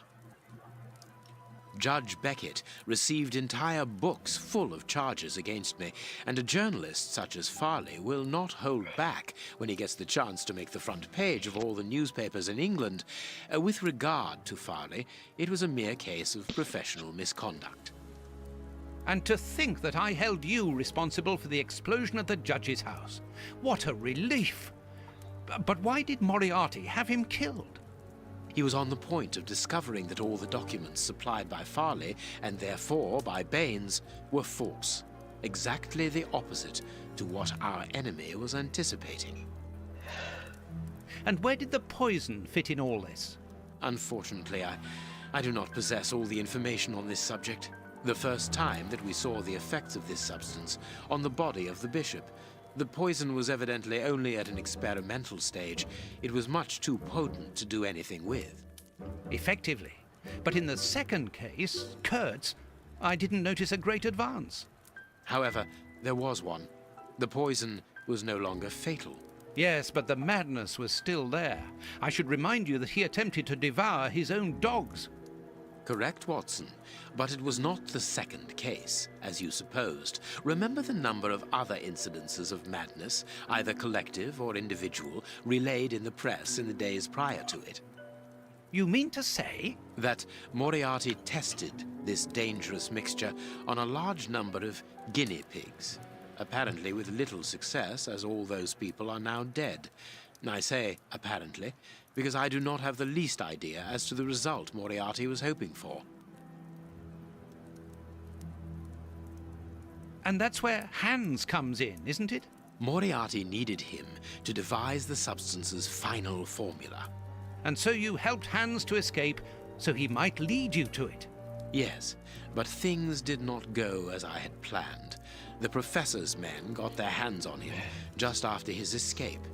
Judge Beckett received entire books full of charges against me, and a journalist such as Farley will not hold back when he gets the chance to make the front page of all the newspapers in England. With regard to Farley, it was a mere case of professional misconduct. And to think that I held you responsible for the explosion at the judge's house. What a relief! But why did Moriarty have him killed? He was on the point of discovering that all the documents supplied by Farley, and therefore by Baines, were false. Exactly the opposite to what our enemy was anticipating. And where did the poison fit in all this? Unfortunately, I do not possess all the information on this subject. The first time that we saw the effects of this substance on the body of the bishop, the poison was evidently only at an experimental stage. It was much too potent to do anything with. Effectively. But in the second case, Kurtz, I didn't notice a great advance. However, there was one. The poison was no longer fatal. Yes, but the madness was still there. I should remind you that he attempted to devour his own dogs. Correct, Watson, but it was not the second case, as you supposed. Remember the number of other incidences of madness, either collective or individual, relayed in the press in the days prior to it. You mean to say? That Moriarty tested this dangerous mixture on a large number of guinea pigs, apparently with little success, as all those people are now dead. I say apparently, because I do not have the least idea as to the result Moriarty was hoping for. And that's where Hans comes in, isn't it? Moriarty needed him to devise the substance's final formula. And so you helped Hans to escape, so he might lead you to it. Yes, but things did not go as I had planned. The professor's men got their hands on him just after his escape.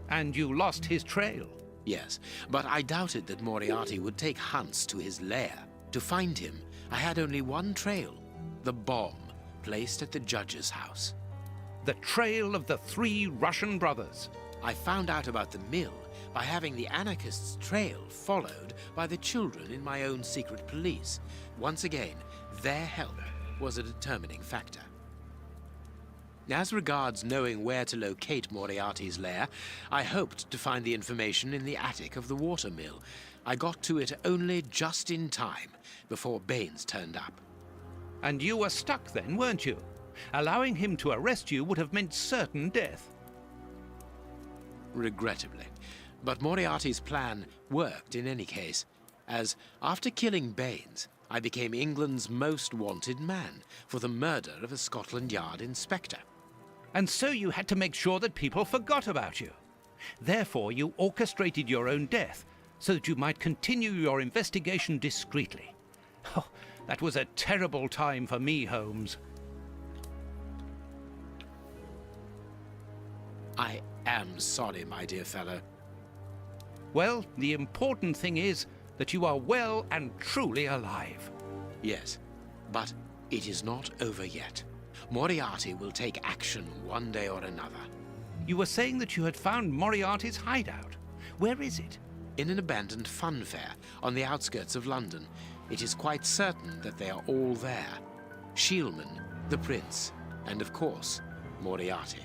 And you lost his trail. Yes, but I doubted that Moriarty would take Hans to his lair. To find him, I had only one trail, the bomb placed at the judge's house. The trail of the 3 Russian brothers. I found out about the mill by having the anarchists' trail followed by the children in my own secret police. Once again, their help was a determining factor. As regards knowing where to locate Moriarty's lair, I hoped to find the information in the attic of the watermill. I got to it only just in time, before Baines turned up. And you were stuck then, weren't you? Allowing him to arrest you would have meant certain death. Regrettably. But Moriarty's plan worked in any case, as after killing Baines, I became England's most wanted man for the murder of a Scotland Yard inspector. And so you had to make sure that people forgot about you. Therefore, you orchestrated your own death so that you might continue your investigation discreetly. Oh, that was a terrible time for me, Holmes. I am sorry, my dear fellow. Well, the important thing is that you are well and truly alive. Yes, but it is not over yet. Moriarty will take action one day or another. You were saying that you had found Moriarty's hideout. Where is it? In an abandoned fun fair on the outskirts of London. It is quite certain that they are all there. Shielman, the Prince, and of course, Moriarty.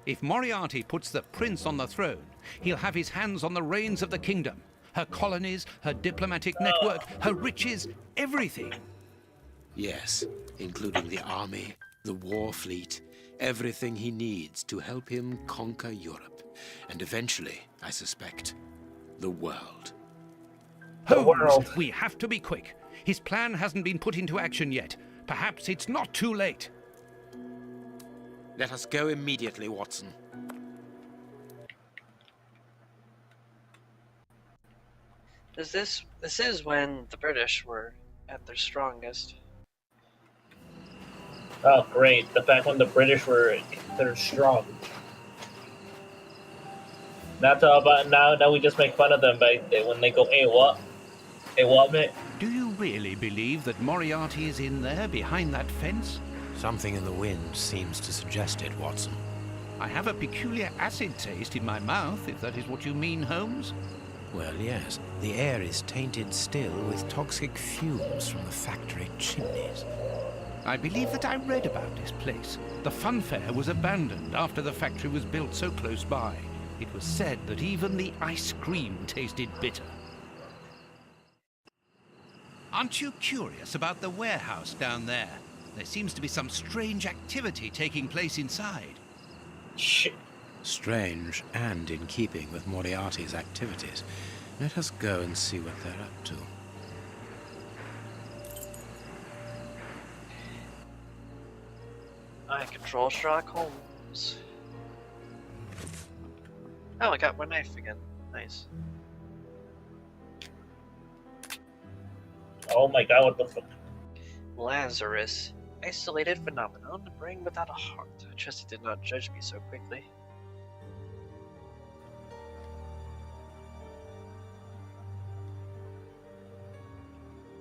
If Moriarty puts the Prince on the throne, he'll have his hands on the reins of the kingdom. Her colonies, her diplomatic network, her riches, everything. Yes, including the army, the war fleet, everything he needs to help him conquer Europe. And eventually, I suspect, the world. Holmes, we have to be quick. His plan hasn't been put into action yet. Perhaps it's not too late. Let us go immediately, Watson. This is when the British were at their strongest. Oh, great. The fact when the British were considered strong. Not all about now we just make fun of them by when they go, hey, what? Hey, what, mate? Do you really believe that Moriarty is in there behind that fence? Something in the wind seems to suggest it, Watson. I have a peculiar acid taste in my mouth, if that is what you mean, Holmes. Well, yes. The air is tainted still with toxic fumes from the factory chimneys. I believe that I read about this place. The fun fair was abandoned after the factory was built so close by. It was said that even the ice cream tasted bitter. Aren't you curious about the warehouse down there? There seems to be some strange activity taking place inside. Shit. Strange and in keeping with Moriarty's activities. Let us go and see what they're up to. I control Sherlock Holmes. Oh, I got my knife again. Nice. Oh my god, what the fuck? Lazarus. Isolated phenomenon, a brain without a heart. I trust he did not judge me so quickly.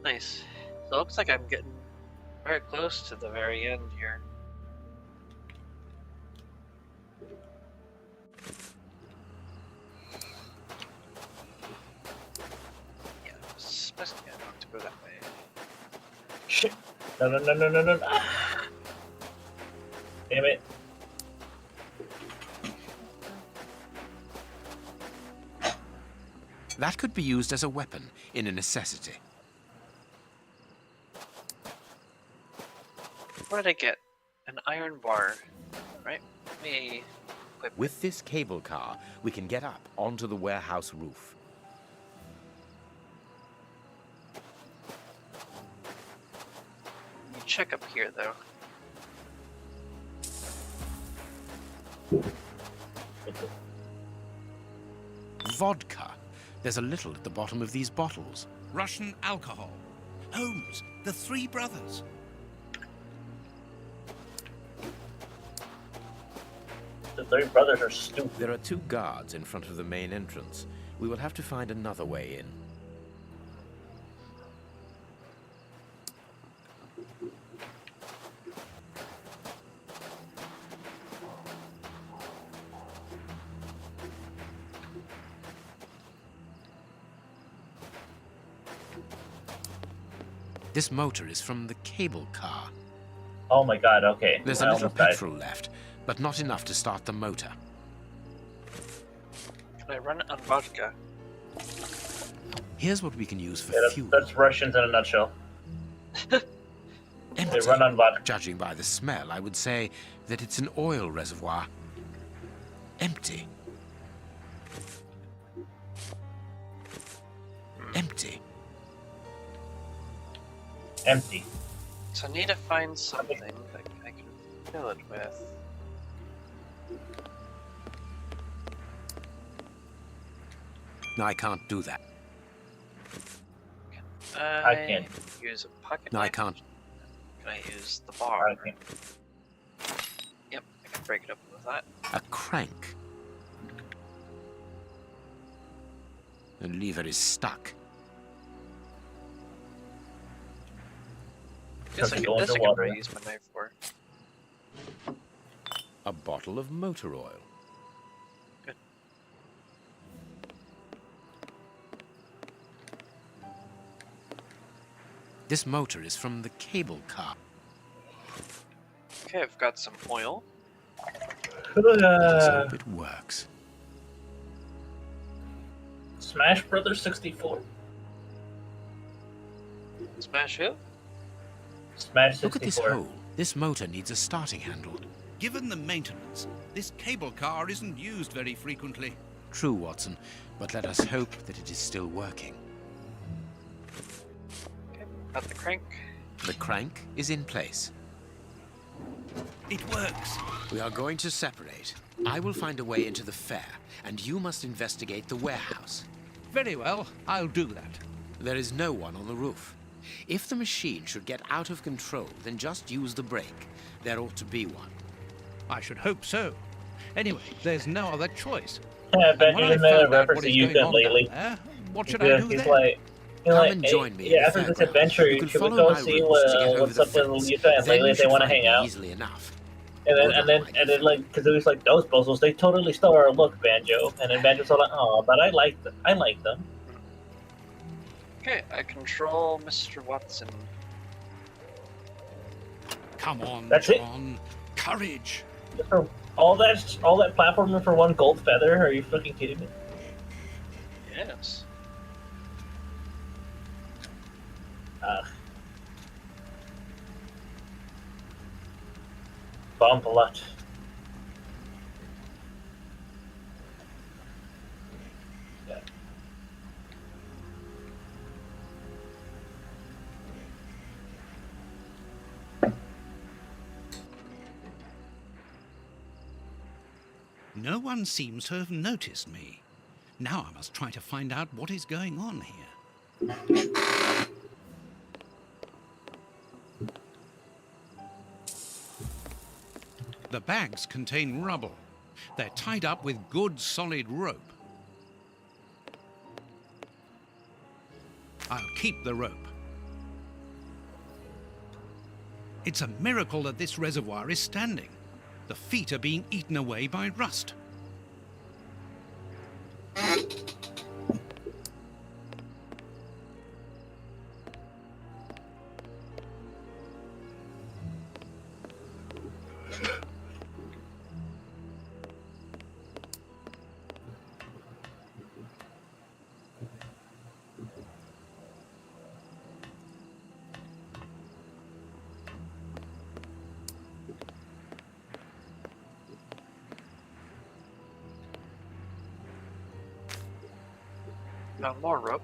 Nice. So it looks like I'm getting very close to the very end here. Yeah, I was supposed to not to go that way. Shit. No. Ah. Damn it. That could be used as a weapon in a necessity. What did I get? An iron bar, right? Me. With this cable car, we can get up onto the warehouse roof. You check up here, though. Vodka. There's a little at the bottom of these bottles. Russian alcohol. Holmes, the three brothers. The three brothers are stupid. There are 2 guards in front of the main entrance. We will have to find another way in. This motor is from the cable car. Oh my god, okay. There's a little petrol left, but not enough to start the motor. Can I run it on vodka? Here's what we can use for fuel. That's Russians in a nutshell. Empty. They run on vodka. Judging by the smell, I would say that it's an oil reservoir. Empty. Empty. Empty. So I need to find something that I can fill it with. No, I can't do that. I can't. Use a pocket No, I knife? can't. Can I use the bar? I can't. Yep, I can break it open with that. A crank. The lever is stuck. This I go can into water. use my knife for. A bottle of motor oil. Good. This motor is from the cable car. Okay, I've got some oil. Let's hope it works. Smash Brothers 64. Smash who? Smash 64. Look at this hole. This motor needs a starting handle. Given the maintenance, this cable car isn't used very frequently. True, Watson, but let us hope that it is still working. Okay, got the crank. The crank is in place. It works. We are going to separate. I will find a way into the fair, and you must investigate the warehouse. Very well, I'll do that. There is no one on the roof. If the machine should get out of control, then just use the brake. There ought to be one. I should hope so. Anyway, there's no other choice. Yeah, I bet When you I didn't make a found out reference what to is you going on lately. down there, what should I do He's then? like, Come like, and join me in yeah, the after this fairgrounds. adventure, You can should we follow go my see rules to get over what's the up with fence. Lisa and Then Layla you if they should want to find hang me out? easily enough. And Good luck, then like, because it was like those bozos, they totally stole our look, Banjo. And then Banjo's all like, oh, but I like them. I like them. Okay, I control Mr. Watson. Come on, That's it? John. Courage. For all that platforming for one gold feather? Are you fucking kidding me? Yes. Bump a lot. Yeah. No one seems to have noticed me. Now I must try to find out what is going on here. The bags contain rubble. They're tied up with good solid rope. I'll keep the rope. It's a miracle that this reservoir is standing. The feet are being eaten away by rust. Found more rope.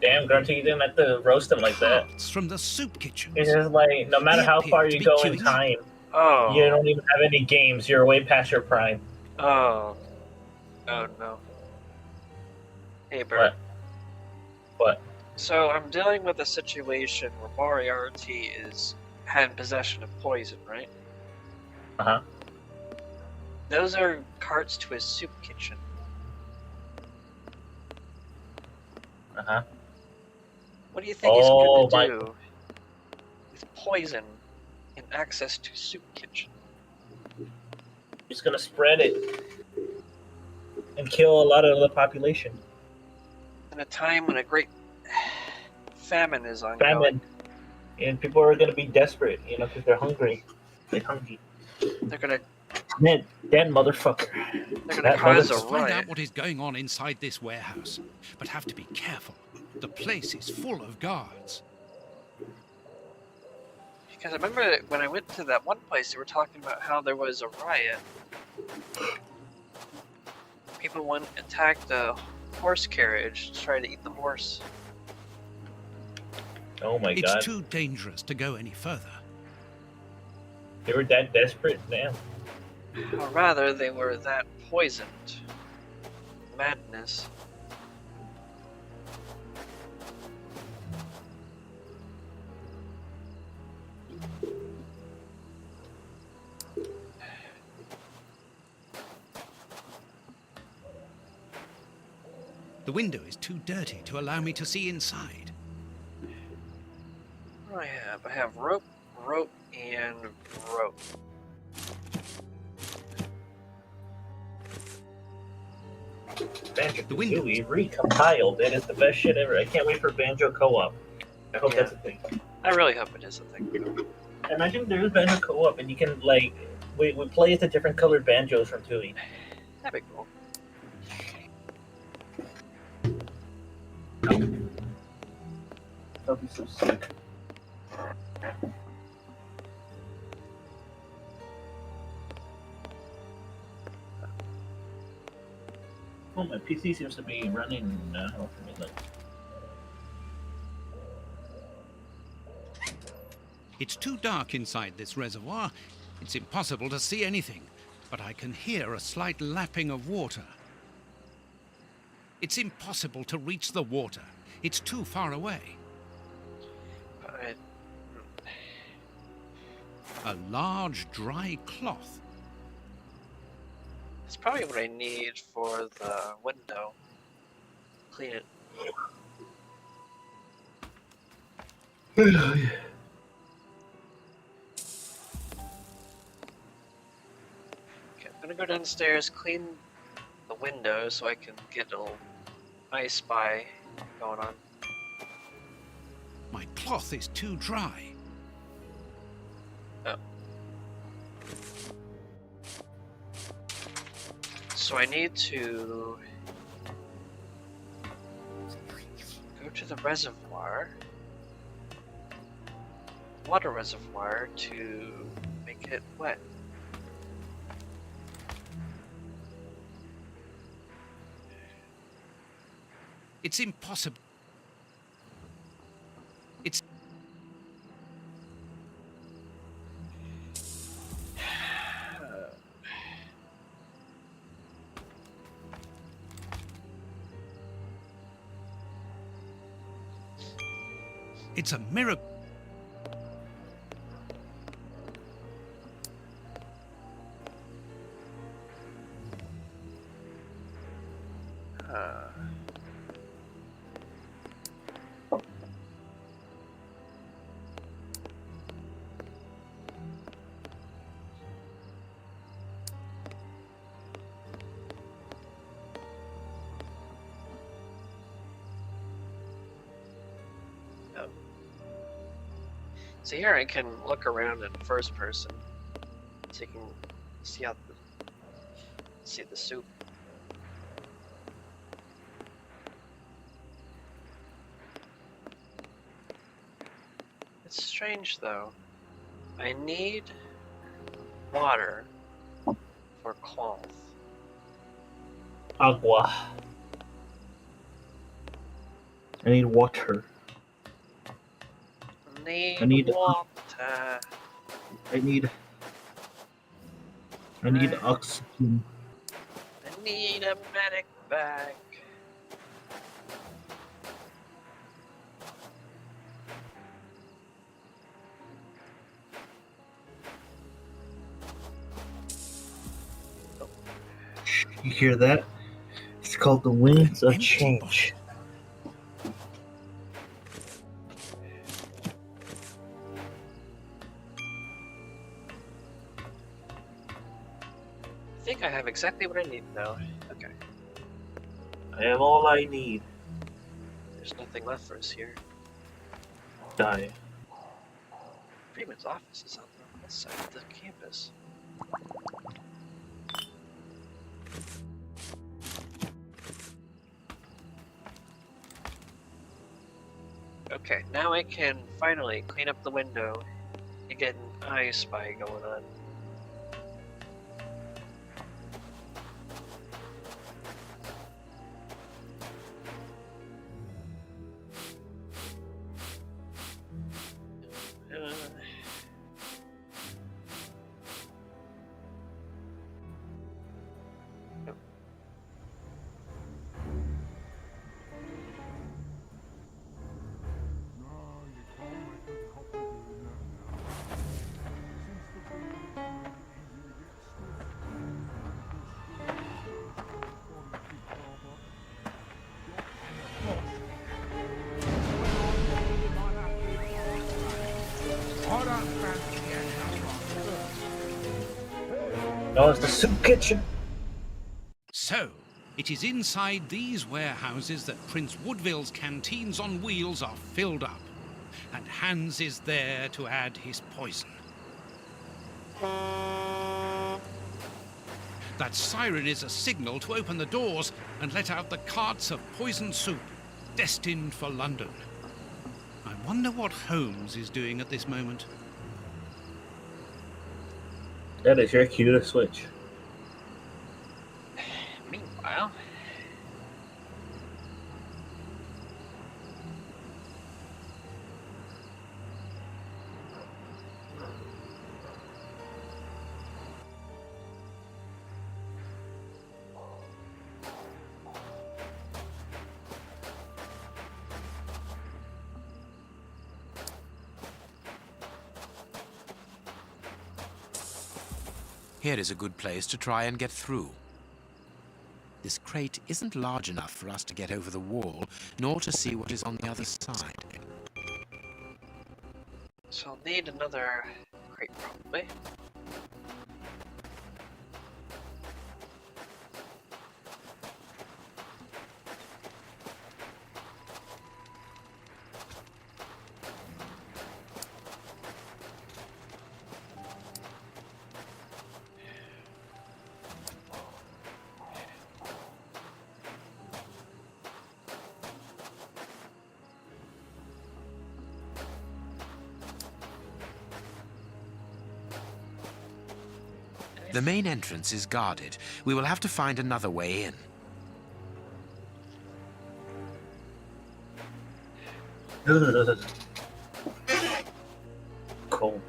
Damn, Grunty, you didn't have to roast him like that. It's from the soup kitchen. It's just like, no matter They how appear far to you be go in queuing up. time, Oh. you don't even have any games. You're way past your prime. Oh. Oh no. Hey, Bert. What? So I'm dealing with a situation where Moriarty had possession of poison, right? Uh-huh. Those are carts to his soup kitchen. Uh-huh. What do you think he's gonna do with poison and access to soup kitchen? He's gonna spread it and kill a lot of the population. In a time when a great famine is ongoing. Famine. And people are gonna be desperate, you know, because they're hungry. They're hungry. They're gonna... Dead motherfucker. They're gonna cause a Let's find out riot. what is going on inside this warehouse, but have to be careful. The place is full of guards. Because I remember when I went to that one place, they were talking about how there was a riot. People went and attacked a horse carriage to try to eat the horse. Oh my god. It's too dangerous to go any further. They were that desperate? Damn. Or rather, they were that poisoned. Madness. The window is too dirty to allow me to see inside. What do I have? I have rope, rope, and rope. Banjo-Kazooie recompiled. It is the best shit ever. I can't wait for Banjo co-op. I hope that's a thing. I really hope it is a thing. Imagine there's Banjo co-op and you can, like, we play as the different colored banjos from Tooie. That'd be cool. That'd be so sick. Oh, my PC seems to be running now for me. Like. It's too dark inside this reservoir. It's impossible to see anything, but I can hear a slight lapping of water. It's impossible to reach the water. It's too far away. A large, dry cloth. It's probably what I need for the window. Clean it. Okay, I'm gonna go downstairs, clean the window so I can get a little I Spy going on. My cloth is too dry. Oh. So I need to go to the reservoir, water reservoir, to make it wet. It's impossible. It's... It's a miracle. So here I can look around in first person, so you can see how see the soup. It's strange though. I need water for cloth. Agua. I need water. I need water. I need oxygen. I need a medic bag. You hear that? It's called the winds of change. I think I have exactly what I need now. Okay. I have all I need. There's nothing left for us here. Die. Freeman's office is on the west side of the campus. Okay, now I can finally clean up the window to get an I Spy going on. Oh, it's the soup kitchen. So, it is inside these warehouses that Prince Woodville's canteens on wheels are filled up, and Hans is there to add his poison. That siren is a signal to open the doors and let out the carts of poisoned soup, destined for London. I wonder what Holmes is doing at this moment. That is your cue to switch. Meanwhile, Here is a good place to try and get through. This crate isn't large enough for us to get over the wall, nor to see what is on the other side. so I'll need another crate probably. The main entrance is guarded. We will have to find another way in. Cold.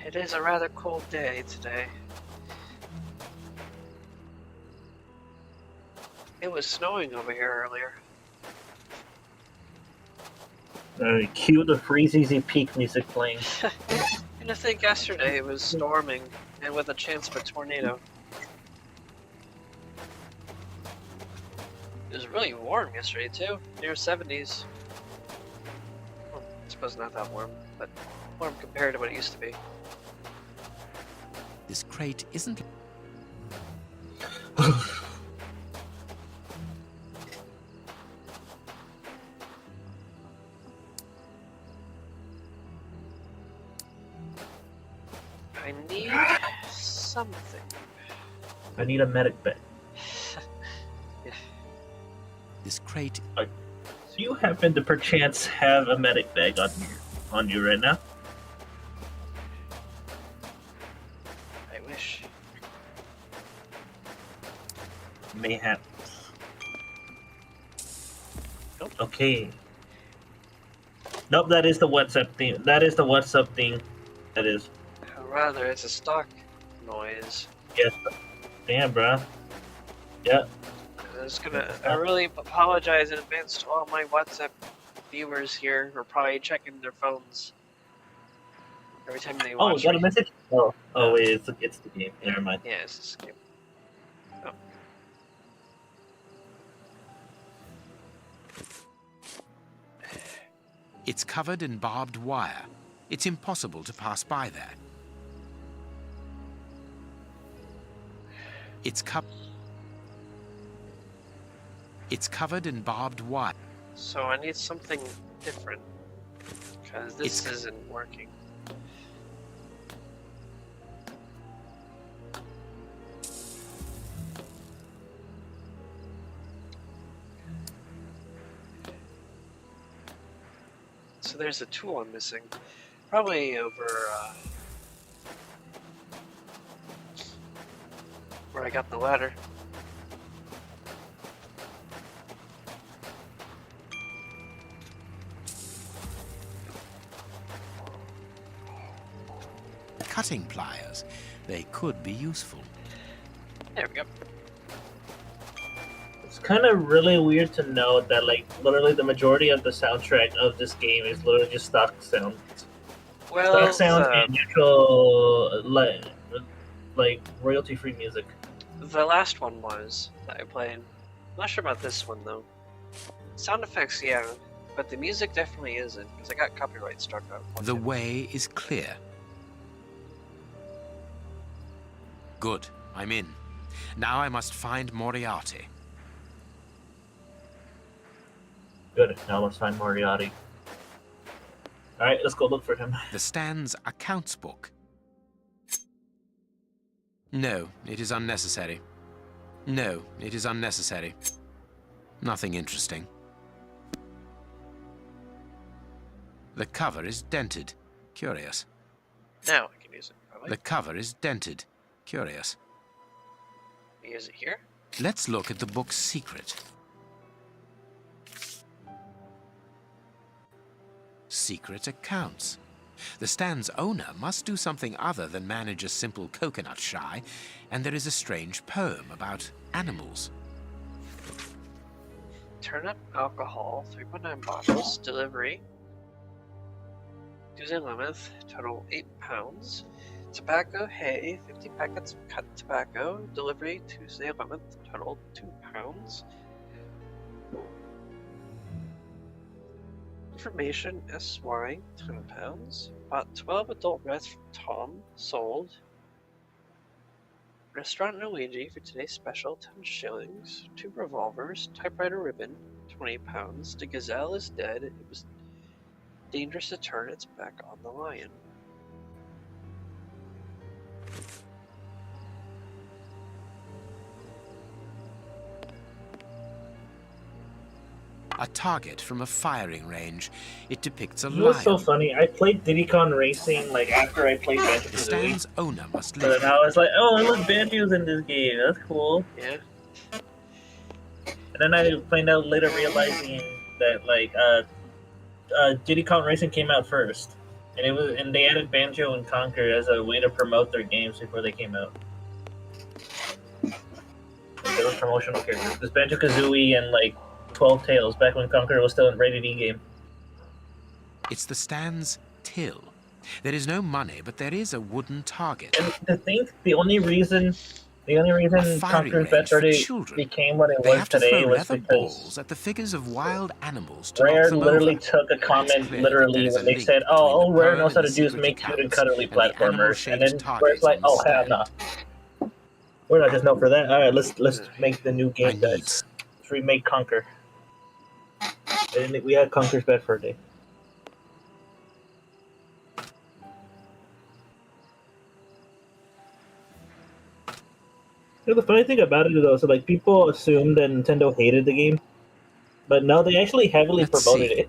It is a rather cold day today. It was snowing over here earlier. Cue the Freeze Easy Peak music playing. And I think yesterday it was storming and with a chance of a tornado. It was really warm yesterday too, near 70s. Well, I suppose not that warm, but warm compared to what it used to be. This crate isn't... I need something. I need a medic bed. This crate... Do you happen to perchance have a medic bag on you right now? I wish. Mayhap. Nope. Okay. Nope, that is the WhatsApp thing. That is the WhatsApp thing. That is. Rather, it's a stock noise. Yes. Damn, bro. Yeah. I really apologize in advance to all my WhatsApp viewers here who are probably checking their phones every time they watch. Oh, you got a message? Oh, wait, it's the game. Never mind. Yeah, it's this game. Oh. It's covered in barbed wire. It's impossible to pass by there. It's covered in barbed wire. So I need something different, because this isn't working. So there's a tool I'm missing. Probably over where I got the ladder. Cutting pliers. They could be useful. There we go. It's kind of really weird to know that, like, literally the majority of the soundtrack of this game is literally just stock sound. Well, stock sound and actual, like royalty-free music. The last one was that I played. I'm not sure about this one though. Sound effects, yeah, but the music definitely isn't, because I got copyright struck out. The way is clear. Good, I'm in. Now I must find Moriarty. Good, now let's find Moriarty. Alright, let's go look for him. The Stand's accounts book. No, it is unnecessary. No, it is unnecessary. Nothing interesting. The cover is dented. Curious. Now I can use it, probably. The cover is dented. Curious. Use it here? Let's look at the book's secret. Secret accounts. The Stand's owner must do something other than manage a simple coconut shy, and there is a strange poem about animals. Turnip alcohol, 3.9 bottles, delivery Tuesday 11th, total 8 pounds. Tobacco, hay, 50 packets of cut tobacco, delivery Tuesday 11th, total 2 pounds. Information, SY, 10 pounds. Bought 12 adult reds from Tom, sold. Restaurant Luigi for today's special, 10 shillings. 2 revolvers, typewriter ribbon, 20 pounds. The gazelle is dead. It was dangerous to turn its back on the lion. A target from a firing range. It depicts a It was lion. so funny. I played Diddy Kong Racing like after I played Banjo The Stand's owner must But live. then I was like, oh, look, Banjo's in this game. That's cool. Yeah. And then I find out later, realizing that like Diddy Kong Racing came out first, and they added Banjo and Conquer as a way to promote their games before they came out. They were promotional characters. There's Banjo Kazooie and like 12 Tales back when Conquer was still a rated E game. It's the Stand's till. There is no money, but there is a wooden target. And to think the only reason Conquer's Bad Fur Day became what it They was have to today throw was leather because balls at the figures of wild animals to Rare knock them literally over. took a comment clear literally that there is when a they link said, "Oh, all between the Rare poem knows how and to the do is secret make cute and accounts cuddly and the platformers," and animal-shaped then targets Rare's like, on the "Oh, hell stand. no, we're not just known for that. All right, let's make the new game, guys. Let's remake Conquer." And we had Conquer's Bad Fur Day. You know, the funny thing about it though, so like people assumed that Nintendo hated the game, but no, they actually heavily promoted it.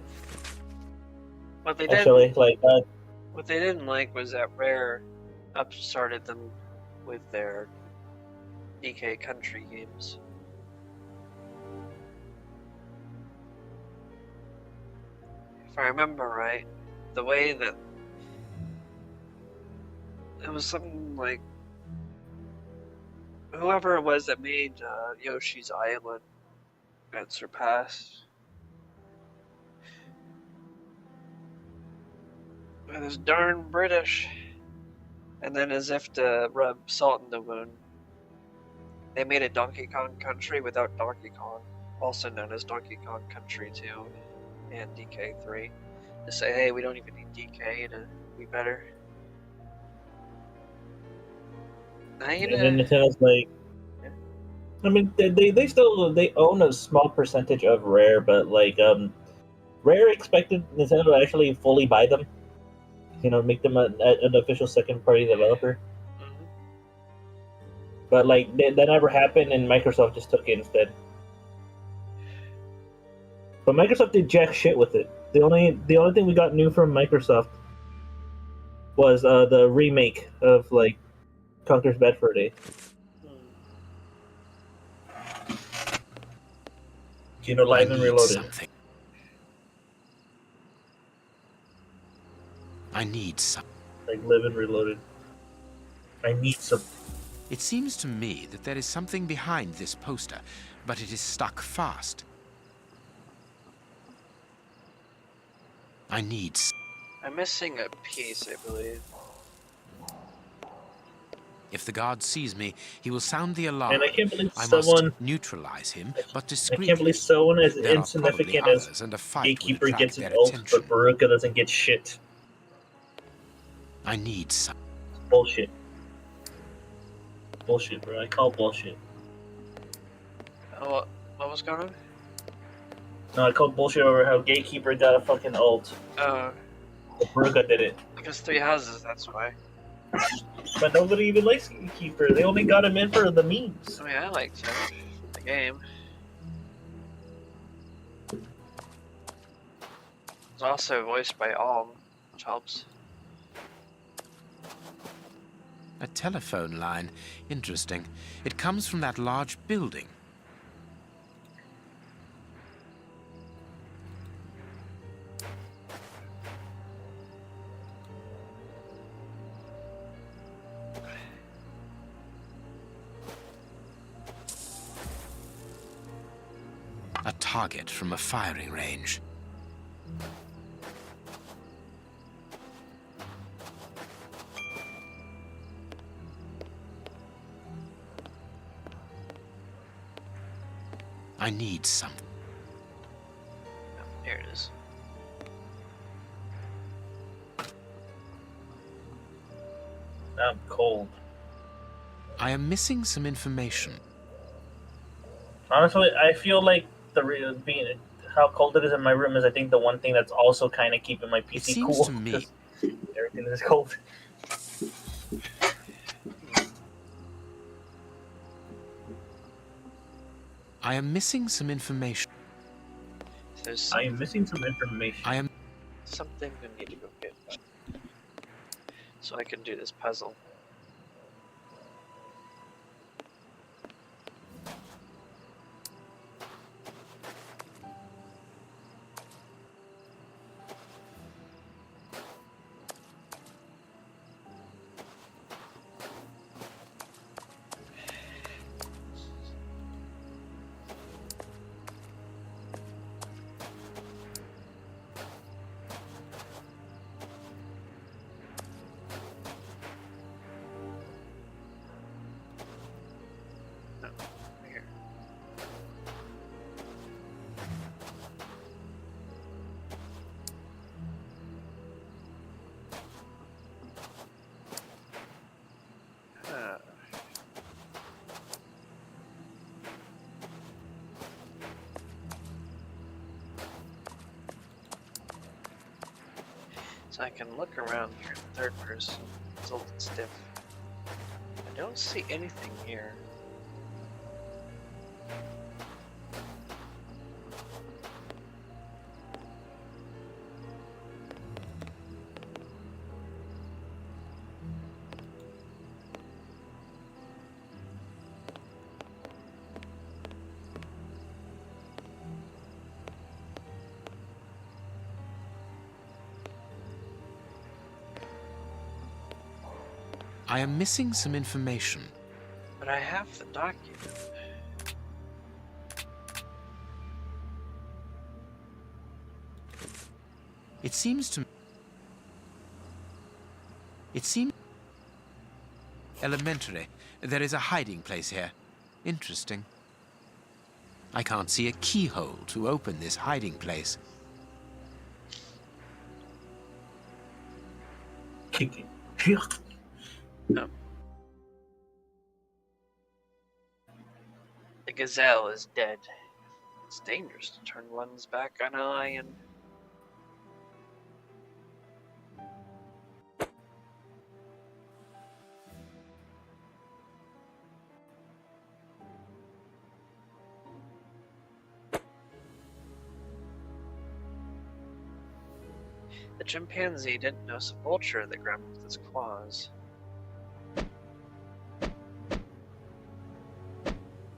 What they Actually, didn't, like what they didn't like was that Rare upstarted them with their DK Country games. If I remember right, the way that it was something like whoever it was that made Yoshi's Island got surpassed. It was darn British. And then, as if to rub salt in the wound, they made a Donkey Kong Country without Donkey Kong, also known as Donkey Kong Country 2 and DK3, to say, hey, we don't even need DK to be better. and then Nintendo's like, I mean, they still own a small percentage of Rare, but like Rare expected Nintendo to actually fully buy them. You know, make them an official second-party developer. But like that never happened, and Microsoft just took it instead. But Microsoft did jack shit with it. The only thing we got new from Microsoft was the remake of like Conker's Bad Fur Day. You know, Live and Reloaded. Something. I need some. Like Live and Reloaded. I need some. It seems to me that there is something behind this poster, but it is stuck fast. I need. I'm missing a piece, I believe. If the guard sees me, he will sound the alarm. And I can't believe I someone must neutralize him, but I discreetly. can't believe someone as There are insignificant probably as others, and a fight would Gatekeeper attract gets an their ult, attention. but Baruka doesn't get shit. I need some. Bullshit. Bullshit, bro. I call bullshit. Oh, what was going on? No, I called bullshit over how Gatekeeper got a fucking ult. Oh. But Baruka did it. Because 3 houses, that's why. But nobody even likes Gatekeeper. They only got him in for the memes. I mean, I liked him. The game. It's also voiced by Alm, which helps. A telephone line. Interesting. It comes from that large building. A target from a firing range. I need something. Here it is. I'm cold. I am missing some information. Honestly, I feel like being how cold it is in my room is, I think, the one thing that's also kind of keeping my PC It seems cool. to me. Everything is cold. I am missing some information. I am missing some information. I am. Something we need to go get. So I can do this puzzle. So I can look around here in third person. It's a little stiff. I don't see anything here. I am missing some information. But I have the document. It seems to. It seems elementary. There is a hiding place here. Interesting. I can't see a keyhole to open this hiding place. No. The gazelle is dead. It's dangerous to turn one's back on a lion. The chimpanzee didn't notice a vulture that grabbed him with its claws.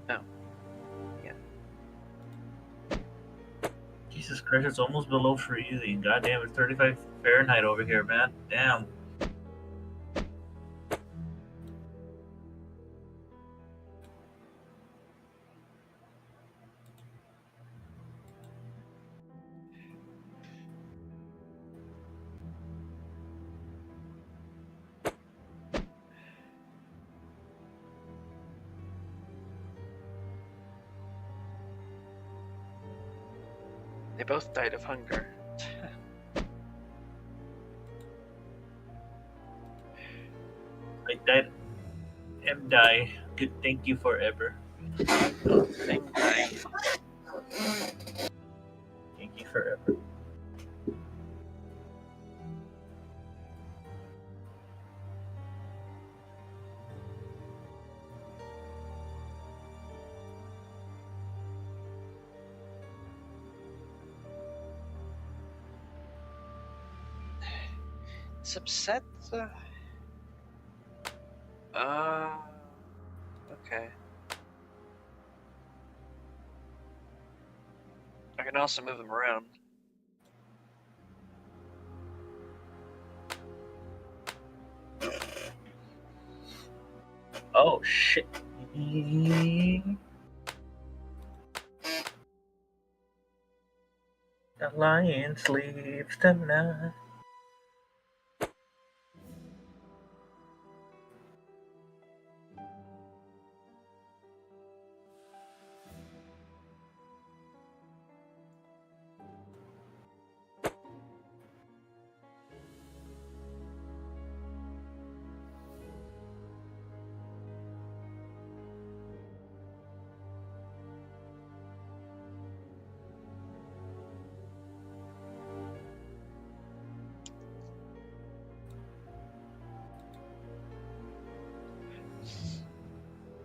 Oh. Yeah. Jesus Christ, it's almost below freezing. Goddamn, it's 35 Fahrenheit over here, man. Damn. They both died of hunger. I died. M die. Good, thank you forever. Oh, thank you. Thank you forever. It's upset. Okay. I can also move them around. Oh shit. The lion sleeps tonight.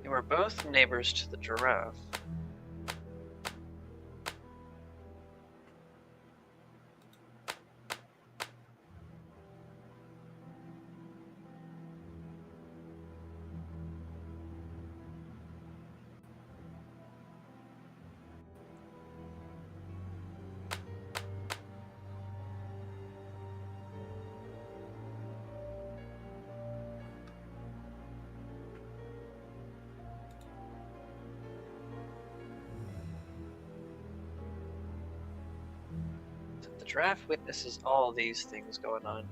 You are both neighbors to the giraffe. The giraffe witnesses all these things going on.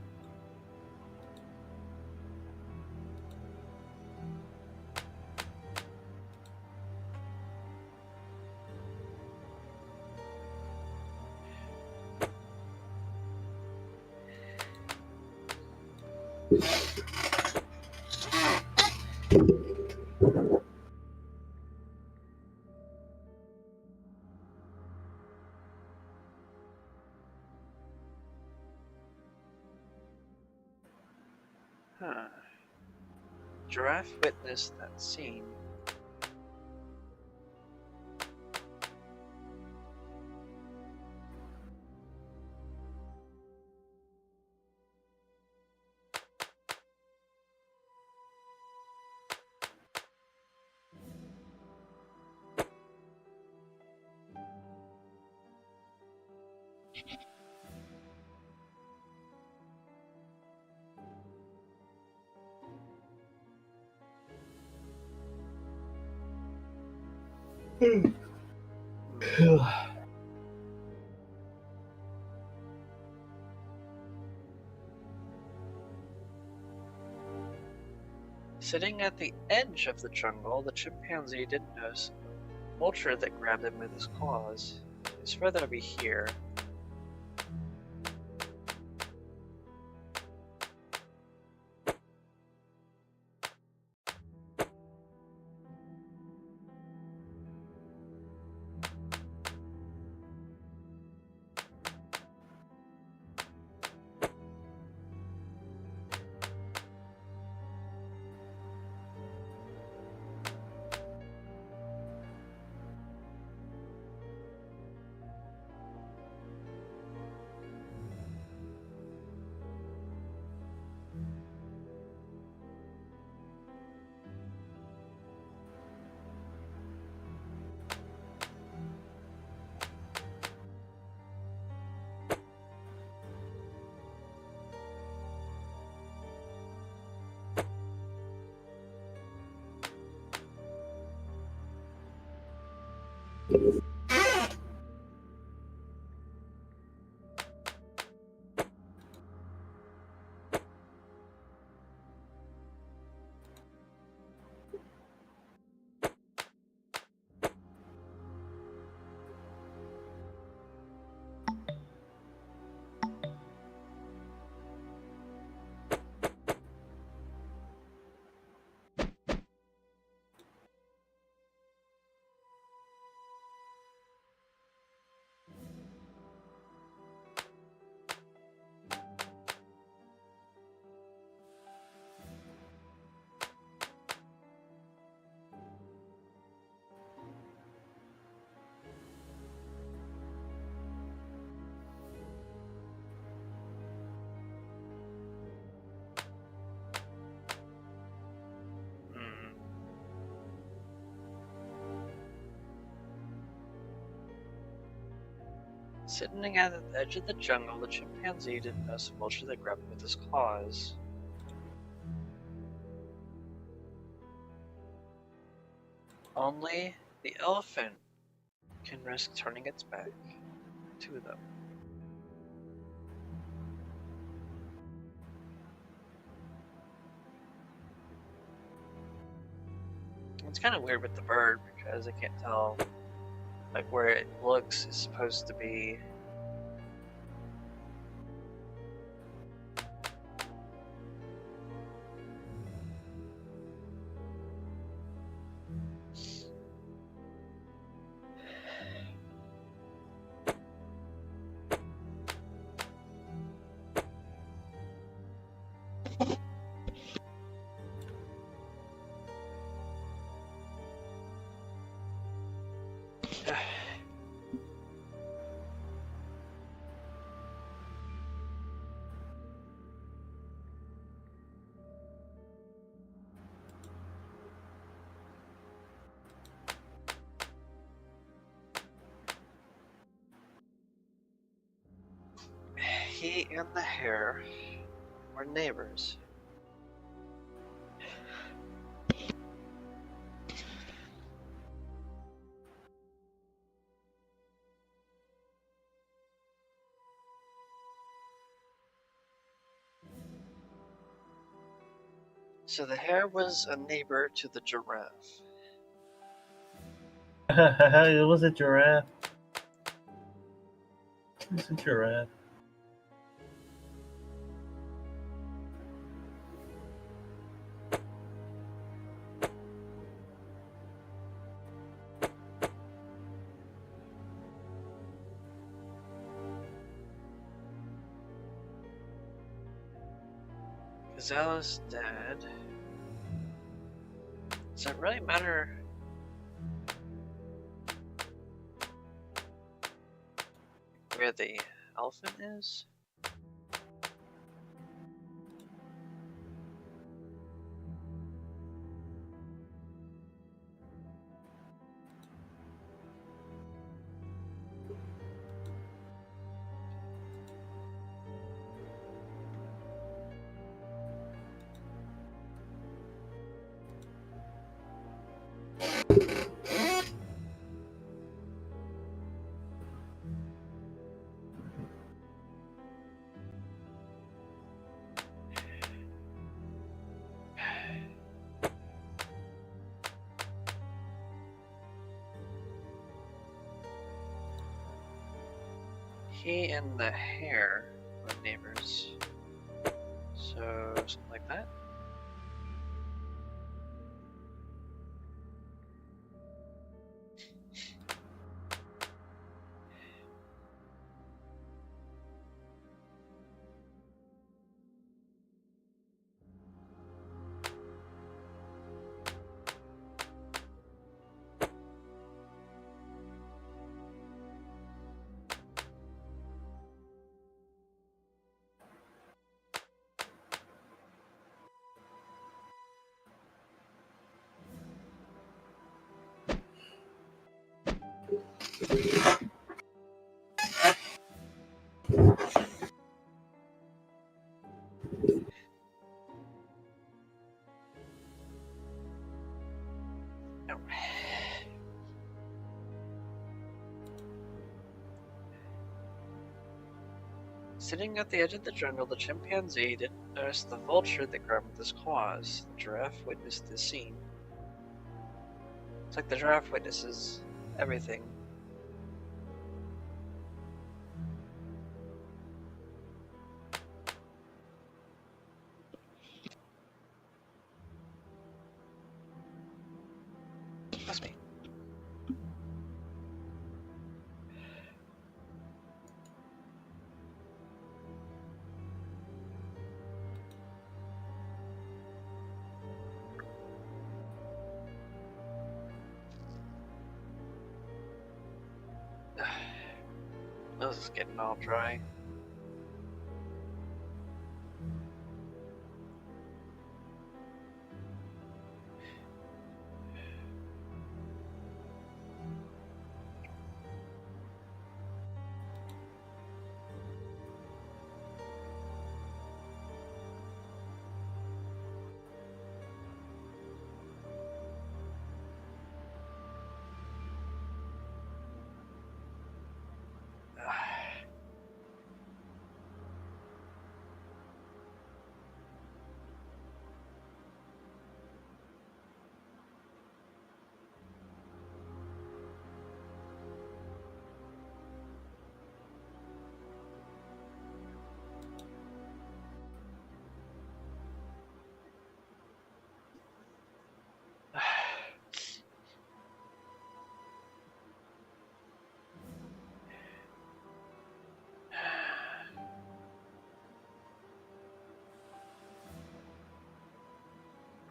Huh. Giraffe witnessed that scene. Sitting at the edge of the jungle, the chimpanzee didn't notice a vulture that grabbed him with his claws. It's further to be here. Sitting at the edge of the jungle, the chimpanzee didn't know so much as grabbed him with his claws. Only the elephant can risk turning its back to them. It's kind of weird with the bird because I can't tell like where it looks is supposed to be. He and the hare were neighbors. So the hare was a neighbor to the giraffe. It was a giraffe. It's a giraffe. Gazella's dead. Does it really matter? Where the elephant is? He and the hare were neighbors. So, something like that. Sitting at the edge of the jungle, the chimpanzee didn't notice the vulture that grabbed with his claws. The giraffe witnessed the scene. It's like the giraffe witnesses everything. Trust me. This is getting all dry.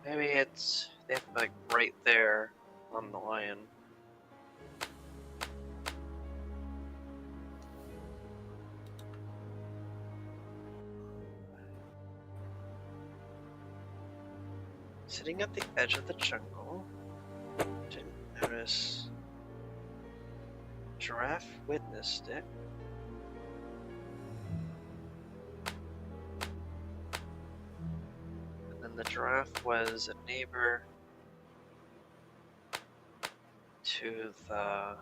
Maybe it's they have like right there on the lion. Sitting at the edge of the jungle, didn't notice. Giraffe witnessed it. The giraffe was a neighbor to the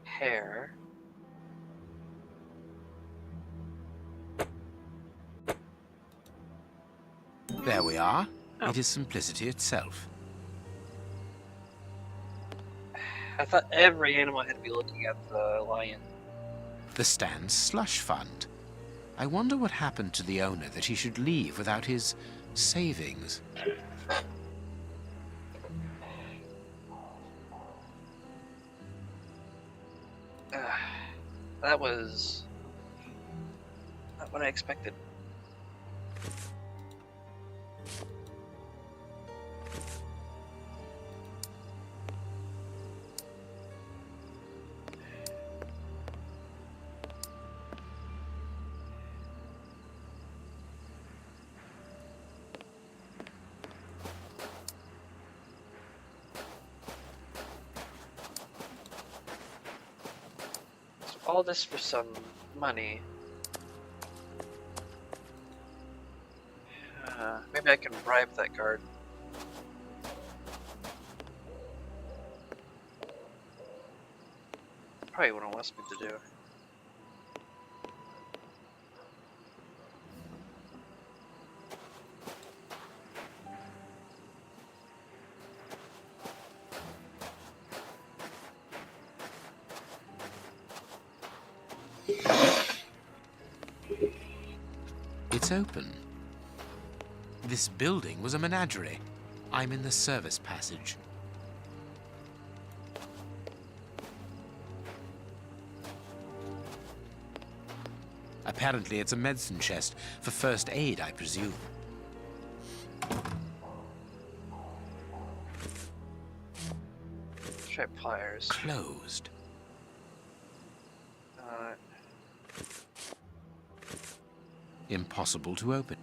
hare. There we are. Oh. It is simplicity itself. I thought every animal had to be looking at the lion. The stand's slush fund. I wonder what happened to the owner that he should leave without his savings. That was not what I expected. All this for some money. Maybe I can bribe that guard. Probably what it wants me to do. It's open. This building was a menagerie. I'm in the service passage. Apparently it's a medicine chest for first aid, I presume. Let's try pliers. Closed. Impossible to open.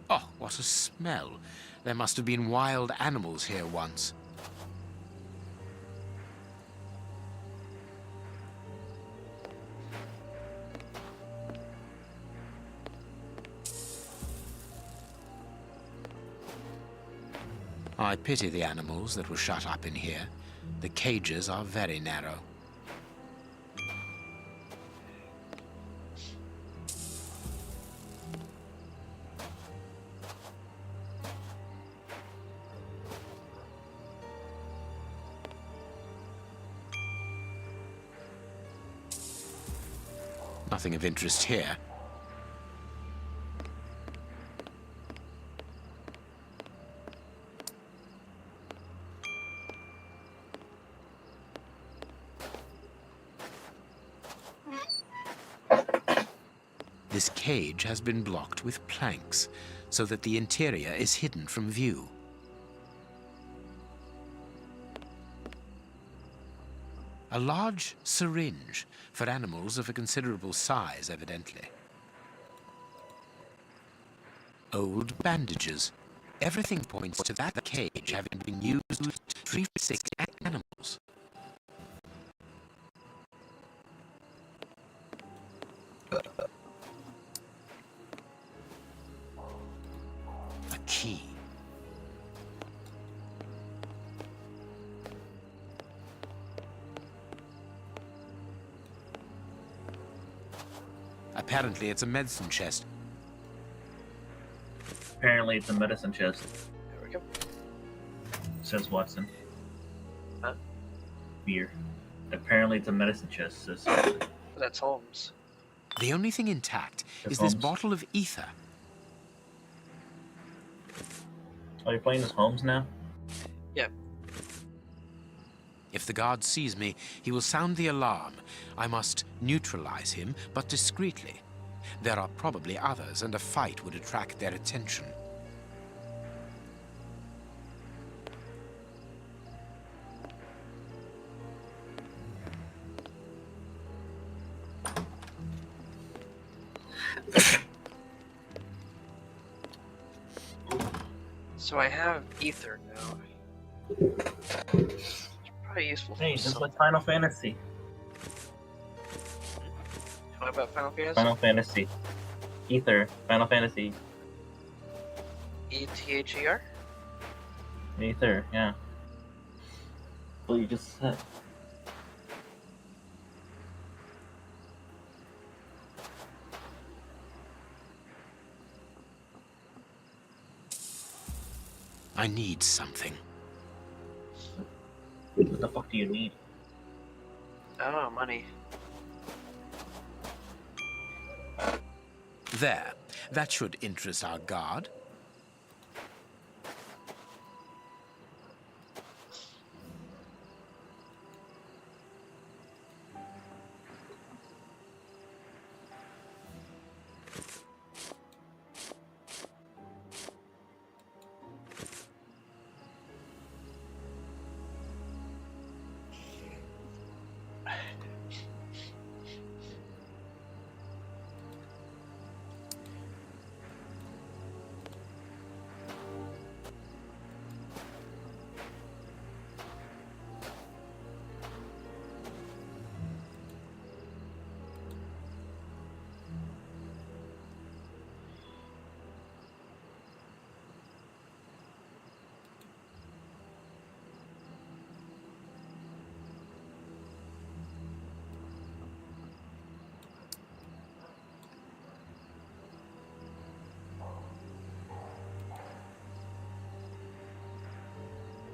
Oh, what a smell. There must have been wild animals here once. I pity the animals that were shut up in here. The cages are very narrow. Nothing of interest here. This cage has been blocked with planks, so that the interior is hidden from view. A large syringe for animals of a considerable size, evidently. Old bandages. Everything points to that cage having been used to treat sick animals. A key. Apparently, it's a medicine chest. Apparently, it's a medicine chest. There we go. Says Watson. Huh? Beer. Apparently, it's a medicine chest. Says Watson. That's Holmes. The only thing intact That's is this Holmes. bottle of ether. Oh, you're playing as Holmes now? Yep. If the guard sees me, he will sound the alarm. I must neutralize him, but discreetly. There are probably others, and a fight would attract their attention. So I have ether now. It's probably useful for Hey, just something. like Final Fantasy. What about Final Fantasy? Final Fantasy. Ether. Final Fantasy. ETHER? Ether, yeah. Well, you just said. I need something. What the fuck do you need? Oh, money. There. That should interest our guard.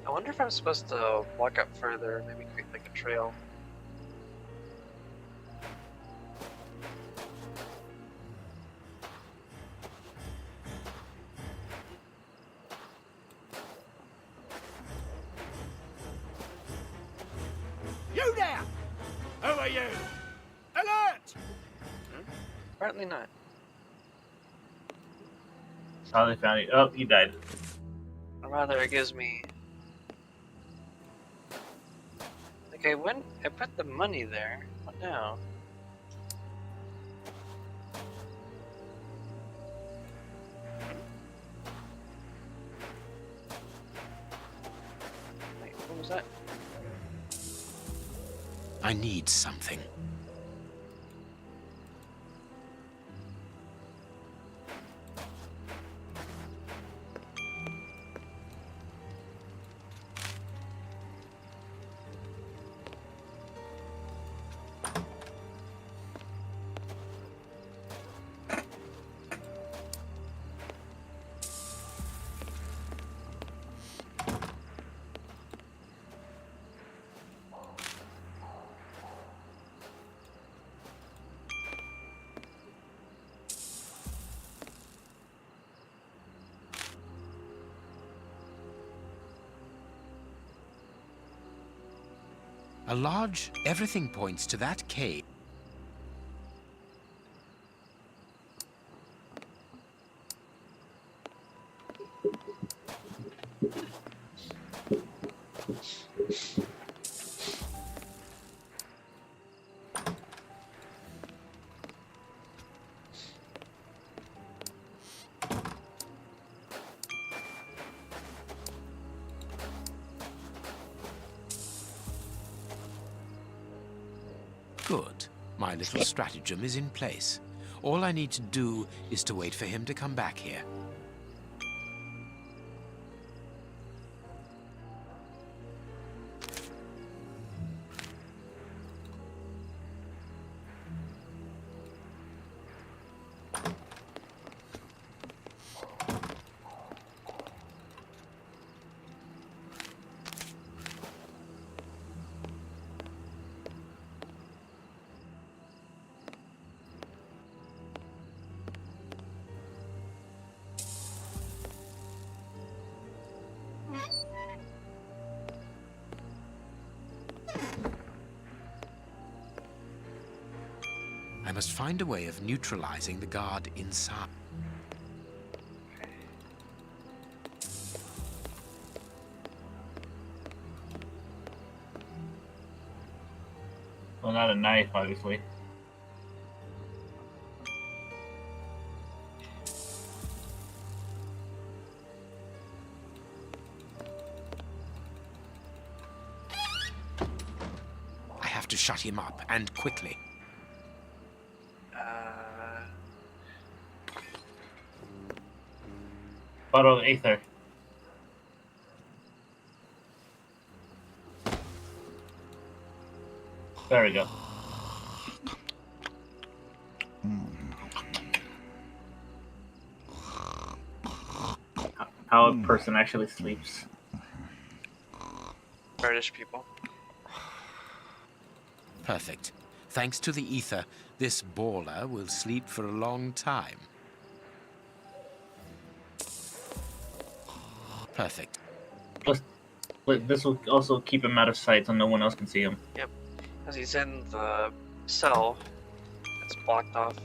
I wonder if I'm supposed to walk up further, maybe create like a trail. You there! Who are you? Alert! Apparently not. Oh, they found you. Oh, he died. Or rather, it gives me... Okay, when I put the money there, what now? Wait, what was that? I need something. Everything points to that cave. Good. My little stratagem is in place. All I need to do is to wait for him to come back here. I must find a way of neutralizing the guard inside. Well, not a knife, obviously. I have to shut him up, and quickly. Bottle of ether. There we go. How a person actually sleeps. British people. Perfect. Thanks to the ether, this baller will sleep for a long time. Perfect. Plus, this will also keep him out of sight so no one else can see him. Yep. Because he's in the cell. It's blocked off.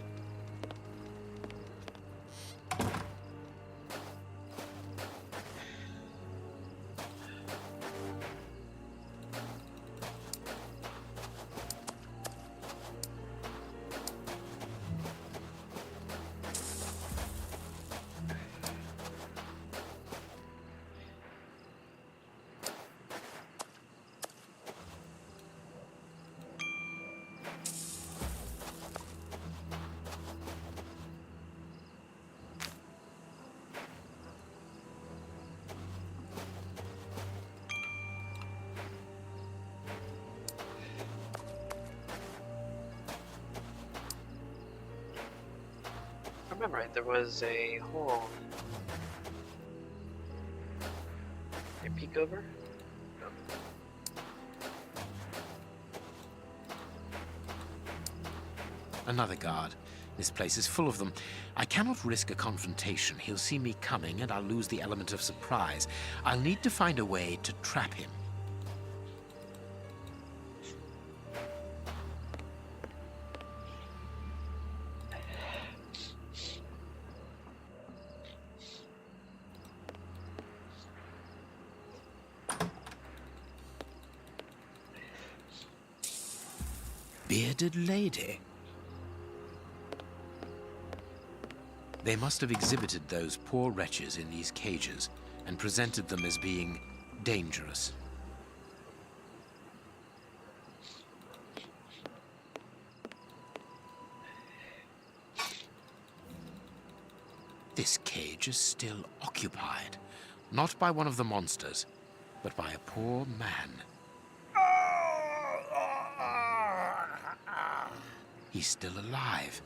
I remember right, there was a hole. A peek over? No. Another guard. This place is full of them. I cannot risk a confrontation. He'll see me coming and I'll lose the element of surprise. I'll need to find a way to trap him. Bearded lady. They must have exhibited those poor wretches in these cages and presented them as being dangerous. This cage is still occupied, not by one of the monsters, but by a poor man. He's still alive,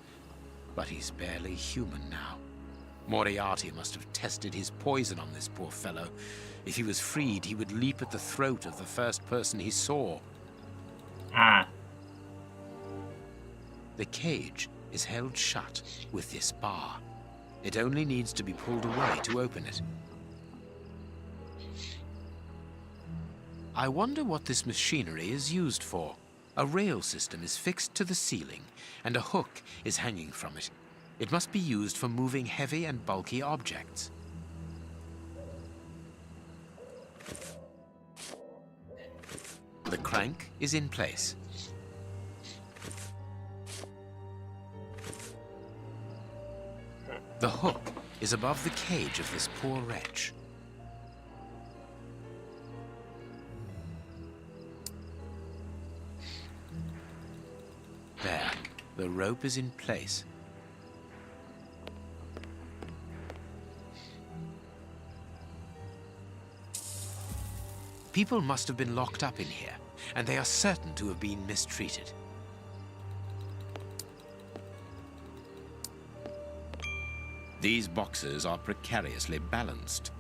but he's barely human now. Moriarty must have tested his poison on this poor fellow. If he was freed, he would leap at the throat of the first person he saw. Ah. The cage is held shut with this bar. It only needs to be pulled away to open it. I wonder what this machinery is used for. A rail system is fixed to the ceiling, and a hook is hanging from it. It must be used for moving heavy and bulky objects. The crank is in place. The hook is above the cage of this poor wretch. There, the rope is in place. People must have been locked up in here, and they are certain to have been mistreated. These boxes are precariously balanced.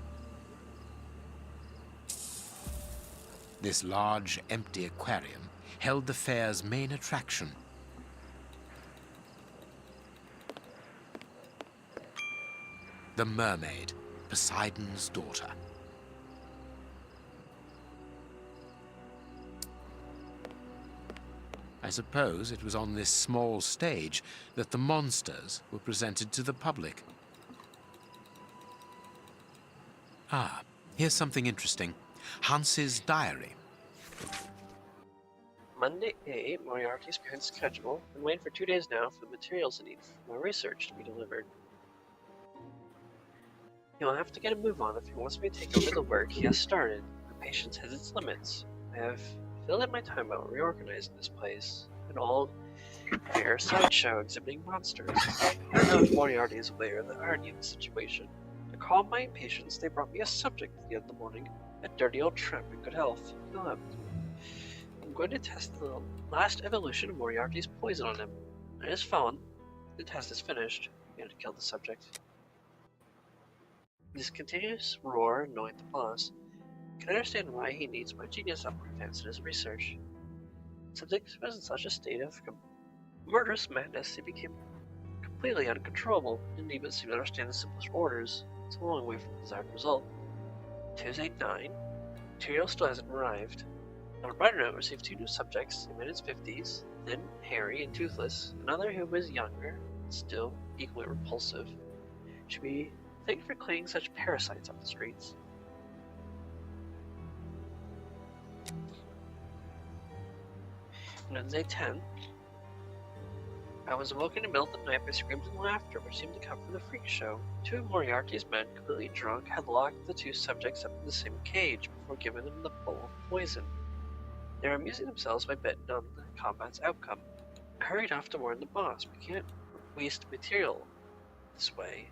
This large, empty aquarium held the fair's main attraction. The mermaid, Poseidon's daughter. I suppose it was on this small stage that the monsters were presented to the public. Ah, here's something interesting. Hans's diary. Monday 8, Moriarty's current schedule. Been waiting for 2 days now for the materials I need for my research to be delivered. He'll have to get a move on if he wants me to take over the work he has started. My patience has its limits. I have filled in my time out reorganizing this place. An old fair sideshow exhibiting monsters. I don't know if Moriarty is aware of the irony of the situation. To calm my impatience, they brought me a subject at the end of the morning. A dirty old tramp in good health. Philip. I'm going to test the last evolution of Moriarty's poison on him. It has found. The test is finished. I'm going to kill the subject. This continuous roar annoyed the boss. I can understand why he needs my genius upgrade advance in his research. The subject was in such a state of murderous madness he became completely uncontrollable. Didn't even seem to understand the simplest orders. It's a long way from the desired result. Tuesday 9. Material still hasn't arrived. On a brighter note, received 2 new subjects, a man in his 50s, thin, hairy, and toothless. Another who was younger, still equally repulsive. Should be thanked for cleaning such parasites off the streets. Wednesday 10. I was awoken in the middle of the night by screams and laughter which seemed to come from the freak show. 2 of Moriarty's men, completely drunk, had locked the 2 subjects up in the same cage before giving them the bowl of poison. They were amusing themselves by betting on the combat's outcome. I hurried off to warn the boss. We can't waste material this way.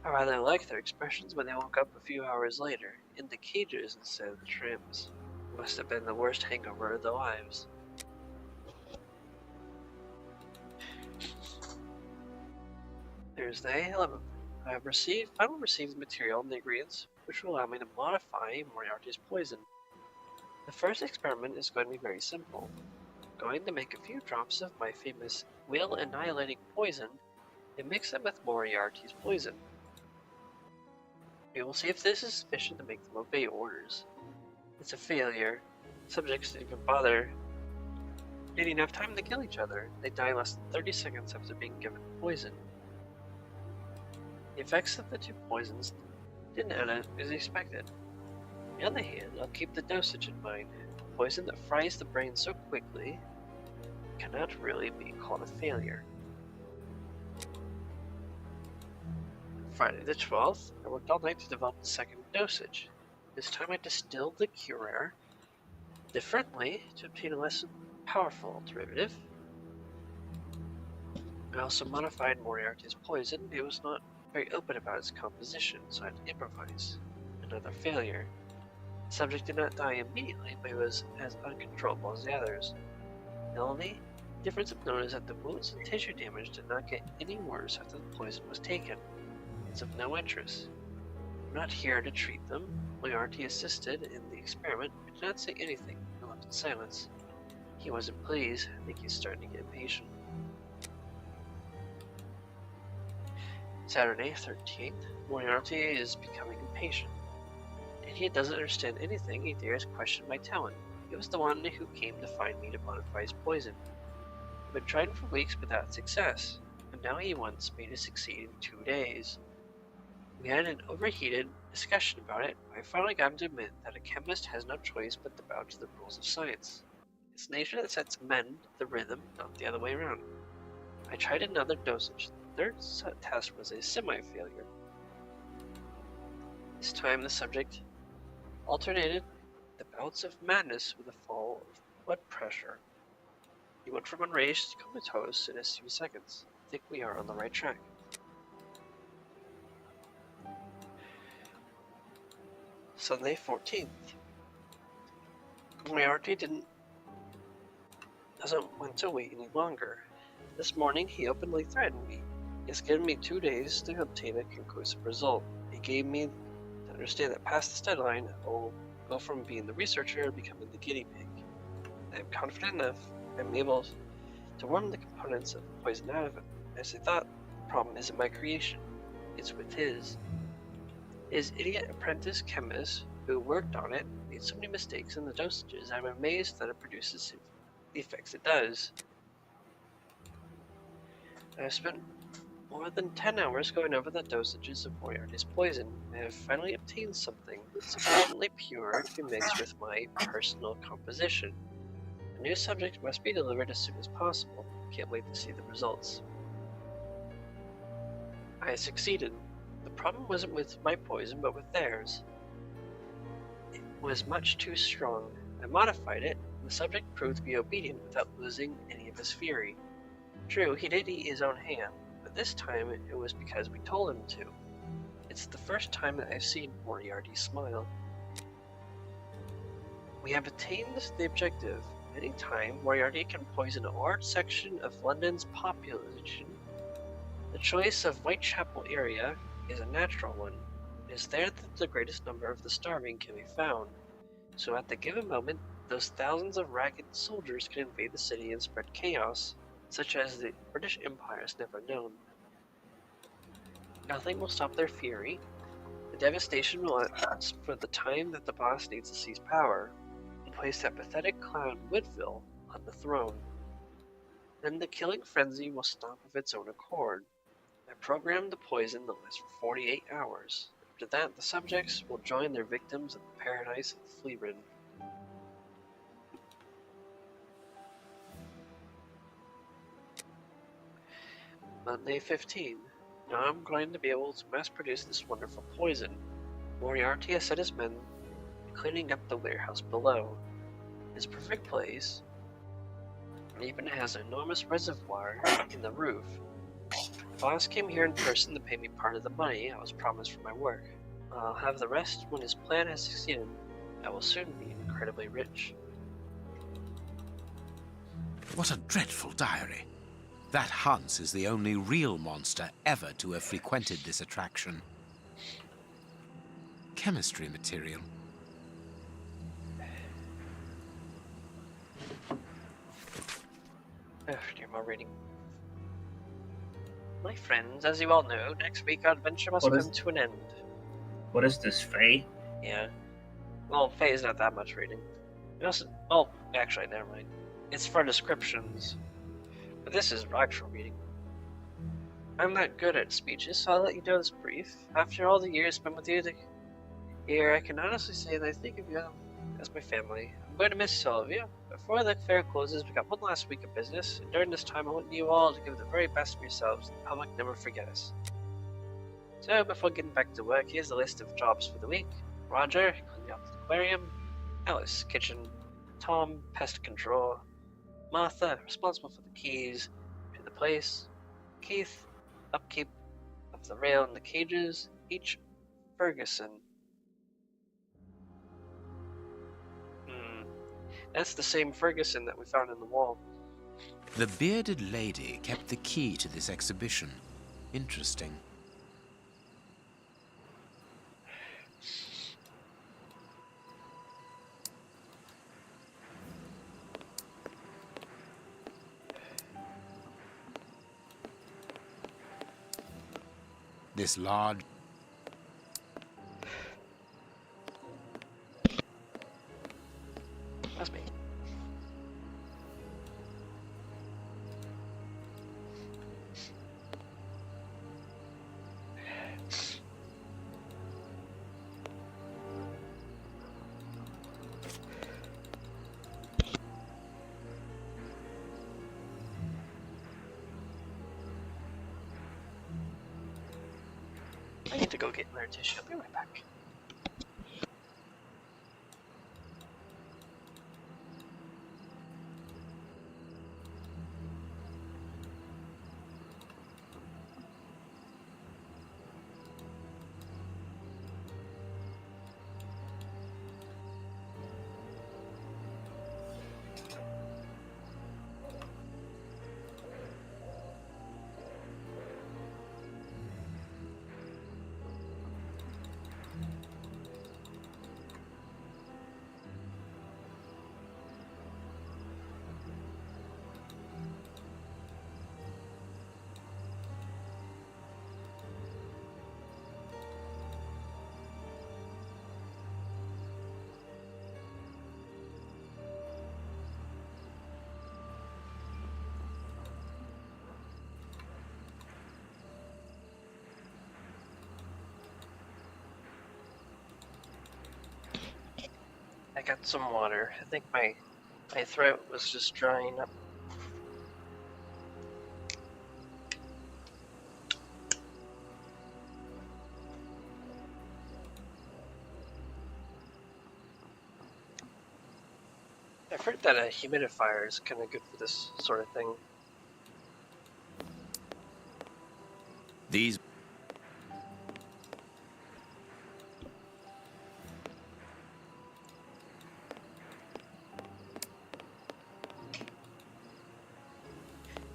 I rather liked their expressions when they woke up a few hours later, in the cages instead of the tramps. It must have been the worst hangover of their lives. Thursday 11th. I have finally received the material and the ingredients which will allow me to modify Moriarty's poison. The first experiment is going to be very simple. I'm going to make a few drops of my famous will-annihilating poison and mix them with Moriarty's poison. We will see if this is sufficient to make them obey orders. It's a failure. Subjects didn't even bother getting enough time to kill each other. They die less than 30 seconds after being given poison. The effects of the 2 poisons didn't add up as expected. On the other hand, I'll keep the dosage in mind. A poison that fries the brain so quickly cannot really be called a failure. Friday the 12th, I worked all night to develop the second dosage. This time I distilled the cure differently to obtain a less powerful derivative. I also modified Moriarty's poison. It was not very open about its composition, so I had to improvise. Another failure. The subject did not die immediately, but he was as uncontrollable as the others. The only difference of note is that the wounds and tissue damage did not get any worse after the poison was taken. It's of no interest. I'm not here to treat them. Moriarty assisted in the experiment, but did not say anything. I left in silence. He wasn't pleased. I think he's starting to get impatient. Saturday 13th. Moriarty is becoming impatient. he doesn't understand anything, he dares question my talent. He was the one who came to find me to modify his poison. I've been trying for weeks without success, and now he wants me to succeed in 2 days. We had an overheated discussion about it. I finally got him to admit that a chemist has no choice but to bow to the rules of science. It's nature that sets men the rhythm, not the other way around. I tried another dosage. The third test was a semi-failure. This time the subject alternated the bouts of madness with a fall of blood pressure. He went from enraged to comatose in a few seconds. I think we are on the right track. Sunday 14th. Moriarty doesn't want to wait any longer. This morning he openly threatened me. He has given me 2 days to obtain a conclusive result. He gave me to understand that past this deadline I will go from being the researcher to becoming the guinea pig. I am confident enough I'm able to worm the components of the poison out of it. As I thought, the problem isn't my creation, it's with his. His idiot apprentice chemist who worked on it made so many mistakes in the dosages. I'm amazed that it produces the effects it does. I've spent more than 10 hours going over the dosages of Moriarty's poison. I have finally obtained something sufficiently pure to mix with my personal composition. A new subject must be delivered as soon as possible. Can't wait to see the results. I succeeded. The problem wasn't with my poison, but with theirs. It was much too strong. I modified it, and the subject proved to be obedient without losing any of his fury. True, he did eat his own hand, but this time it was because we told him to. It's the first time that I've seen Moriarty smile. We have attained the objective. Anytime, Moriarty can poison a large section of London's population. The choice of Whitechapel area is a natural one. It is there that the greatest number of the starving can be found. So at the given moment, those thousands of ragged soldiers can invade the city and spread chaos, such as the British Empire has never known. Nothing will stop their fury. The devastation will last for the time that the boss needs to seize power and place that pathetic clown Woodville on the throne. Then the killing frenzy will stop of its own accord. I programmed the poison to last for 48 hours. After that, the subjects will join their victims in the paradise of the flea-ridden. Monday 15. Now I'm going to be able to mass-produce this wonderful poison. Moriarty has set his men cleaning up the warehouse below. It's a perfect place. It even has an enormous reservoir in the roof. The boss came here in person to pay me part of the money I was promised for my work. I'll have the rest when his plan has succeeded. I will soon be incredibly rich. What a dreadful diary. That Hans is the only real monster ever to have frequented this attraction. Chemistry material. Do more reading. My friends, as you all know, next week our adventure must come to an end. What is this, Faye? Yeah. Well, Faye is not that much reading. Well, actually, never mind. It's for descriptions. But this is actual reading. I'm not good at speeches, so I'll let you know this brief. After all the years spent with you here, I can honestly say that I think of you as my family. I'm going to miss all of you. Before the fair closes, we got one last week of business, and during this time I want you all to give the very best of yourselves, and the public never forget us. So, before getting back to work, here's the list of jobs for the week. Roger, cleaning up the aquarium. Alice, kitchen. Tom, pest control. Martha, responsible for the keys to the place. Keith, upkeep of the rail and the cages. H. Ferguson. That's the same Ferguson that we found in the wall. The bearded lady kept the key to this exhibition. Interesting. This large... I need to go get another tissue. I'll be right back. I got some water. I think my throat was just drying up. I've heard that a humidifier is kind of good for this sort of thing. These...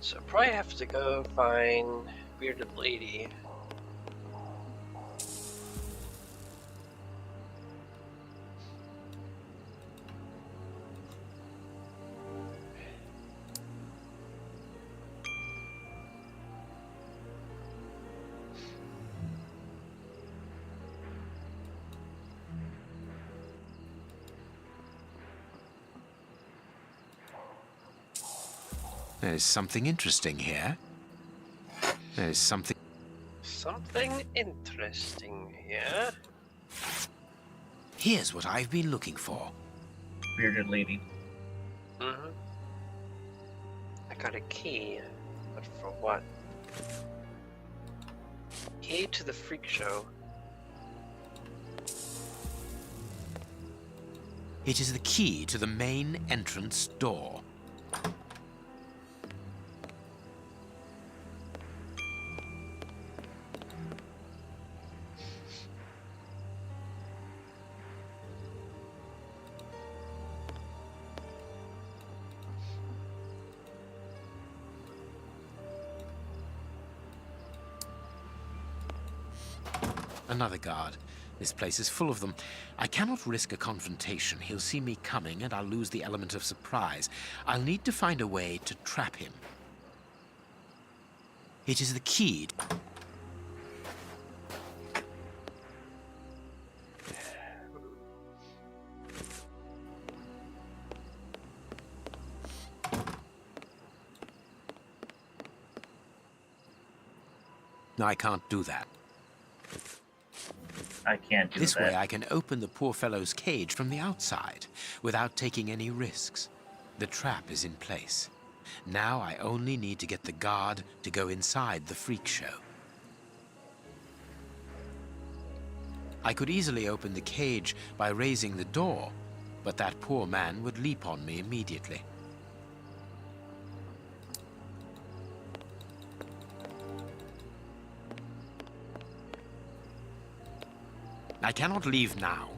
So probably have to go find Bearded Lady. There's something interesting here. There's something... Something interesting here. Here's what I've been looking for. Bearded Lady. Mm-hmm. I got a key, but for what? Key to the freak show. It is the key to the main entrance door. Another guard. This place is full of them. I cannot risk a confrontation. He'll see me coming and I'll lose the element of surprise. I'll need to find a way to trap him. It is the key. No, I can't do that. I can't do that. This way I can open the poor fellow's cage from the outside without taking any risks. The trap is in place. Now I only need to get the guard to go inside the freak show. I could easily open the cage by raising the door, but that poor man would leap on me immediately. I cannot leave now.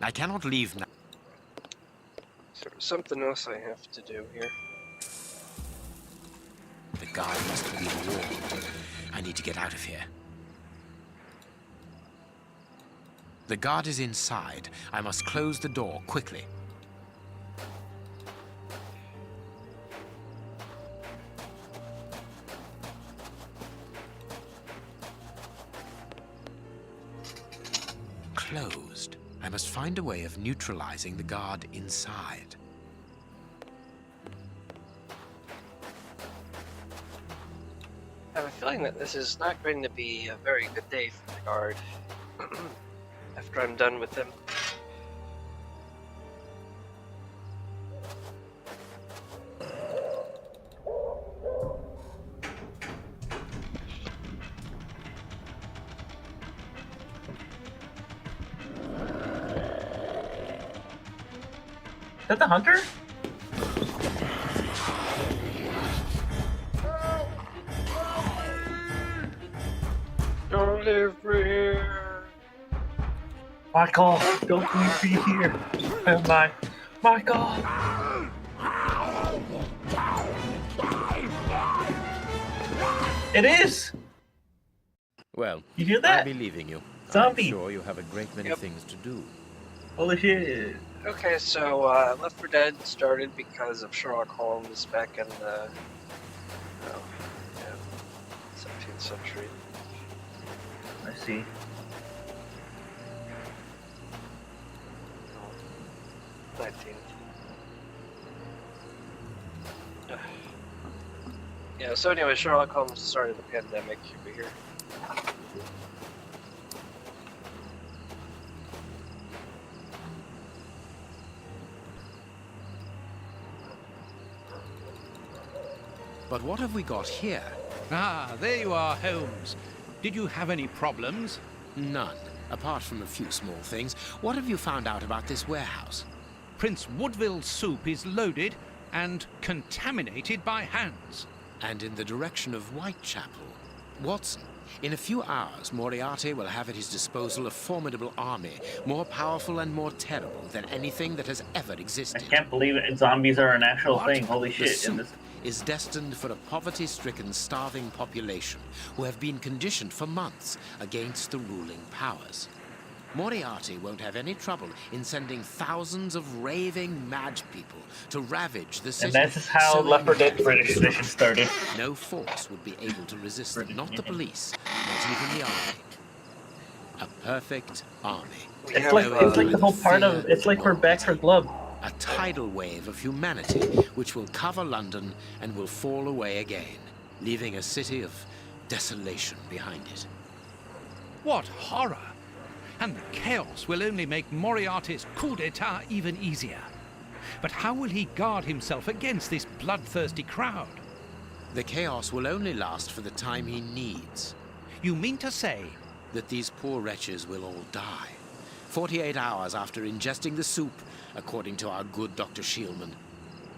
I cannot leave now. So there's something else I have to do here. The guard must be warned. I need to get out of here. The guard is inside. I must close the door quickly. Closed. I must find a way of neutralizing the guard inside. I have a feeling that this is not going to be a very good day for the guard after I'm done with him. that the hunter? Don't live here. Michael, don't leave me here. Oh my, Michael. It is. Well, you hear that? I'll be leaving you. Zombie. I'm sure you have a great many things to do. Holy shit. Okay, so Left 4 Dead started because of Sherlock Holmes back in the 17th century. I see. No, 19th. Yeah, so anyway, Sherlock Holmes started the pandemic over here. But what have we got here? Ah, there you are, Holmes. Did you have any problems? None, apart from a few small things. What have you found out about this warehouse? Prince Woodville's soup is loaded and contaminated by hands. And in the direction of Whitechapel. Watson, in a few hours, Moriarty will have at his disposal a formidable army, more powerful and more terrible than anything that has ever existed. I can't believe it. Zombies are an actual thing. Holy The shit. soup is destined for a poverty-stricken, starving population who have been conditioned for months against the ruling powers. Moriarty won't have any trouble in sending thousands of raving mad people to ravage the city. And that's how Left 4 Dead British edition started. No force would be able to resist them, not the police, not even the army. A perfect army. It's like the whole part of, it's like we're back for Glove. A tidal wave of humanity which will cover London and will fall away again, leaving a city of desolation behind it. What horror! And the chaos will only make Moriarty's coup d'etat even easier. But how will he guard himself against this bloodthirsty crowd? The chaos will only last for the time he needs. You mean to say that these poor wretches will all die 48 hours after ingesting the soup, according to our good Dr. Shielman.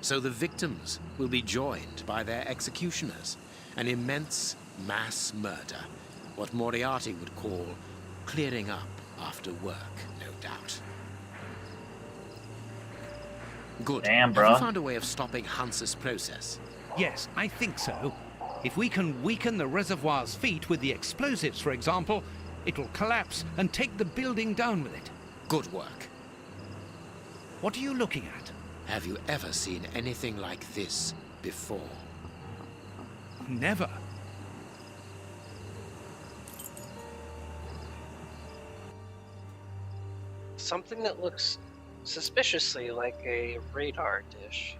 So the victims will be joined by their executioners. An immense mass murder. What Moriarty would call clearing up after work, no doubt. Good. Damn, bro. Have you found a way of stopping Hans's process? Yes, I think so. If we can weaken the reservoir's feet with the explosives, for example, it will collapse and take the building down with it. Good work. What are you looking at? Have you ever seen anything like this before? Never. Something that looks suspiciously like a radar dish.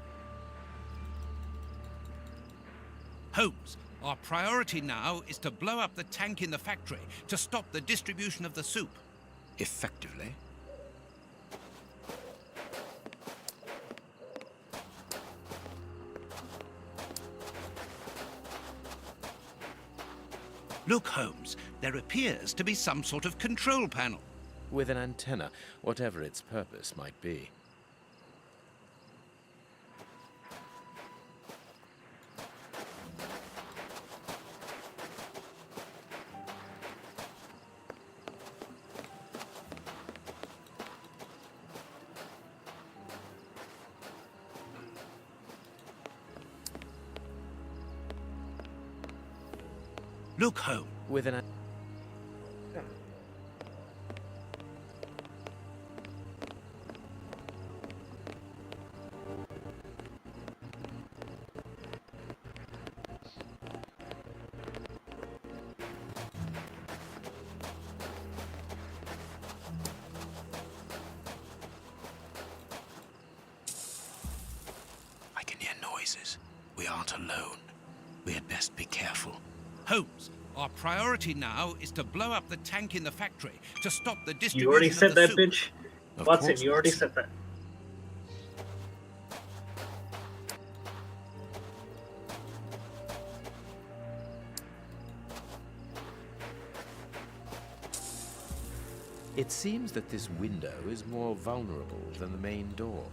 Holmes, our priority now is to blow up the tank in the factory to stop the distribution of the soup. Effectively? Look, Holmes, there appears to be some sort of control panel. With an antenna, whatever its purpose might be. Look, Holmes. With an... I can hear noises. We aren't alone. We had best be careful. Holmes, our priority now is to blow up the tank in the factory to stop the distribution You already said of the that, soup. bitch. Watson, you already said that. It seems that this window is more vulnerable than the main door.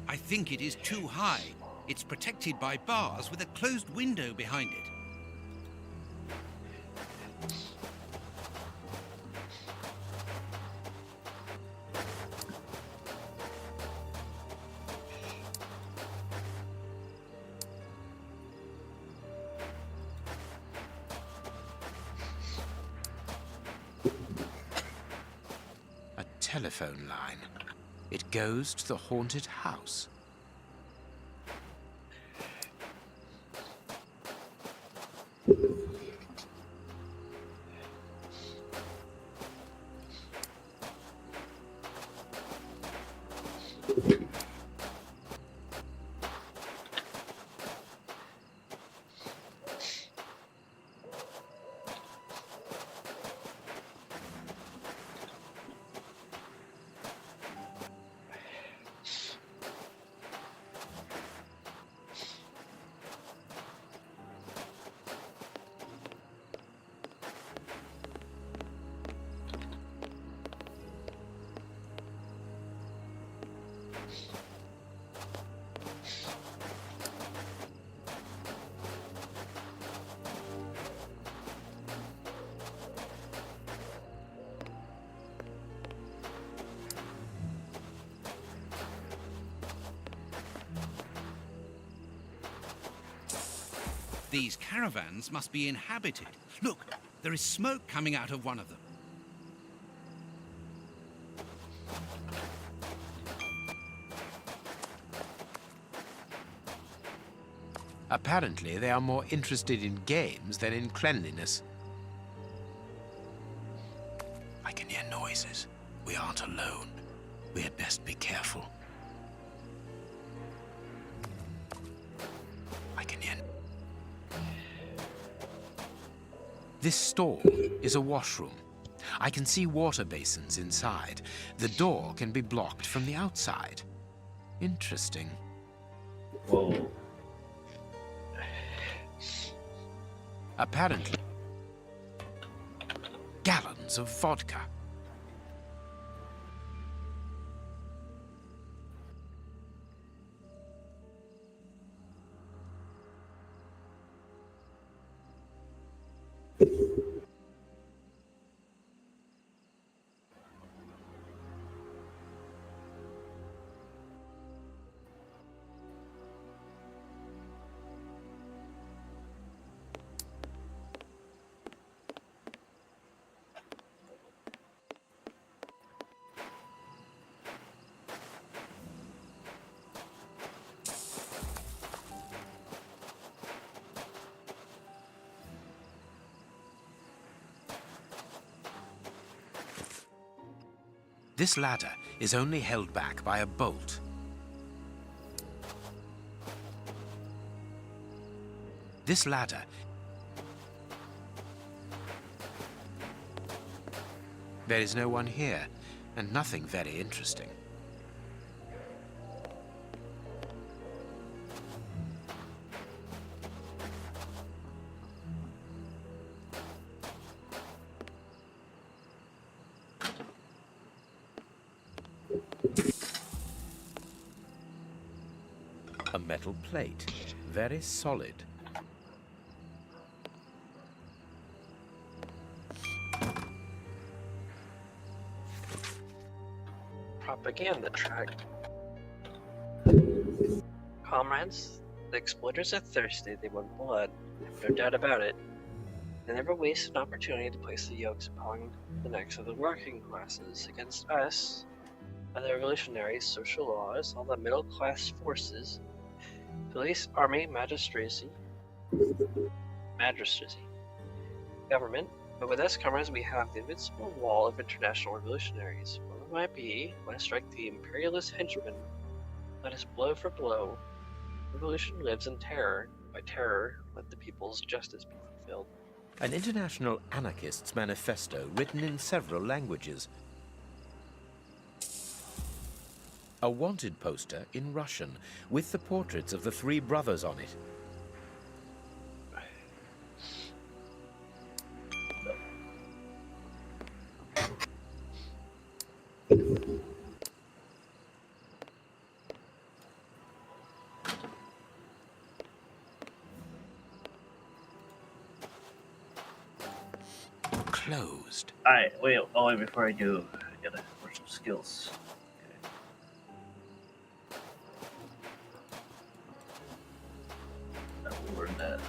I think it is too high. It's protected by bars with a closed window behind it. A telephone line. It goes to the haunted house. These caravans must be inhabited. Look, there is smoke coming out of one of them. Apparently, they are more interested in games than in cleanliness. I can hear noises. We aren't alone. We had best be careful. I can hear... This stall is a washroom. I can see water basins inside. The door can be blocked from the outside. Interesting. Whoa. Apparently, gallons of vodka. This ladder is only held back by a bolt. This ladder There is no one here, and nothing very interesting. A metal plate, very solid. Propaganda track. Comrades, the exploiters are thirsty, they want blood, no doubt about it. They never waste an opportunity to place the yokes upon the necks of the working classes against us, other revolutionaries, social laws, all the middle-class forces, police, army, magistracy, government. But with us, comrades, we have the invincible wall of international revolutionaries. Whatever it might be, let us strike the imperialist henchmen. Let us blow for blow. Revolution lives in terror. By terror, let the people's justice be fulfilled. An international anarchists manifesto written in several languages. A wanted poster in Russian with the portraits of the three brothers on it. Closed. Alright, wait, before I do, I gotta work some skills. Okay. I'll learn that.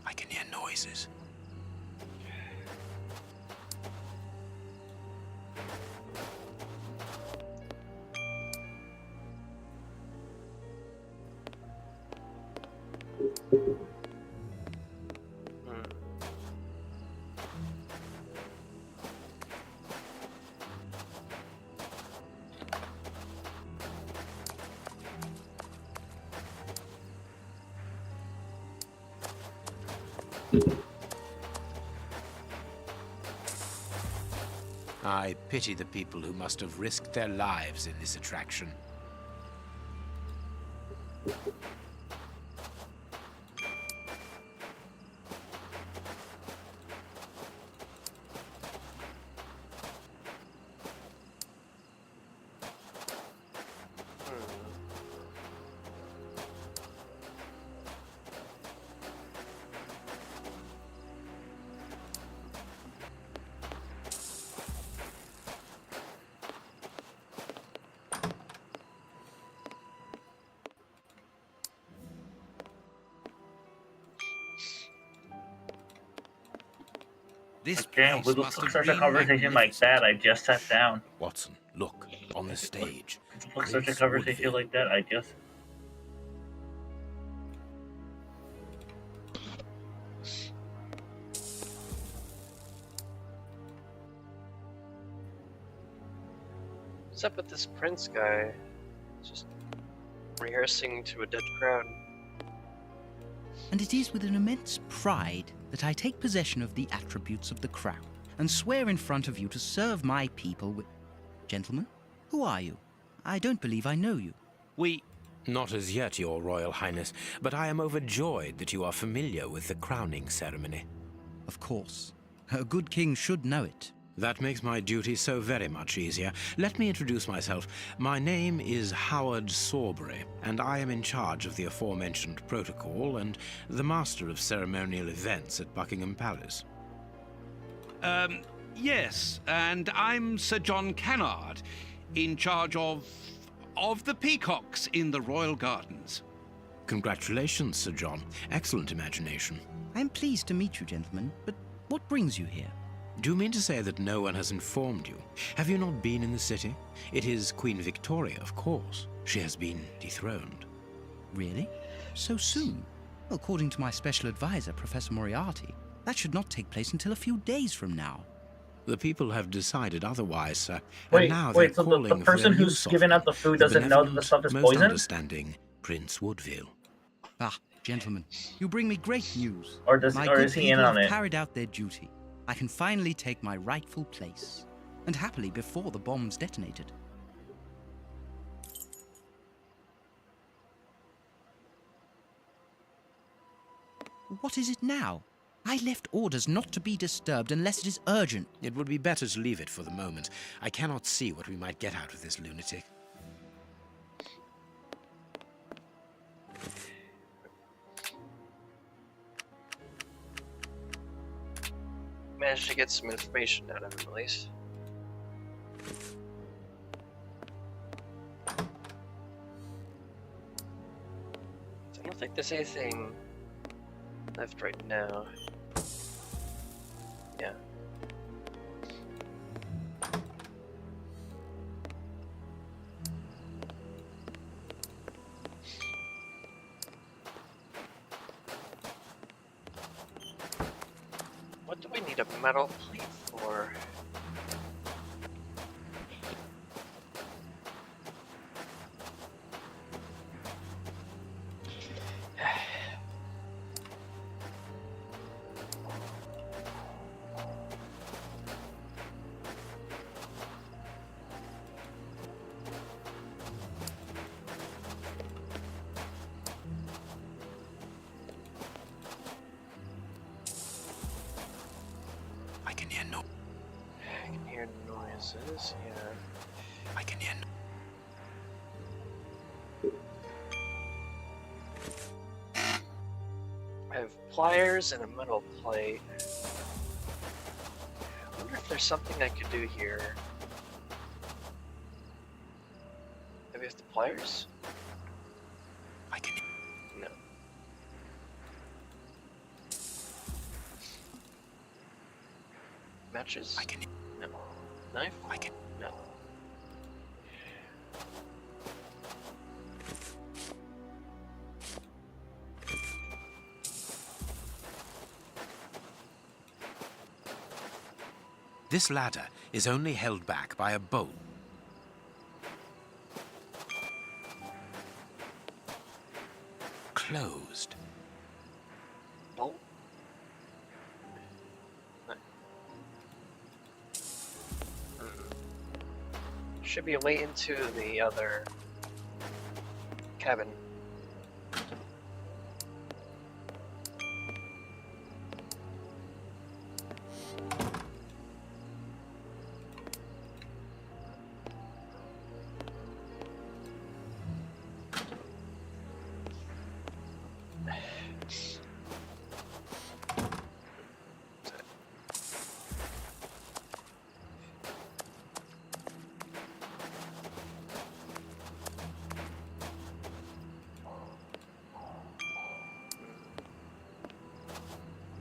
I can hear noises. I pity the people who must have risked their lives in this attraction. This Damn, with such a conversation like that, I just sat down. Watson, look, on the stage. With such a conversation like that, I just... What's up with this prince guy? Just rehearsing to a dead crowd. And it is with an immense pride that I take possession of the attributes of the crown, and swear in front of you to serve my people with... Gentlemen, who are you? I don't believe I know you. Not as yet, Your Royal Highness, but I am overjoyed that you are familiar with the crowning ceremony. Of course. A good king should know it. That makes my duty so very much easier. Let me introduce myself. My name is Howard Sawbury, and I am in charge of the aforementioned protocol and the master of ceremonial events at Buckingham Palace. Yes, and I'm Sir John Cannard, in charge of the peacocks in the royal gardens. Congratulations, Sir John. Excellent imagination. I'm pleased to meet you, gentlemen, but what brings you here? Do you mean to say that no one has informed you? Have you not been in the city? It is Queen Victoria, of course. She has been dethroned. Really? So soon? According to my special advisor, Professor Moriarty, that should not take place until a few days from now. The people have decided otherwise, sir. Wait, and now wait, so calling the person who's giving out the food doesn't know that the stuff is most poison? understanding Prince Woodville. Ah, gentlemen, you bring me great news. Or My good is he in people on have it? carried out their duty. I can finally take my rightful place, and happily before the bombs detonated. What is it now? I left orders not to be disturbed unless it is urgent. It would be better to leave it for the moment. I cannot see what we might get out of this lunatic. Managed to get some information out of him, at least. I don't think there's anything left right now. Yeah. What do we need a metal plate for? I can hear no. I can hear noises, yeah. I can hear no. I have pliers and a metal plate. I wonder if there's something I could do here. Maybe with the pliers? I can. No. Matches? I can. No. Knife? I can. No. This ladder is only held back by a bolt. Closed. Bolt? No. Should be a way into the other cabin.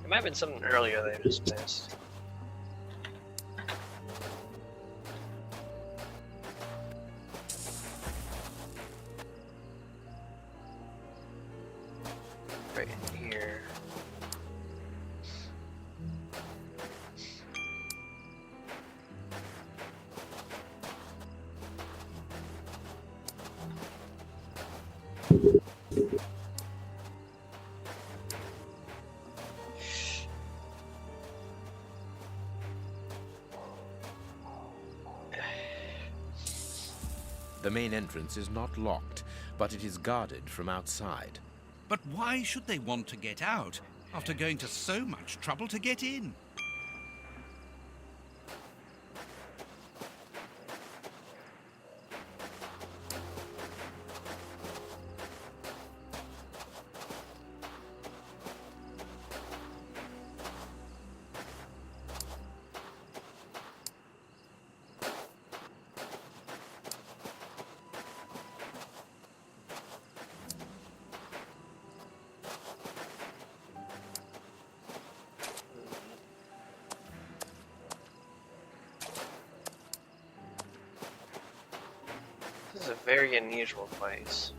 There might have been something earlier that I just missed. Right in here. The main entrance is not locked, but it is guarded from outside. But why should they want to get out after going to so much trouble to get in? This is a very unusual place.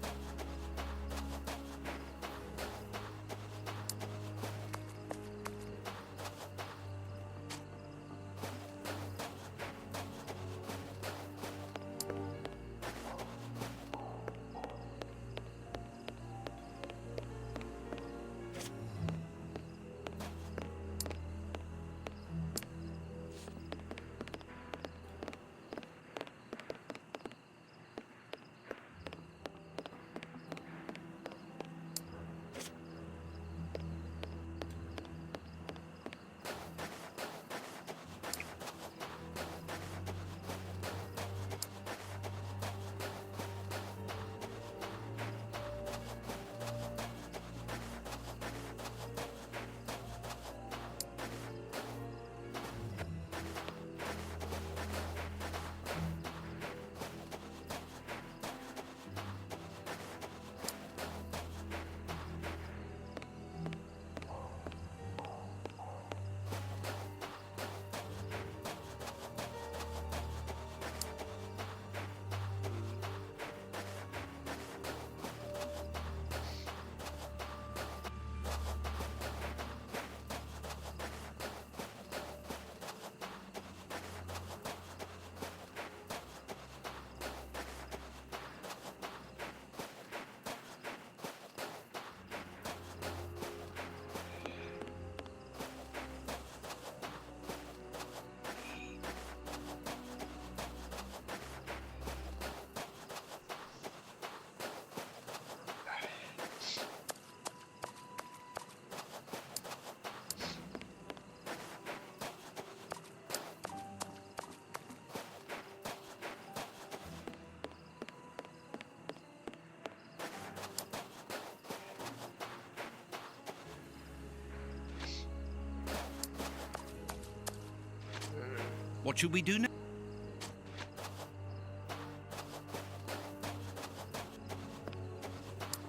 What should we do now?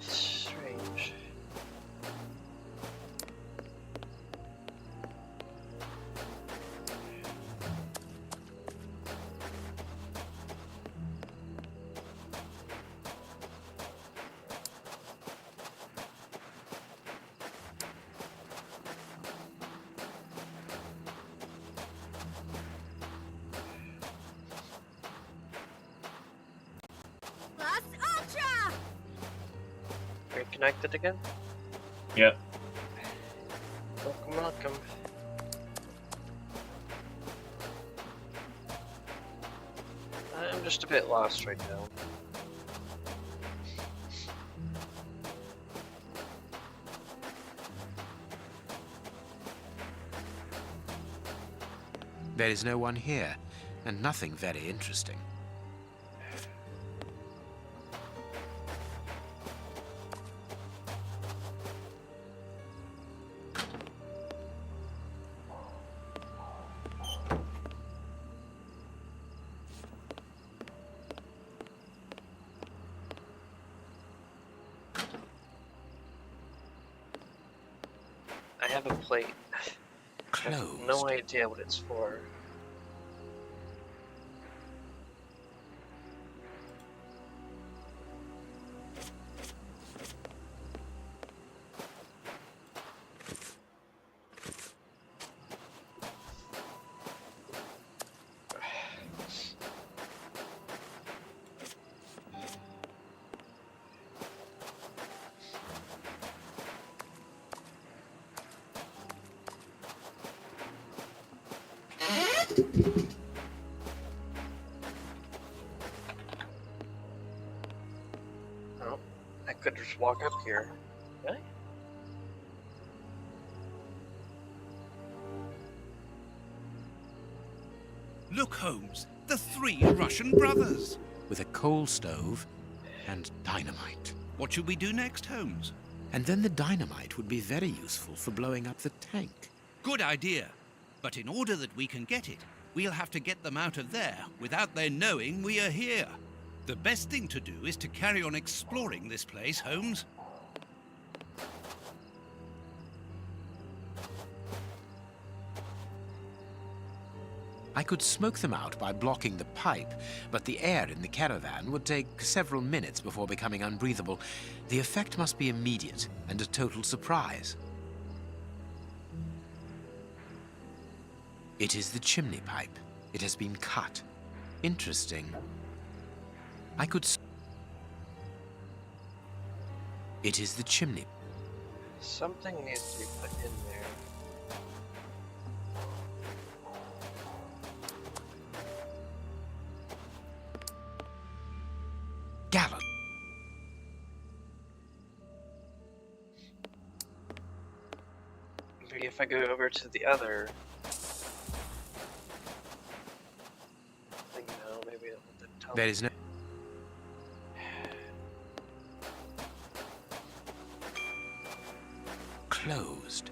Strange. Reconnected again? Yep. Welcome. I'm just a bit lost right now. There is no one here, and nothing very interesting. I have a plate. I have no idea what it's for. Oh, I could just walk up here. Okay. Look, Holmes, the 3 Russian brothers. With a coal stove and dynamite. What should we do next, Holmes? And then the dynamite would be very useful for blowing up the tank. Good idea. But in order that we can get it, we'll have to get them out of there without their knowing we are here. The best thing to do is to carry on exploring this place, Holmes. I could smoke them out by blocking the pipe, but the air in the caravan would take several minutes before becoming unbreathable. The effect must be immediate and a total surprise. It is the chimney pipe. It has been cut. Interesting. I could... It is the chimney. Something needs to be put in there. Gallon. Maybe if I go over to the other thing now, maybe it'll tell There me. is no... Closed.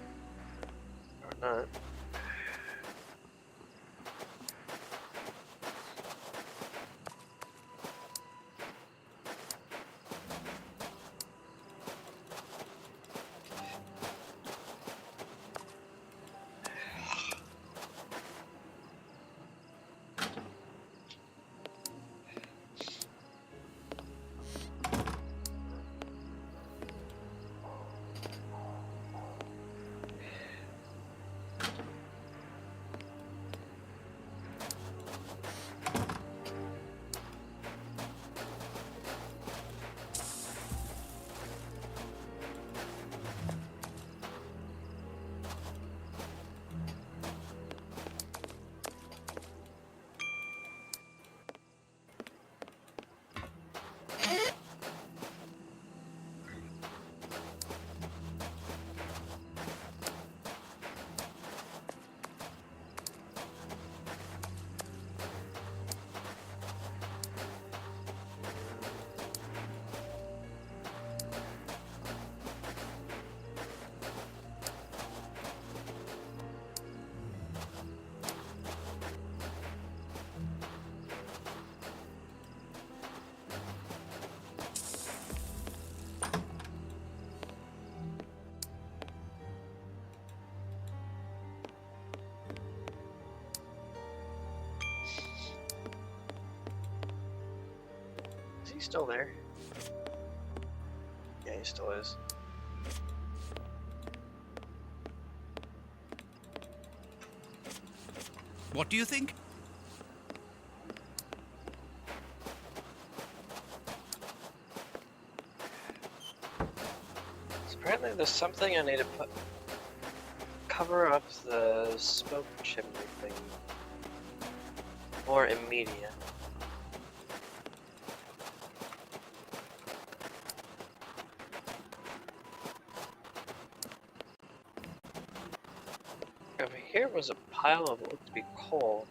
Or not. he still there? Yeah, he still is. What do you think? So apparently there's something I need to cover up the smoke chimney thing. More immediate. Over here was a pile of what looked to be coal.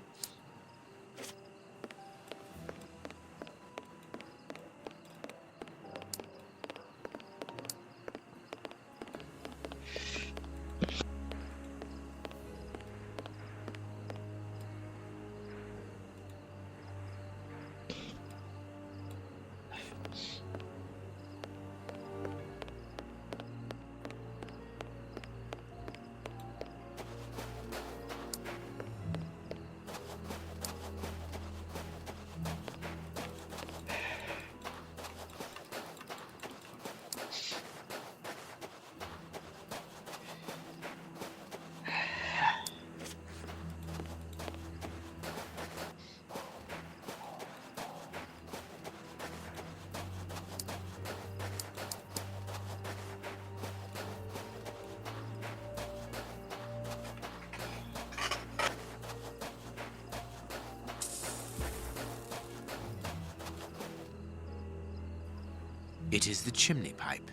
It is the chimney pipe.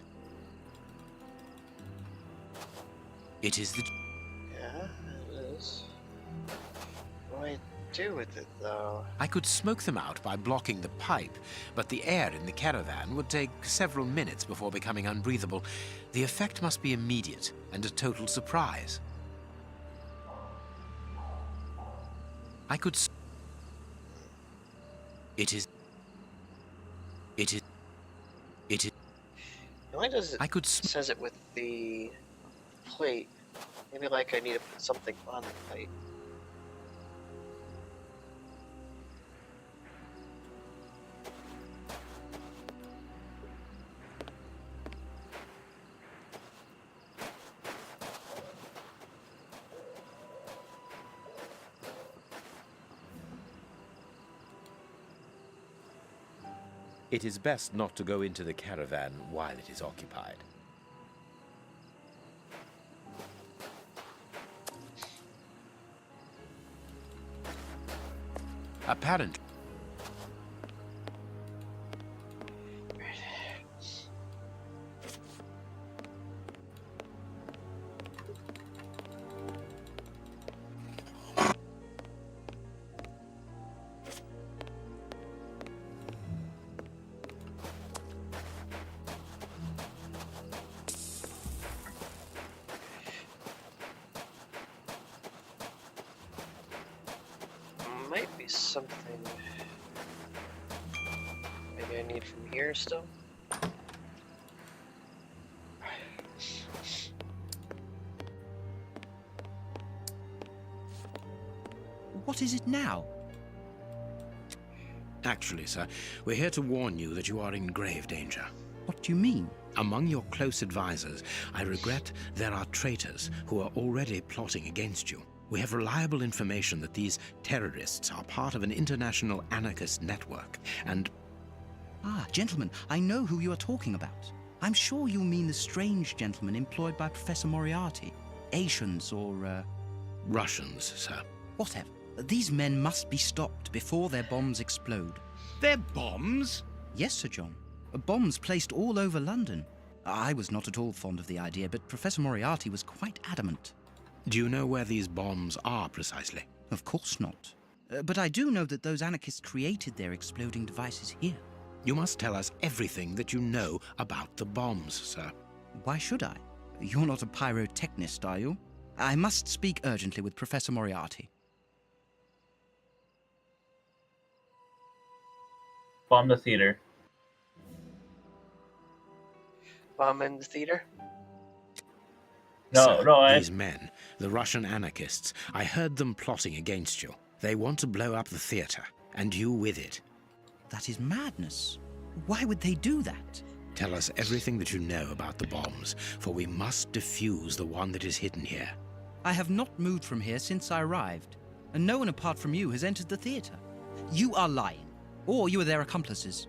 It is the... Yeah, it is. What do I do with it, though? I could smoke them out by blocking the pipe, but the air in the caravan would take several minutes before becoming unbreathable. The effect must be immediate and a total surprise. I could... It is... It is... It is... It only does it, I could says it with the plate. Maybe like I need to put something on the plate. It is best not to go into the caravan while it is occupied. Apparently. Might be something maybe I need from here still. What is it now? Actually, sir, we're here to warn you that you are in grave danger. What do you mean? Among your close advisors, I regret there are traitors who are already plotting against you. We have reliable information that these terrorists are part of an international anarchist network, and... Ah, gentlemen, I know who you are talking about. I'm sure you mean the strange gentleman employed by Professor Moriarty. Asians or, Russians, sir. Whatever. These men must be stopped before their bombs explode. Their bombs? Yes, Sir John. Bombs placed all over London. I was not at all fond of the idea, but Professor Moriarty was quite adamant. Do you know where these bombs are precisely? Of course not. But I do know that those anarchists created their exploding devices here. You must tell us everything that you know about the bombs, sir. Why should I? You're not a pyrotechnist, are you? I must speak urgently with Professor Moriarty. Bomb the theater. Bomb in the theater? No, sir, no, these men, the Russian anarchists, I heard them plotting against you. They want to blow up the theater, and you with it. That is madness. Why would they do that? Tell us everything that you know about the bombs, for we must defuse the one that is hidden here. I have not moved from here since I arrived, and no one apart from you has entered the theatre. You are lying, or you are their accomplices.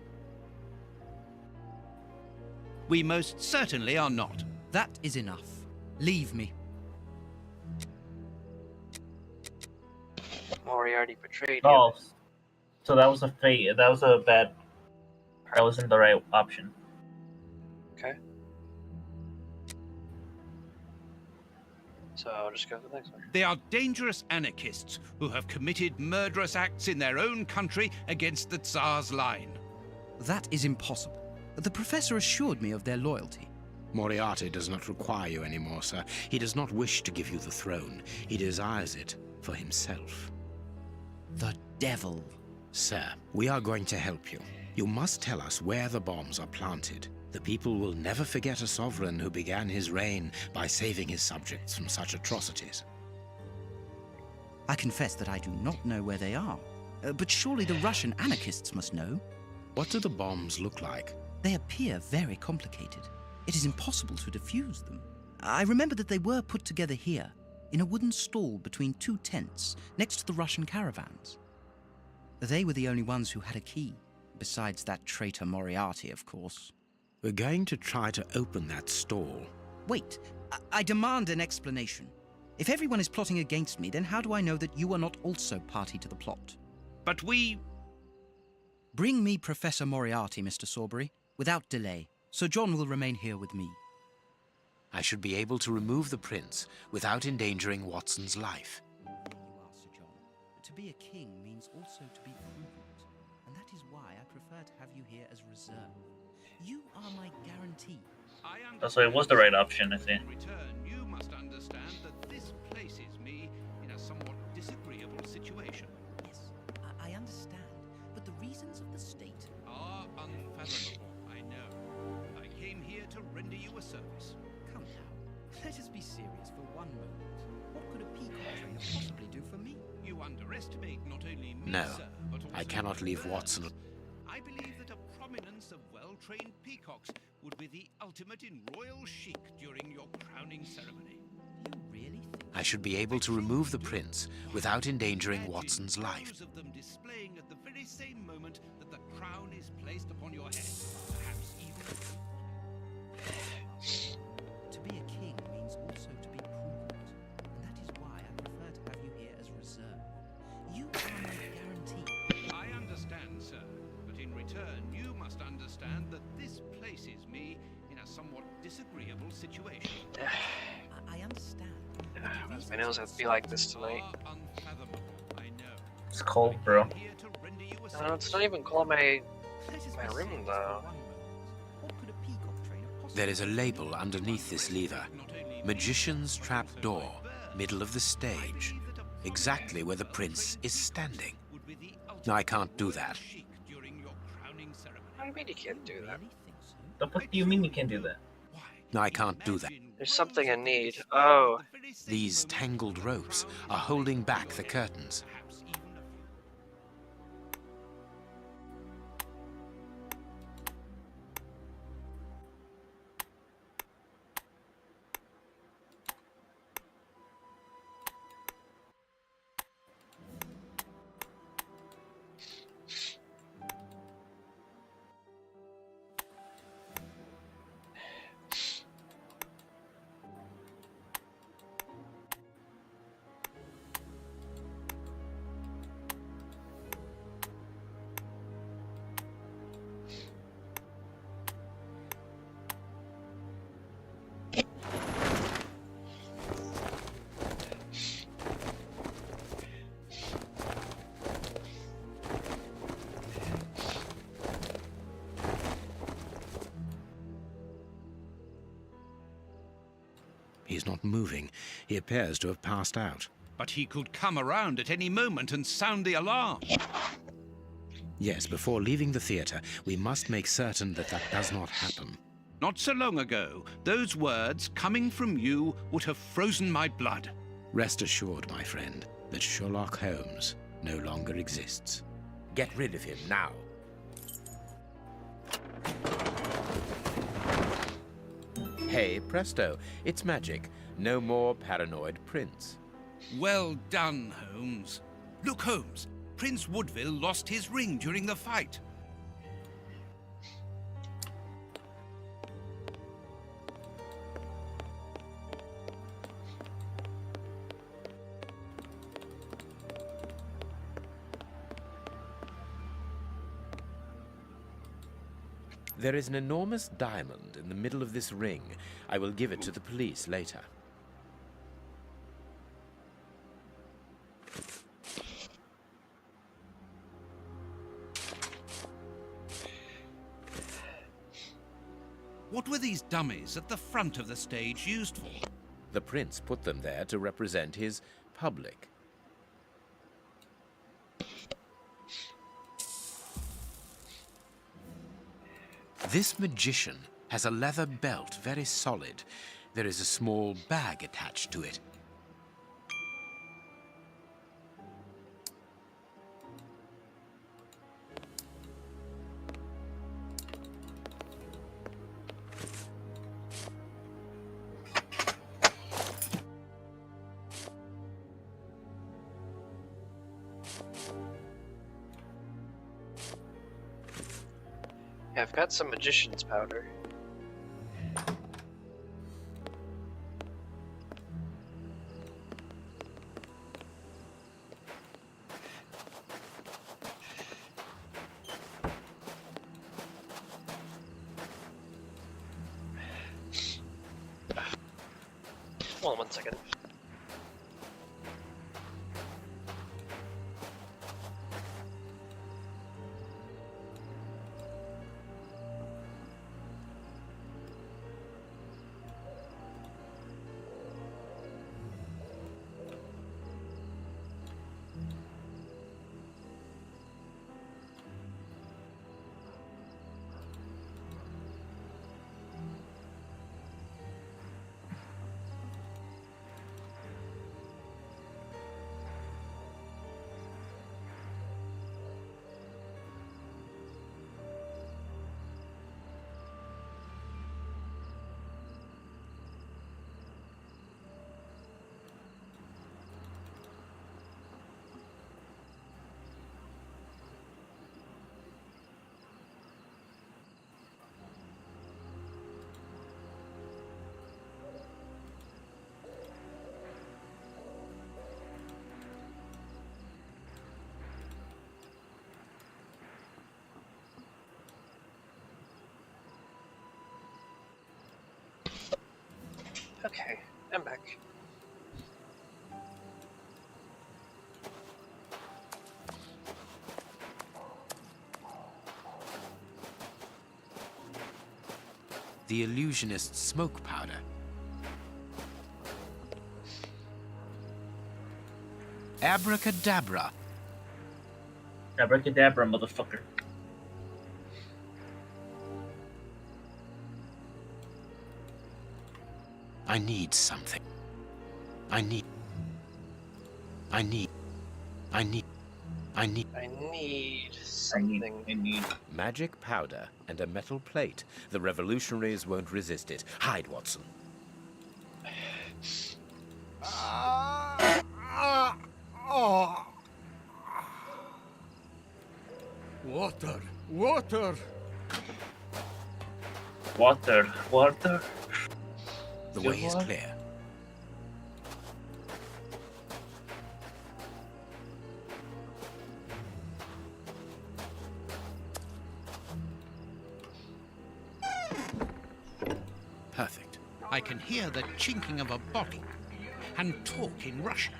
We most certainly are not. That is enough. Leave me. Moriarty betrayed Oh, you. so that was a fate. That was a bad. That wasn't the right option. Okay. So I'll just go to the next one. They are dangerous anarchists who have committed murderous acts in their own country against the Tsar's line. That is impossible. The professor assured me of their loyalty. Moriarty does not require you anymore, sir. He does not wish to give you the throne. He desires it for himself. The devil. Sir, we are going to help you. You must tell us where the bombs are planted. The people will never forget a sovereign who began his reign by saving his subjects from such atrocities. I confess that I do not know where they are. But surely the Russian anarchists must know. What do the bombs look like? They appear very complicated. It is impossible to defuse them. I remember that they were put together here, in a wooden stall between two tents, next to the Russian caravans. They were the only ones who had a key, besides that traitor Moriarty, of course. We're going to try to open that stall. Wait, I demand an explanation. If everyone is plotting against me, then how do I know that you are not also party to the plot? But we... Bring me Professor Moriarty, Mr. Sawbury, without delay. Sir John will remain here with me. I should be able to remove the prince without endangering Watson's life. You are, Sir John. To be a king means also to be prudent, and that is why I prefer to have you here as reserve. You are my guarantee. So it was the right option, I think. In return, you must understand that this places me in a somewhat disagreeable situation. Yes, I understand, but the reasons of the state are unfathomable, I know. I came here to render you a service. Come now, let us be serious for one moment. What could a peacock trainer possibly do for me? You underestimate not only me, No, sir, but also I cannot leave Watson. I believe that a prominence of well-trained peacocks would be the ultimate in royal chic during your crowning ceremony. You really think I should be able to remove the prince without endangering Watson's life. Of them displaying at the very same moment that the crown is placed upon your head, perhaps even. to be a king means also to be prudent, and that is why I prefer to have you here as reserve. You are my guarantee. I understand, sir, but in return, you must understand that this places me in a somewhat disagreeable situation. I understand. My nails have to be like this tonight. It's cold, bro. No, it's not even cold. My room though. There is a label underneath this lever. Magician's Trap Door, middle of the stage. Exactly where the prince is standing. No, I can't do that. What do you mean you can't do that? The fuck do you mean you can't do that? No, I can't do that. There's something I need. Oh. These tangled ropes are holding back the curtains. He's not moving. He appears to have passed out. But he could come around at any moment and sound the alarm. Yes, before leaving the theatre, we must make certain that that does not happen. Not so long ago, those words coming from you would have frozen my blood. Rest assured, my friend, that Sherlock Holmes no longer exists. Get rid of him now. Hey, presto, it's magic. No more paranoid prince. Well done, Holmes. Look, Holmes, Prince Woodville lost his ring during the fight. There is an enormous diamond in the middle of this ring. I will give it to the police later. What were these dummies at the front of the stage used for? The prince put them there to represent his public. This magician has a leather belt, very solid. There is a small bag attached to it. Yeah, I've got some magician's powder. Hold on 1 second. Okay, I'm back. The illusionist's smoke powder. Abracadabra. Abracadabra, motherfucker. I need something. I need something. I need magic powder and a metal plate. The revolutionaries won't resist it. Hide, Watson. Water! Water! Water! Water! The way is clear. Perfect. I can hear the chinking of a bottle and talk in Russian.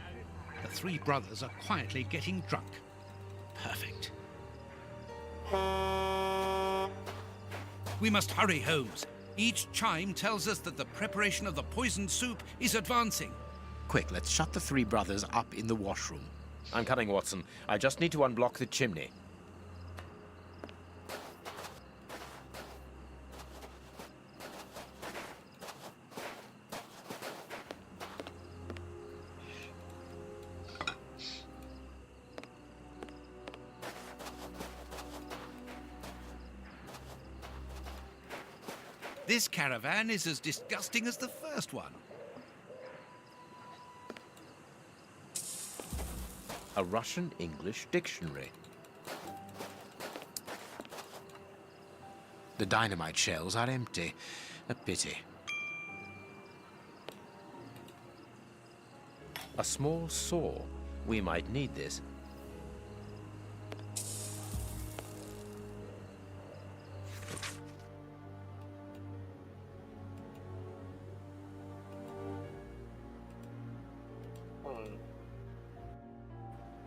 The three brothers are quietly getting drunk. Perfect. We must hurry, Holmes. Each chime tells us that the preparation of the poisoned soup is advancing. Quick, let's shut the three brothers up in the washroom. I'm coming, Watson. I just need to unblock the chimney. This caravan is as disgusting as the first one. A Russian-English dictionary. The dynamite shells are empty. A pity. A small saw. We might need this.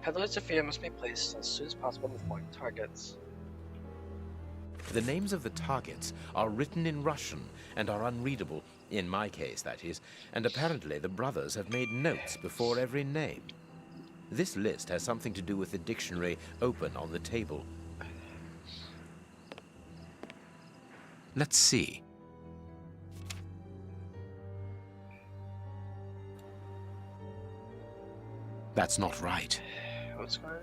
Headlights of fear must be placed as soon as possible to point targets. The names of the targets are written in Russian and are unreadable, in my case, that is, and apparently the brothers have made notes before every name. This list has something to do with the dictionary open on the table. Let's see. That's not right. What's going on?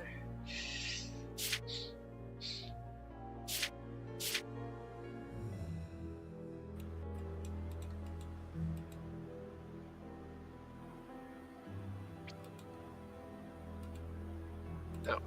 No.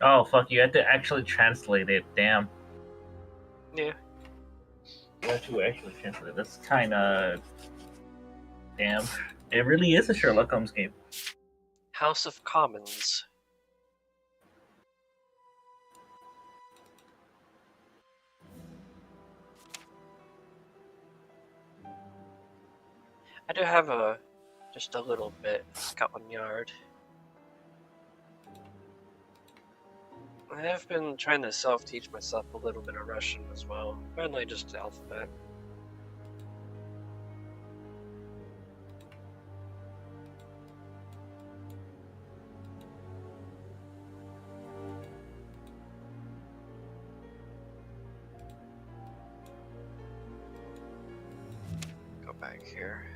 Oh, fuck, you have to actually translate it. Damn. Yeah. You have to actually translate it. That's kind of... Damn. It really is a Sherlock Holmes game. House of Commons. I do have just a little bit Scotland Yard. I have been trying to self-teach myself a little bit of Russian as well. Mainly just the alphabet. Go back here.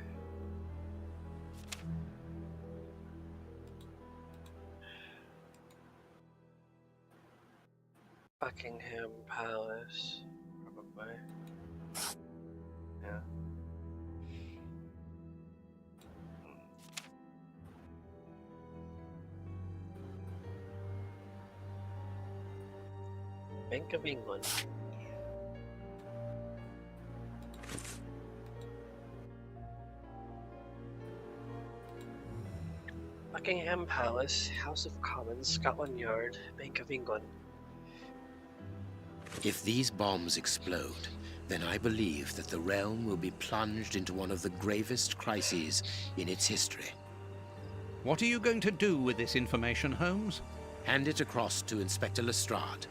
Buckingham Palace, probably. Yeah. Bank of England. Buckingham Palace, House of Commons, Scotland Yard, Bank of England. If these bombs explode, then I believe that the realm will be plunged into one of the gravest crises in its history. What are you going to do with this information, Holmes? Hand it across to Inspector Lestrade.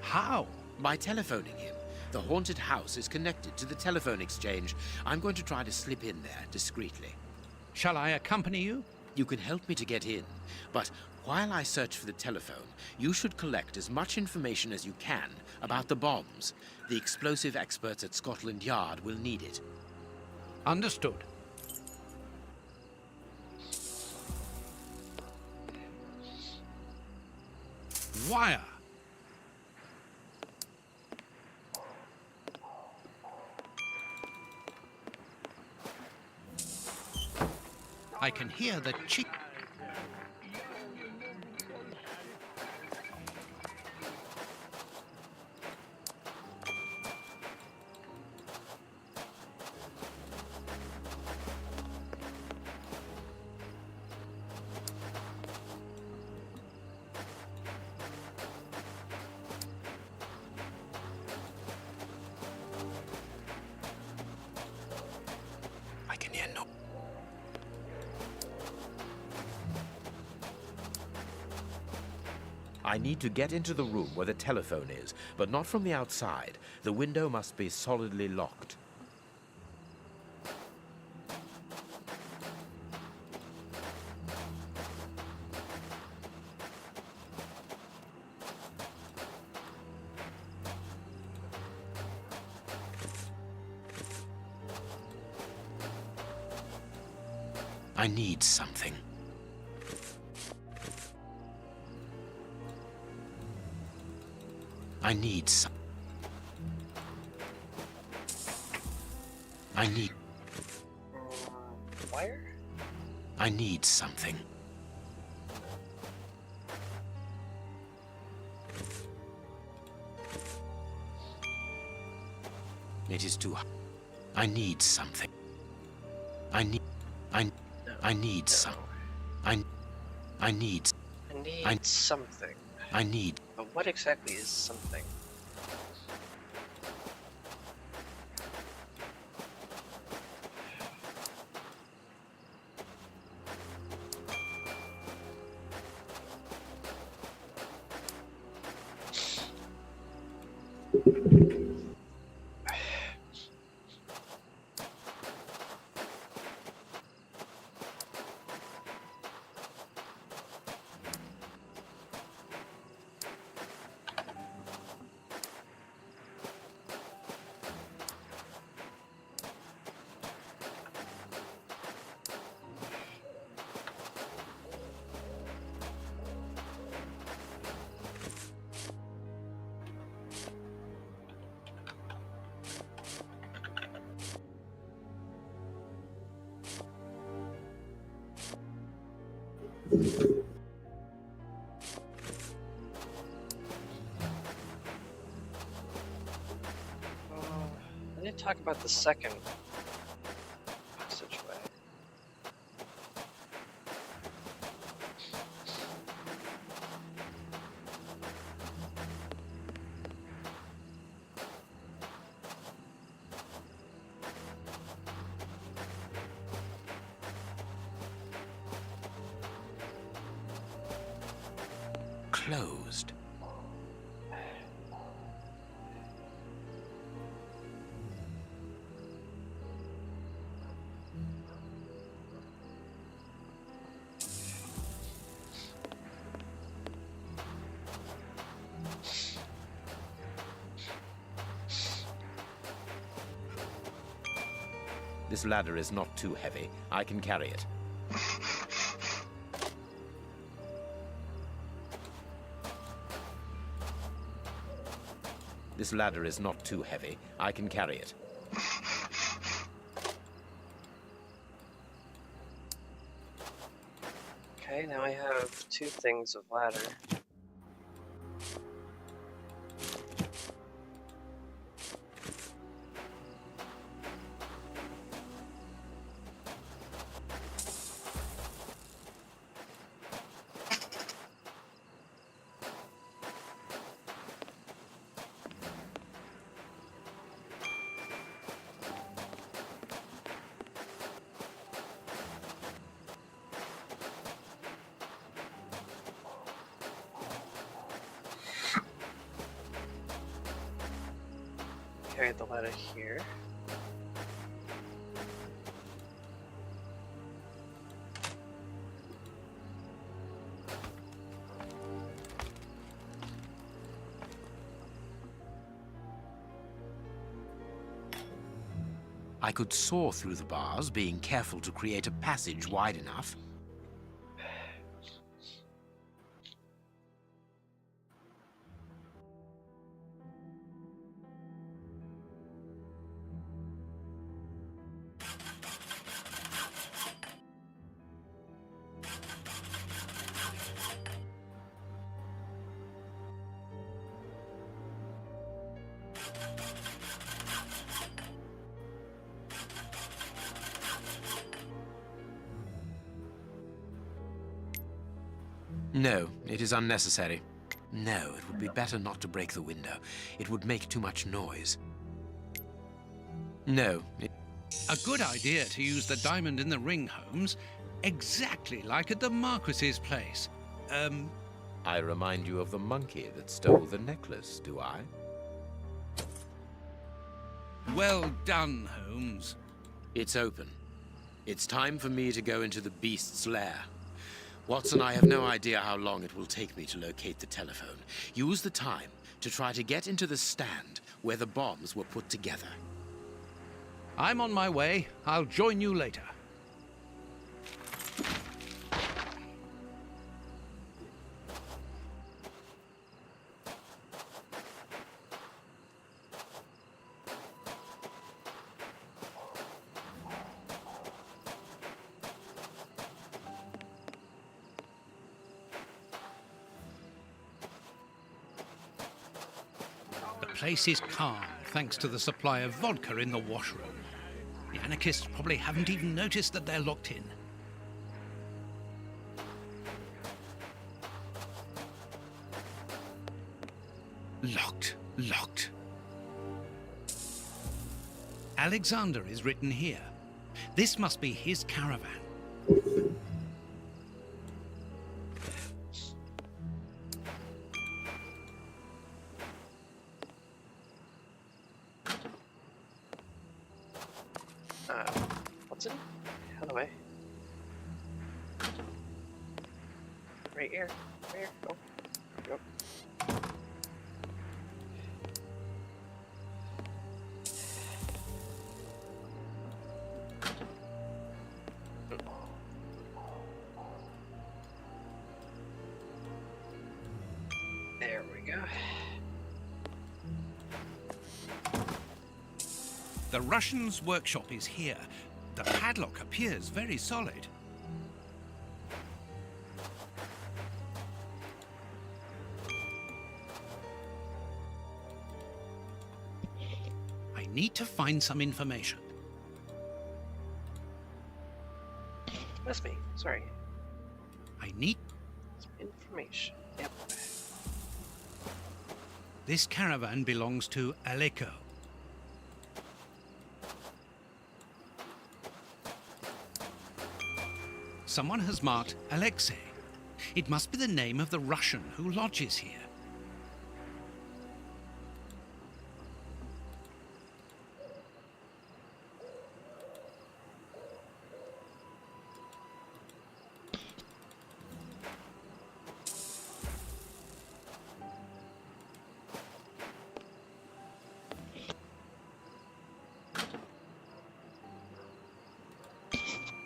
How? By telephoning him. The haunted house is connected to the telephone exchange. I'm going to try to slip in there discreetly. Shall I accompany you? You can help me to get in, but while I search for the telephone, you should collect as much information as you can about the bombs. The explosive experts at Scotland Yard will need it. Understood. Wire. I can hear the chick. I can hear no. I need to get into the room where the telephone is, but not from the outside. The window must be solidly locked. I need something. I need some. I need. Wire? I need something. It is too hot. I need something. I need some. I need something. I need. But what exactly is something? I need to talk about the second passageway. Closed. This ladder is not too heavy. I can carry it. This ladder is not too heavy. I can carry it. Okay, now I have 2 things of ladder. Carry the ladder here. I could saw through the bars, being careful to create a passage wide enough. No, it is unnecessary. No, it would be better not to break the window. It would make too much noise. No. A good idea to use the diamond in the ring, Holmes. Exactly like at the Marquis's place. I remind you of the monkey that stole the necklace, do I? Well done, Holmes. It's open. It's time for me to go into the beast's lair. Watson, I have no idea how long it will take me to locate the telephone. Use the time to try to get into the stand where the bombs were put together. I'm on my way. I'll join you later. place is calm thanks to the supply of vodka in the washroom. The anarchists probably haven't even noticed that they're locked in. Locked. Alexander is written here. This must be his caravan. What's it? How do I? Right here. Right here. Oh. Yep. There we go. The Russian's workshop is here. The padlock appears very solid. I need to find some information. That's me. Sorry. I need some information. Yep. This caravan belongs to Aleko. Someone has marked Alexei. It must be the name of the Russian who lodges here.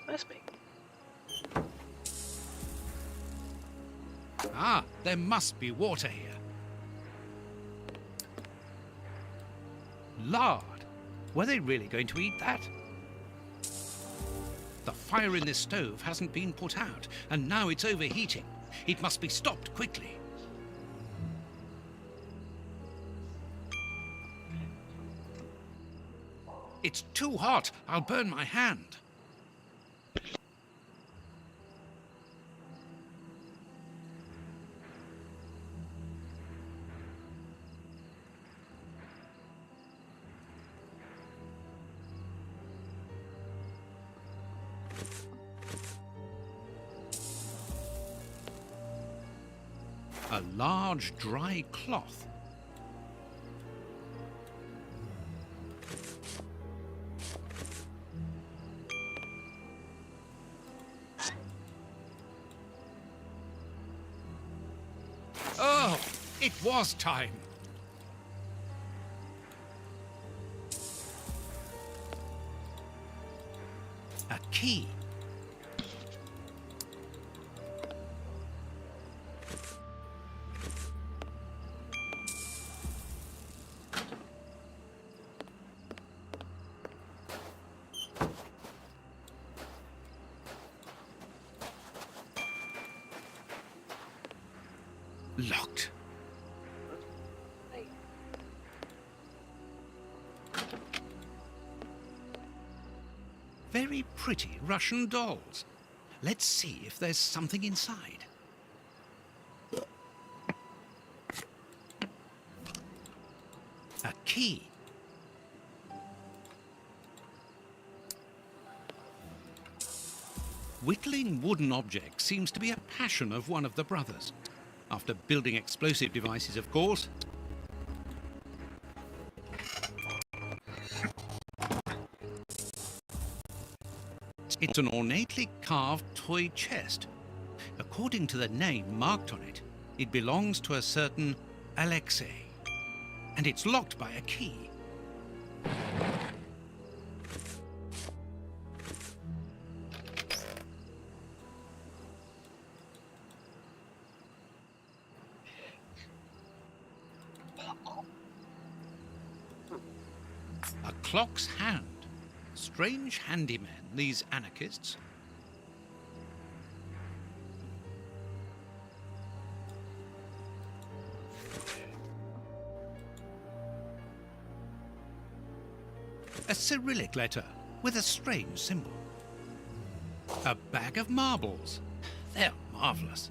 Must be. Ah, there must be water here. Lard. Were they really going to eat that? The fire in this stove hasn't been put out, and now it's overheating. It must be stopped quickly. It's too hot. I'll burn my hand. A large dry cloth. Oh, it was time. A key. Locked. Very pretty Russian dolls. Let's see if there's something inside. A key. Whittling wooden objects seems to be a passion of one of the brothers. After building explosive devices, of course. It's an ornately carved toy chest. According to the name marked on it, it belongs to a certain Alexei. And it's locked by a key. A clock's hand. Strange handymen, these anarchists. A Cyrillic letter with a strange symbol. A bag of marbles. They're marvellous.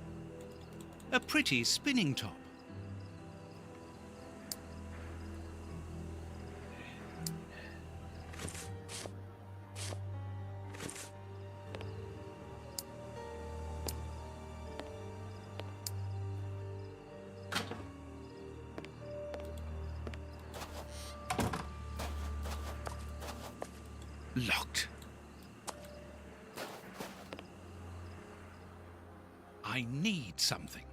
A pretty spinning top. Locked. I need something.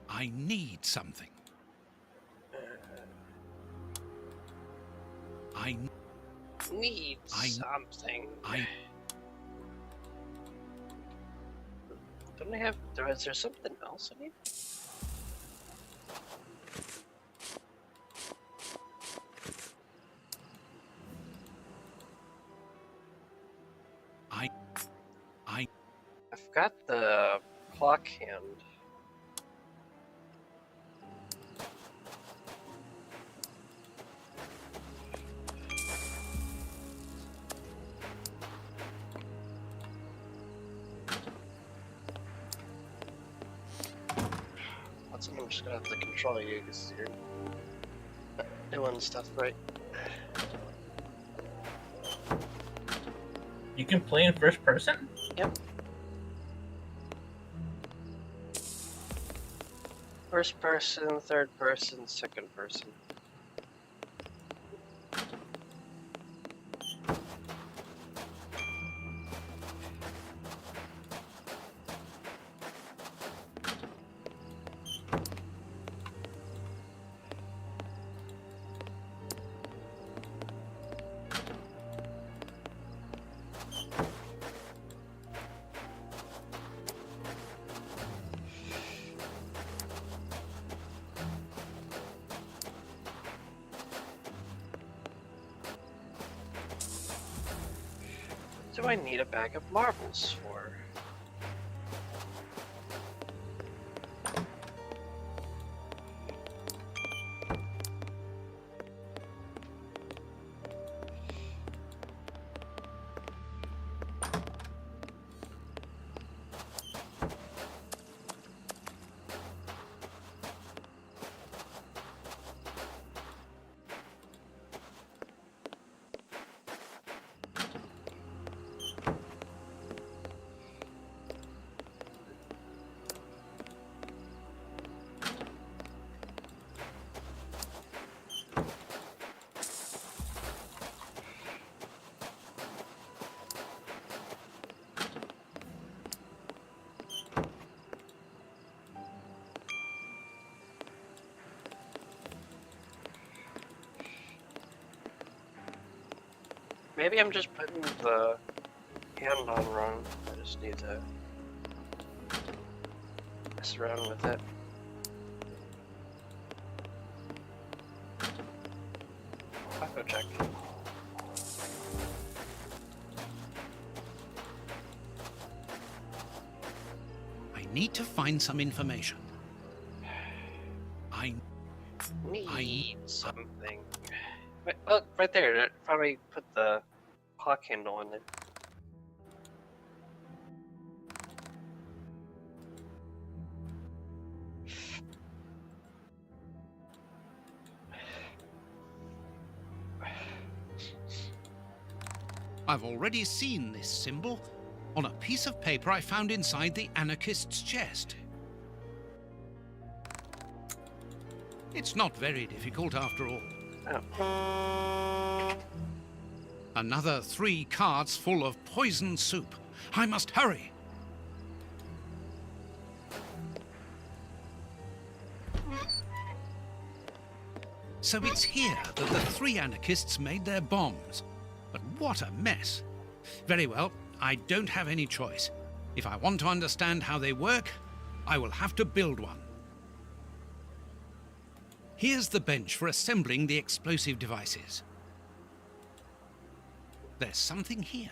I need something. I need something. Don't I have... Is there something else I need? I've got the clock hand. I'm just gonna have to control you because you're doing stuff right. You can play in first person? Yep. First person, third person, second person. Do I need a bag of marbles for? Maybe I'm just putting the hand on wrong. I just need to mess around with it. I'll go check. I need to find some information. I need something. Wait, oh, right there. Probably put the clock handle in it. I've already seen this symbol on a piece of paper I found inside the anarchist's chest. It's not very difficult after all. Oh. Another 3 carts full of poison soup. I must hurry. So it's here that the 3 anarchists made their bombs. But what a mess. Very well, I don't have any choice. If I want to understand how they work, I will have to build one. Here's the bench for assembling the explosive devices. There's something here.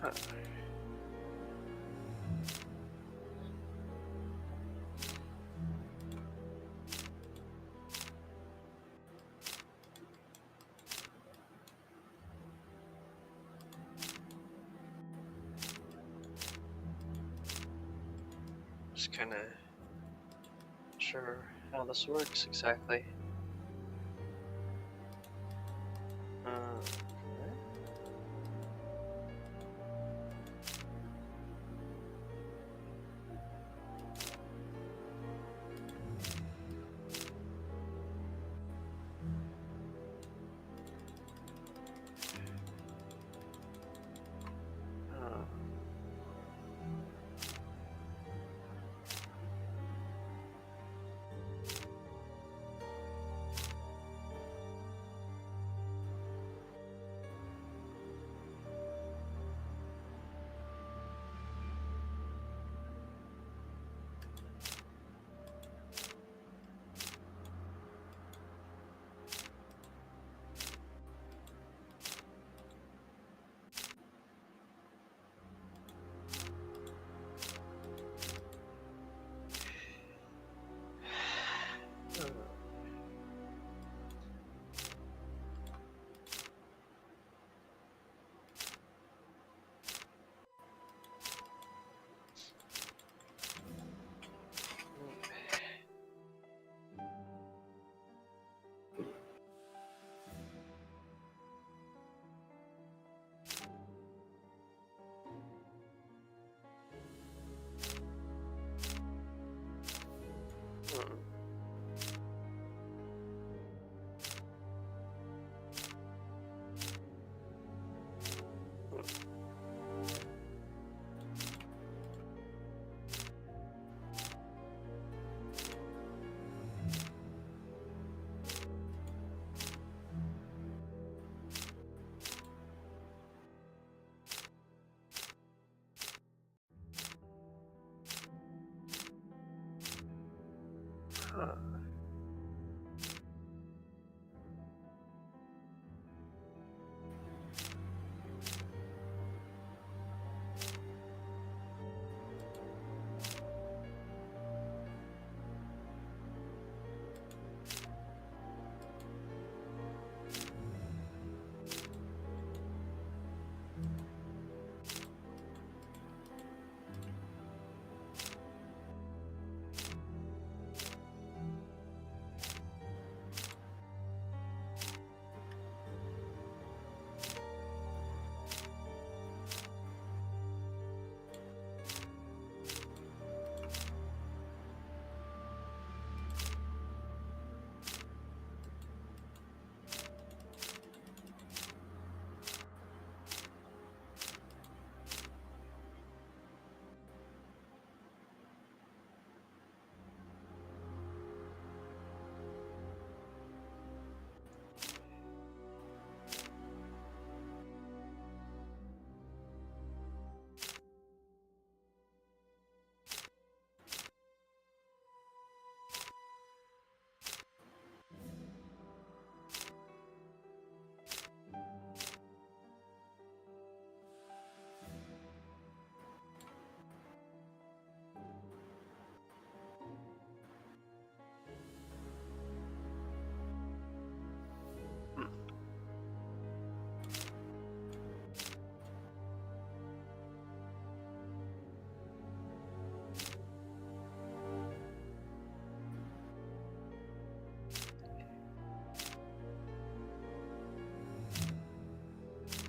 Huh. Just kind of sure how this works exactly.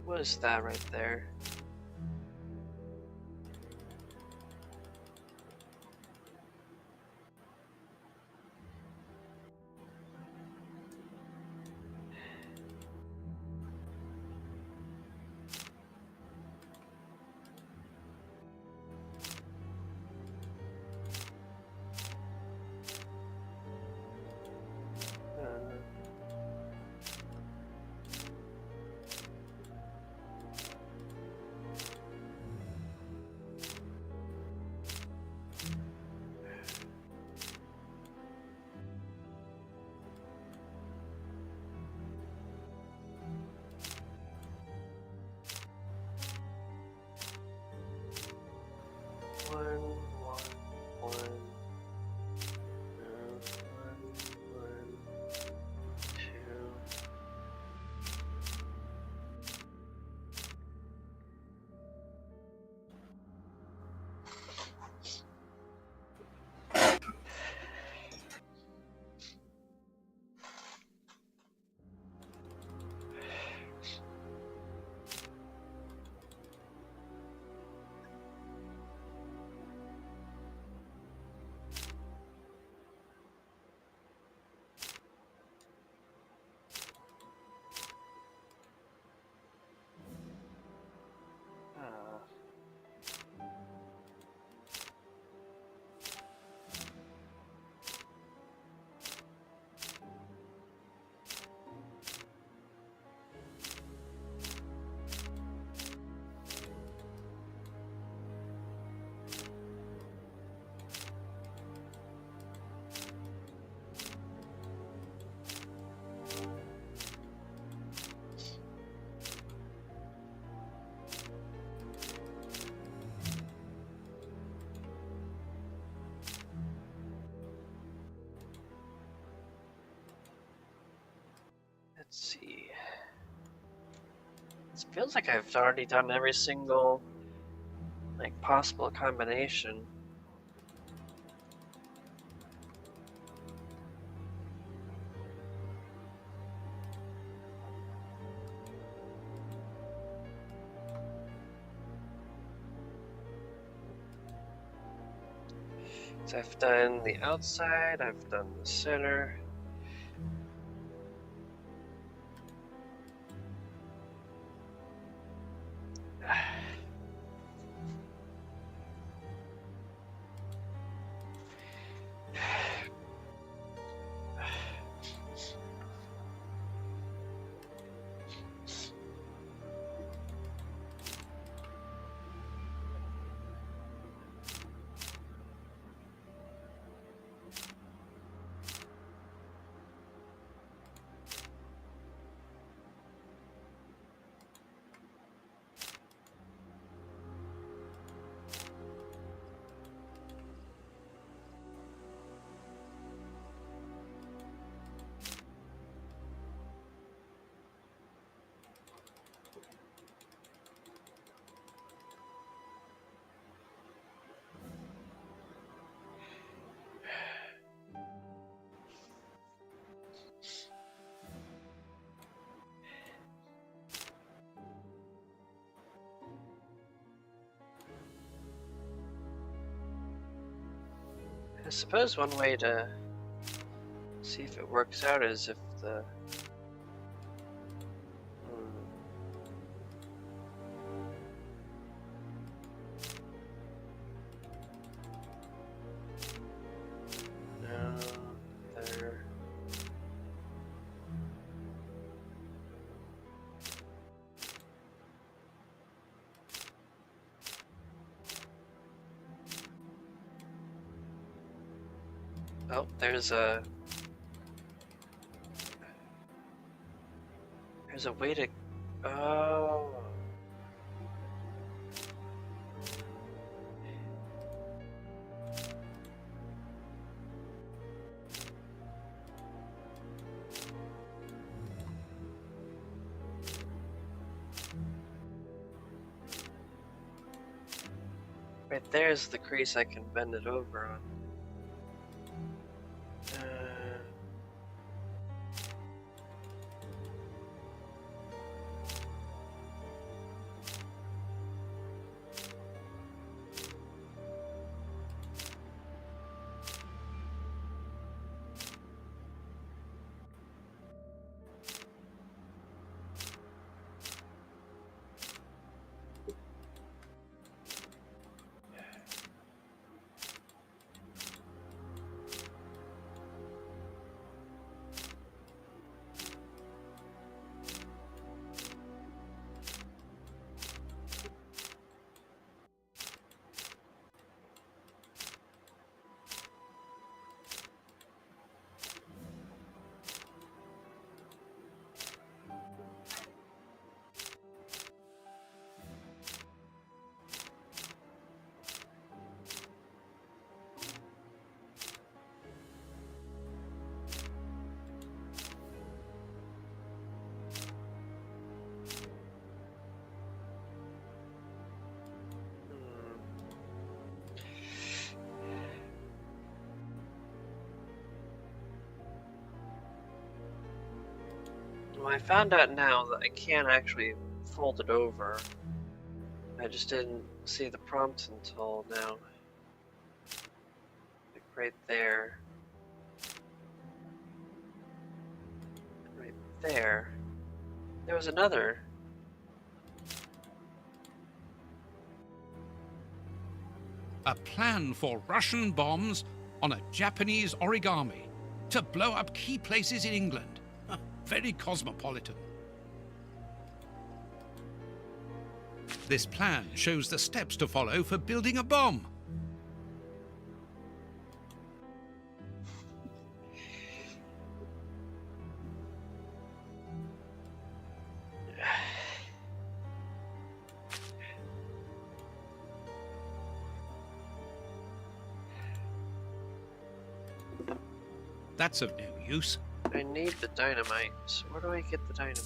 What is that right there? It feels like I've already done every single, like, possible combination. So I've done the outside, I've done the center. I suppose one way to see if it works out is if the no, there. Oh, there's a way to. Oh. Right there's the crease I can bend it over on. Well, I found out now that I can actually fold it over. I just didn't see the prompt until now. Like right there. Right there. There was another. A plan for Russian bombs on a Japanese origami to blow up key places in England. Very cosmopolitan. This plan shows the steps to follow for building a bomb. That's of no use. I need the dynamite. So where do I get the dynamite?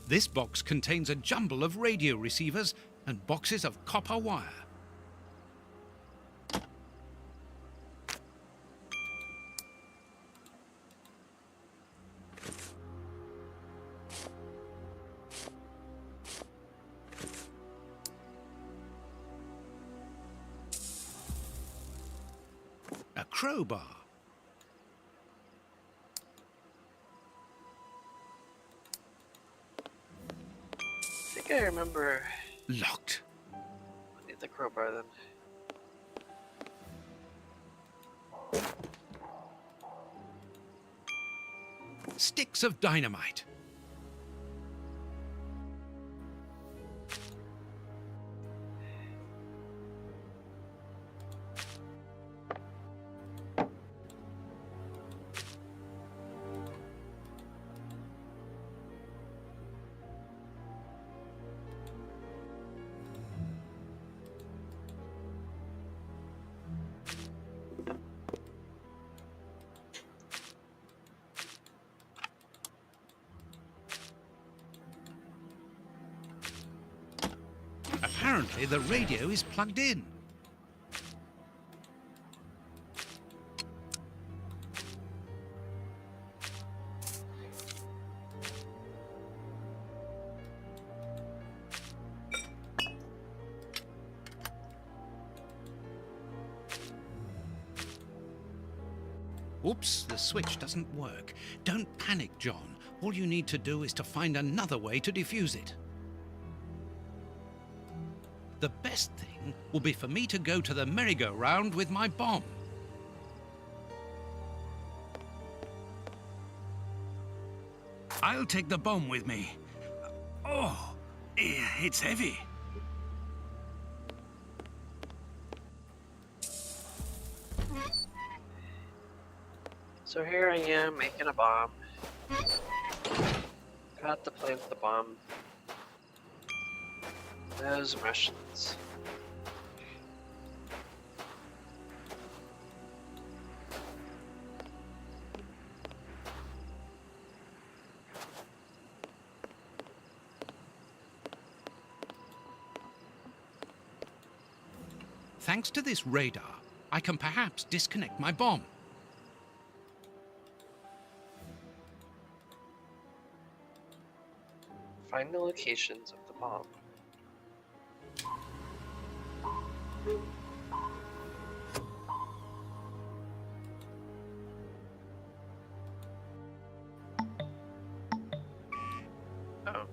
This box contains a jumble of radio receivers and boxes of copper wire. A crowbar. I think I remember. Locked. I need the crowbar then. Sticks of dynamite. Apparently, the radio is plugged in. Oops, the switch doesn't work. Don't panic, John. All you need to do is to find another way to defuse it. The best thing will be for me to go to the merry-go-round with my bomb. I'll take the bomb with me. Oh, it's heavy. So here I am making a bomb. Got to plant the bomb. Those Russians. Thanks to this radar, I can perhaps disconnect my bomb. Find the locations of the bomb. Oh.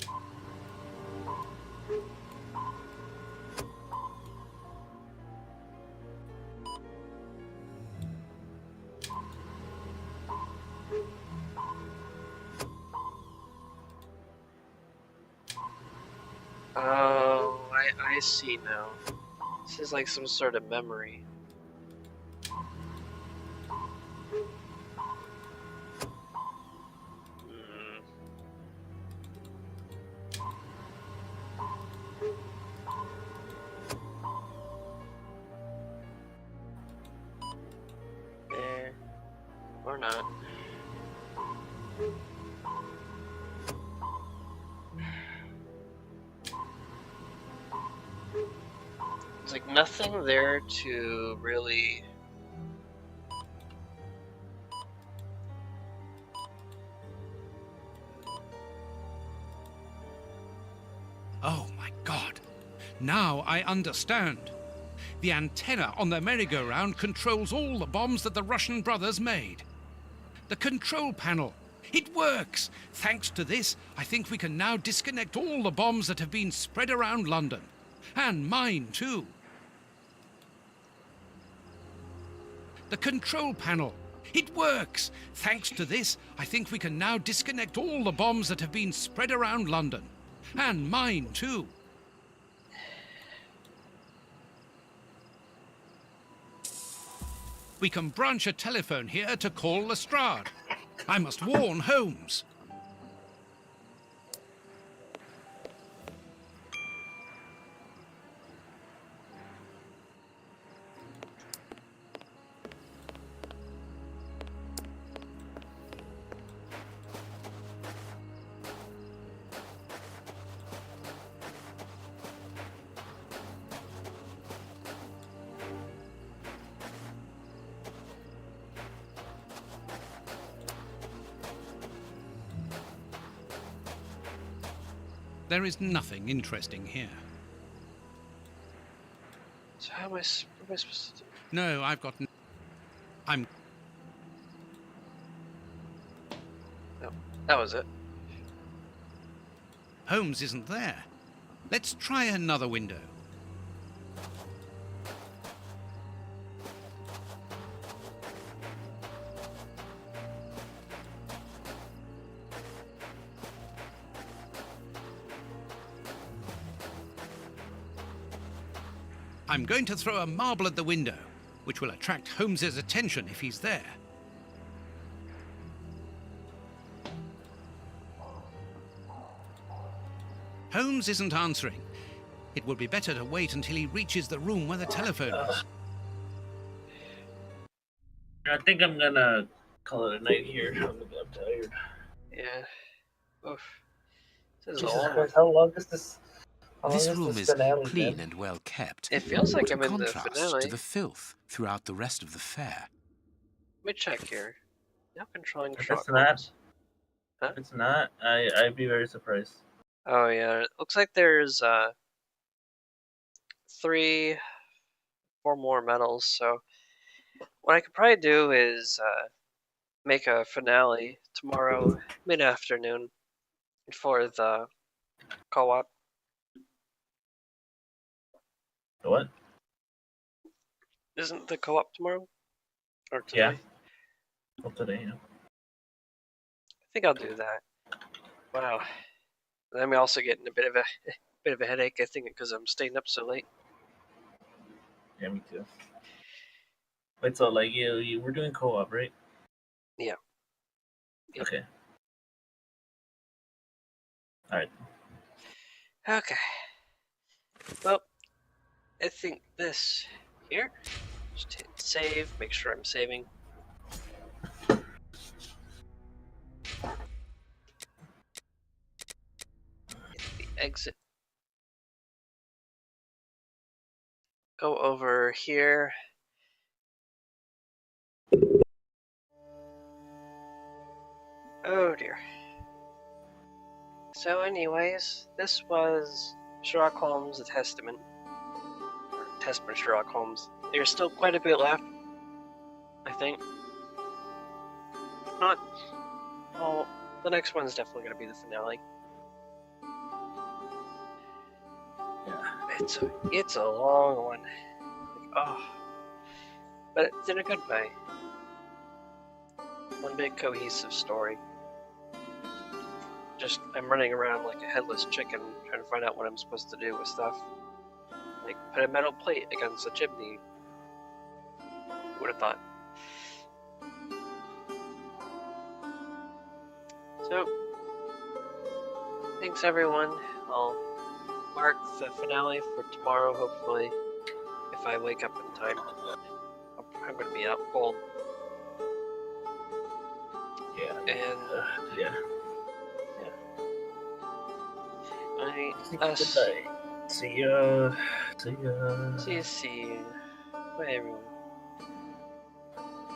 Oh, I see now. This is like some sort of memory. There. Or not. There's like nothing there to really... Oh my God! Now I understand. The antenna on the merry-go-round controls all the bombs that the Russian brothers made. The control panel. It works! Thanks to this, I think we can now disconnect all the bombs that have been spread around London. And mine, too. The control panel. It works! Thanks to this, I think we can now disconnect all the bombs that have been spread around London. And mine, too. We can branch a telephone here to call Lestrade. I must warn Holmes. There is nothing interesting here. So what am I supposed to do? No, I've got... I'm... No, that was it. Holmes isn't there. Let's try another window. I'm going to throw a marble at the window, which will attract Holmes's attention if he's there. Holmes isn't answering. It would be better to wait until he reaches the room where the telephone is. I think I'm gonna call it a night here. I'm tired. Yeah. Oof. This is Jesus long. Christ, how long is this? This room is finale, clean man? and well kept. It feels like What a I'm in the contrast finale. to the filth throughout the rest of the fair. Let me check here. Now controlling If Sherlock it's not, Holmes. Huh? if it's not, I'd be very surprised. Oh yeah, it looks like there's 3, 4 more medals. So what I could probably do is make a finale tomorrow mid-afternoon for the co-op. What? Isn't the co-op tomorrow? Or today? Yeah. Well, today, yeah. I think I'll do that. Wow. And I'm also getting a bit of a headache. I think because I'm staying up so late. Yeah, me too. Wait, so like you were doing co-op, right? Yeah. Okay. All right. Okay. Well, I think this here. Just hit save. Make sure I'm saving. Hit the exit. Go over here. Oh dear. So anyways, this was Sherlock Holmes, The Testament. Or Testament Sherlock Holmes. There's still quite a bit left, I think. If not, well, the next one's definitely going to be the finale. Yeah. It's a long one. Oh. But it's in a good way. One big cohesive story. Just, I'm running around like a headless chicken trying to find out what I'm supposed to do with stuff. Like, put a metal plate against a chimney. Who would have thought? So, thanks everyone. I'll mark the finale for tomorrow, hopefully, if I wake up in time. I'm going to be out cold. Yeah. And, yeah. Us. See ya. See ya. See you. Bye everyone.